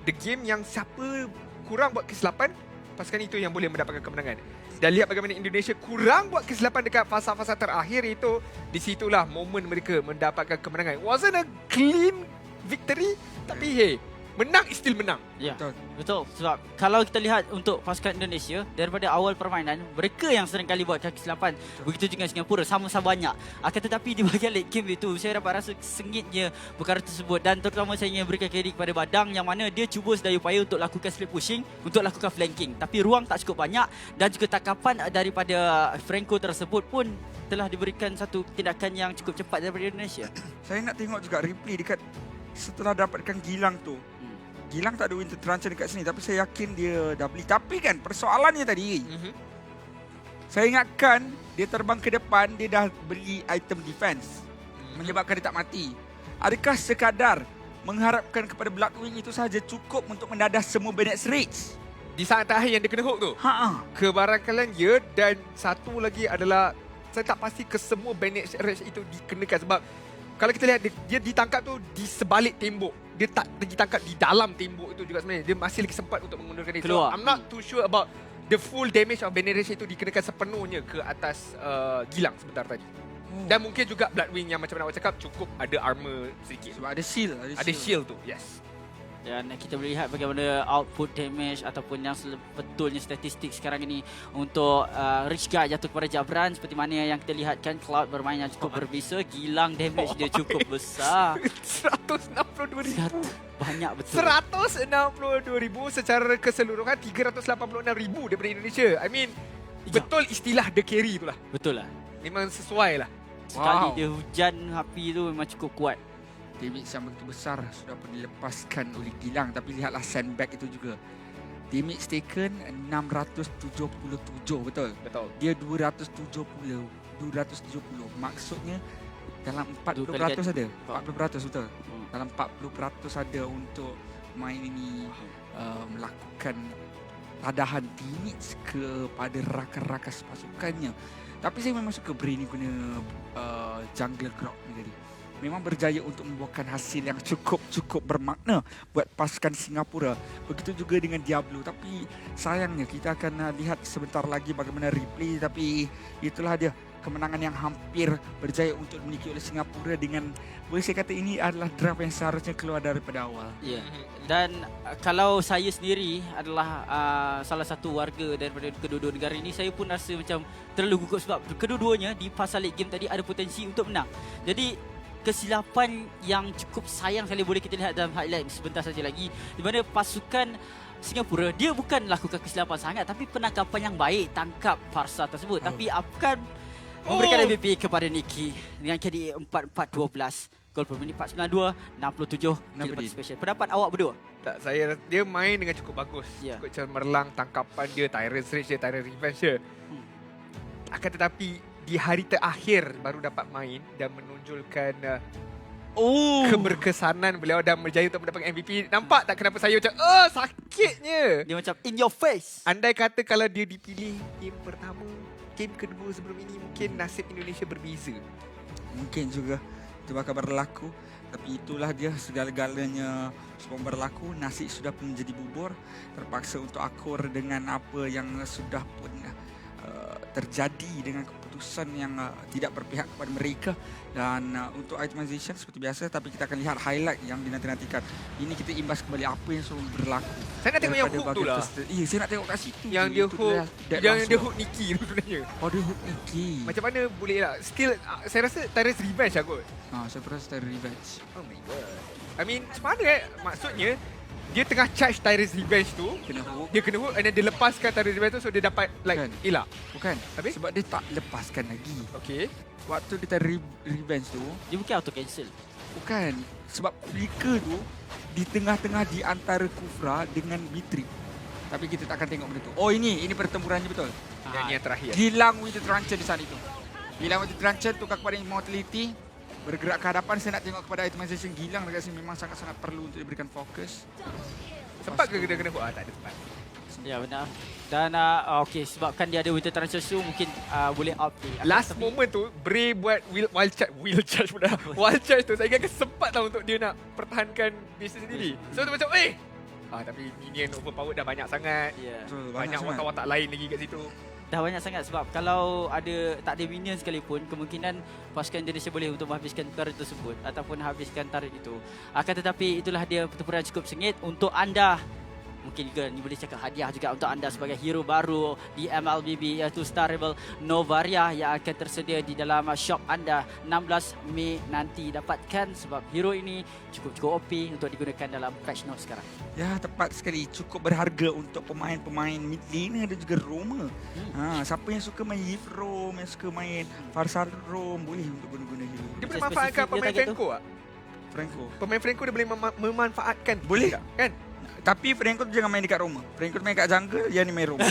the game yang siapa kurang buat kesilapan, pasukan itu yang boleh mendapatkan kemenangan. Dan lihat bagaimana Indonesia kurang buat kesilapan dekat fasa-fasa terakhir itu. Di situlah momen mereka mendapatkan kemenangan. It wasn't a clean victory, tapi hey, menang is still menang. Ya, betul. Sebab kalau kita lihat untuk pasukan Indonesia, daripada awal permainan, mereka yang sering kali buat kesilapan. Begitu juga Singapura, sama-sama banyak. Akan tetapi di bahagian late game itu, saya dapat rasa sengitnya perkara tersebut. Dan terutama saya ingin berikan kredit kepada Badang yang mana dia cuba sedaya upaya untuk lakukan split pushing, untuk lakukan flanking. Tapi ruang tak cukup banyak dan juga tangkapan daripada Franco tersebut pun telah diberikan satu tindakan yang cukup cepat daripada Indonesia. Saya nak tengok juga replay dekat setelah dapatkan Gilang tu. Gilang tak ada winter truncheon dekat sini, tapi saya yakin dia dah beli. Tapi kan persoalannya tadi, saya ingatkan dia terbang ke depan, dia dah beli item defense, menyebabkan dia tak mati. Adakah sekadar mengharapkan kepada Blackwing itu sahaja cukup untuk mendadah semua Bennett Rage? di saat terakhir yang dia kena hook tu. Kebarakalan dia dan satu lagi adalah saya tak pasti kesemua bandage rush itu dikenakan sebab kalau kita lihat dia ditangkap tu di sebalik tembok. Dia tak ditangkap di dalam tembok itu juga sebenarnya. Dia masih lagi sempat untuk menggunakan dia. So, I'm not too sure about the full damage of bandage rush itu dikenakan sepenuhnya ke atas Gilang sebentar tadi. Dan mungkin juga Bloodwing yang macam mana awak cakap cukup ada armor sedikit. Sebab ada shield. Ada shield tu, yes. Dan kita boleh lihat bagaimana output damage ataupun yang sebetulnya statistik sekarang ini untuk Rich Guy jatuh kepada Jabran seperti mana yang kita lihatkan. Cloud bermain yang cukup berbisa, Gilang damage dia cukup besar. 162,000. Banyak betul. 162,000 secara keseluruhan 386,000 daripada Indonesia. I mean, betul istilah the carry tu lah. Betul lah. Memang sesuai lah. Sekali dia hujan api tu memang cukup kuat. Damage yang begitu besar sudah pun dilepaskan oleh Gilang. Tapi lihatlah sandbag itu juga. Damage taken 677, betul? Betul. Dia 270. Maksudnya dalam 40% ada. 40% betul. Dalam 40% ada untuk main ini melakukan tadahan damage kepada rakan-rakan pasukannya. Tapi saya memang suka Bray ni guna jungle grok ni tadi. Memang berjaya untuk membuahkan hasil yang cukup bermakna buat pasukan Singapura. Begitu juga dengan Diablo. Tapi sayangnya kita akan lihat sebentar lagi bagaimana replay. Tapi itulah dia kemenangan yang hampir berjaya untuk dimiliki oleh Singapura dengan boleh saya kata ini adalah draft yang seharusnya keluar daripada awal. Ya. Dan kalau saya sendiri adalah salah satu warga daripada kedua-dua negara ini, saya pun rasa macam terlalu gugup sebab kedua-duanya di fasa late game tadi ada potensi untuk menang. Jadi kesilapan yang cukup sayang sekali boleh kita lihat dalam highlight sebentar saja lagi, di mana pasukan Singapura dia bukan lakukan kesilapan sangat tapi penangkapan yang baik tangkap Farsa tersebut. Tapi akan memberikan MVP kepada Nikki dengan KD 4-4-12. Gol per minit 492, 67 kill participation. Pendapat awak berdua? Tak, saya dia main dengan cukup bagus. Cukup cemerlang tangkapan dia, Tyrant's Rage dia, Tyrant Revenge dia. Akan tetapi di hari terakhir baru dapat main dan menonjolkan keberkesanan beliau dan berjaya untuk mendapatkan MVP. Nampak tak kenapa saya macam sakitnya? Dia macam in your face. Andai kata kalau dia dipilih game pertama, game kedua sebelum ini, mungkin nasib Indonesia berbeza. Mungkin juga itu bakal berlaku. Tapi itulah dia, segala-galanya semua berlaku. Nasib sudah pun menjadi bubur. Terpaksa untuk akur dengan apa yang sudah pun terjadi dengan keputusan yang tidak berpihak kepada mereka. Dan untuk itemization seperti biasa, tapi kita akan lihat highlight yang dinanti-nantikan. Ini kita imbas kembali apa yang selalu berlaku. Saya nak tengok yang hook tu lah. Iya, saya nak tengok kat situ. Yang dia hook, yang dia hook Nikki tu sebenarnya. Oh, dia hook Nikki. Macam mana boleh lah. Still, saya rasa Tyrant's Revenge lah kot. Saya rasa Tyrant's Revenge. Oh my god. I mean, macam mana maksudnya, dia tengah charge Tyrant's Revenge tu, dia kena hook and then dia lepaskan Tyrant's Revenge tu so dia dapat like elak. Bukan. Habis? Sebab dia tak lepaskan lagi. Okay. Waktu dia Tyrant's Revenge tu, dia bukan auto cancel. Bukan. Sebab flicker tu di tengah-tengah di antara Kufra dengan Mitri. Tapi kita tak akan tengok benda tu. Oh, ini pertempurannya betul. Yang terakhir. Gilang with the Truncheon di saat itu. Gilang with the Truncheon tukar kepada Immortality. Bergerak ke hadapan, saya nak tengok kepada itemization Gilang dekat sini memang sangat-sangat perlu untuk diberikan fokus. Sempat ke dia kena hook? Tak ada sempat. Ya, benar. Dan okey, sebabkan dia ada Winter Transfer tu mungkin boleh outplay. Last moment tu Bray buat wild charge pula. Wild charge tu saya ingat sempat lah untuk dia nak pertahankan base sendiri. So tu macam tapi minion overpower dah banyak sangat. Banyak watak-watak lain lagi kat situ. Dah banyak sangat sebab kalau tak ada minion sekalipun, kemungkinan pasukan Indonesia boleh untuk menghabiskan turret tersebut ataupun habiskan turret itu. Akan tetapi itulah dia pertempuran cukup sengit untuk anda. Mungkin juga ni boleh cakap hadiah juga untuk anda sebagai hero baru di MLBB, iaitu Star Rebel Novaria yang akan tersedia di dalam shop anda 16 Mei nanti. Dapatkan sebab hero ini cukup OP untuk digunakan dalam patch note sekarang. Ya, tepat sekali. Cukup berharga untuk pemain-pemain mid laner dan juga roamer. Siapa yang suka main Yves Rom, yang suka main Farsal Rom, boleh untuk guna-guna hero. Dia boleh manfaatkan pemain Franco tak? Pemain Franco dia boleh memanfaatkan. Boleh tak? Kan? Tapi Franco tu jangan main dekat Roma. Franco main kat jungle, dia ni main Roma.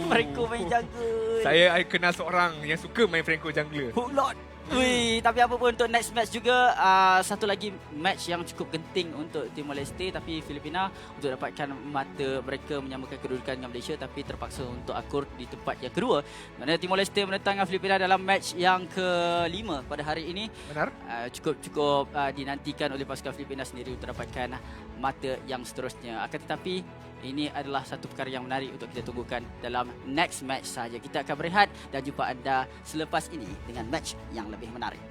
Franco main jungle. Saya kenal seorang yang suka main Franco jungler. Hook Lord. Wih, tapi apa pun untuk next match juga, satu lagi match yang cukup genting untuk Timor Leste, tapi Filipina untuk dapatkan mata mereka menyamakan kedudukan dengan Malaysia, tapi terpaksa untuk akur di tempat yang kedua. Mana Timor Leste menentang Filipina dalam match yang ke-5 pada hari ini. Benar. Cukup dinantikan oleh pasukan Filipina sendiri untuk dapatkan mata yang seterusnya. Akan tetapi ini adalah satu perkara yang menarik untuk kita tunggukan dalam next match saja. Kita akan berehat dan jumpa anda selepas ini dengan match yang lebih menarik.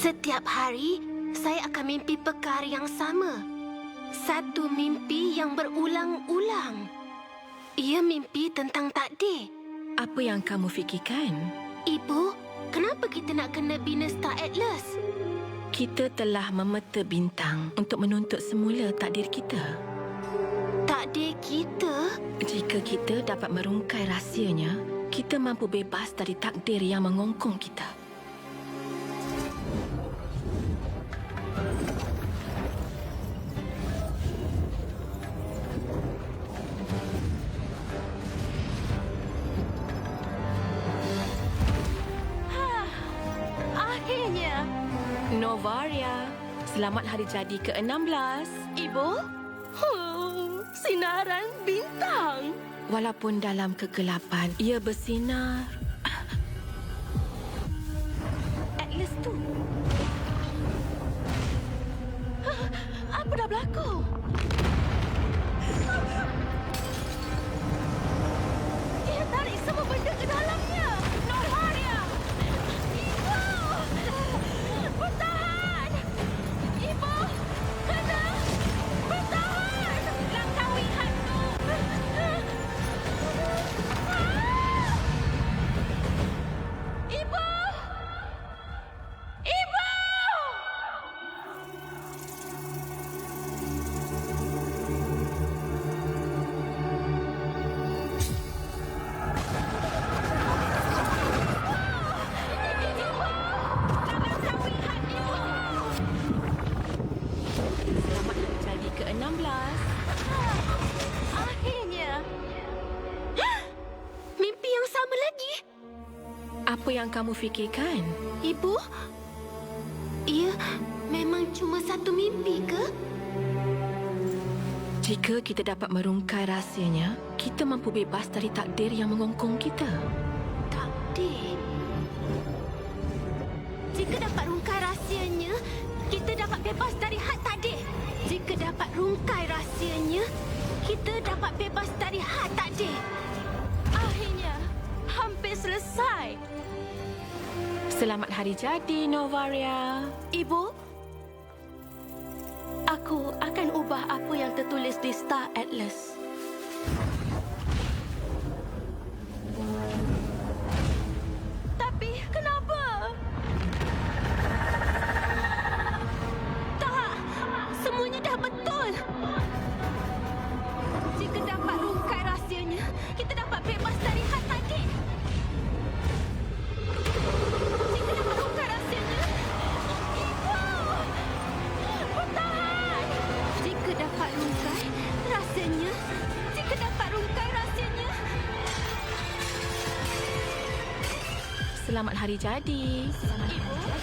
Setiap hari, saya akan mimpi perkara yang sama. Satu mimpi yang berulang-ulang. Ia mimpi tentang takdir. Apa yang kamu fikirkan? Ibu, kenapa kita nak kena bina Star Atlas? Kita telah memeta bintang untuk menuntut semula takdir kita. Takdir kita? Jika kita dapat merungkai rahsianya, kita mampu bebas dari takdir yang mengongkong kita. Akhirnya. Novaria, selamat hari jadi ke-16. Ibu? Sinaran bintang. Walaupun dalam kegelapan, ia bersinar. Atlas tu. Apa dah berlaku? Ia tarik semua benda ke dalamnya. Novaria! Ibu! Bertahan! Ibu! Kena! Bertahan! Langkaui hantu! Ibu! Ibu! Selamat hari jadi ke-16. Akhirnya. Mimpi yang sama lagi. Apa yang kamu fikirkan? Ibu? Ia memang cuma satu mimpi ke? Jika kita dapat merungkai rahsianya, kita mampu bebas dari takdir yang mengongkong kita. Takdir? Jika dapat rungkai rahsianya, kita dapat bebas dari had takdir. Jika dapat rungkai rahsianya, kita dapat bebas dari had takdir. Akhirnya, hampir selesai. Selamat hari jadi, Novaria. Ibu, aku akan ubah apa yang tertulis di Star Atlas. Tapi kenapa? Tak, Selamat hari jadi. Ibu.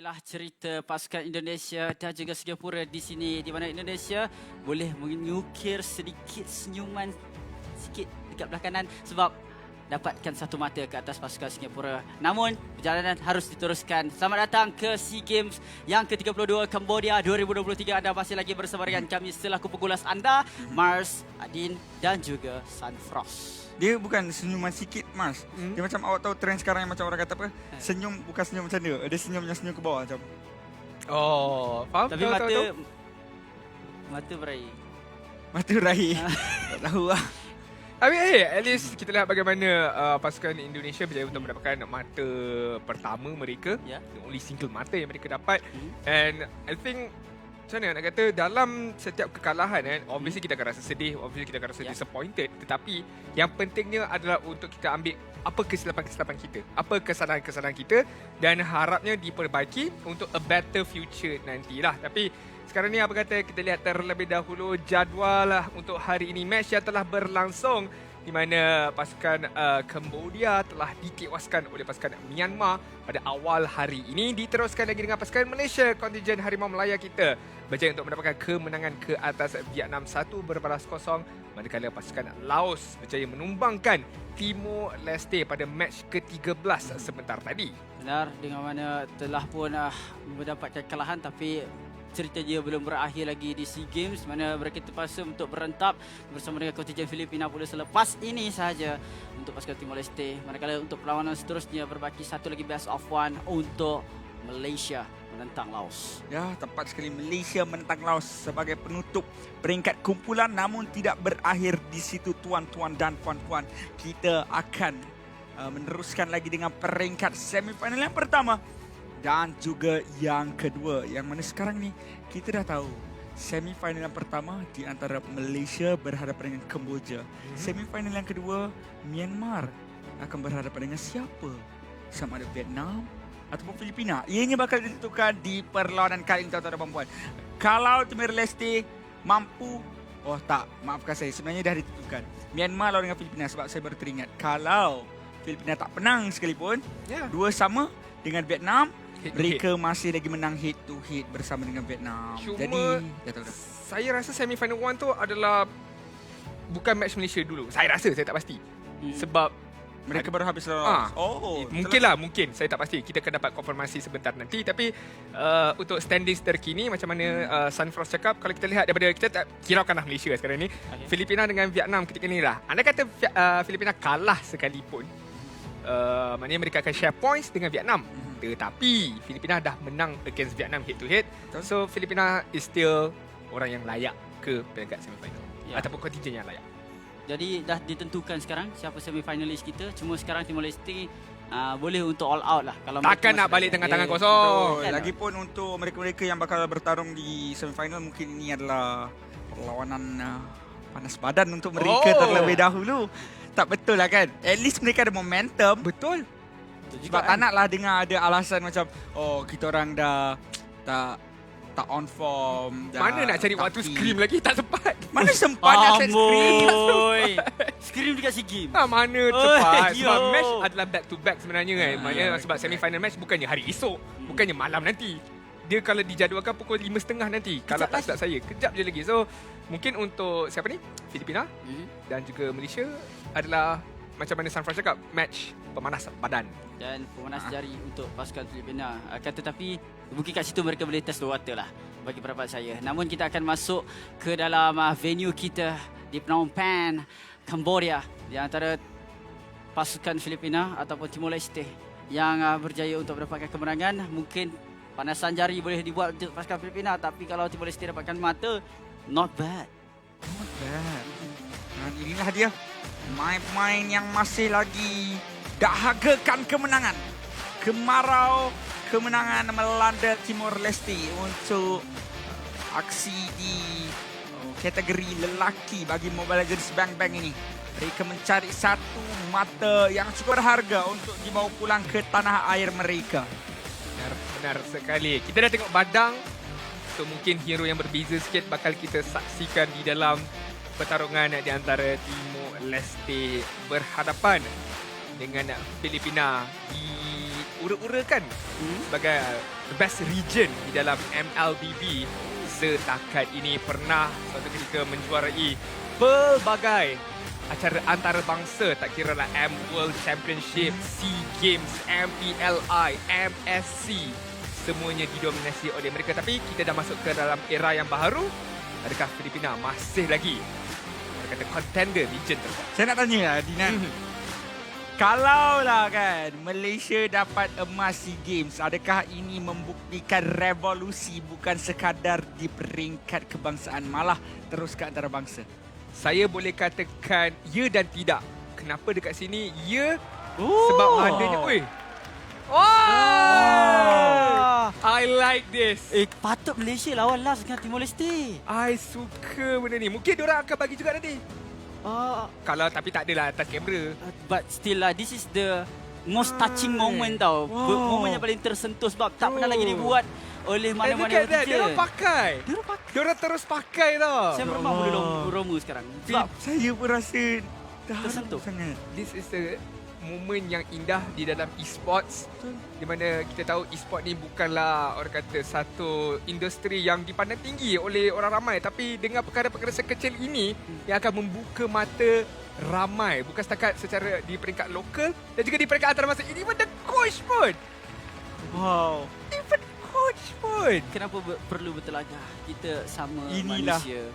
Inilah cerita pasukan Indonesia dan juga Singapura di sini, di mana Indonesia boleh mengukir sedikit senyuman sikit dekat belah kanan sebab dapatkan satu mata ke atas pasukan Singapura. Namun perjalanan harus diteruskan. Selamat datang ke SEA Games yang ke-32 Cambodia 2023. Anda masih lagi bersama dengan kami selaku pengulas anda, Mars, Adin dan juga Sunfrost. Dia bukan senyuman sikit, Mas. Dia macam awak tahu trend sekarang yang macam orang kata apa? Senyum bukan senyum macam dia. Dia senyum yang senyum ke bawah macam. Oh, faham. Tapi mata berair. Mata berair. Tak tahu lah. Tapi at least kita lihat bagaimana pasukan Indonesia berjaya untuk mendapatkan mata pertama mereka. The only single mata yang mereka dapat. And I think macam mana nak kata, dalam setiap kekalahan kan, obviously kita akan rasa sedih, obviously kita akan rasa disappointed. Tetapi yang pentingnya adalah untuk kita ambil apa kesilapan-kesilapan kita, apa kesalahan-kesalahan kita dan harapnya diperbaiki untuk a better future nantilah. Tapi sekarang ni apa kata kita lihat terlebih dahulu jadual untuk hari ini. Match yang telah berlangsung di mana pasukan Cambodia telah ditewaskan oleh pasukan Myanmar pada awal hari ini. Diteruskan lagi dengan pasukan Malaysia, kontingen Harimau Melaya kita berjaya untuk mendapatkan kemenangan ke atas Vietnam 1 berbalas kosong, manakala pasukan Laos berjaya menumbangkan Timor Leste pada match ke-13 sebentar tadi. Benar, dengan mana telah pun mendapatkan kekalahan tapi cerita dia belum berakhir lagi di SEA Games, mana mereka terpaksa untuk berentap bersama dengan kontingen Filipina pula selepas ini sahaja untuk pasukan Timor Leste. Manakala untuk perlawanan seterusnya berbaki satu lagi best of one untuk Malaysia menentang Laos. Ya, tepat sekali, Malaysia menentang Laos sebagai penutup peringkat kumpulan, namun tidak berakhir di situ tuan-tuan dan puan-puan. Kita akan meneruskan lagi dengan peringkat semifinal yang pertama dan juga yang kedua, yang mana sekarang ni kita dah tahu semifinal yang pertama di antara Malaysia berhadapan dengan Kemboja. Semifinal yang kedua, Myanmar akan berhadapan dengan siapa? Sama ada Vietnam ataupun Filipina. Ianya bakal ditentukan di perlawanan kali ini, tuan-tuan dan puan-puan. Kalau Timor Leste mampu, maafkan saya, sebenarnya dah ditentukan. Myanmar lawan dengan Filipina, sebab saya baru teringat. Kalau Filipina tak menang sekalipun, dua sama dengan Vietnam, mereka masih lagi menang head to head bersama dengan Vietnam. Cuma, jadi saya rasa semifinal 1 tu adalah bukan match Malaysia dulu. Saya rasa, saya tak pasti. Sebab mereka baru habis lolos. Mungkin. Saya tak pasti. Kita akan dapat konfirmasi sebentar nanti. Tapi untuk standings terkini, macam mana Sunfrost cakap, kalau kita lihat daripada, kita tak kiraukanlah Malaysia sekarang ni. Filipina dengan Vietnam ketika ni lah. Anda kata Filipina kalah sekalipun, maknanya mereka akan share points dengan Vietnam. Tetapi Filipina dah menang against Vietnam head to head. So Filipina is still orang yang layak ke peringkat semifinal. Ataupun kontingen yang layak. Jadi dah ditentukan sekarang siapa semifinalis kita. Cuma sekarang Timor Leste boleh untuk all out lah. Kalau takkan nak balik tengah tangan kosong. Lagipun untuk mereka-mereka yang bakal bertarung di semifinal, mungkin ini adalah perlawanan panas badan untuk mereka terlebih dahulu. Tak betul lah kan? At least mereka ada momentum. Betul. Sebab tak naklah dengar ada alasan macam, kita orang dah tak on form. Mana nak cari waktu scream lagi? Tak sempat. Mana sempat nak set scream? Scream dekat SEA Games. Mana cepat. Sebab match adalah back to back sebenarnya kan. Maknanya sebab semifinal match bukannya hari esok. Bukannya malam nanti. Dia kalau dijadualkan pukul 5.30 nanti. Kalau tak silap saya, kejap je lagi. So mungkin untuk siapa ni? Filipina dan juga Malaysia adalah macam mana Sunfrost cakap, match pemanas badan dan pemanas jari untuk pasukan Filipina. Tetapi mungkin kat situ mereka boleh test the water lah bagi pendapat saya. Namun kita akan masuk ke dalam venue kita di Phnom Penh, Cambodia, di antara pasukan Filipina ataupun Timor Leste yang berjaya untuk mendapatkan kemenangan. Mungkin panasan jari boleh dibuat untuk pasukan Filipina, tapi kalau Timor Leste dapatkan mata, not bad. Not bad. Dan inilah dia, pemain-pemain yang masih lagi dahagakan kemenangan. Kemarau kemenangan melanda Timor Leste untuk aksi di kategori lelaki bagi Mobile Legends Bang Bang ini. Mereka mencari satu mata yang cukup berharga untuk dibawa pulang ke tanah air mereka. Benar sekali. Kita dah tengok badang. So mungkin hero yang berbeza sikit bakal kita saksikan di dalam pertarungan di antara Timor Leste berhadapan dengan Filipina. diura-urakan sebagai the best region di dalam MLBB setakat ini, pernah suatu ketika menjuarai pelbagai acara antarabangsa, tak kira lah M World Championship, SEA Games, MPLI, MSC, semuanya didominasi oleh mereka. Tapi kita dah masuk ke dalam era yang baru. Adakah Filipina masih lagi kata contender region tu? Saya nak tanya lah, Dinan. Kalau lah kan Malaysia dapat emas SEA Games, adakah ini membuktikan revolusi bukan sekadar di peringkat kebangsaan, malah terus ke antarabangsa? Saya boleh katakan ya dan tidak. Kenapa dekat sini ya? Sebab adanya, I like this. Patut Malaysia lawan last dengan Timor Leste. I suka benda ni. Mungkin diorang akan bagi juga nanti. Kalau tapi tak adalah atas kamera. But still lah, this is the most touching moment tau. Moment yang paling tersentuh sebab tak pernah lagi dibuat oleh mana-mana kerja. Diorang pakai. Diorang terus pakai tau. Saya memang boleh roma sekarang. Sebab saya pun rasa tersentuh sangat. This is a momen yang indah di dalam e-sports, di mana kita tahu e-sport ni bukanlah orang kata satu industri yang dipandang tinggi oleh orang ramai, tapi dengan perkara-perkara sekecil ini yang akan membuka mata ramai, bukan setakat secara di peringkat lokal dan juga di peringkat antarabangsa. Ini pun the coach pun. Wow. Even coach pun. Kenapa perlu bertelagah? Kita sama Inilah manusia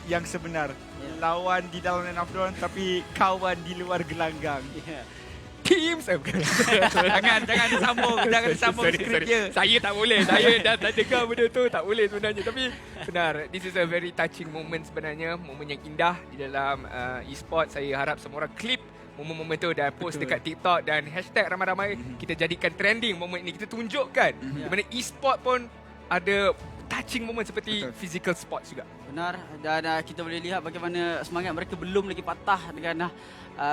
yang sebenar. Lawan di dalam line of dawn tapi kawan di luar gelanggang. Teams jangan disambung skrip je. Saya tak boleh. Saya dah dengar benda tu, tak boleh sebenarnya. Tapi benar, this is a very touching moment sebenarnya, momen yang indah di dalam e-sport. Saya harap semua orang klip momen-momen tu dan post dekat TikTok dan hashtag ramai-ramai. Kita jadikan trending momen ini, kita tunjukkan di mana e-sport pun ada touching moment seperti physical sports juga. Benar, dan kita boleh lihat bagaimana semangat mereka belum lagi patah dengan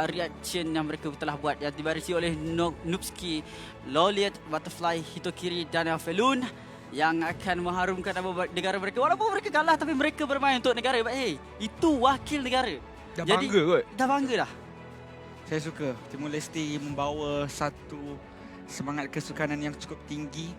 reaction yang mereka telah buat yang dibarisi oleh Noobski, Loliet, Butterfly, Hitokiri dan Felun yang akan mengharumkan nama negara mereka. Walaupun mereka kalah tapi mereka bermain untuk negara. Itu wakil negara. Dah bangga kot. Dah bangga dah. Saya suka Timor Leste membawa satu semangat kesukanan yang cukup tinggi.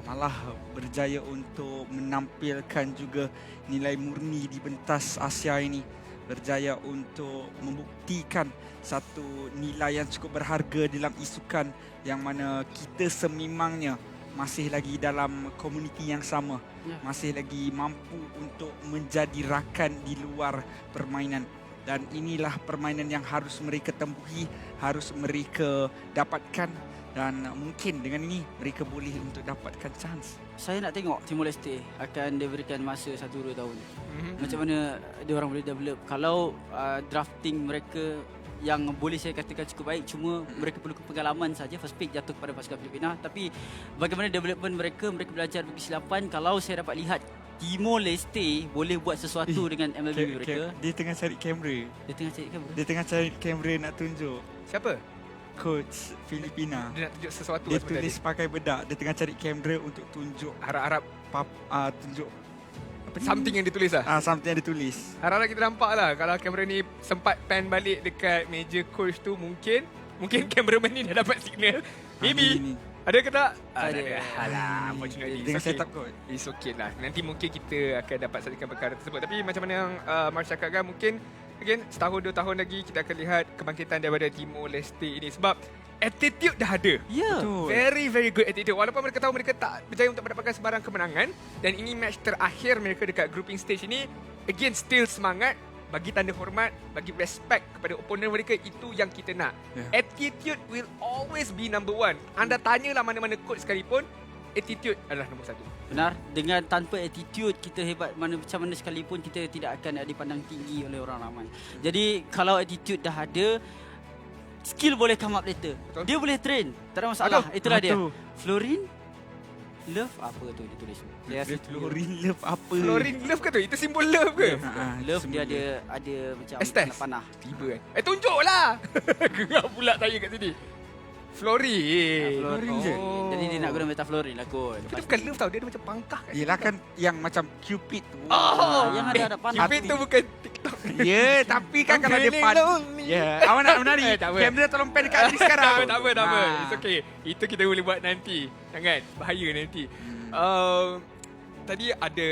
Malah berjaya untuk menampilkan juga nilai murni di pentas Asia ini. Berjaya untuk membuktikan satu nilai yang cukup berharga dalam isukan yang mana kita sememangnya masih lagi dalam komuniti yang sama. Masih lagi mampu untuk menjadi rakan di luar permainan. Dan inilah permainan yang harus mereka tempuhi, harus mereka dapatkan. Dan mungkin dengan ini mereka boleh untuk dapatkan chance. Saya nak tengok Timor Leste akan diberikan masa 1-2 tahun. Macam mana dia orang boleh develop. Kalau drafting mereka yang boleh saya katakan cukup baik, cuma mereka perlu pengalaman saja. First pick jatuh kepada pasukan Filipina. Tapi bagaimana development mereka belajar dari kesilapan. Kalau saya dapat lihat Timor Leste boleh buat sesuatu dengan MLB mereka. Dia tengah cari kamera. Dia tengah cari kamera nak tunjuk. Siapa? Coach Filipina. Dia nak tunjuk sesuatu. Dia tulis pakai bedak. Dia tengah cari kamera untuk tunjuk. Harap-harap tunjuk something yang ditulis lah. Something yang ditulis. Harap-harap kita nampak lah. Kalau kamera ni sempat pan balik dekat meja coach tu, mungkin kameraman ni dah dapat signal. Maybe. Ada ke tak? Ada. Alah, unfortunately. Dengan setup kot. It's okay lah. Nanti mungkin kita akan dapat saksikan perkara tersebut. Tapi macam mana yang Mars cakapkan, mungkin again, setahun 2 tahun lagi kita akan lihat kebangkitan daripada Timor Leste ini. Sebab attitude dah ada. Betul. Very, very good attitude. Walaupun mereka tahu mereka tak berjaya untuk mendapatkan sebarang kemenangan. Dan ini match terakhir mereka dekat grouping stage ini. Again, still semangat. Bagi tanda hormat, bagi respect kepada opponent mereka, itu yang kita nak. Attitude will always be number one. Anda tanyalah mana-mana coach sekalipun, attitude adalah nombor 1. Benar, dengan tanpa attitude kita hebat macam mana sekalipun kita tidak akan dipandang tinggi oleh orang ramai. Jadi kalau attitude dah ada, skill boleh come up later. Betul. Dia boleh train, tak ada masalah. Itulah dia. Florin Love apa tu dia tulis? Florin Love apa? Florin Love ke tu? Itu simbol love ke? Love dia ada macam panah. Tiba kan? Tunjuklah. Gerak pula saya kat sini. Florin. Florin je. Jadi dia nak guna meta Florin lah kot. Itu bukan love tau, dia ada macam pangkah kan? Yelah kan yang macam Cupid tu. Yang ada panah. Cupid tu bukan Ya, tapi kan kalau dia ya, awak nak menari. Kamera tolong pan dekat Adri sekarang. Tak apa. It's okay. Itu kita boleh buat nanti. Jangan, bahaya nanti. Tadi ada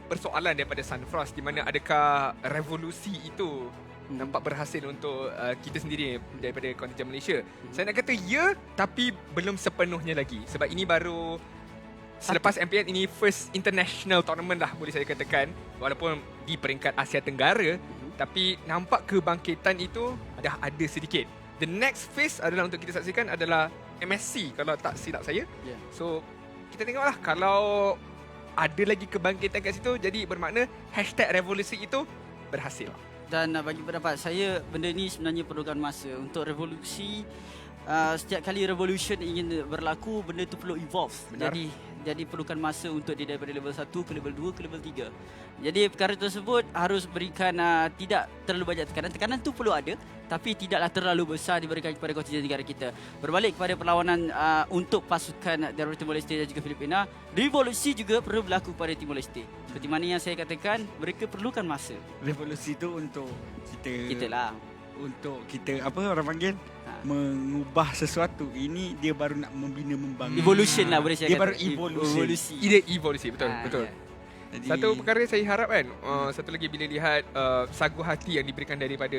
persoalan daripada Sunfrost di mana adakah revolusi itu nampak berhasil untuk kita sendiri daripada kontingen Malaysia. Saya nak kata ya, tapi belum sepenuhnya lagi. Sebab ini baru selepas MPN ini first international tournament lah boleh saya katakan. Walaupun di peringkat Asia Tenggara, tapi nampak kebangkitan itu dah ada sedikit. The next phase adalah untuk kita saksikan adalah MSC kalau tak silap saya. So kita tengoklah kalau ada lagi kebangkitan kat situ, jadi bermakna #revolusi itu berhasil. Dan bagi pendapat saya, benda ni sebenarnya perlukan masa. Untuk revolusi, setiap kali revolution ingin berlaku, benda tu perlu evolve. Jadi perlukan masa untuk dia daripada level 1 ke level 2 ke level 3. Jadi perkara tersebut harus berikan tidak terlalu banyak tekanan. Tekanan tu perlu ada, tapi tidaklah terlalu besar diberikan kepada kontingen negara kita. Berbalik kepada perlawanan untuk pasukan daripada Timor Leste dan juga Filipina, revolusi juga perlu berlaku pada Timor Leste. Seperti mana yang saya katakan, mereka perlukan masa. Revolusi tu untuk Kita lah. Untuk kita orang panggil mengubah sesuatu. Ini dia baru nak membina membangun. Evolution lah boleh saya dia kata. Baru evolusi. Evolusi betul. Jadi, satu perkara saya harap kan, satu lagi bila lihat sagu hati yang diberikan daripada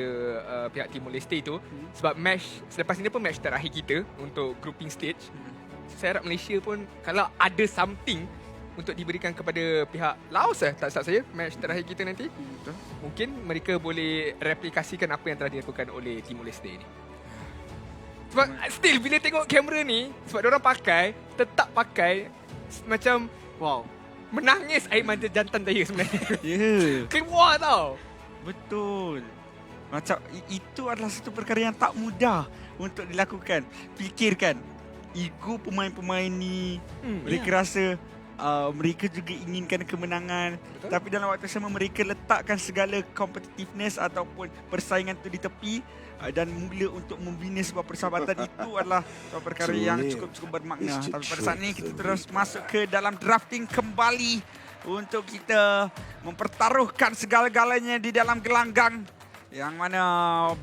pihak Timor Leste itu, sebab match selepas ini pun match terakhir kita untuk grouping stage. Saya harap Malaysia pun kalau ada something untuk diberikan kepada pihak Laos tak salah saya, match terakhir kita nanti, mungkin mereka boleh replikasikan apa yang telah dilakukan oleh Timor Leste ini. Sebab still bila tengok kamera ni, sebab diorang tetap pakai macam menangis air mata jantan saya sebenarnya. Keluar tau. Betul. Macam itu adalah satu perkara yang tak mudah untuk dilakukan. Fikirkan, ego pemain-pemain ni, mereka rasa mereka juga inginkan kemenangan. Betul. Tapi dalam waktu sama mereka letakkan segala competitiveness ataupun persaingan tu di tepi dan mula untuk membina sebuah persahabatan. Itu adalah sebuah perkara yang cukup bermakna. Tapi pada saat ini kita terus masuk ke dalam drafting kembali untuk kita mempertaruhkan segala-galanya di dalam gelanggang. Yang mana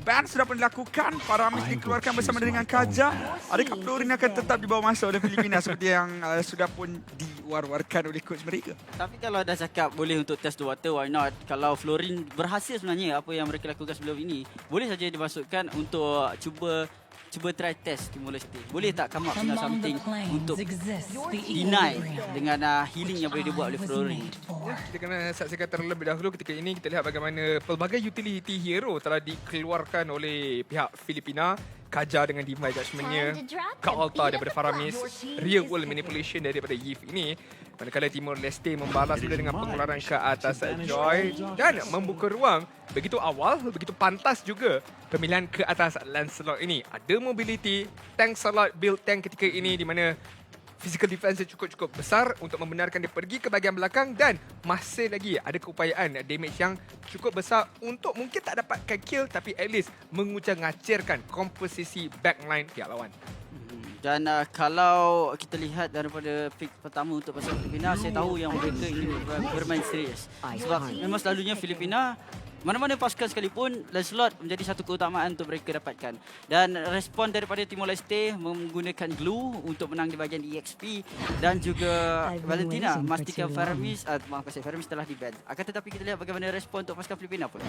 ban sudah pun dilakukan, Faramis dikeluarkan bersama dengan Kaja. Adakah Florin akan tetap dibawa masuk oleh Filipina seperti yang sudah pun diwar-warkan oleh coach mereka? Tapi kalau dah cakap boleh untuk test the water, why not? Kalau Florin berhasil sebenarnya apa yang mereka lakukan sebelum ini, boleh saja dimasukkan untuk cuba try test Timor Leste. Boleh tak come up dengan something untuk deny dengan healing yang boleh dibuat oleh Florin? Kita kena saksikan terlebih dahulu ketika ini kita lihat bagaimana pelbagai utility hero telah dikeluarkan oleh pihak Filipina. Kaja dengan Divine Judgment-nya, Kak Alta daripada Faramis, Real World Manipulation daripada Yif ini. Manakala Timor Leste membalas pula dengan pengeluaran ke atas Joy dan membuka ruang begitu awal, begitu pantas juga pemilihan ke atas Lancelot ini. Ada mobility, tank slot, build tank ketika ini di mana physical defense dia cukup besar untuk membenarkan dia pergi ke bahagian belakang dan masih lagi ada keupayaan damage yang cukup besar untuk mungkin tak dapatkan kill tapi at least mengucang-ngacirkan komposisi backline pihak lawan. Dan kalau kita lihat daripada pick pertama untuk pasukan Filipina, saya tahu yang mereka ini bermain serius. Sebab memang selalunya Filipina, mana-mana pasukan sekalipun, Lancelot menjadi satu keutamaan untuk mereka dapatkan. Dan respon daripada Timor Leste menggunakan glue untuk menang di bahagian EXP dan juga Valentina memastikan Faramis telah di-ban. Akan tetapi kita lihat bagaimana respon untuk pasukan Filipina pun.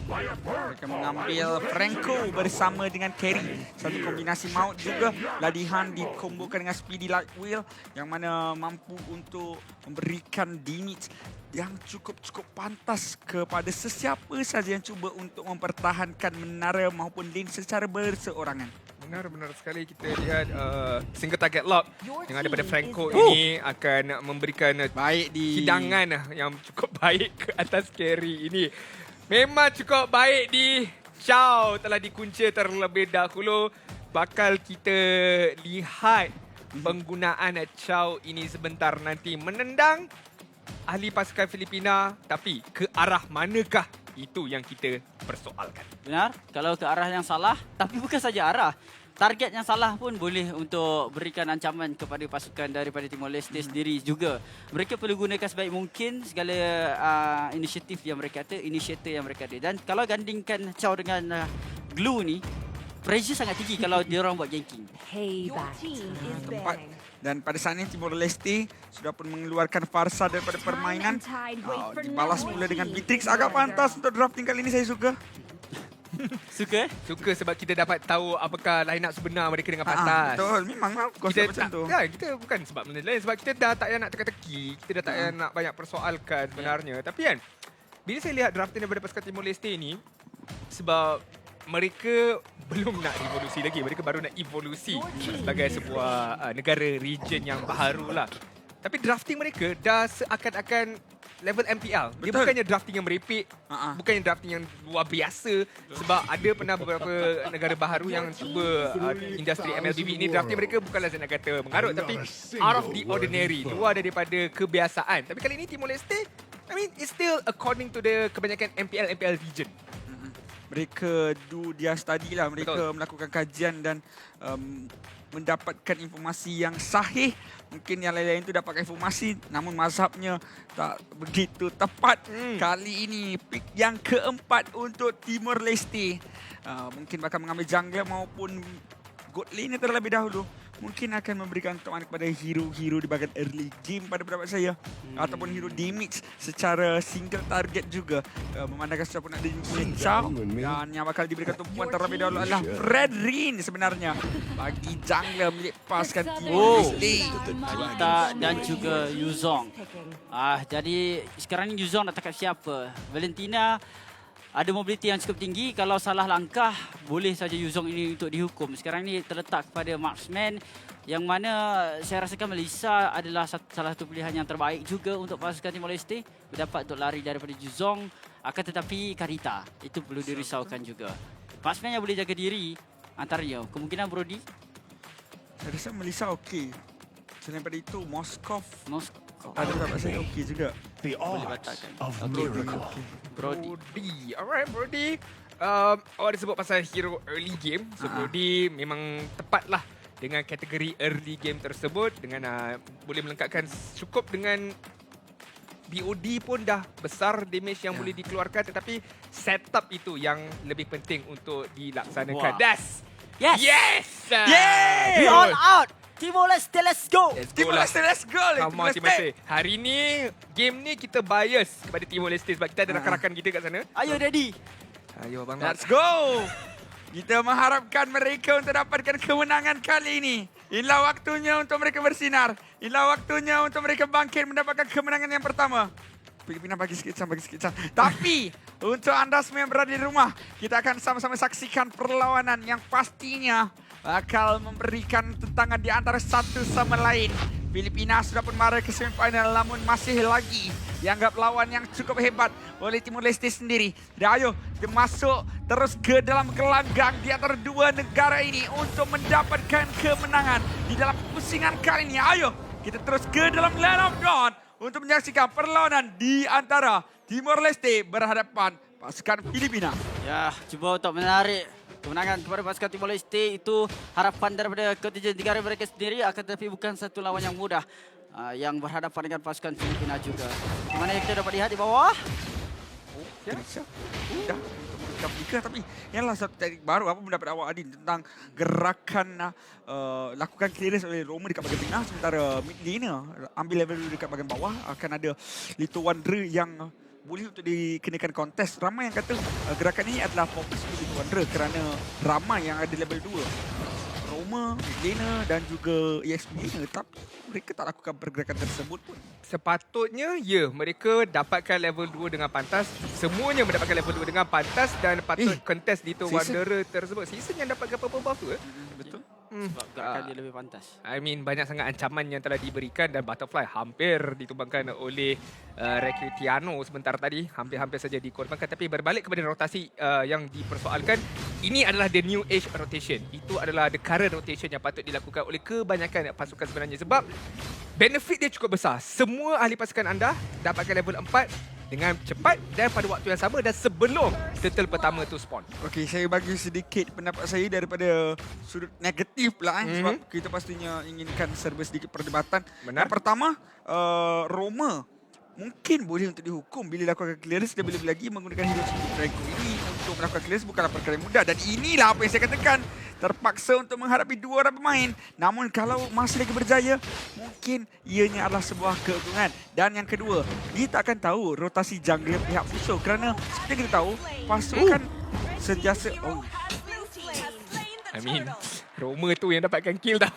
Mereka mengambil Franco bersama dengan Kerry. Satu kombinasi maut juga. Ladihan dikombokan dengan Speedy Light Wheel yang mana mampu untuk memberikan damage yang cukup pantas kepada sesiapa saja yang cuba untuk mempertahankan menara maupun lane secara berseorangan. Benar sekali. Kita lihat single target lock yang daripada Franco ini akan memberikan hidangan yang cukup baik ke atas carry ini. Memang cukup baik di Chow telah dikunci terlebih dahulu. Bakal kita lihat penggunaan Chow ini sebentar nanti menendang ahli pasukan Filipina, tapi ke arah manakah itu yang kita persoalkan. Benar, kalau ke arah yang salah, tapi bukan saja arah. target yang salah pun boleh untuk berikan ancaman kepada pasukan daripada Timor Leste sendiri juga. Mereka perlu gunakan sebaik mungkin segala inisiatif yang mereka ada, inisiator yang mereka ada. Dan kalau gandingkan Chow dengan Glue ni, pressure sangat tinggi kalau dia orang buat ganking. Tempat. Dan pada saat ini Timor Leste sudah pun mengeluarkan Farsa daripada permainan. Dibalas pula dengan Beatrix. Agak pantas untuk drafting kali ini, saya suka. Suka? Suka sebab kita dapat tahu apakah line up sebenar mereka dengan pantas. Betul, memang lah. Kita Macam tu. Ya, kita bukan sebab benda lain. Sebab kita dah tak payah nak teka-teki. Kita dah tak payah nak banyak persoalkan sebenarnya. Tapi kan, bila saya lihat drafting daripada pasukan Timor Leste ni, sebab mereka belum nak evolusi lagi. Mereka baru nak evolusi sebagai sebuah negara region yang baharu lah. Tapi drafting mereka dah seakan-akan level MPL. Dia bukannya drafting yang merepek, bukannya drafting yang luar biasa. Sebab ada pernah beberapa negara baharu yang cuba industri MLBB ini, drafting mereka bukanlah saya nak kata mengarut, tapi out of the ordinary, luar daripada kebiasaan. Tapi kali ini Timor Leste, I mean, it's still according to the kebanyakan MPL region. Mereka do dia study lah. Mereka melakukan kajian dan mendapatkan informasi yang sahih. Mungkin yang lain-lain tu dapatkan informasi namun mazhabnya tak begitu tepat. Kali ini pick yang keempat untuk Timor Leste. Mungkin bakal mengambil jungler maupun god lane terlebih dahulu. Mungkin akan memberikan keutamaan kepada hero-hero di bahagian early game pada pendapat saya. Ataupun hero damage secara single target juga. Memandangkan sudah pun ada Chow. Dan yang bakal diberikan tumpuan terlebih dahulu adalah Fredrin sebenarnya. Bagi jungler milik pasukan Timor Leste. Alita dan juga Yuzong. Jadi sekarang ni Yuzong nak tangkap siapa? Valentina ada mobility yang cukup tinggi. Kalau salah langkah, boleh saja Yuzong ini untuk dihukum. Sekarang ni terletak kepada marksman yang mana saya rasakan Melissa adalah salah satu pilihan yang terbaik juga untuk pasukan Timor Leste. Berdapat untuk lari daripada Yuzong. Akan tetapi Karita, itu perlu dirisaukan juga. Marksman yang boleh jaga diri antaranya. Kemungkinan Brody? Saya rasa Melissa okey. Selain daripada itu, Moskov ada pendapat saya okey juga. The odds of miracle. Brody. Alright, Brody. Awak disebut pasal hero early game. So, Brody memang tepatlah dengan kategori early game tersebut. Dengan boleh melengkapkan cukup dengan BOD pun dah besar damage yang boleh dikeluarkan. Tetapi setup itu yang lebih penting untuk dilaksanakan. Yes! Yay! We all out! Timor Leste, let's go! Timor Leste, let's go! Timor Leste. Hari ni, game ni kita bias kepada Timor Leste sebab kita ada rakan-rakan kita kat sana. Ayo, Daddy. Ayo, Abang. Let's go! Kita mengharapkan mereka untuk dapatkan kemenangan kali ini. Inilah waktunya untuk mereka bersinar. Inilah waktunya untuk mereka bangkit mendapatkan kemenangan yang pertama. Filipina bagi sikit can. Tapi untuk anda semua yang berada di rumah, kita akan sama-sama saksikan perlawanan yang pastinya bakal memberikan tentangan di antara satu sama lain. Filipina sudah pun marah ke semifinal namun masih lagi dianggap lawan yang cukup hebat oleh Timor Leste sendiri. Dan ayo kita masuk terus ke dalam gelanggang di antara dua negara ini untuk mendapatkan kemenangan di dalam pusingan kali ini. Ayo kita terus ke dalam Land of Dawn untuk menyaksikan perlawanan di antara Timor Leste berhadapan pasukan Filipina. Ya, cuba untuk menarik kemenangan kepada pasukan Timor Leste itu harapan daripada kontingen negara mereka sendiri, akan tetapi bukan satu lawan yang mudah yang berhadapan dengan pasukan Filipina juga. Di mana kita dapat lihat di bawah. Sudah Afrika, tapi ialah satu teknik baru. Apa pendapat awak Adin tentang gerakan lakukan clearance oleh Roma dekat bahagian tengah, sementara mid laner ambil level dekat bahagian bawah. Akan ada Little Wanderer yang boleh untuk dikenakan kontes. Ramai yang kata gerakan ini adalah fokus untuk Little Wanderer kerana ramai yang ada level 2. Roma, Lena dan juga EXP Lena, tapi mereka tak lakukan pergerakan tersebut pun. Sepatutnya, ya, mereka dapatkan level 2 dengan pantas. Semuanya mendapatkan level 2 dengan pantas dan patut kontes Little Wanderer tersebut. Season yang dapatkan purple buff tu. Betul. Sebab gerakan dia lebih pantas. I mean, banyak sangat ancaman yang telah diberikan dan Butterfly hampir ditumbangkan oleh Recutiano sebentar tadi. Hampir-hampir saja dikorbankan. Tapi berbalik kepada rotasi yang dipersoalkan, ini adalah the new age rotation. Itu adalah the current rotation yang patut dilakukan oleh kebanyakan pasukan sebenarnya. Sebab benefit dia cukup besar. Semua ahli pasukan anda dapatkan level 4 dengan cepat dan pada waktu yang sama dan sebelum turtle pertama tu spawn. Okey, saya bagi sedikit pendapat saya daripada sudut negatif pula sebab kita pastinya inginkan serba sedikit perdebatan. Benar. Yang pertama, Roma mungkin boleh untuk dihukum bila lakukan clearance dan lebih lagi menggunakan hero Super Dragon ini untuk melakukan clearance bukanlah perkara yang mudah dan inilah apa yang saya katakan, terpaksa untuk menghadapi 2 orang pemain. Namun kalau masih lagi berjaya, mungkin ianya adalah sebuah keuntungan. Dan yang kedua, dia tak akan tahu rotasi jungle pihak musuh kerana seperti yang kita tahu, pasukan sentiasa I mean, Roma tu yang dapatkan kill tau.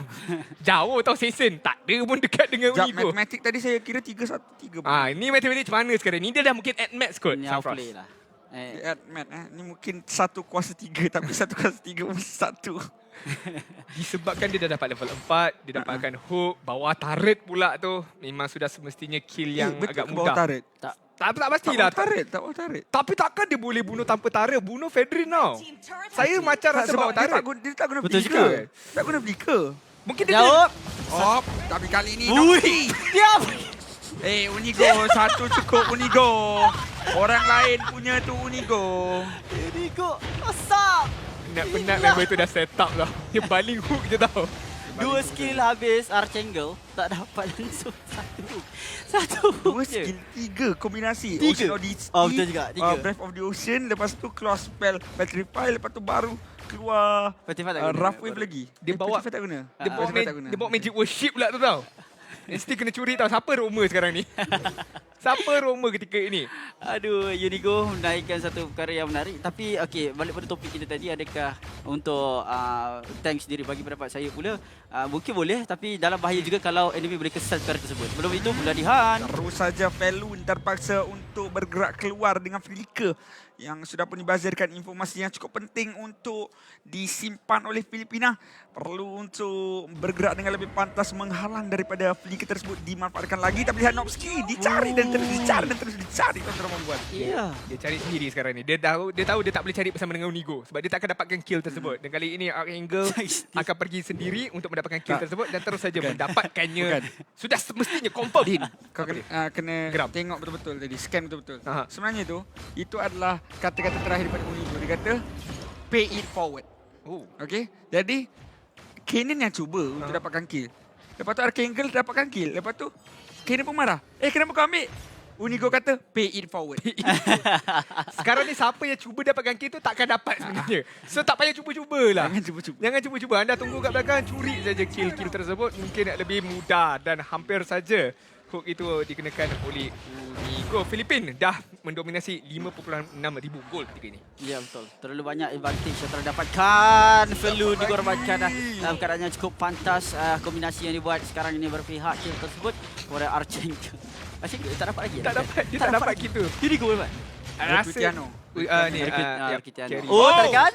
Jauh tau Season. Tak ada pun dekat dengan Unigo. Matematik tadi saya kira 3-1-3. Ini matematik macam mana sekarang? Ni dia dah mungkin at max kot. Ni outplay lah. At mat, ni mungkin 1/3 tapi 1/3 1. Disebabkan dia dah dapat level 4, dia dapatkan hook, bawah turret pula tu. Memang sudah semestinya kill yang agak mudah. Bawah turret. Tak pastilah. Tak bawah turret. Tapi takkan dia boleh bunuh tanpa turret? Bunuh Fedrin tau. Saya macam rasa bawah turret. Dia tak guna Betul flicker. juga. Tak guna flicker. Mungkin dia Jawab. Tapi kali ni Ui. Diam. Unigo, satu cukup Unigo. Orang lain punya tu Unigo. Unigo, asap. Penat member tu dah set up lah. Dia baling hook je tau. 2 skill habis Archangel tak dapat langsung satu 2 skill, 3 kombinasi. 3. Ocean Odyssey, Betul juga, 3. Breath of the Ocean, lepas tu keluar spell Petrify, lepas tu baru keluar Rough Wave lagi. Dia bawa Petrify tak guna. Dia bawa Magic Worship pula tu tau. Mesti kena curi tau. Siapa Roma sekarang ni? Siapa Roma ketika ini? Aduh, Unigo menaikkan satu perkara yang menarik. Tapi okey, balik pada topik kita tadi, adakah untuk tank sendiri, bagi pendapat saya pula mungkin boleh, tapi dalam bahaya juga kalau enemy boleh kesal perkara tersebut. Sebelum itu pelatihan. Terus saja Felun terpaksa untuk bergerak keluar dengan flicker yang sudah pun dibazirkan informasi yang cukup penting untuk disimpan oleh Filipina. Perlu untuk bergerak dengan lebih pantas menghalang daripada flicker tersebut dimanfaatkan lagi. Tapi lihat Nopski dicari dan terus dicari dan terus dicari tuan-tuan membuat. Ya. Dia cari sendiri sekarang ni. Dia tahu dia tak boleh cari bersama dengan Unigo sebab dia tak akan dapatkan kill tersebut. Dan kali ini Archangel akan pergi sendiri untuk mendapatkan kill tersebut dan terus saja mendapatkannya. Sudah semestinya confirm. Kau kena tengok betul-betul tadi, scan betul-betul. Sebenarnya itu adalah kata-kata terakhir daripada Unigo. Dia kata pay it forward. Okey. Jadi Kanan yang cuba untuk dapatkan kill. Lepas tu Archangel dapatkan kill. Lepas tu Kanan pun marah. Kenapa kau ambil? Unigo kata pay it forward. Sekarang ni siapa yang cuba dapatkan kill tu takkan dapat sebenarnya. So tak payah cuba-cubalah. Jangan cuba-cuba. Anda tunggu kat belakang, curi saja kill-kill tersebut. Mungkin lebih mudah dan hampir saja hook itu dikenakan oleh Unigo. Filipin dah mendominasi 5.6 ribu gol ketika ini. Ya, betul. Terlalu banyak advantage yang telah dapatkan. Felu dikorbankan dalam keadaan yang cukup pantas. Kombinasi yang dibuat sekarang ini berpihak kill tersebut kepada Archangel. Archangel tak dapat lagi. Tak dapat. Dia tak dapat gitu. Jadi gol kan? Rasa Rikutiano. Oh, tarikan.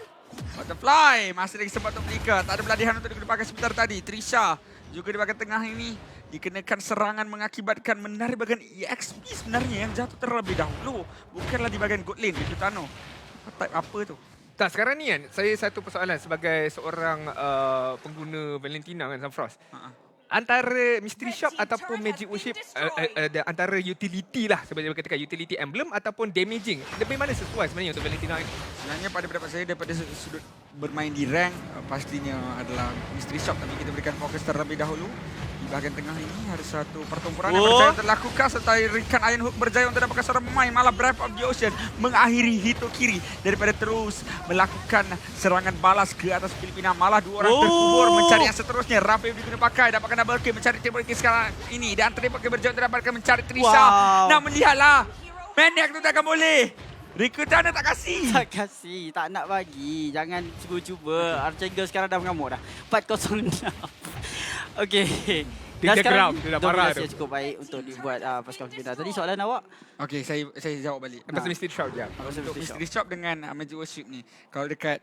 Butterfly. Masih lagi sempat untuk Blika. Tak ada pelatihan untuk dipakai sebentar tadi. Trisha juga di bahagian tengah ini dikenakan serangan mengakibatkan menarik bahagian EXP sebenarnya yang jatuh terlebih dahulu. Bukanlah di bahagian god lane. Rikutiano. Type apa tu? Tak, sekarang ni kan, saya satu persoalan sebagai seorang pengguna Valentina kan, Sunfrost. Antara Mystery Shop ataupun Magic Worship, antara utility lah, sebenarnya katakan utility emblem ataupun damaging. Lebih mana sesuai sebenarnya untuk Valentina ini? Sebenarnya pada pendapat saya daripada sudut bermain di rank, pastinya adalah Mystery Shop. Tapi kita berikan fokus terlebih dahulu. Di bahagian tengah ini ada satu pertempuran yang berjaya untuk dilakukan serta Rikan Iron Hook berjaya untuk dapatkan seorang pemain. Malah Breath of the Ocean mengakhiri Hito Kiri daripada terus melakukan serangan balas ke atas Filipina. Malah 2 orang terkubur mencari yang seterusnya. Rafael digunakan pakai, dapatkan double kill mencari triple kill sekarang ini. Dan triple kill berjaya untuk dapatkan mencari Trisha. Nak melihatlah. Maniac tu takkan boleh. Rikutiano tak kasih. Tak kasih, tak nak bagi. Jangan cuba-cuba. Archangel sekarang dah mengamuk dah. 4-0-6. Okey. Dan sekarang dominasi cukup baik untuk dibuat pasukan Filipina. Tadi soalan awak? Okey, saya jawab balik. Pasal Mystery Shop je. Untuk Mystery Shop dengan Magic Worship ni, kalau dekat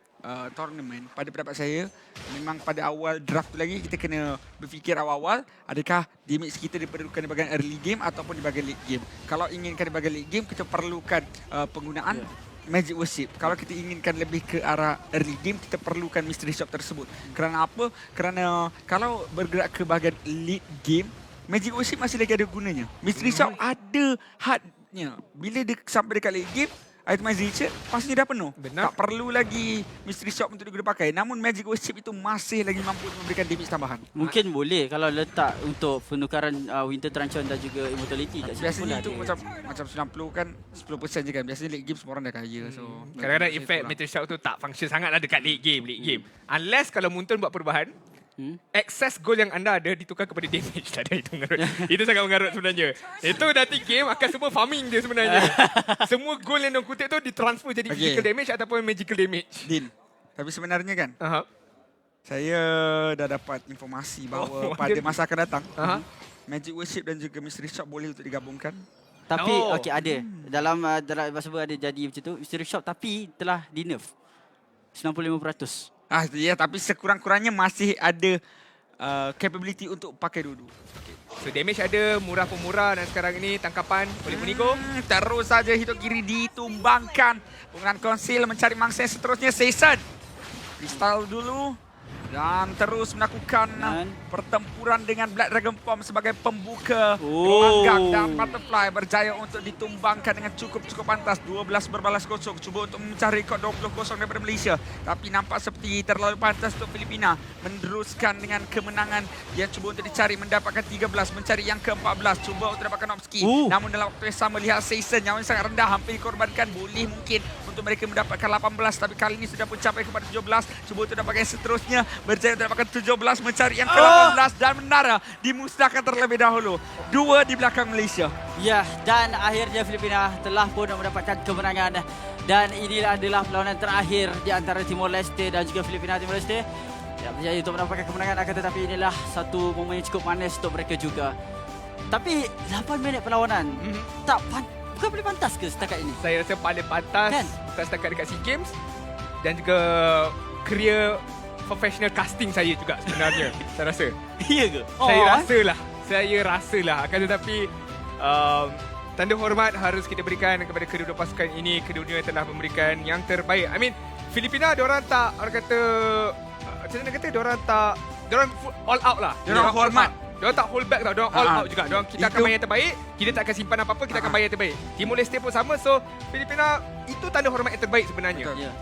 tournament, pada pendapat saya, memang pada awal draft tu lagi, kita kena berfikir awal-awal, adakah damage kita diperlukan di bahagian early game ataupun di bahagian late game. Kalau inginkan di bahagian late game, kita perlukan penggunaan Magic Worship. Kalau kita inginkan lebih ke arah early game, kita perlukan Mystery Shop tersebut. Kerana apa? Kerana kalau bergerak ke bahagian late game, Magic Worship masih lagi ada gunanya. Mystery Shop ada hard Maksudnya, bila dia sampai dekat late game, itemization pastinya dah penuh. Benar. Tak perlu lagi mystery shop untuk diguna pakai. Namun Magic Worship itu masih lagi mampu memberikan damage tambahan. Mungkin boleh kalau letak untuk penukaran Winter Truncheon dan juga Immortality kat situ. Biasanya itu macam 90 kan 10% je kan. Biasanya late game semua orang dah kaya. So Kadang-kadang effect mystery shop tu tak function sangat lah dekat late game. Unless kalau Moonton buat perubahan, excess goal yang anda ada ditukar kepada damage. Tak ada itu mengarut. Itu sangat mengarut sebenarnya. Itu nanti game akan semua farming dia sebenarnya. Semua goal yang diorang kutip tu ditransfer jadi physical damage ataupun magical damage. Din, tapi sebenarnya kan, saya dah dapat informasi bahawa pada masa akan datang, Magic Worship dan juga Mystery Shop boleh untuk digabungkan. Tapi okey ada. Dalam masa ada jadi macam tu, Mystery Shop tapi telah di nerf 95%. Ya, tapi sekurang-kurangnya masih ada capability untuk pakai dulu. Okay. So damage ada, murah pun murah dan sekarang ini tangkapan oleh Puniko. Terus saja hidup kiri ditumbangkan. Penggunaan konsil mencari mangsa yang seterusnya. Season. Kristal dulu. Dan terus melakukan pertempuran dengan Black Dragon Form sebagai pembuka. Gelanggang dan Butterfly berjaya untuk ditumbangkan dengan cukup pantas. 12 berbalas kosong. Cuba untuk mencari rekod 20-0 daripada Malaysia. Tapi nampak seperti terlalu pantas untuk Filipina. Meneruskan dengan kemenangan yang cuba untuk dicari. Mendapatkan 13. Mencari yang ke-14. Cuba untuk dapatkan Opski. Namun dalam waktu yang sama lihat Season yang sangat rendah. Hampir dikorbankan. Boleh mungkin untuk mereka mendapatkan 18. Tapi kali ini sudah pun capai kepada 17. Cuba untuk dapatkan yang seterusnya. Berjaya untuk dapatkan 17, mencari yang ke-18 dan menara dimusnahkan terlebih dahulu. 2 di belakang Malaysia. Ya, dan akhirnya Filipina telah pun mendapatkan kemenangan. Dan inilah adalah perlawanan terakhir di antara Timor Leste dan juga Filipina. Timor Leste berjaya untuk mendapatkan kemenangan, akan tetapi inilah satu momen yang cukup manis untuk mereka juga. Tapi 8 minit perlawanan, bukan paling pantas ke setakat ini? Saya rasa paling pantas bukan setakat dekat SEA Games dan juga career professional casting saya juga sebenarnya. Saya rasa. Iya ke? Saya rasalah. Akan tetapi tanda hormat harus kita berikan kepada kedua-dua pasukan ini. Kedua-dua telah memberikan yang terbaik. I mean, Filipina diorang tak, orang kata, macam mana kata, diorang all out lah. Diorang hormat. Diorang tak hold back tau. Diorang all out juga. Diorang kita akan bayar yang terbaik. Kita tak akan simpan apa-apa. Kita akan bayar yang terbaik. Timor Leste pun sama. So, Filipina itu tanda hormat yang terbaik sebenarnya. Ya.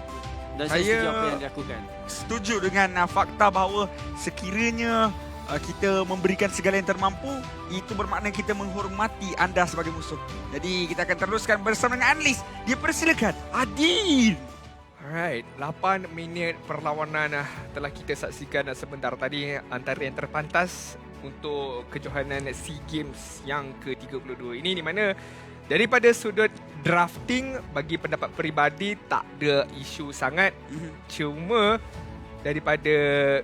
Dan saya apa yang dilakukan. Setuju dengan fakta bahawa sekiranya kita memberikan segala yang termampu, itu bermakna kita menghormati anda sebagai musuh. Jadi kita akan teruskan bersama dengan analis. Dipersilakan Adil. Alright, 8 minit perlawanan telah kita saksikan sebentar tadi, antara yang terpantas untuk kejohanan SEA Games yang ke-32 ini, di mana daripada sudut drafting, bagi pendapat peribadi tak ada isu sangat. Cuma daripada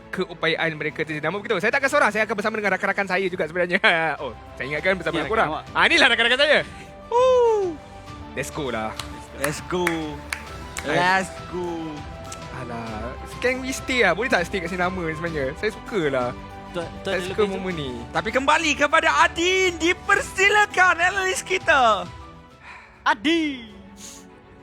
keupayaan mereka tu, namun begitu, saya tak akan seorang, saya akan bersama dengan rakan-rakan saya juga sebenarnya. Oh, saya ingatkan bersama dengan korang. Inilah rakan-rakan saya. Let's go lah. Let's go. Alah, can we stay lah? Boleh tak stay kat sini lama sebenarnya? Saya suka lah. Saya suka momen ni. Tapi kembali kepada Adin, dipersilakan analis kita. Adin.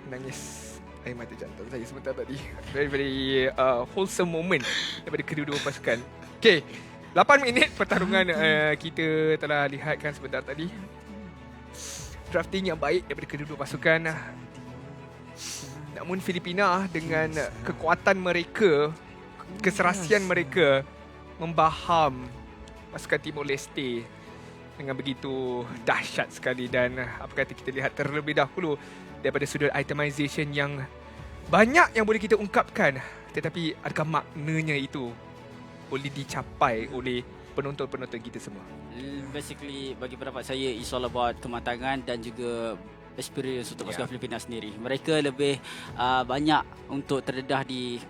Nangis air mata jantung saya sebentar tadi. Very wholesome moment daripada kedua-dua pasukan. Okay, 8 minit pertarungan kita telah lihatkan sebentar tadi. Drafting yang baik daripada kedua-dua pasukan. Namun Filipina dengan kekuatan mereka, keserasian mereka, membaham pasukan Timor Leste dengan begitu dahsyat sekali. Dan apa kata, kita lihat terlebih dahulu daripada sudut itemization yang banyak yang boleh kita ungkapkan, tetapi adakah maknanya itu boleh dicapai oleh penonton-penonton kita semua? Basically, bagi pendapat saya, it's all about kematangan dan juga experience untuk pasukan Filipina sendiri. Mereka lebih banyak untuk terdedah di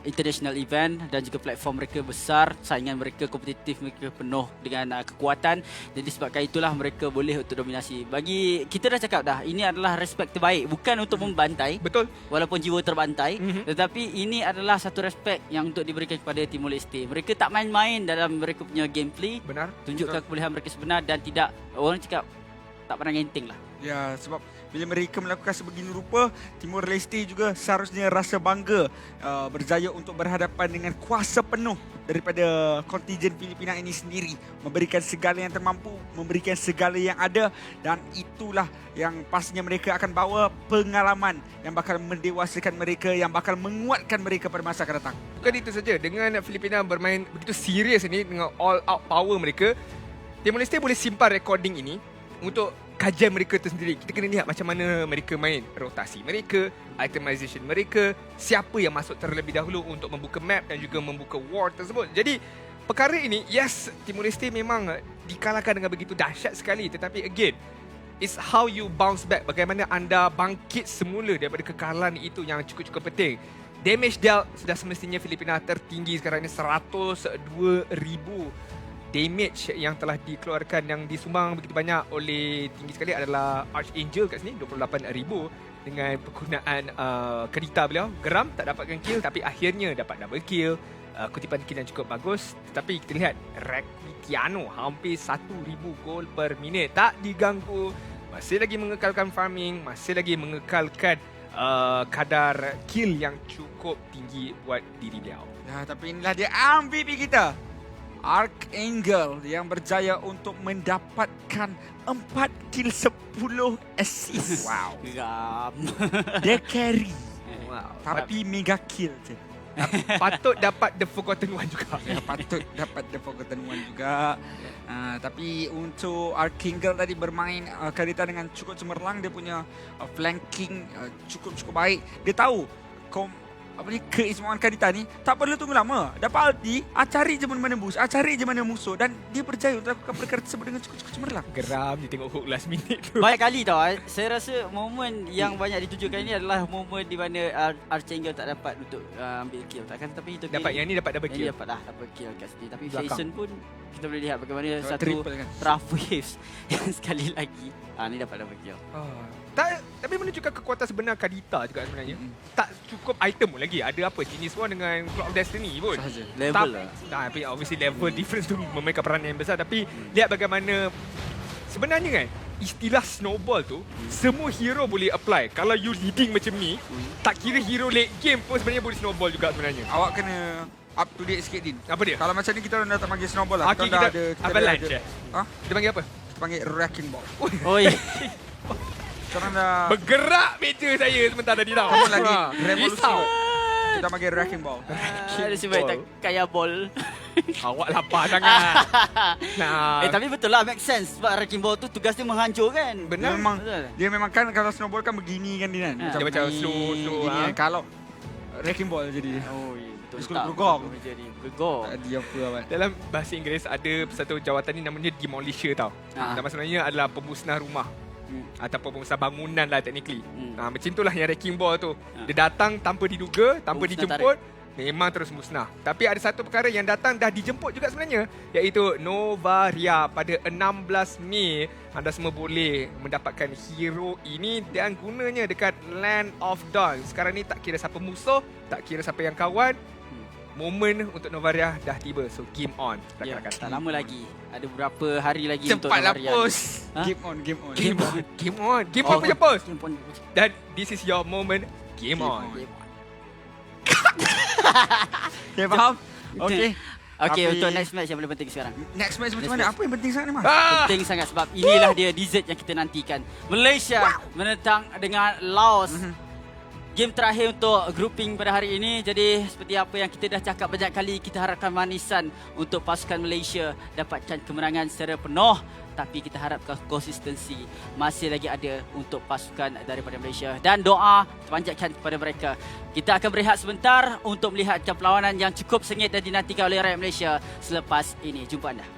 international event dan juga platform mereka besar, saingan mereka kompetitif, mereka penuh dengan kekuatan. Jadi sebabkan itulah mereka boleh untuk dominasi. Bagi kita dah cakap dah, ini adalah respect terbaik, bukan untuk membantai. Betul. Walaupun jiwa terbantai, tetapi ini adalah satu respect yang untuk diberikan kepada Timor Leste. Mereka tak main-main dalam mereka punya gameplay. Benar. Tunjukkan kebolehan mereka sebenar dan tidak, orang cakap, tak pandang enteng lah. Ya, sebab bila mereka melakukan sebegini rupa, Timor Leste juga seharusnya rasa bangga berjaya untuk berhadapan dengan kuasa penuh daripada kontingen Filipina ini sendiri. Memberikan segala yang termampu, memberikan segala yang ada, dan itulah yang pastinya mereka akan bawa pengalaman yang bakal mendewasakan mereka, yang bakal menguatkan mereka pada masa akan datang. Bukan itu saja, dengan Filipina bermain begitu serius ini dengan all out power mereka, Timor Leste boleh simpan recording ini untuk kajian mereka itu sendiri. Kita kena lihat macam mana mereka main, rotasi mereka, itemization mereka, siapa yang masuk terlebih dahulu untuk membuka map dan juga membuka war tersebut. Jadi perkara ini, yes, Timor Leste memang dikalahkan dengan begitu dahsyat sekali, tetapi again, it's how you bounce back, bagaimana anda bangkit semula daripada kekalahan itu yang cukup-cukup penting. Damage dealt sudah semestinya Filipina tertinggi sekarang ini, 102,000 damage yang telah dikeluarkan, yang disumbang begitu banyak oleh, tinggi sekali adalah Archangel kat sini, 28,000 dengan penggunaan Kadita beliau. Geram tak dapatkan kill tapi akhirnya dapat double kill. Kutipan kill yang cukup bagus. Tetapi kita lihat Requitiano hampir 1,000 gol per minit, tak diganggu, masih lagi mengekalkan farming, masih lagi mengekalkan kadar kill yang cukup tinggi buat diri beliau. Ya, tapi inilah dia MVP kita, Archangel, yang berjaya untuk mendapatkan 4 kill 10 assist. Wow. Geram. Dia carry. Wow. Tapi mega kill je. Patut dapat The Forgotten One juga. Ya, patut dapat The Forgotten One juga. Tapi untuk Archangel tadi bermain Kadita dengan cukup cemerlang. Dia punya flanking cukup baik. Dia tahu keistimewaan Kadita ni tak perlu tunggu lama. Dapat ulti, cari je mana boost, cari je mana musuh, dan dia berjaya untuk lakukan perkara tersebut dengan cukup cemerlang. Geram dia tengok hook last minute tu. Banyak kali tau, saya rasa momen yang banyak ditujukan ini adalah momen di mana Archangel tak dapat untuk ambil kill. Takkan, tapi itu dapat yang ni dapat double kill. Yang ni dapat double kill kat sini. Tapi Jason pun kita boleh lihat bagaimana dapat satu kan? rough waves yang sekali lagi ni dapat double kill. Tapi menunjukkan kekuatan sebenar Kadita juga sebenarnya. Tak cukup item pun lagi. Ada apa? Genius War dengan Clock of Destiny pun. Sahaja. Level lah. Tapi obviously level difference tu memainkan peranan yang besar. Tapi lihat bagaimana sebenarnya kan, istilah snowball tu semua hero boleh apply. Kalau you leading macam ni, tak kira hero late game pun sebenarnya boleh snowball juga sebenarnya. Awak kena up to date sikit, Din. Apa dia? Kalau macam ni kita orang dah tak panggil snowball lah. Okay, kita avalanche. Kita panggil apa? Kita panggil wrecking ball. Oi. Sekarang dah bergerak meja saya sebentar tadi tau. Lagi revolusi. Kita panggil wrecking ball. Ada sebaik tak kaya ball. Awak lapar sangat. Tapi betul lah, make sense. Sebab wrecking ball tu tugas dia menghancurkan. Benar. Dia memang kan kalau snowball kan begini kan, Din. Dia macam slow. Kalau wrecking ball jadi. Oh, betul. Skul bergong. Bergong. Tadi apa abang? Dalam bahasa Inggeris ada satu jawatan ni namanya demolisher tau. Nama sebenarnya adalah pemusnah rumah. Ataupun pemusnah bangunan lah technically. Macam itulah yang wrecking ball tu. Dia datang tanpa diduga, tanpa dijemput, memang terus musnah. Tapi ada satu perkara yang datang dah dijemput juga sebenarnya, iaitu Novaria. Pada 16 Mei, anda semua boleh mendapatkan hero ini dan gunanya dekat Land of Dawn. Sekarang ni tak kira siapa musuh, tak kira siapa yang kawan, momen untuk Novaria dah tiba. So game on. Tak lama lagi. Ada beberapa hari lagi untuk Novaria. Cepatlah post. Game on. Game on punya post. Dan this is your moment. Game on. Okay, faham? Okay, untuk next match yang paling penting sekarang. Next match macam mana? Apa yang penting sangat ni, Mas? Penting sangat sebab inilah dia dessert yang kita nantikan. Malaysia menentang dengan Laos. Game terakhir untuk grouping pada hari ini. Jadi seperti apa yang kita dah cakap banyak kali, kita harapkan manisan untuk pasukan Malaysia dapatkan kemenangan secara penuh. Tapi kita harapkan konsistensi masih lagi ada untuk pasukan daripada Malaysia. Dan doa terpanjatkan kepada mereka. Kita akan berehat sebentar untuk melihat perlawanan yang cukup sengit dan dinantikan oleh rakyat Malaysia selepas ini. Jumpa anda.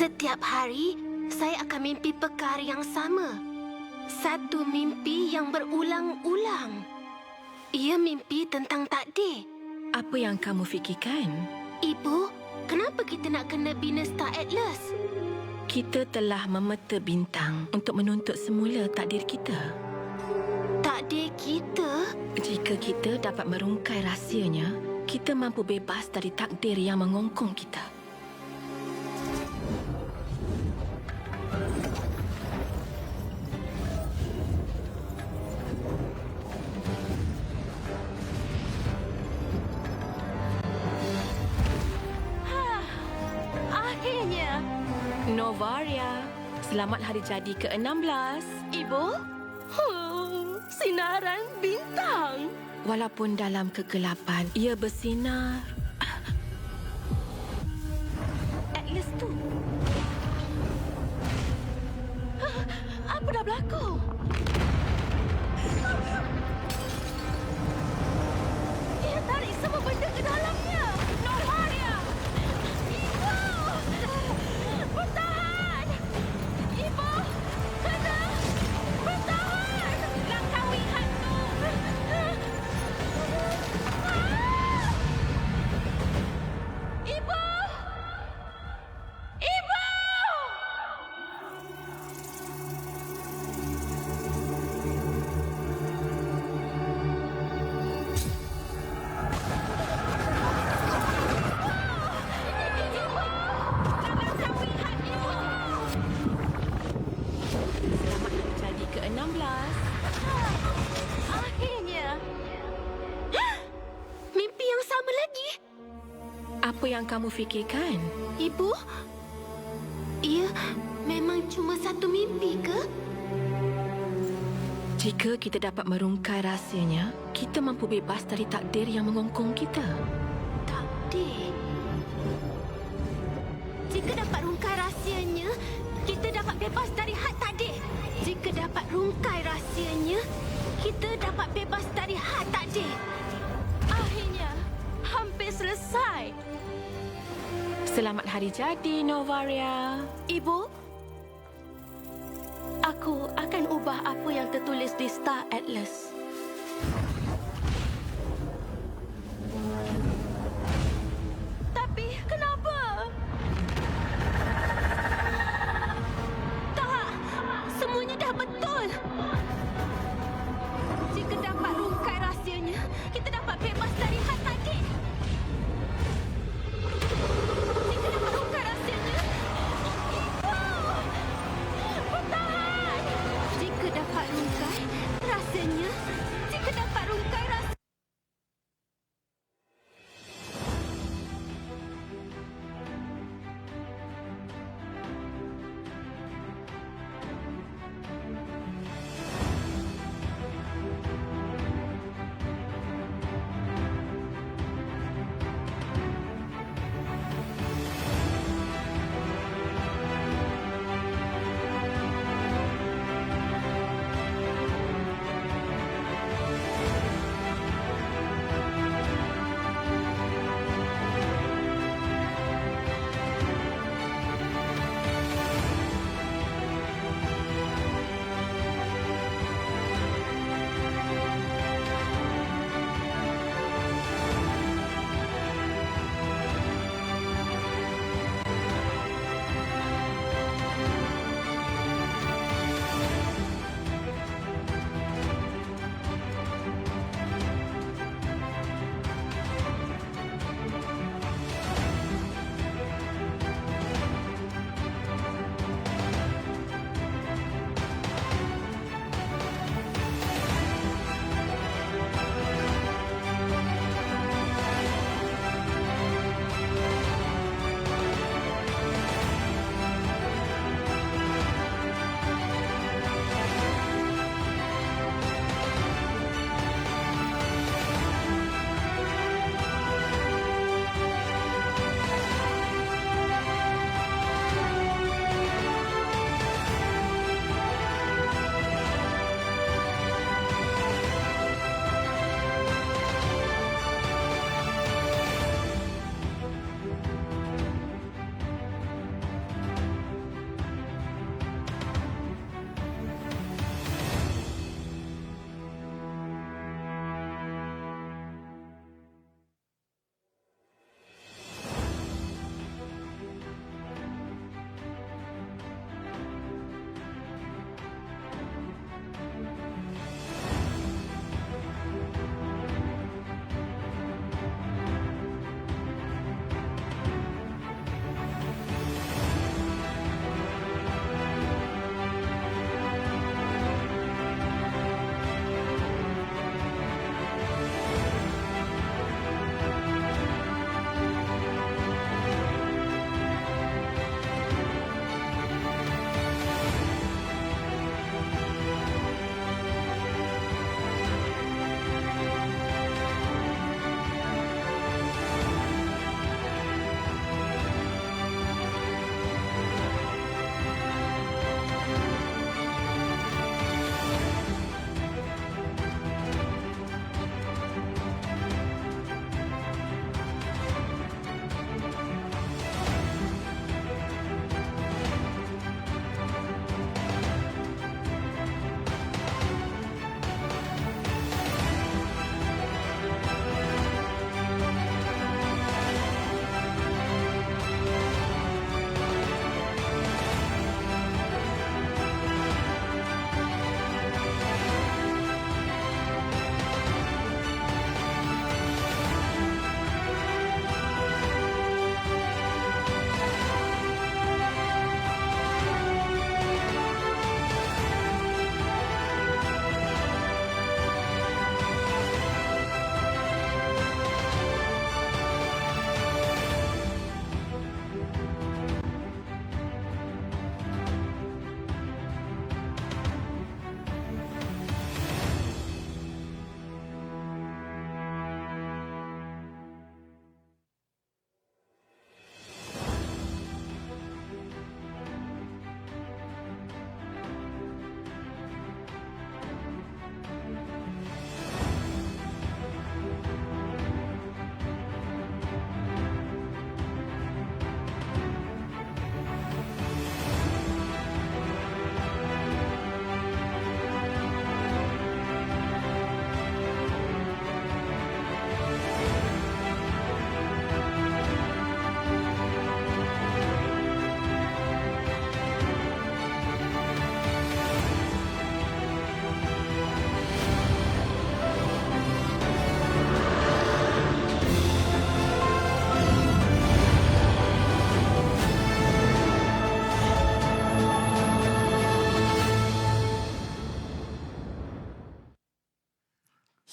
Setiap hari, saya akan mimpi perkara yang sama. Satu mimpi yang berulang-ulang. Ia mimpi tentang takdir. Apa yang kamu fikirkan? Ibu, kenapa kita nak kena bina Star Atlas? Kita telah memeta bintang untuk menuntut semula takdir kita. Takdir kita? Jika kita dapat merungkai rahsianya, kita mampu bebas dari takdir yang mengongkong kita. Akhirnya. Novaria, selamat hari jadi ke-16. Ibu? Sinaran bintang. Walaupun dalam kegelapan, ia bersinar. Atlas tu. Apa dah berlaku? Ia tarik semua benda ke dalamnya. Novaria! Ibu! Bertahan! Ibu! Kena! Bertahan! Langkawi hantu! Ibu! Ibu! Selamat hari jadi ke-16. Akhirnya. Mimpi yang sama lagi. Apa yang kamu fikirkan? Ibu? Ia memang cuma satu mimpi ke? Jika kita dapat merungkai rahsianya, kita mampu bebas dari takdir yang mengongkong kita. Takdir. Jika dapat rungkai rahsianya, kita dapat bebas dari had takdir. Jika dapat rungkai rahsianya, kita dapat bebas dari had takdir. Akhirnya, hampir selesai. Selamat hari jadi, Novaria. Ibu, aku akan ubah apa yang tertulis di Star Atlas. Tapi kenapa? Tak, semuanya dah betul. Jika dapat rungkai rahsianya, kita dapat bebas dari had takdir. Jika dapat rungkai rahsianya, bertahan! Jika dapat rungkai rahsianya, jika dapat rungkai rahsianya.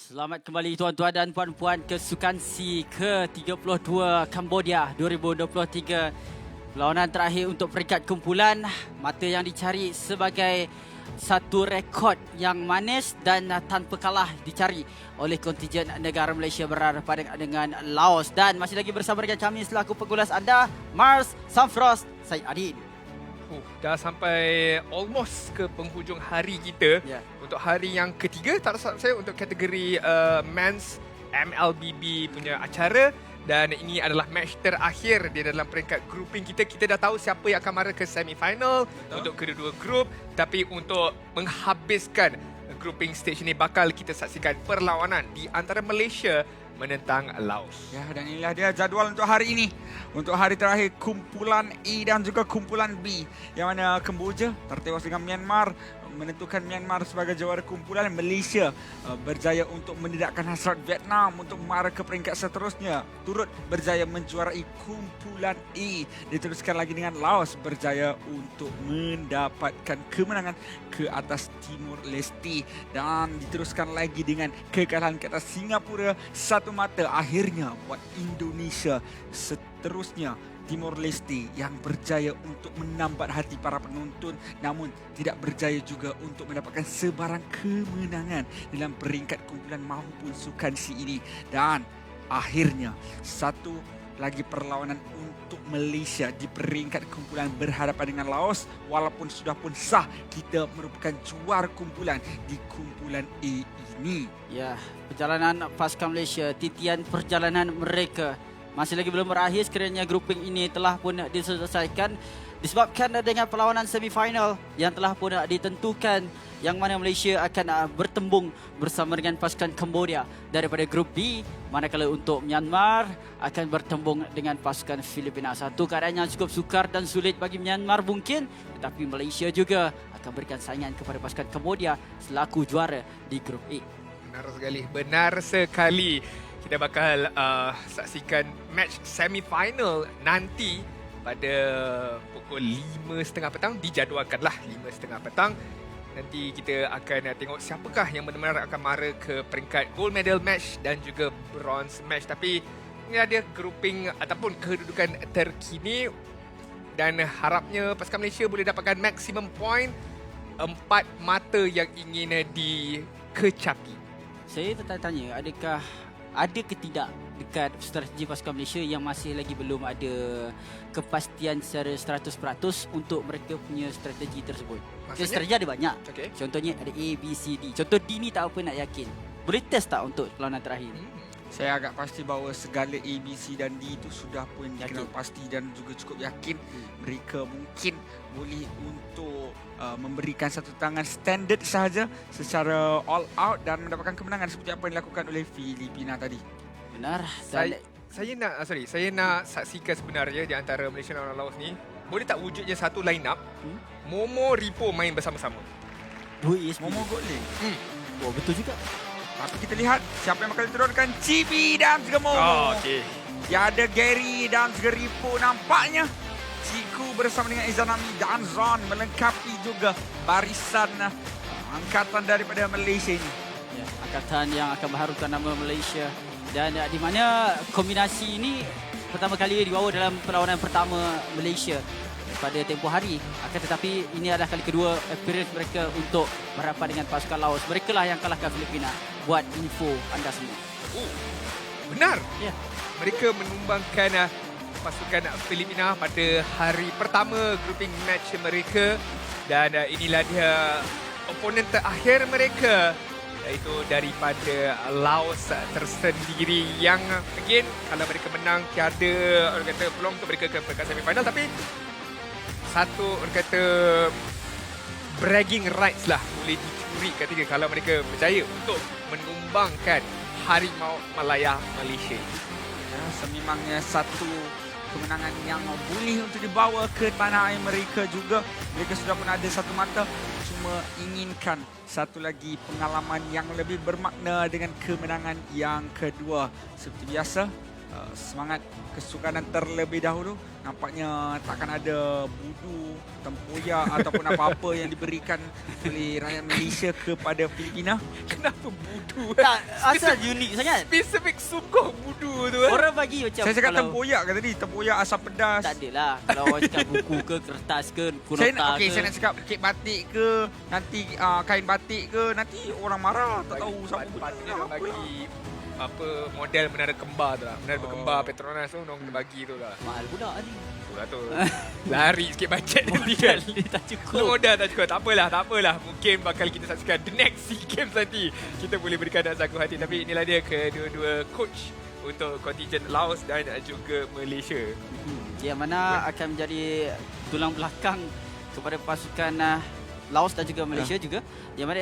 Selamat kembali tuan-tuan dan puan-puan ke Sukan C ke-32 Cambodia 2023. Perlawanan terakhir untuk peringkat kumpulan. Mata yang dicari sebagai satu rekod yang manis dan tanpa kalah dicari oleh kontijen negara Malaysia berhadapan dengan Laos. Dan masih lagi bersama dengan kami selaku pengulas anda, Mars, Samfrost, Syed Adin. Dah sampai almost ke penghujung hari kita. Untuk hari yang ketiga, tak salah saya, untuk kategori Men's MLBB punya acara. Dan ini adalah match terakhir di dalam peringkat grouping kita. Kita dah tahu siapa yang akan mara ke semi-final untuk kedua-dua grup. Tapi untuk menghabiskan grouping stage ini, bakal kita saksikan perlawanan di antara Malaysia menentang Laos. Ya, dan inilah dia jadual untuk hari ini. Untuk hari terakhir kumpulan E dan juga kumpulan B. Yang mana Kemboja tertewas dengan Myanmar, menentukan Myanmar sebagai jawara kumpulan. Malaysia berjaya untuk menidakkan hasrat Vietnam untuk mara ke peringkat seterusnya. Turut berjaya menjuarai kumpulan E. Diteruskan lagi dengan Laos berjaya untuk mendapatkan kemenangan ke atas Timur Leste. Dan diteruskan lagi dengan kekalahan ke atas Singapura satu mata. Akhirnya buat Indonesia seterusnya Timor Leste yang berjaya untuk menambat hati para penonton, namun tidak berjaya juga untuk mendapatkan sebarang kemenangan dalam peringkat kumpulan maupun Sukan C ini. Dan akhirnya satu lagi perlawanan untuk Malaysia di peringkat kumpulan berhadapan dengan Laos. Walaupun sudah pun sah kita merupakan juara kumpulan di kumpulan A ini. Ya, perjalanan pasukan Malaysia, titian perjalanan mereka masih lagi belum berakhir. Sekiranya grouping ini telah pun diselesaikan disebabkan dengan perlawanan semifinal yang telah pun ditentukan, yang mana Malaysia akan bertembung bersama dengan pasukan Cambodia daripada grup B, manakala untuk Myanmar akan bertembung dengan pasukan Filipina. Satu keadaan yang cukup sukar dan sulit bagi Myanmar mungkin, tetapi Malaysia juga akan berikan saingan kepada pasukan Cambodia selaku juara di grup A. Benar sekali. Kita bakal saksikan match semi-final nanti pada pukul 5.30 petang. Dijadualkanlah 5.30 petang. Nanti kita akan tengok siapakah yang benar-benar akan mara ke peringkat gold medal match dan juga bronze match. Tapi ini ada grouping ataupun kedudukan terkini. Dan harapnya pasukan Malaysia boleh dapatkan maksimum point 4 mata yang ingin dikecapi. Saya tertanya, adakah ada ke tidak dekat strategi pasukan Malaysia yang masih lagi belum ada kepastian secara 100% untuk mereka punya strategi tersebut? Strategi ada banyak. Contohnya ada A, B, C, D. Contoh D ni tak apa nak yakin. Boleh test tak untuk perlawanan terakhir ni? Saya agak pasti bahawa segala A, B, C dan D itu sudah pun dikenal pasti dan juga cukup yakin mereka mungkin boleh untuk memberikan satu tangan standard sahaja secara all out dan mendapatkan kemenangan seperti apa yang dilakukan oleh Filipina tadi. Benar. Saya nak saksikan sebenarnya di antara Malaysia dan Laos ni, boleh tak wujudnya satu line up Momo Ripo main bersama-sama. Momo Gotley. Oh, betul juga. Tapi kita lihat siapa yang bakal diturunkan. Chibi dan juga Momo. Ya, ada Gary dan juga Ripo nampaknya. Ciku bersama dengan Izanami dan Zon melengkapi juga barisan angkatan daripada Malaysia ini. Ya, angkatan yang akan mengharumkan nama Malaysia. Dan di mana kombinasi ini pertama kali dibawa dalam perlawanan pertama Malaysia pada tempoh hari. Akan tetapi ini adalah kali kedua appearance mereka untuk berhadapan dengan pasukan Laos. Mereka lah yang kalahkan Filipina. Buat info anda semua. Benar. Ya. Mereka menumbangkan pasukan Filipina pada hari pertama grouping match mereka. Dan inilah dia oponen terakhir mereka, iaitu daripada Laos tersendiri, yang again kalau mereka menang tiada orang kata peluang untuk mereka ke peringkat semifinal. Tapi satu orang kata bragging rights lah boleh dicuri ketika kalau mereka berjaya untuk menumbangkan Harimau Malaya Malaysia. Ya, sememangnya satu kemenangan yang boleh untuk dibawa ke tanah air mereka juga. Mereka sudah pun ada satu mata, cuma inginkan satu lagi pengalaman yang lebih bermakna dengan kemenangan yang kedua. Seperti biasa, semangat kesukanan terlebih dahulu. Nampaknya takkan ada budu, tempoyak ataupun apa-apa yang diberikan oleh rakyat Malaysia kepada Filipina. Kenapa budu? Tak, asal unik sangat. Spesifik sungguh budu tu. Orang bagi macam Saya cakap kalau- tempoyak kan tadi, tempoyak asam pedas. Tak adalah. Kalau orang cakap buku ke, kertas ke, kurota Saya nak cakap kek batik ke, nanti kain batik ke, nanti orang marah tak tahu siapa Patutnya bagi apa model menara kembar tu lah. Menara berkembar Petronas tu orang kena bagi tu lah. Mahal pula ni. Itulah tu. Lari sikit bajet nanti kan. Tak cukup. Modal tak cukup. Tak apalah. Mungkin bakal kita saksikan the next SEA Games nanti. Kita boleh berikan dan saku hati. Tapi inilah dia kedua-dua coach untuk kontingen Laos dan juga Malaysia. Yang mana akan menjadi tulang belakang kepada pasukan Laos dan juga Malaysia juga. Yang mana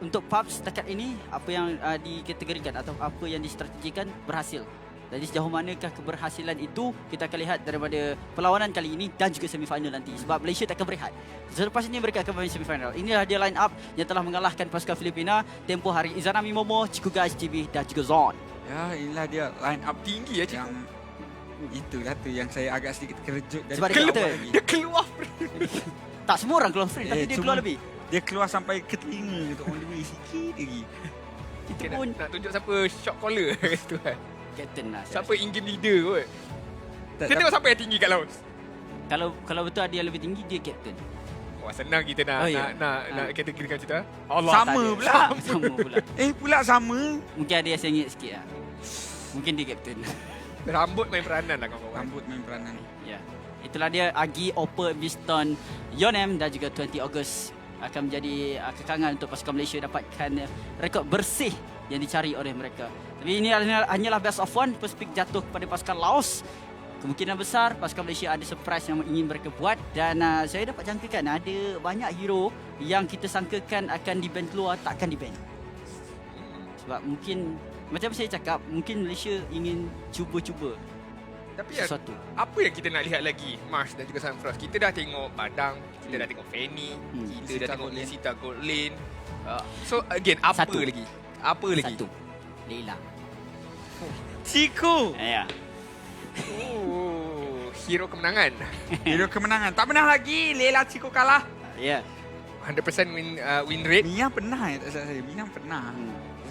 untuk PUBG setakat ini apa yang dikategorikan atau apa yang distrategikan berhasil. Jadi sejauh manakah keberhasilan itu kita akan lihat daripada perlawanan kali ini dan juga semifinal nanti. Sebab Malaysia tak akan berehat. Selepas ini mereka akan main semifinal. Inilah dia line up yang telah mengalahkan pasukan Filipina tempoh hari. Izanami Momo, Ciku Guys TV dan juga Zon. Ya, inilah dia line up tinggi ya yang itulah tu yang saya agak sedikit terkejut dari Sebab dia kata dia keluar tak semua orang keluar frame tapi dia keluar lebih. Dia keluar sampai ke telinga tu, on the way sikit lagi. Kita nak tunjuk siapa shot caller tu kan. Captain lah. Siapa in-game leader kot. Kita tengok siapa yang tinggi kat Laos. Kalau betul ada yang lebih tinggi dia captain. Wah, senang kita nak kategorikan macam tu. Allah. Sama pula. Sama pula. Pula sama. Mungkin ada yang sengit sikit lah. Mungkin dia captain. Rambut main peranan lah kawan-kawan. Rambut main peranan. Ya. Itulah dia Agi, Oppa, Viston, Yonem dan juga 20 Ogos akan menjadi kekangan untuk pasukan Malaysia dapatkan rekod bersih yang dicari oleh mereka. Tapi ini hanyalah best of one. First pick jatuh kepada pasukan Laos. Kemungkinan besar pasukan Malaysia ada surprise yang ingin mereka buat. Dan saya dapat jangkakan ada banyak hero yang kita sangkakan akan di-ban keluar, tak akan di-ban. Sebab mungkin, macam saya cakap, mungkin Malaysia ingin cuba-cuba tapi sesuatu. Apa yang kita nak lihat lagi, Mars dan juga Sunfrost? Kita dah tengok Padang, kita dah tengok Fanny, kita dah tengok Sita Gold Lane. So again, apa lagi? Apa lagi? Satu, Leila. Ciku. Ya. Hero kemenangan. Hero kemenangan. Tak pernah lagi Leila Ciku kalah. Ya. 100% win rate. Mia pernah tak salah saya. Mia pernah.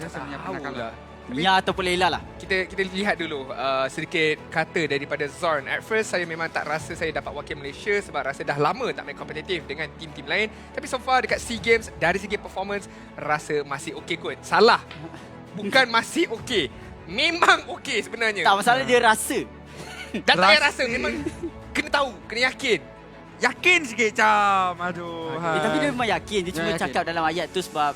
Saya pernah kalah. Mia ataupun Leila lah. Kita lihat dulu sedikit kata daripada Zorn. At first saya memang tak rasa saya dapat wakil Malaysia sebab rasa dah lama tak main kompetitif dengan tim-tim lain. Tapi so far dekat SEA Games dari segi performance rasa masih okey kot. Salah. Bukan masih okey. Memang okey sebenarnya. Tak masalah dia rasa. Dan tak payah rasa, memang kena tahu, kena yakin. Yakin sikit Cam. Aduh. Tapi dia memang yakin. Dia cuma cakap dalam ayat tu sebab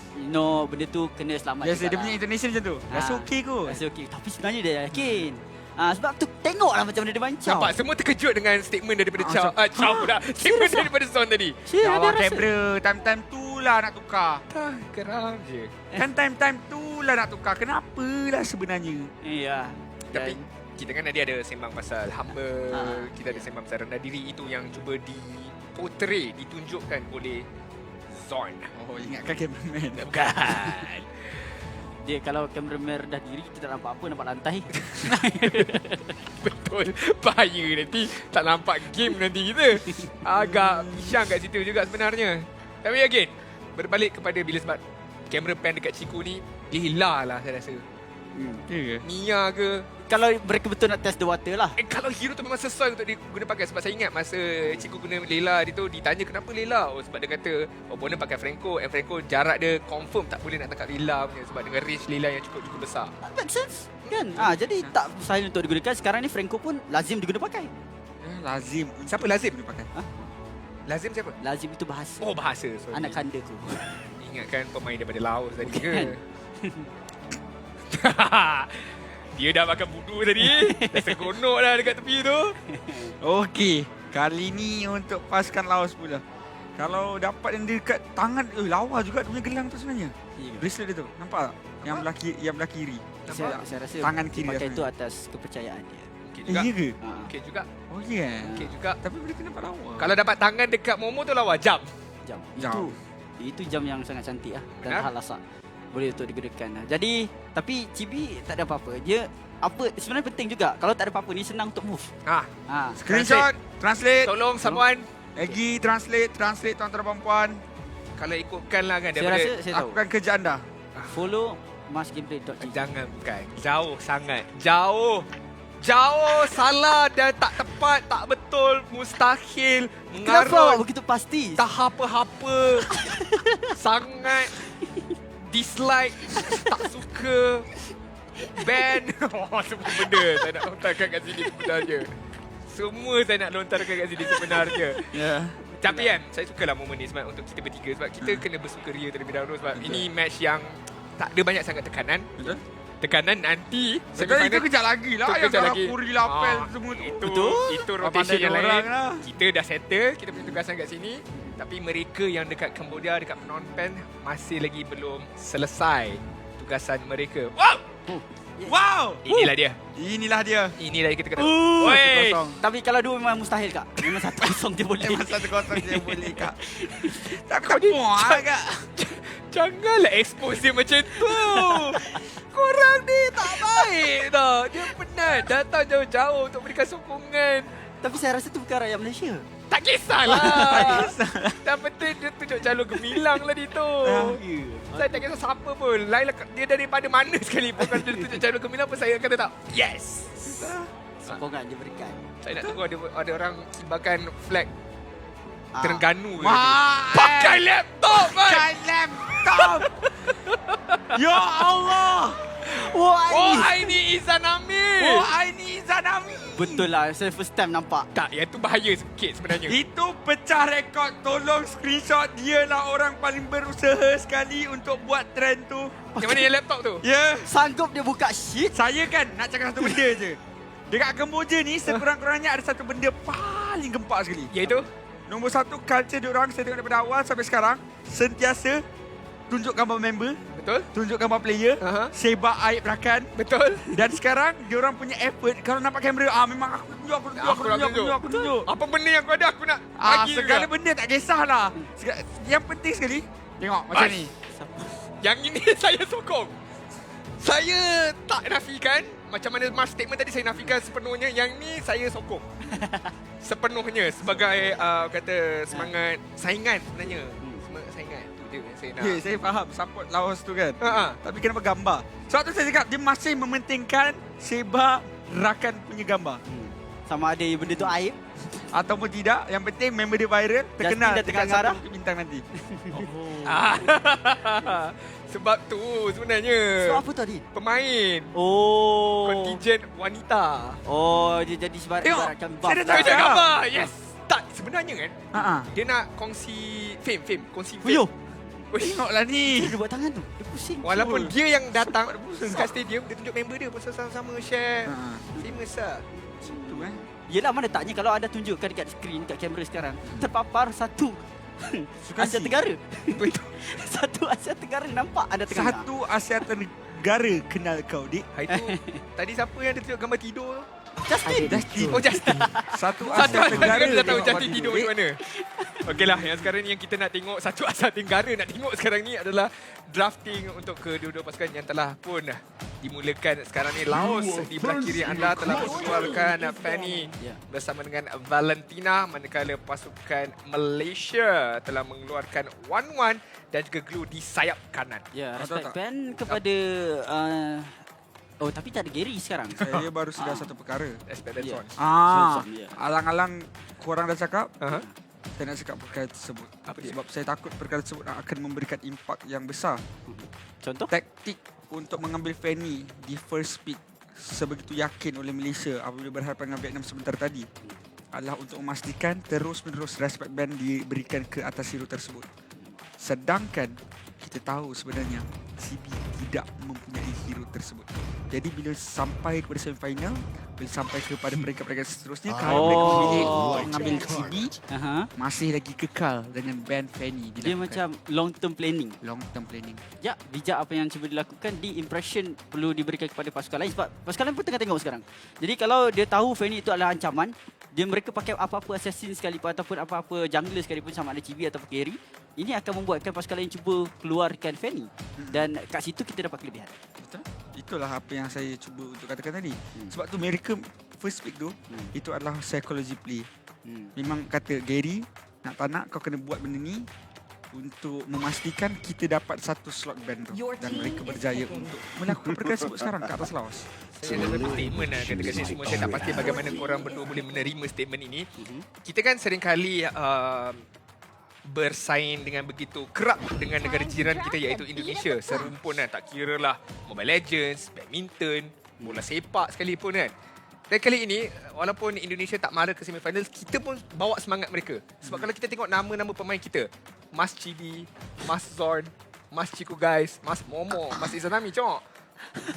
benda tu kena selamat. Biasa dia punya intonation macam tu. Rasa okey kot. Rasa okey. Tapi sebenarnya dia yakin. Sebab tu tengoklah macam mana dia mancang. Nampak semua terkejut dengan statement daripada Chow pula. Statement daripada Zon tadi. Jawab kamera. Time-time tu lah nak tukar. Geram je. Kan time-time tu lah nak tukar. Kenapalah sebenarnya. Iya. Tapi kita kan tadi ada sembang pasal humble, kita ada sembang pasal rendah diri. Itu yang cuba diportray, ditunjukkan oleh Zon. Oh, ingatkan cameraman. Bukan. Dia kalau kameraman rendah diri, kita tak nampak apa, nampak lantai. Betul. Bahaya nanti tak nampak game nanti kita. Agak bisyang kat situ juga sebenarnya. Tapi again, berbalik kepada bila sebab kamera pan dekat Ciku ni, Leila lah saya rasa. Mia ke. Kalau mereka betul nak test the water lah. Kalau hero tu memang sesuai untuk diguna pakai. Sebab saya ingat masa Ciku guna Leila dia tu, ditanya kenapa Leila. Sebab dia kata opponent pakai Franco, and Franco jarak dia confirm tak boleh nak tangkap Leila punya. Sebab dengan range Leila yang cukup besar. Make sense kan? Jadi tak mustahil untuk digunakan. Sekarang ni Franco pun lazim diguna pakai. Lazim. Siapa lazim diguna pakai? Lazim siapa? Lazim itu bahasa. Oh, bahasa. Sorry. Anak kandaku. Ingatkan pemain daripada Laos tadi ke? Dia dah makan budu tadi. Dah seronok dah dekat tepi tu. Okey, kali ni untuk pasukan Laos pula. Kalau dapat yang dekat tangan, lawa juga dia punya gelang tu sebenarnya. Bracelet dia tu, nampak tak? Yang belah kiri. Saya rasa tangan kiri pakai tu atas kepercayaan dia. Okey juga. Iya ke? Okey juga. Oh ya. Okey juga. Tapi boleh kena nampak lawa. Kalau dapat tangan dekat Momo tu lawa, jam. Itu jam yang sangat cantik lah. Dan hal lasak. boleh untuk digunakan. Jadi tapi Chibi tak ada apa-apa. Dia apa sebenarnya penting juga. Kalau tak ada apa-apa ni senang untuk move. Screenshot, translate. Tolong someone. Egi translate tuan-tuan dan puan. Kalau ikutkan lah kan Saya daripada rasa saya tahu. Lakukan kerja anda. Follow masgameplay.tv. Jangan bukan. Jauh sangat. Jauh, salah dan tak tepat, tak betul, mustahil, Kenapa awak mengarut, begitu pasti? tak apa-apa, sangat dislike, tak suka, ban. Semua benda saya nak lontarkan kat sini sebenarnya. Semua saya nak lontarkan kat sini sebenarnya. Tapi kan, saya sukalah momen ni sebab untuk kita bertiga. Sebab kita kena bersukaria terlebih dahulu. Sebab ini match yang tak ada banyak sangat tekanan. Betul. Tekanan nanti Itu kejap lagi lah. Yang kejap Garang lagi. Puri Lapel semua tu. Itu rotation yang lain. Lah. Kita dah settle, kita punya tugasan kat sini. Tapi mereka yang dekat Cambodia, dekat Phnom Penh masih lagi belum selesai tugasan mereka. Wow! Inilah dia. Inilah dia. Inilah yang kita kata. 1-0. Tapi kalau 2 memang mustahil kak. Memang 1-0 dia boleh. Memang 1-0 dia boleh kak. Tak puas kak. Janganlah expose dia macam tu. Korang ni tak baik tau. Dia penat datang jauh-jauh untuk berikan sokongan. Tapi saya rasa tu bukan rakyat Malaysia. Tak kisahlah. Yang penting dia tunjuk jalur gemilang lah di tu. Saya tak kisah siapa pun. Lainlah dia daripada mana sekalipun. Kalau dia tunjuk jalur gemilang pun saya kata tak. Yes. Sokongan dia berikan. Saya nak tunggu ada orang kibarkan flag Terengganu. Pakai laptop kan? Pakai laptop. Ya Allah. Aini Izanami. Aini Izanami. Betul lah. Saya first time nampak. Tak, yang tu bahaya sikit sebenarnya. Itu pecah rekod. Tolong screenshot. Dia lah orang paling berusaha sekali untuk buat trend tu. Yang mana yang laptop tu? Ya. Sanggup dia buka sheet. Saya kan nak cakap satu benda je. Dekat Kemboja ni sekurang-kurangnya ada satu benda paling gempak sekali. Iaitu? Nombor 1, culture diorang saya tengok daripada awal sampai sekarang. Sentiasa tunjuk gambar member. Betul. Tunjuk gambar player. Sebab aib rakan. Betul. Dan sekarang diorang punya effort. Kalau nampak kamera, memang aku tunjuk. Apa benda yang aku ada aku nak bagi segala juga. benda tak kisahlah. Yang penting sekali, tengok macam ni. Yang ini saya sokong. Saya tak nafikan. Macam mana Mas statement tadi saya nafikan sepenuhnya. Yang ni saya sokong. Sepenuhnya sebagai kata semangat saingan sebenarnya. Semangat saingan. Itu dia yang saya nak. Ya, saya faham support Laos tu kan. Tapi kenapa gambar? Sebab tu saya cakap dia masih mementingkan sebab rakan punya gambar. Sama ada benda tu aib ataupun tidak. Yang penting member dia viral, terkenal dekat Sarah bintang nanti. Sebab tu sebenarnya. Sebab apa tadi? Pemain. Kontijen wanita. Dia jadi sebarang buff. Saya dah tahu gambar. Yes. Tak, sebenarnya kan. Dia nak kongsi fame. Kongsi fame. Tengoklah ni. Dia buat tangan tu. Dia pusing. Walaupun dia yang datang kat stadium, dia tunjuk member dia pun sama-sama share. Famous lah. Itu Yelah, mana taknya kalau anda tunjukkan dekat skrin, kat kamera sekarang, terpapar satu Asia Tenggara. Satu Asia Tenggara nampak anda tengah. Satu Asia Tenggara kenal kau, Dik. Itu tadi siapa yang dia tunjuk gambar tidur? Justin. Oh, Justin. Satu Asia Tenggara dah tahu tengok Justin baju. tidur macam mana. Okeylah, yang sekarang ni yang kita nak tengok, satu Asia Tenggara nak tengok sekarang ni adalah drafting untuk kedua-dua pasukan yang telah pun dimulakan sekarang ni. Laos di belah kiri anda telah mengeluarkan Fanny bersama dengan Valentina, manakala pasukan Malaysia telah mengeluarkan Wan dan juga Glue di sayap kanan. Ya, respect band kepada tapi tak ada Gary sekarang. Saya baru sedar satu perkara. Respect Benson. Alang-alang korang dah cakap. Saya nak cakap perkara tersebut. Sebab saya takut perkara tersebut akan memberikan impak yang besar. Contoh? Taktik untuk mengambil Fanny di first pick sebegitu yakin oleh Malaysia apabila berhadapan dengan Vietnam sebentar tadi adalah untuk memastikan terus-menerus respect band diberikan ke atas hero tersebut. Sedangkan kita tahu sebenarnya CB tidak mempunyai hero tersebut. Jadi bila sampai kepada semifinal, bila sampai kepada peringkat-peringkat seterusnya, kalau mereka memilih untuk mengambil CB, masih lagi kekal dengan band Fanny. Dia macam long term planning. Long term planning. Ya, bijak apa yang cuba dilakukan. Di impression perlu diberikan kepada pasukan lain sebab pasukan lain pun tengah tengok sekarang. Jadi kalau dia tahu Fanny itu adalah ancaman, mereka pakai apa-apa assassin sekalipun ataupun apa-apa jungler sekalipun sama ada Chibi ataupun carry, ini akan membuatkan pasukan lain cuba keluarkan Fanny. Dan kat situ kita dapat kelebihan. Betul. Itulah apa yang saya cuba untuk katakan tadi. Sebab tu mereka first pick tu itu adalah psychology play. Memang kata Gary, nak tak nak kau kena buat benda ni untuk memastikan kita dapat satu slot ban tu. Dan mereka berjaya untuk melakukan perkara tersebut sekarang kat atas Laos. Saya ada satu statement lah kata kat sini semua. Saya tak pasti bagaimana korang berdua boleh menerima statement ini. Kita kan seringkali bersaing dengan begitu kerap dengan negara jiran kita iaitu Indonesia. Serumpun kan, tak kira lah Mobile Legends, badminton, bola sepak sekalipun kan. Dan kali ini, walaupun Indonesia tak mara ke semifinal, kita pun bawa semangat mereka. Sebab kalau kita tengok nama-nama pemain kita, Mas Chibi, Mas Zorn, Mas Chiku Guys, Mas Momo, Mas Izanami, cok.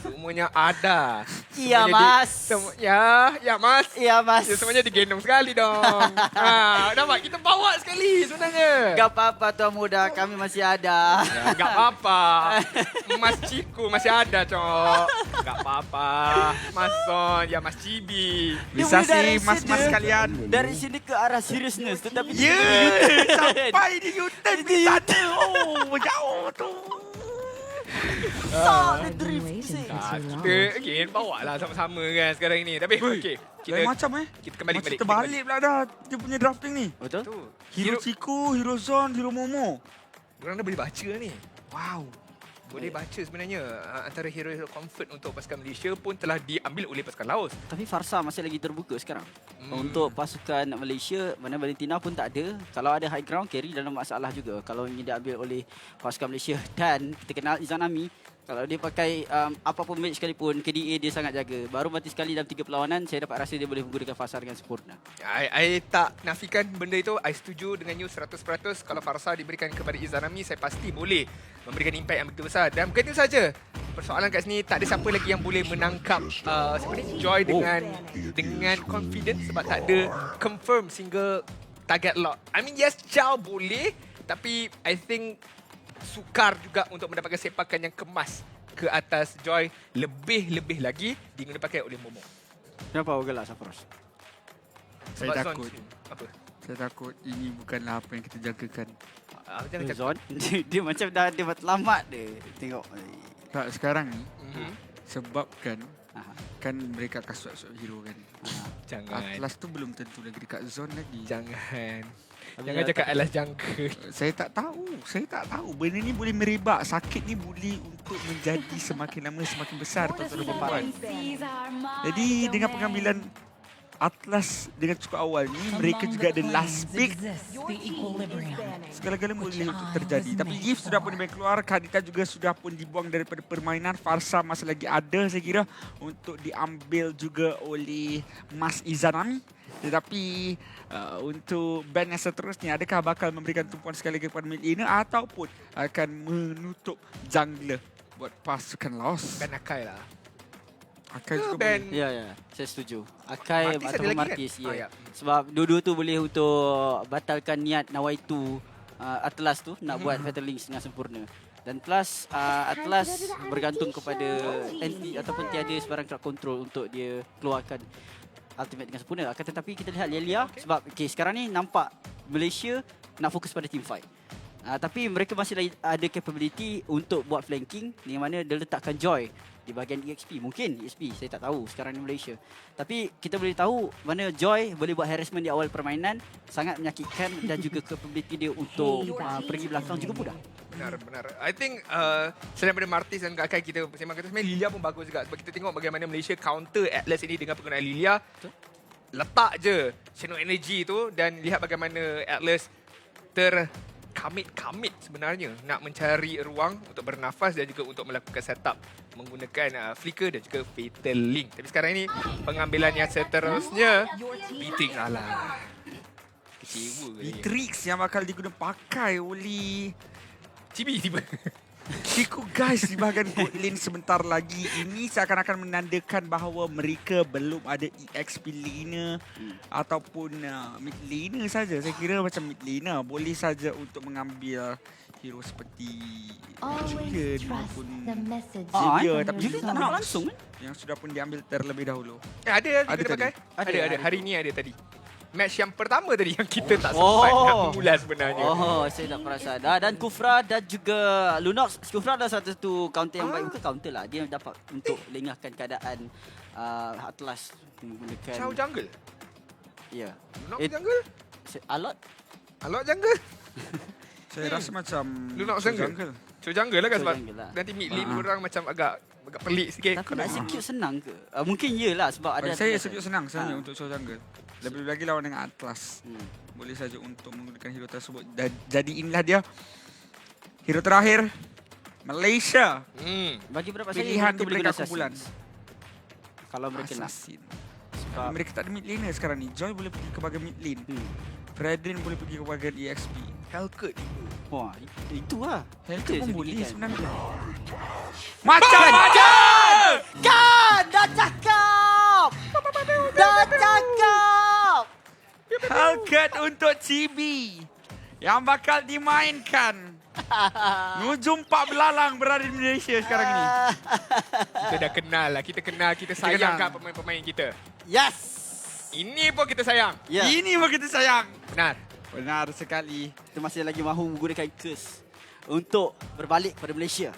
Semuanya ada. Ya, Mas. Ya, Mas. Ya, Mas. Ya, semuanya digendong sekali dong. Nampak? Kita bawa sekali sebenarnya. Gak apa-apa Tuan Muda, kami masih ada. Ya, gak apa-apa. Mas Ciku masih ada, cok. Gak apa-apa. Mas Son, ya Mas Cibi. Bisa sih mas-mas kalian. Dari sini ke arah seriousness, tetapi sampai di U-turn bisa tu. Oh, jauh tu. Kita again bawa lah sama-sama kan sekarang ini. Tapi okey, kita macam kita kembali macam terbalik pula dah dia punya drafting ni. Betul. Hero Chiku, Hero Zon, Hero Momo. Korang dah boleh baca ni. Wow. Boleh baca sebenarnya antara hero-hero comfort untuk pasukan Malaysia pun telah diambil oleh pasukan Laos. Tapi Farsa masih lagi terbuka sekarang. Untuk pasukan Malaysia, mana Valentina pun tak ada. Kalau ada high ground, carry dalam masalah juga. Kalau ini diambil oleh pasukan Malaysia. Dan kita kenal Izanami, kalau dia pakai apa-apa match sekalipun, KDA dia sangat jaga. Baru mati sekali dalam 3 perlawanan, saya dapat rasa dia boleh menggunakan Farsa dengan sempurna. I tak nafikan benda itu. I setuju dengan you 100%. Kalau Farsa diberikan kepada Izanami, saya pasti boleh memberikan impact yang begitu besar. Dan bukan itu saja. Persoalan kat sini, tak ada siapa lagi yang boleh menangkap siapa ni? Joy dengan confidence sebab tak ada confirm single target lock. I mean, yes, Chow boleh. Tapi I think sukar juga untuk mendapatkan sepakan yang kemas ke atas Joy. Lebih-lebih lagi dipakai oleh Momo. Kenapa awak gelak, Safros? Saya takut. Apa? Saya takut ini bukanlah apa yang kita jagakan. Jangan cakap. Zon, dia macam dah dia terlambat dia. Tengok. Tak, sekarang ni sebabkan kan mereka akan swap hero kan. Jangan. Atlas tu belum tentu lagi dekat zone lagi. Jangan cakap Atlas jungle. Saya tak tahu. Benda ni boleh merebak. Sakit ni boleh untuk menjadi semakin lama semakin besar tuan-tuan dan puan. Jadi dengan pengambilan Atlas dengan cukup awal ni, mereka juga ada last pick. Segala-galanya boleh untuk terjadi. Tapi If sudah pun dimain keluar, Kadita juga sudah pun dibuang daripada permainan. Farsa masih lagi ada saya kira untuk diambil juga oleh Mas Izanami. Tetapi untuk band yang seterusnya, adakah bakal memberikan tumpuan sekali lagi kepada mid laner ataupun akan menutup jungler buat pasukan Laos? Band Akai lah. Akai juga band. Ya, saya setuju. Akai Martis ataupun Martis, kan? Ya. Sebab dua-dua tu boleh untuk batalkan niat Nawaitu Atlas tu nak buat Fatal Links dengan sempurna. Dan plus Atlas bergantung kepada anti ataupun tiada sebarang crowd control untuk dia keluarkan ultimate dengan sempurna. Akan tetapi kita lihat Lilia sebab sekarang ni nampak Malaysia nak fokus pada team fight. Tapi mereka masih lagi ada capability untuk buat flanking di mana dia letakkan Joy di bahagian EXP. Mungkin EXP, saya tak tahu sekarang ni Malaysia. Tapi kita boleh tahu mana Joy boleh buat harassment di awal permainan. Sangat menyakitkan dan juga capability dia untuk pergi belakang juga mudah. Benar. I think selain daripada Martis dan Akai kita sembang kata sebenarnya Lilia pun bagus juga. Sebab kita tengok bagaimana Malaysia counter Atlas ini dengan penggunaan Lilia. Letak je Xeno Energy tu dan lihat bagaimana Atlas Commit sebenarnya nak mencari ruang untuk bernafas dan juga untuk melakukan setup menggunakan flicker dan juga fatal link. Tapi sekarang ini pengambilan yang seterusnya Beatrix lah. Kecewa. Beatrix yang bakal digunakan pakai oleh Chibi tiba. Chiku Guys di bahagian bot lane sebentar lagi. Ini seakan-akan menandakan bahawa mereka belum ada EXP laner ataupun mid laner saja. Saya kira macam mid laner boleh saja untuk mengambil hero seperti Julian maupun Xavier. Tapi Julian tak nak langsung yang sudah pun diambil terlebih dahulu. Ada tadi. pakai? Ada. Hari ni ada tadi. match yang pertama tadi yang kita tak sempat nak mengulas sebenarnya. Oh, saya tak perasan. Dan Kufra dan juga Lunox. Kufra adalah satu counter yang baik. Bukan counter lah. Dia dapat untuk lengahkan keadaan Atlas menggunakan... Chow jungle? Ya. Lunox jungle? Alot jungle? Saya rasa macam Lunox jungle. Chow jungle lah kan sebab nanti mid lane orang macam agak pelik sikit. Tapi nak execute senang ke? Mungkin iyalah sebab ada... Saya execute senang sebenarnya untuk Chow jungle. Lebih lagi lawan dengan Atlas. Boleh saja untuk menggunakan hero tersebut. Dan jadi inilah dia hero terakhir Malaysia. Bagi berapa pilihan di mereka kumpulan. Kalau mereka nak. Sebab mereka tak ada mid laner sekarang ni. Joy boleh pergi ke bahagian mid lane. Fredrin boleh pergi ke bahagian EXP. Hellcat. Wah, itu lah. Hellcat pun boleh sebenarnya. Macam mana? Kan! Dah cakap! Hellcat untuk Chibi yang bakal dimainkan. Nujum Pak Belalang berada di Malaysia sekarang ini. Kita dah kenal lah. Kita kenal, kita sayang kat pemain-pemain kita. Yes! Ini pun kita sayang. Yeah. Ini pun kita sayang. Benar. Benar sekali. Kita masih lagi mahu menggunakan curse untuk berbalik pada Malaysia.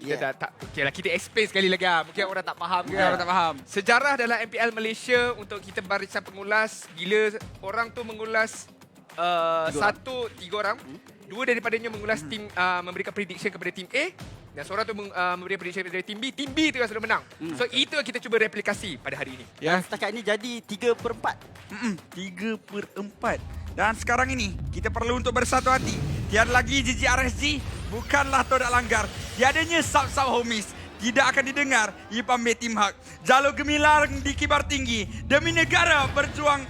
Kita dah tak... Okay lah, kita explain sekali lagi lah. Mungkin orang tak faham. Orang tak faham. Sejarah dalam MPL Malaysia untuk kita barisan pengulas. Bila orang tu mengulas tiga orang. Dua daripadanya mengulas tim, memberikan prediction kepada tim A. Dan seorang tu memberikan prediction kepada tim B. Tim B tu yang sudah menang. So itu yang kita cuba replikasi pada hari ini. Ya. Setakat ini jadi 3/4. 3/4. Dan sekarang ini kita perlu untuk bersatu hati. Tiada lagi GGRSG, bukanlah todak langgar. Tiadanya sub-sub homies. Tidak akan didengar Ipambe Tim Hak. Jalur gemilang di kibar tinggi. Demi negara berjuang.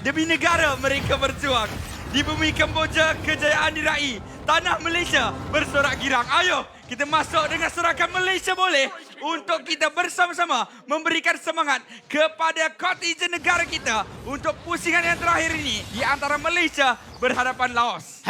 Demi negara mereka berjuang. Di bumi Kemboja kejayaan diraih. Tanah Malaysia bersorak girang. Ayo kita masuk dengan sorakan Malaysia boleh. Untuk kita bersama-sama memberikan semangat kepada kontijen negara kita. Untuk pusingan yang terakhir ini di antara Malaysia berhadapan Laos.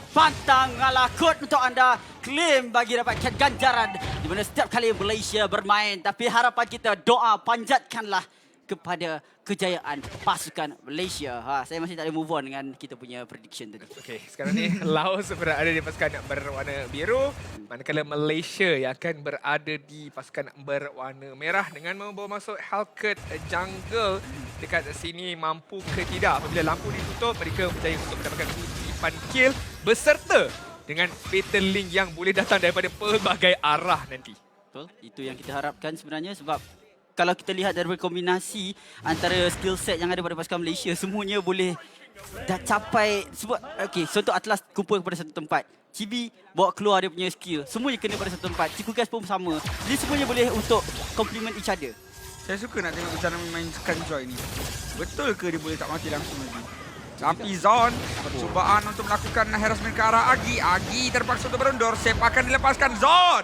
#pantang ngalah kod untuk anda. Klaim bagi dapatkan ganjaran. Di mana setiap kali Malaysia bermain. Tapi harapan kita doa panjatkanlah kepada kejayaan pasukan Malaysia. Saya masih tak ada move on dengan kita punya prediction tadi. Okey, sekarang ni Laos berada di pasukan berwarna biru, manakala Malaysia yang akan berada di pasukan berwarna merah dengan membawa masuk Hellcat jungle dekat sini mampu ke tidak. Apabila lampu ditutup, mereka berjaya untuk mendapatkan kutipan kill beserta dengan Fatal Link yang boleh datang daripada pelbagai arah nanti. Betul, itu yang kita harapkan sebenarnya sebab kalau kita lihat dari kombinasi antara skill set yang ada pada pasukan Malaysia, semuanya boleh dah capai. Sebab, okey, contoh Atlas kumpul kepada satu tempat. Chibi bawa keluar dia punya skill. Semuanya kena pada satu tempat. Cikugas pun sama. Jadi semuanya boleh untuk complement each other. Saya suka nak tengok cara memainkan Joy ni. Betul ke dia boleh tak mati langsung lagi? Tapi Zon, percubaan untuk melakukan harassment ke arah Agi. Agi terpaksa untuk berundur. Sep akan dilepaskan Zon.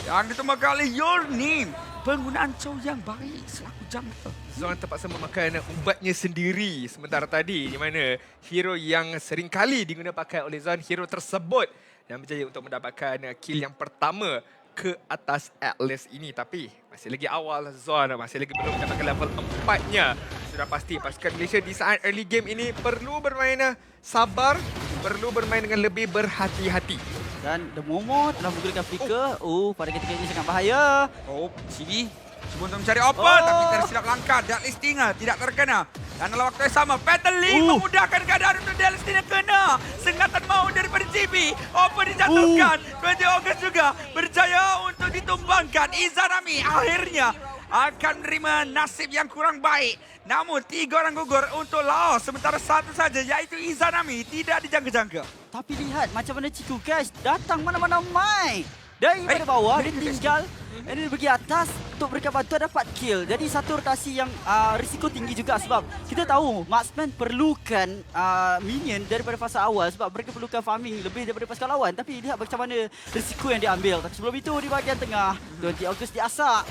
Yang ditemukan oleh Your Name. Penggunaan Chow yang baik selaku jungle. Zon terpaksa memakan ubatnya sendiri sementara tadi di mana hero yang seringkali digunakan pakai oleh Zon, hero tersebut dan berjaya untuk mendapatkan kill yang pertama ke atas Atlas ini. Tapi masih lagi awal Zon, masih lagi belum mendapatkan level 4-nya. Sudah pasti pasukan Malaysia di saat early game ini perlu bermain sabar, perlu bermain dengan lebih berhati-hati. Dan The Momo telah menggunakan flicker. Pada ketika ini sangat bahaya. Chibi cuba untuk mencari open tapi tersilap langkah. Deadlistinger tidak terkena. Dan dalam waktu yang sama, Fatal Link memudahkan keadaan untuk Deadlistinger kena. Sengatan mahu daripada Chibi. Open dijatuhkan. 20 Ogos juga berjaya untuk ditumbangkan. Izanami akhirnya akan menerima nasib yang kurang baik. Namun 3 orang gugur untuk Laos. Sementara satu saja iaitu Izanami tidak dijangka-jangka. Tapi lihat macam mana Ciku guys datang mana-mana mai. Dari bawah dia tinggal dia pergi atas untuk berikan bantuan dapat kill. Jadi satu rotasi yang risiko tinggi juga sebab kita tahu marksman perlukan minion daripada fasa awal sebab mereka perlukan farming lebih daripada pasukan lawan. Tapi lihat macam mana risiko yang diambil. Tapi sebelum itu di bahagian tengah 20 Ogos diasak.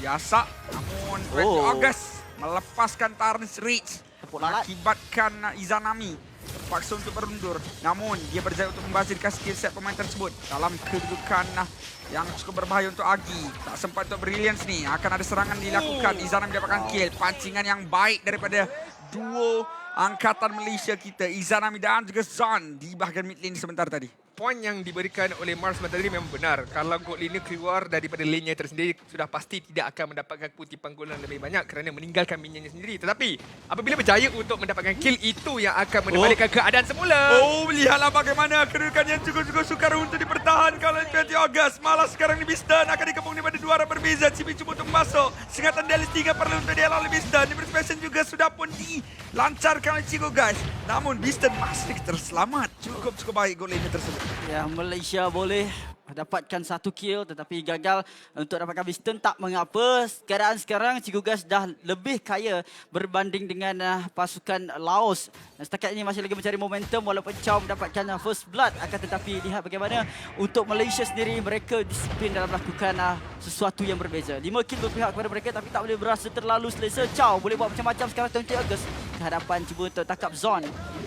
Diasak namun 20 Ogos melepaskan Tarn's Reach. Akibatkan Izanami terpaksa untuk berundur. Namun dia berjaya untuk membazirkan skill set pemain tersebut dalam kedudukan yang cukup berbahaya untuk Agi. Tak sempat untuk Brilliance ni. Akan ada serangan dilakukan. Izanami mendapatkan kill. Pancingan yang baik daripada duo angkatan Malaysia kita, Izanami dan juga Zon di bahagian mid lane sebentar tadi. Poin yang diberikan oleh Mars sebentar tadi memang benar. Kalau gold laner keluar daripada lane-nya tersendiri, sudah pasti tidak akan mendapatkan kutipan gol yang lebih banyak kerana meninggalkan minionnya sendiri. Tetapi apabila berjaya untuk mendapatkan kill, itu yang akan menerbalikan keadaan semula. Oh, lihatlah bagaimana kedudukan yang cukup-cukup sukar untuk dipertahankan oleh 20 Ogos. Malah sekarang ni Bistan akan dikepung daripada dua arah berbeza. Cibi cuba untuk masuk. Singatan Dallas 3 perlu untuk dia lawan Bistan. Di Special juga sudah pun dilancarkan oleh Chico, guys. Namun Bistan masih terselamat. Cukup baik gol ini tersebut. Ya, Malaysia boleh dapatkan satu kill tetapi gagal untuk dapatkan Bistan. Tak mengapa, keadaan sekarang Cikgu Gas dah lebih kaya berbanding dengan pasukan Laos. Dan setakat ini masih lagi mencari momentum walaupun Chow mendapatkan first blood. Akan tetapi lihat bagaimana untuk Malaysia sendiri, mereka disiplin dalam melakukan sesuatu yang berbeza. 5 kill berpihak kepada mereka tapi tak boleh berasa terlalu selesa. Chow boleh buat macam-macam sekarang 20 Ogos ke hadapan, cuba untuk tangkap Zon.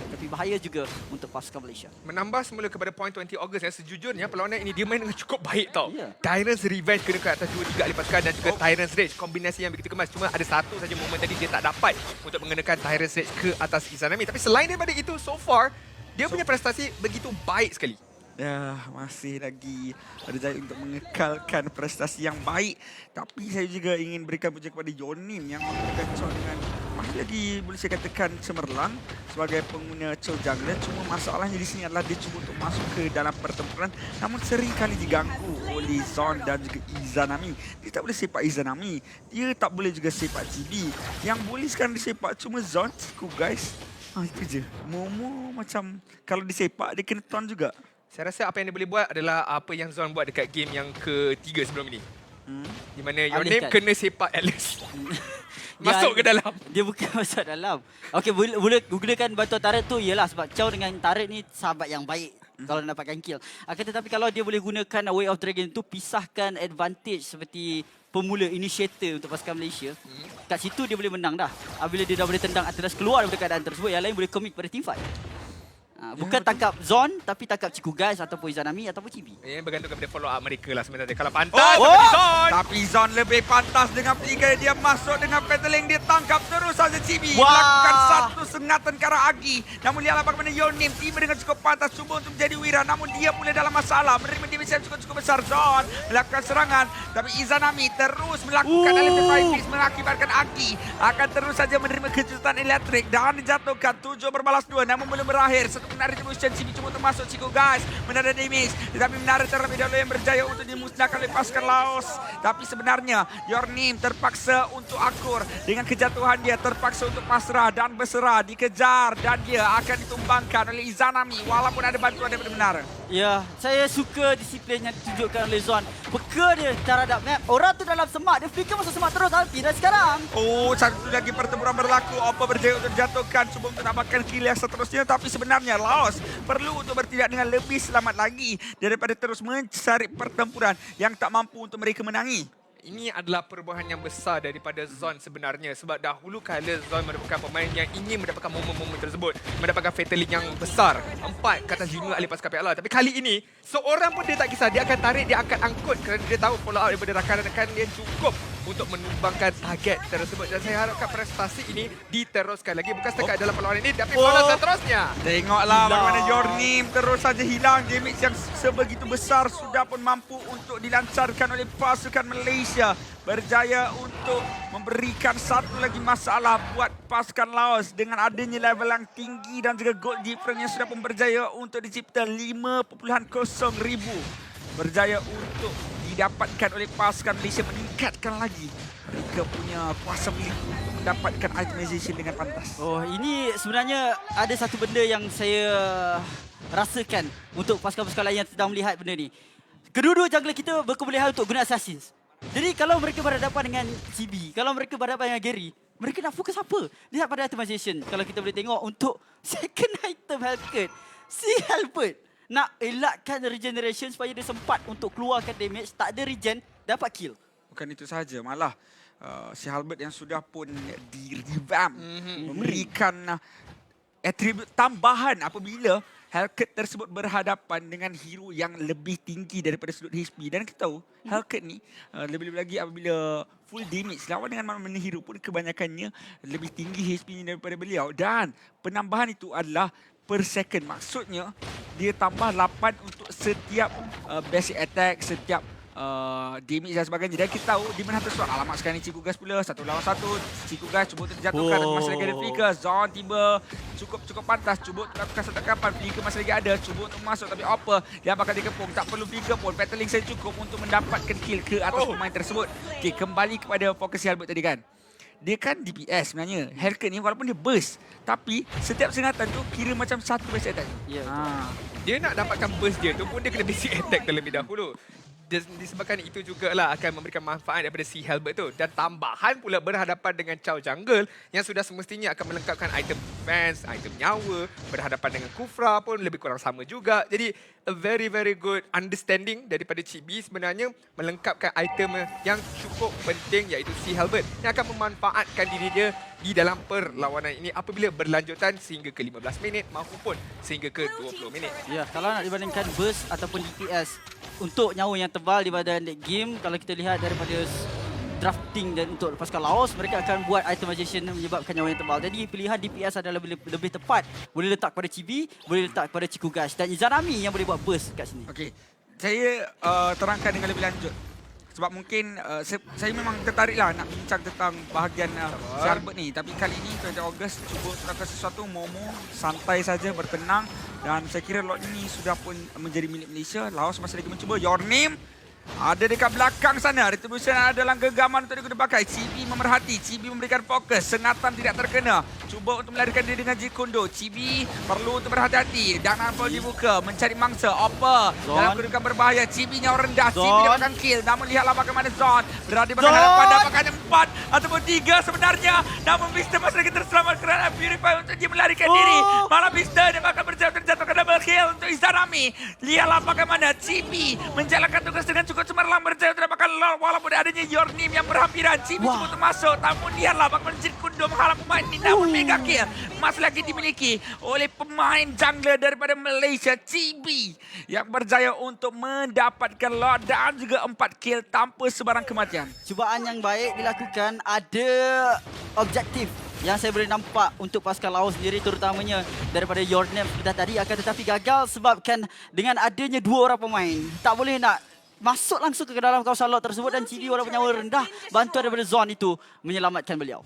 Tapi bahaya juga untuk pasukan Malaysia. Menambah semula kepada poin 20 Ogos yang sejujurnya perlawanan ini dia main dengan cukup baik tau. Tyrant's Revenge kena ke atas 2-3 kali pasukan dan juga Tyrant's Rage. Kombinasi yang begitu kemas. Cuma ada satu saja momen tadi dia tak dapat untuk mengenakan Tyrant's Rage ke atas Izanami. Tapi selain daripada itu, so far dia punya prestasi begitu baik sekali. Ya, masih lagi berjaya untuk mengekalkan prestasi yang baik. Tapi saya juga ingin berikan pujian kepada Yonim yang melakukan Chow dengan masih lagi boleh saya katakan cemerlang sebagai pengguna Chow jungler. Cuma masalahnya di sini adalah dia cuba untuk masuk ke dalam pertempuran namun sering kali diganggu oleh Zon dan juga Izanami. Dia tak boleh sepak Izanami. Dia tak boleh juga sepak GB. Yang boleh sekarang disepak cuma Zon, Ciku, guys. Itu je. Momo macam kalau disepak dia kena ton juga. Saya rasa apa yang dia boleh buat adalah apa yang Zon buat dekat game yang ketiga sebelum ini. Di mana Your Name kena sepak Atlas. Masuk ke dalam. Dia bukan masuk dalam. Okey, boleh gunakan bantuan turret tu ialah sebab Chow dengan turret ni sahabat yang baik kalau nak dapatkan kill. Akan tetapi kalau dia boleh gunakan Way of Dragon tu, pisahkan advantage seperti pemula initiator untuk pasukan Malaysia. Kat situ dia boleh menang dah. Bila dia dah boleh tendang Atlas keluar daripada keadaan tersebut, yang lain boleh commit pada team fight. Bukan tangkap Zon tapi tangkap Ciku Guys ataupun Izanami ataupun Chibi. Bergantung kepada follow up mereka lah sebenarnya. Kalau pantas Zon. Tapi Zon lebih pantas dengan pelika dia masuk dengan pedaling, dia tangkap terus saja Chibi. Melakukan satu sengatan ke arah Agi. Namun lihatlah bagaimana Yonim tiba dengan cukup pantas cuba untuk menjadi Wira. Namun dia mulai dalam masalah. Menerima damage yang cukup besar. Zon melakukan serangan. Tapi Izanami terus melakukan electrifying fist mengakibatkan Agi akan terus saja menerima kejutan elektrik dan dijatuhkan 7 berbalas 2 namun belum berakhir. Menara retribution Cibi cuba untuk masuk Ciku, guys. Menara damage. Tetapi menara terlebih dahulu yang berjaya untuk dimusnahkan oleh pasukan Laos. Tapi sebenarnya Your Name terpaksa untuk akur. Dengan kejatuhan dia terpaksa untuk pasrah dan berserah. Dikejar dan dia akan ditumbangkan oleh Izanami walaupun ada bantuan daripada menara. Ya, saya suka disiplin yang ditunjukkan oleh Zon. Peka dia terhadap map. Orang tu dalam semak. Dia flicker masuk semak terus Alfi. Dan sekarang satu lagi pertempuran berlaku. Oppa berjaya untuk dijatuhkan. Cuba untuk dapatkan kill yang seterusnya. Tapi sebenarnya Laos perlu untuk bertindak dengan lebih selamat lagi daripada terus mencari pertempuran yang tak mampu untuk mereka menangi. Ini adalah perubahan yang besar daripada Zon sebenarnya. Sebab dahulu kala Zon merupakan pemain yang ingin mendapatkan momen-momen tersebut. Mendapatkan fatality yang besar. 4 ke atas junior ahli pasukan PLR. Tapi kali ini, seorang pun dia tak kisah. Dia akan tarik, dia akan angkut. Kerana dia tahu follow up daripada rakan-rakan dia cukup untuk menumbangkan target tersebut. Dan saya harapkan prestasi ini diteruskan lagi. Bukan setakat dalam perlawanan ini, tapi perlawanan seterusnya. Tengoklah bagaimana Your Name terus saja hilang. Damage yang sebegitu besar sudah pun mampu untuk dilancarkan oleh pasukan Malaysia. Berjaya untuk memberikan satu lagi masalah buat pasukan Laos dengan adanya level yang tinggi dan juga gold difference yang sudah pun berjaya untuk dicipta 5.000. Berjaya untuk didapatkan oleh pasukan Malaysia, meningkatkan lagi mereka punya kuasa milik untuk mendapatkan itemization dengan pantas. Oh, ini sebenarnya ada satu benda yang saya rasakan untuk pasukan-pasukan lain yang sedang melihat benda ni. Kedua-dua jungler kita berkebolehan untuk guna assassins. Jadi kalau mereka berhadapan dengan CB, kalau mereka berhadapan dengan Gary, mereka nak fokus apa? Lihat pada itemization. Kalau kita boleh tengok untuk second item Hellcat, si Halbert nak elakkan regeneration supaya dia sempat untuk keluarkan damage, tak ada regen, dapat kill. Bukan itu sahaja, malah si Halbert yang sudah pun di-revamp, memberikan atribut tambahan apabila Hellcat tersebut berhadapan dengan hero yang lebih tinggi daripada sudut HP. Dan kita tahu Hellcat ni lebih-lebih lagi apabila full damage lawan dengan mana-mana hero pun kebanyakannya lebih tinggi HP-nya daripada beliau. Dan penambahan itu adalah per second. Maksudnya dia tambah 8 untuk setiap basic attack, setiap damage dan sebagainya. Dan kita tahu di mana tersebut. Alamak, sekarang ni Ciku Gas pula 1 lawan 1. Ciku Gas cuba untuk dijatuhkan. Masih lagi ada Flicker. Zon tiba cukup pantas. Cuba untuk lakukan satu kapan. Flicker masih lagi ada. Cuba untuk masuk tapi Opper yang bakal dikepung. Tak perlu Flicker pun. Battling saya cukup untuk mendapatkan kill ke atas pemain tersebut. Okay, kembali kepada fokus Halbert tadi kan. Dia kan DPS sebenarnya. Hellcat ni walaupun dia burst, tapi setiap sengatan tu kira macam satu basic attack. Dia nak dapatkan burst dia tu pun dia kena basic attack terlebih dahulu. Disebabkan itu jugalah akan memberikan manfaat daripada si Halbert tu. Dan tambahan pula berhadapan dengan Chow Jungle yang sudah semestinya akan melengkapkan item defense, item nyawa. Berhadapan dengan Kufra pun lebih kurang sama juga. Jadi a very good understanding daripada Chibi sebenarnya melengkapkan item yang cukup penting iaitu si Halbert yang akan memanfaatkan diri dia di dalam perlawanan ini apabila berlanjutan sehingga ke 15 minit maupun sehingga ke 20 minit. Ya, kalau nak dibandingkan burst ataupun DPS untuk nyawa yang tebal di badan game, kalau kita lihat daripada drafting dan untuk pasukan Laos, mereka akan buat itemization menyebabkan nyawa yang tebal. Jadi pilihan DPS adalah lebih tepat. Boleh letak pada Chibi, boleh letak pada Ciku Gas dan Izanami yang boleh buat burst kat sini. Okey, saya terangkan dengan lebih lanjut. Sebab mungkin saya memang tertariklah nak bincang tentang bahagian Halbert ni. Tapi kali ini 20 Ogos cuba lakukan sesuatu Momo, santai saja, bertenang. Dan saya kira lot ini sudah pun menjadi milik Malaysia. Laos masih lagi mencuba. Your Name ada dekat belakang sana. Retribution ada dalam genggaman untuk digunakan pakai. Chibi memerhati. Chibi memberikan fokus. Sengatan tidak terkena. Cuba untuk melarikan diri dengan Jikundo. Chibi perlu untuk berhati-hati. Dan Nampol dibuka. Mencari mangsa. Opper dalam kedudukan berbahaya. Chibi nyawa rendah. Chibi dapatkan kill. Namun lihatlah bagaimana Zon berada di belakang hadapan. Dapatkan 4 ataupun 3 sebenarnya. Namun Mister masih lagi terselamat kerana Purify untuk dia melarikan diri. Malah Mister dia bakal terjatuhkan double kill untuk Izanami. Lihatlah bagaimana Chibi menjalankan tugas dengan cukup cemerlang, berjaya terdapatkan lol walaupun adanya Your Name yang berhampiran. Chibi cuba untuk masuk. Namun lihatlah bagaimana Jikundo menghalang pemain ini. Namun mega kill masih lagi dimiliki oleh pemain jungler daripada Malaysia, Chibi, yang berjaya untuk mendapatkan lot dan juga 4 kill tanpa sebarang kematian. Cubaan yang baik dilakukan, ada objektif yang saya boleh nampak untuk pasukan Laos sendiri terutamanya daripada Your Name kita tadi, akan tetapi gagal sebabkan dengan adanya 2 orang pemain tak boleh nak masuk langsung ke dalam kawasan lot tersebut dan Chibi walaupun nyawa rendah, bantuan daripada Zon itu menyelamatkan beliau.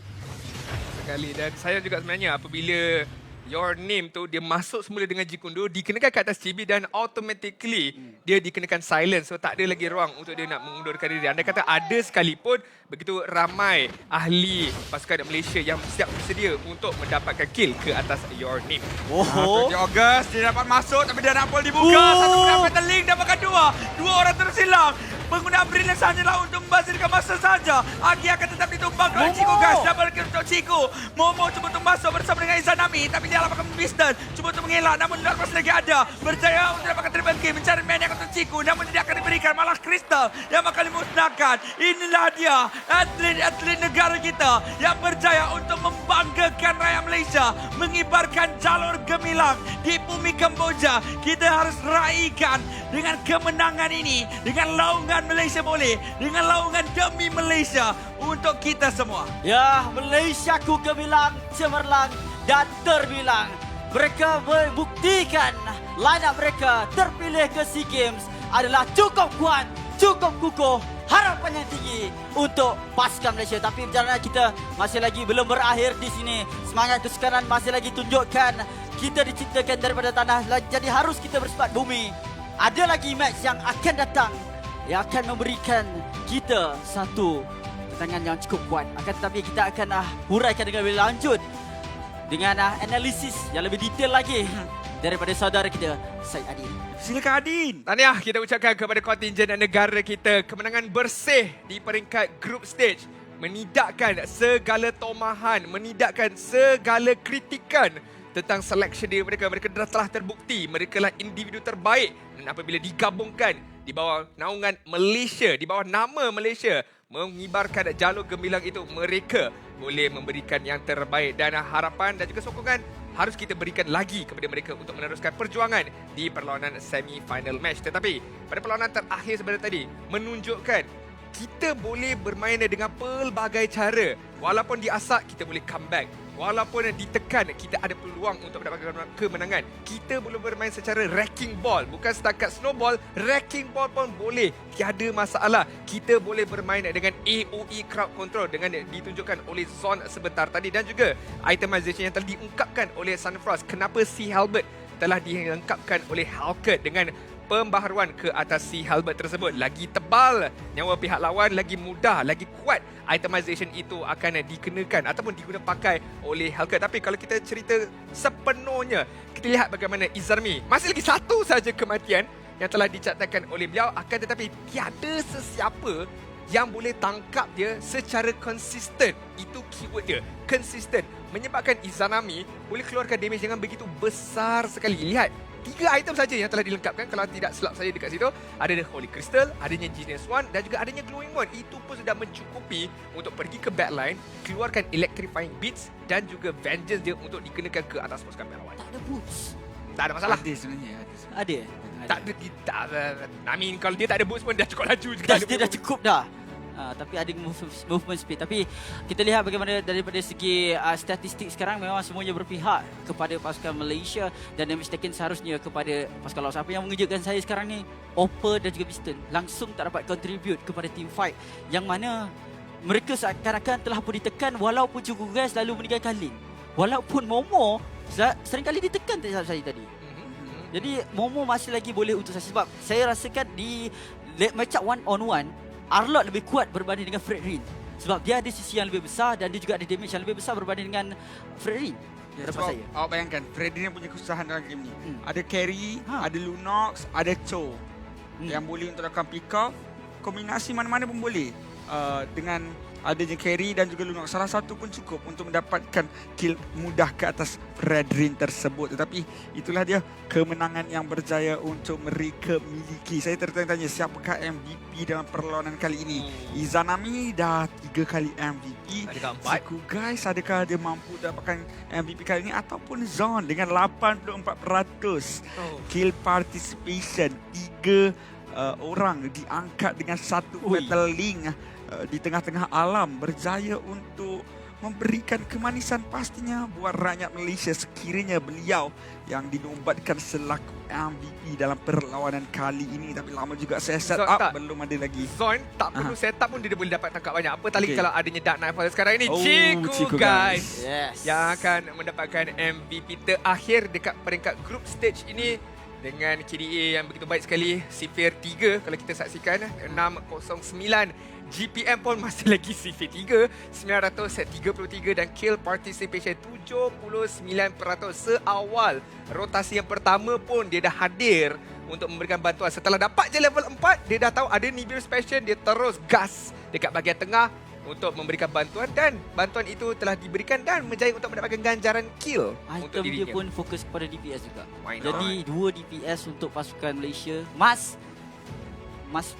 Sekali. Dan saya juga sebenarnya apabila Your Name tu dia masuk semula dengan Jikundo, dikenakan ke atas Chibi dan automatically dia dikenakan silence. So tak ada lagi ruang untuk dia nak mengundurkan diri. Anda kata ada sekalipun begitu ramai ahli pasukan Malaysia yang siap bersedia untuk mendapatkan kill ke atas Your Name. 20 Ogos dia dapat masuk tapi dia Nampol dibuka. Satu mendapatkan link, dapatkan 2 orang tersilang. Penggunaan brilliance hanyalah untuk membazirkan masa saja. Agi akan tetap ditumbang oleh Ciku Gas. Double kill untuk Ciku. Momo cuba untuk masuk bersama dengan Izanami. Tapi dia lapakkan Mister. Cuba untuk mengelak. Namun Lord masih lagi ada. Berjaya untuk dapatkan triple kill. Mencari maniac untuk Ciku. Namun tidak akan diberikan. Malah Crystal yang bakal dimusnahkan. Inilah dia. Atlet negara kita. Yang berjaya untuk membanggakan rakyat Malaysia. Mengibarkan jalur gemilang di bumi Kamboja. Kita harus raikan dengan kemenangan ini. Dengan laungan Malaysia boleh. Dengan laungan demi Malaysia untuk kita semua. Ya, Malaysiaku gemilang, cemerlang dan terbilang. Mereka membuktikan line up mereka terpilih ke SEA Games adalah cukup kuat, cukup kukuh. Harapan yang tinggi untuk pasukan Malaysia. Tapi perjalanan kita masih lagi belum berakhir di sini. Semangat kesukaran masih lagi tunjukkan. Kita diciptakan daripada tanah. Jadi harus kita bersifat bumi. Ada lagi match yang akan datang yang akan memberikan kita satu pertandingan yang cukup kuat. Akan tetapi kita akan huraikan dengan lebih lanjut dengan analisis yang lebih detail lagi daripada saudara kita, Syed Adin. Silakan Adin. Tahniah kita ucapkan kepada kontingen negara kita. Kemenangan bersih di peringkat group stage. Menidakkan segala tomahan, menidakkan segala kritikan tentang selection dia mereka. Mereka telah terbukti mereka lah individu terbaik. Dan apabila digabungkan di bawah naungan Malaysia, di bawah nama Malaysia, mengibarkan jalur gemilang itu, mereka boleh memberikan yang terbaik. Dan harapan dan juga sokongan harus kita berikan lagi kepada mereka untuk meneruskan perjuangan di perlawanan semi-final match. Tetapi pada perlawanan terakhir sebenarnya tadi menunjukkan kita boleh bermain dengan pelbagai cara. Walaupun diasak, kita boleh comeback. Walaupun ditekan, kita ada peluang untuk mendapatkan kemenangan. Kita boleh bermain secara wrecking ball. Bukan setakat snowball, wrecking ball pun boleh. Tiada masalah. Kita boleh bermain dengan AOE crowd control dengan ditunjukkan oleh Zon sebentar tadi. Dan juga itemization yang telah diungkapkan oleh Sunfrost. Kenapa si Halberd telah dilengkapkan oleh Halkett dengan pembaharuan ke atas si Halberd tersebut. Lagi tebal nyawa pihak lawan, lagi mudah, lagi kuat itemization itu akan dikenakan ataupun digunakan pakai oleh Halkett. Tapi kalau kita cerita sepenuhnya, kita lihat bagaimana Izarmi masih lagi satu saja kematian yang telah dicatatkan oleh beliau, akan tetapi tiada sesiapa yang boleh tangkap dia secara konsisten. Itu keyword dia, konsisten, menyebabkan Izanami boleh keluarkan damage dengan begitu besar sekali. Lihat, 3 item saja yang telah dilengkapkan. Kalau tidak silap saya dekat situ, ada Holy Crystal, adanya Genius One dan juga adanya Glowing One. Itu pun sudah mencukupi untuk pergi ke backline, keluarkan Electrifying Beats dan juga Vengeance dia untuk dikenakan ke atas pasukan pihak lawan. Tak ada boots. Tak ada masalah. Ada sebenarnya. Ada. Tak ada. I mean, kalau dia tak ada boost pun dah cukup laju juga. Dia dah cukup dah. Tapi ada movement speed. Tapi kita lihat bagaimana daripada segi statistik sekarang memang semuanya berpihak kepada pasukan Malaysia dan damage taken seharusnya kepada pasukan Laos. Apa yang mengejutkan saya sekarang ni, Oppa dan juga Biston langsung tak dapat contribute kepada team fight, yang mana mereka seakan-akan telah pun ditekan walaupun Cukugai selalu meninggalkan lane. Walaupun Momo seringkali ditekan saya tadi. Jadi Momo masih lagi boleh untuk saya, sebab saya rasakan di late matchup 1-on-1 Arlott lebih kuat berbanding dengan Fred Rin. Sebab dia ada sisi yang lebih besar dan dia juga ada damage yang lebih besar berbanding dengan Fred Rin. Ya, sebab saya. Awak bayangkan, Fred Rin punya kesusahan dalam game ni. Ada carry, ada Lunox, ada Cho. Yang boleh untuk lakukan pick off. Kombinasi mana-mana pun boleh. Dengan adanya carry dan juga Lunox. Salah satu pun cukup untuk mendapatkan kill mudah ke atas Fred Rin tersebut. Tetapi itulah dia kemenangan yang berjaya untuk mereka miliki. Saya tertanya-tanya siapakah MVP dalam perlawanan kali ini. Izanami dah 3 kali MVP. Adakah 4? Guys, adakah dia mampu dapatkan MVP kali ini ataupun Zon dengan 84% kill participation. 3 orang diangkat dengan satu battle link di tengah-tengah alam, berjaya untuk memberikan kemanisan pastinya buat rakyat Malaysia sekiranya beliau yang dinobatkan selaku MVP dalam perlawanan kali ini. Tapi lama juga saya set up, belum ada lagi. Zon tak perlu set up pun dia boleh dapat tangkap banyak. Apa tali kalau adanya Dark Knight pada sekarang ini. Ciku guys. Yang akan mendapatkan MVP terakhir dekat peringkat group stage ini dengan KDA yang begitu baik sekali. Sifir 3 kalau kita saksikan 609. GPM pun masih lagi Sifir 3 933 dan kill participation 79%. Seawal rotasi yang pertama pun dia dah hadir untuk memberikan bantuan. Setelah dapat je level 4, dia dah tahu ada Nibiru's Passion, dia terus gas dekat bahagian tengah untuk memberikan bantuan, dan bantuan itu telah diberikan dan menjaya untuk mendapatkan ganjaran kill untuk dirinya. Dia pun fokus kepada DPS juga. Jadi 2 DPS untuk pasukan Malaysia. Mas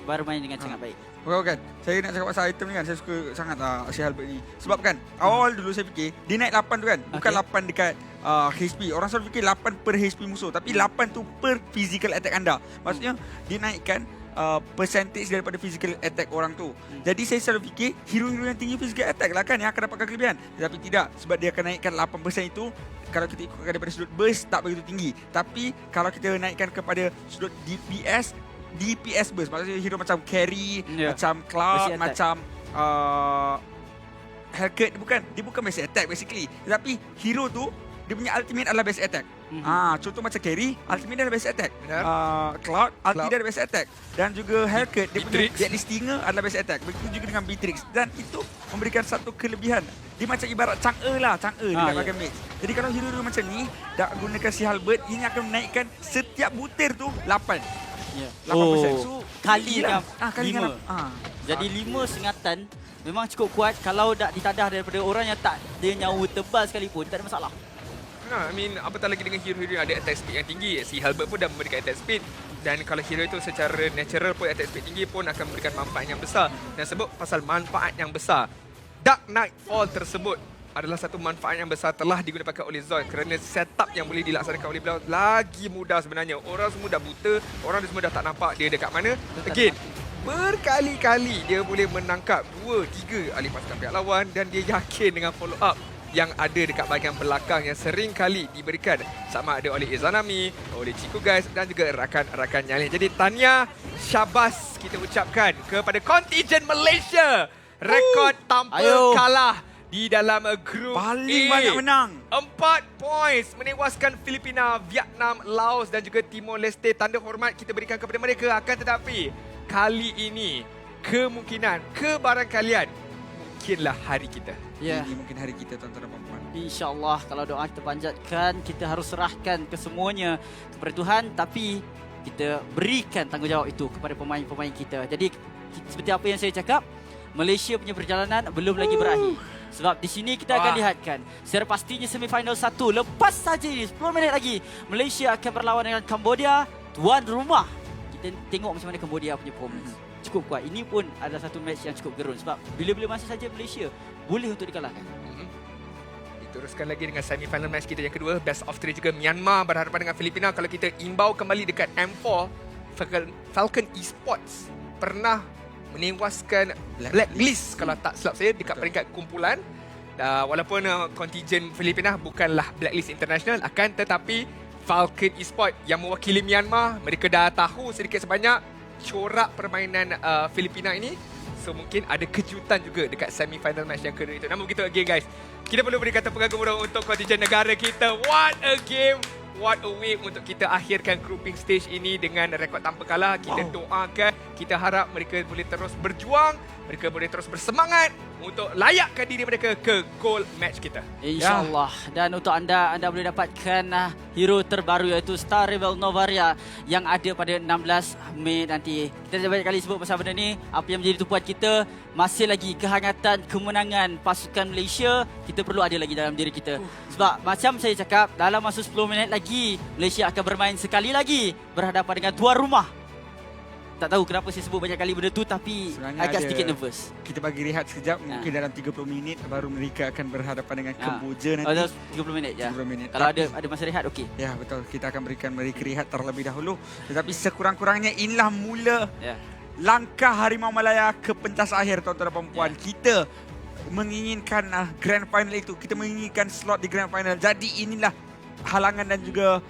bermain dengan sangat baik. Kan, saya nak cakap pasal item ni kan, saya suka sangat si Halberd ni. Sebab kan, awal dulu saya fikir, dia naik 8 tu kan, bukan 8 dekat HP. Orang selalu fikir 8 per HP musuh, tapi 8 tu per physical attack anda. Maksudnya, dia naikkan percentage daripada physical attack orang tu. Jadi saya selalu fikir hero-hero yang tinggi physical attack lah kan yang akan dapatkan kelebihan. Tetapi tidak, sebab dia akan naikkan 8% itu kalau kita ikutkan daripada sudut burst tak begitu tinggi. Tapi kalau kita naikkan kepada sudut DPS burst, maksudnya hero macam Carry, macam Cloud, macam Hellcat, dia bukan basic attack basically. Tetapi hero tu dia punya ultimate adalah basic attack. Contoh macam Carry, ultimate dia adalah basic attack. Cloud, ulti dia adalah basic attack. Dan juga Hellcat, dia punya Deadly Stinger adalah basic attack. Begitu juga dengan Beatrix. Dan itu memberikan satu kelebihan. Dia macam ibarat Chang'e dekat bahagian mage. Jadi kalau hero-hero macam ni dah gunakan si Halberd, ini akan menaikkan setiap butir tu 8. 8%. So, kali 5. Jadi 5 Ah. sengatan memang cukup kuat. Kalau tak ditadah daripada orang yang tak ada nyawa tebal sekalipun, tak ada masalah. I mean, apatah lagi dengan hero-hero yang ada attack speed yang tinggi. Si Halberd pun dah memberikan attack speed. Dan kalau hero itu secara natural pun attack speed tinggi pun akan memberikan manfaat yang besar. Dan sebut pasal manfaat yang besar, Dark Knightfall tersebut adalah satu manfaat yang besar telah digunakan oleh Zon kerana setup yang boleh dilaksanakan oleh beliau lagi mudah sebenarnya. Orang semua dah buta, orang semua dah tak nampak dia dekat mana. Again, berkali-kali dia boleh menangkap 2-3 ahli pasukan pihak lawan dan dia yakin dengan follow up yang ada dekat bahagian belakang yang sering kali diberikan sama ada oleh Izanami, oleh Chico Guys dan juga rakan-rakan yang lain. Jadi tahniah, syabas kita ucapkan kepada kontijen Malaysia. Rekod tanpa kalah di dalam grup paling A. banyak menang. 4 points menewaskan Filipina, Vietnam, Laos dan juga Timor Leste. Tanda hormat kita berikan kepada mereka. Akan tetapi kali ini kemungkinan kebarangkalian mungkinlah hari kita. Ya. Ini mungkin hari kita, tuan-tuan dan puan-puan. InsyaAllah kalau doa kita panjatkan, kita harus serahkan kesemuanya kepada Tuhan, tapi kita berikan tanggungjawab itu kepada pemain-pemain kita. Jadi seperti apa yang saya cakap, Malaysia punya perjalanan belum lagi berakhir. Sebab di sini kita akan lihatkan secara pastinya semifinal 1. Lepas saja ini 10 minit lagi Malaysia akan berlawan dengan Cambodia, tuan rumah. Kita tengok macam mana Cambodia punya performance. Cukup kuat. Ini pun adalah satu match yang cukup gerun sebab bila-bila masa saja Malaysia boleh untuk dikalahkan. Diteruskan lagi dengan semifinal match kita yang kedua, best of 3 juga. Myanmar berhadapan dengan Filipina. Kalau kita imbau kembali dekat M4, Falcon Esports pernah menewaskan Blacklist kalau tak silap saya dekat peringkat kumpulan. Walaupun kontijen Filipina bukanlah Blacklist International, akan tetapi Falcon Esports yang mewakili Myanmar, mereka dah tahu sedikit sebanyak corak permainan Filipina ini. So mungkin ada kejutan juga dekat semi-final match yang kedua itu. Namun begitu again guys, kita perlu beri kata pengagum untuk kontijen negara kita. What a game! What a way untuk kita akhirkan grouping stage ini dengan rekod tanpa kalah. Kita doakan, kita harap mereka boleh terus berjuang, mereka boleh terus bersemangat untuk layakkan diri mereka ke goal match kita. InsyaAllah. Dan untuk anda boleh dapatkan hero terbaru iaitu Star Rebel Novaria yang ada pada 16 Mei nanti. Kita dah banyak kali sebut pasal benda ni. Apa yang menjadi tumpuan kita, masih lagi kehangatan kemenangan pasukan Malaysia, kita perlu ada lagi dalam diri kita. Sebab macam saya cakap, dalam masa 10 minit lagi, Malaysia akan bermain sekali lagi berhadapan dengan tuan rumah. Tak tahu kenapa saya sebut banyak kali benda tu, tapi sebenarnya agak sedikit nervous. Kita bagi rehat sekejap, mungkin dalam 30 minit baru mereka akan berhadapan dengan Kemboja nanti. 30 minit je. 30 minit. Kalau ada masa rehat, okey. Ya, betul. Kita akan berikan mereka rehat terlebih dahulu. Tetapi sekurang-kurangnya inilah mula langkah Harimau Malaya ke pentas akhir, tuan-tuan dan puan-puan. Kita menginginkan grand final itu. Kita menginginkan slot di grand final. Jadi inilah halangan dan juga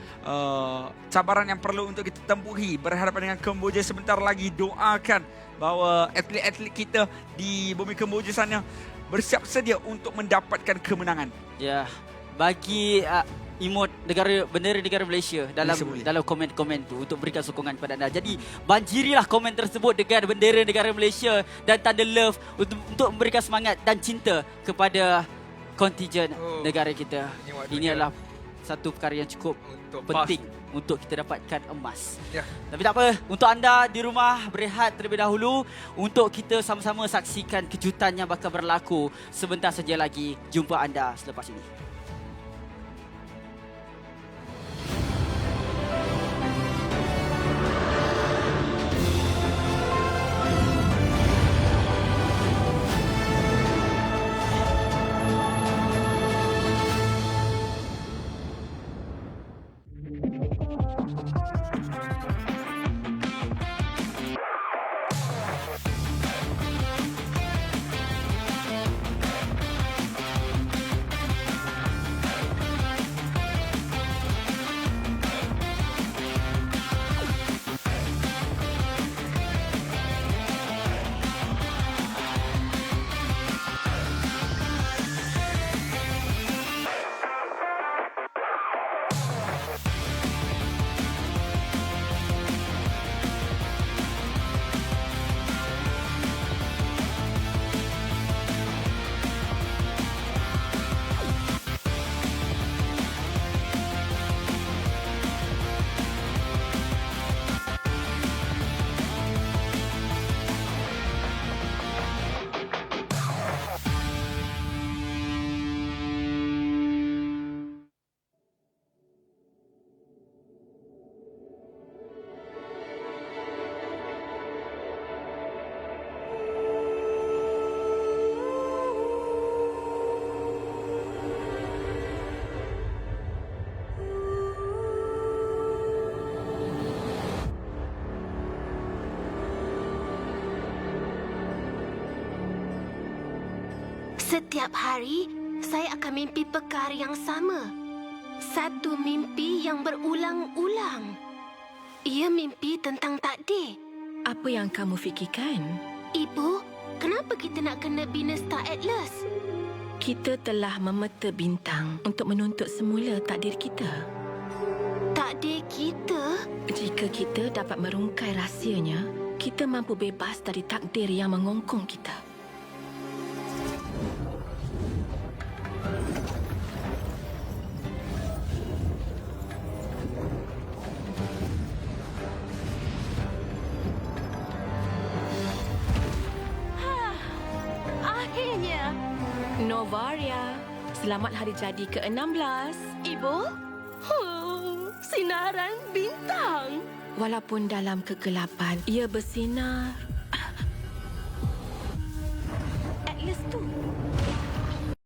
cabaran yang perlu untuk kita tempuhi berhadapan dengan Kemboja sebentar lagi. Doakan bahawa atlet-atlet kita di bumi Kemboja sana bersiap sedia untuk mendapatkan kemenangan. Ya, bagi emot bendera negara Malaysia dalam komen-komen tu untuk berikan sokongan kepada anda. Jadi banjirilah komen tersebut dengan bendera negara Malaysia dan tanda love untuk memberikan semangat dan cinta kepada kontijen negara kita. Ini adalah satu perkara yang cukup penting untuk kita dapatkan emas. Tapi tak apa, untuk anda di rumah berehat terlebih dahulu untuk kita sama-sama saksikan kejutan yang bakal berlaku sebentar saja lagi. Jumpa anda selepas ini. Setiap hari, saya akan mimpi perkara yang sama. Satu mimpi yang berulang-ulang. Ia mimpi tentang takdir. Apa yang kamu fikirkan? Ibu, kenapa kita nak kena bina Star Atlas? Kita telah memeta bintang untuk menuntut semula takdir kita. Takdir kita? Jika kita dapat merungkai rahsianya, kita mampu bebas dari takdir yang mengongkong kita. Akhirnya. Novaria, selamat hari jadi ke-16. Ibu? Sinaran bintang. Walaupun dalam kegelapan, ia bersinar. Atlas tu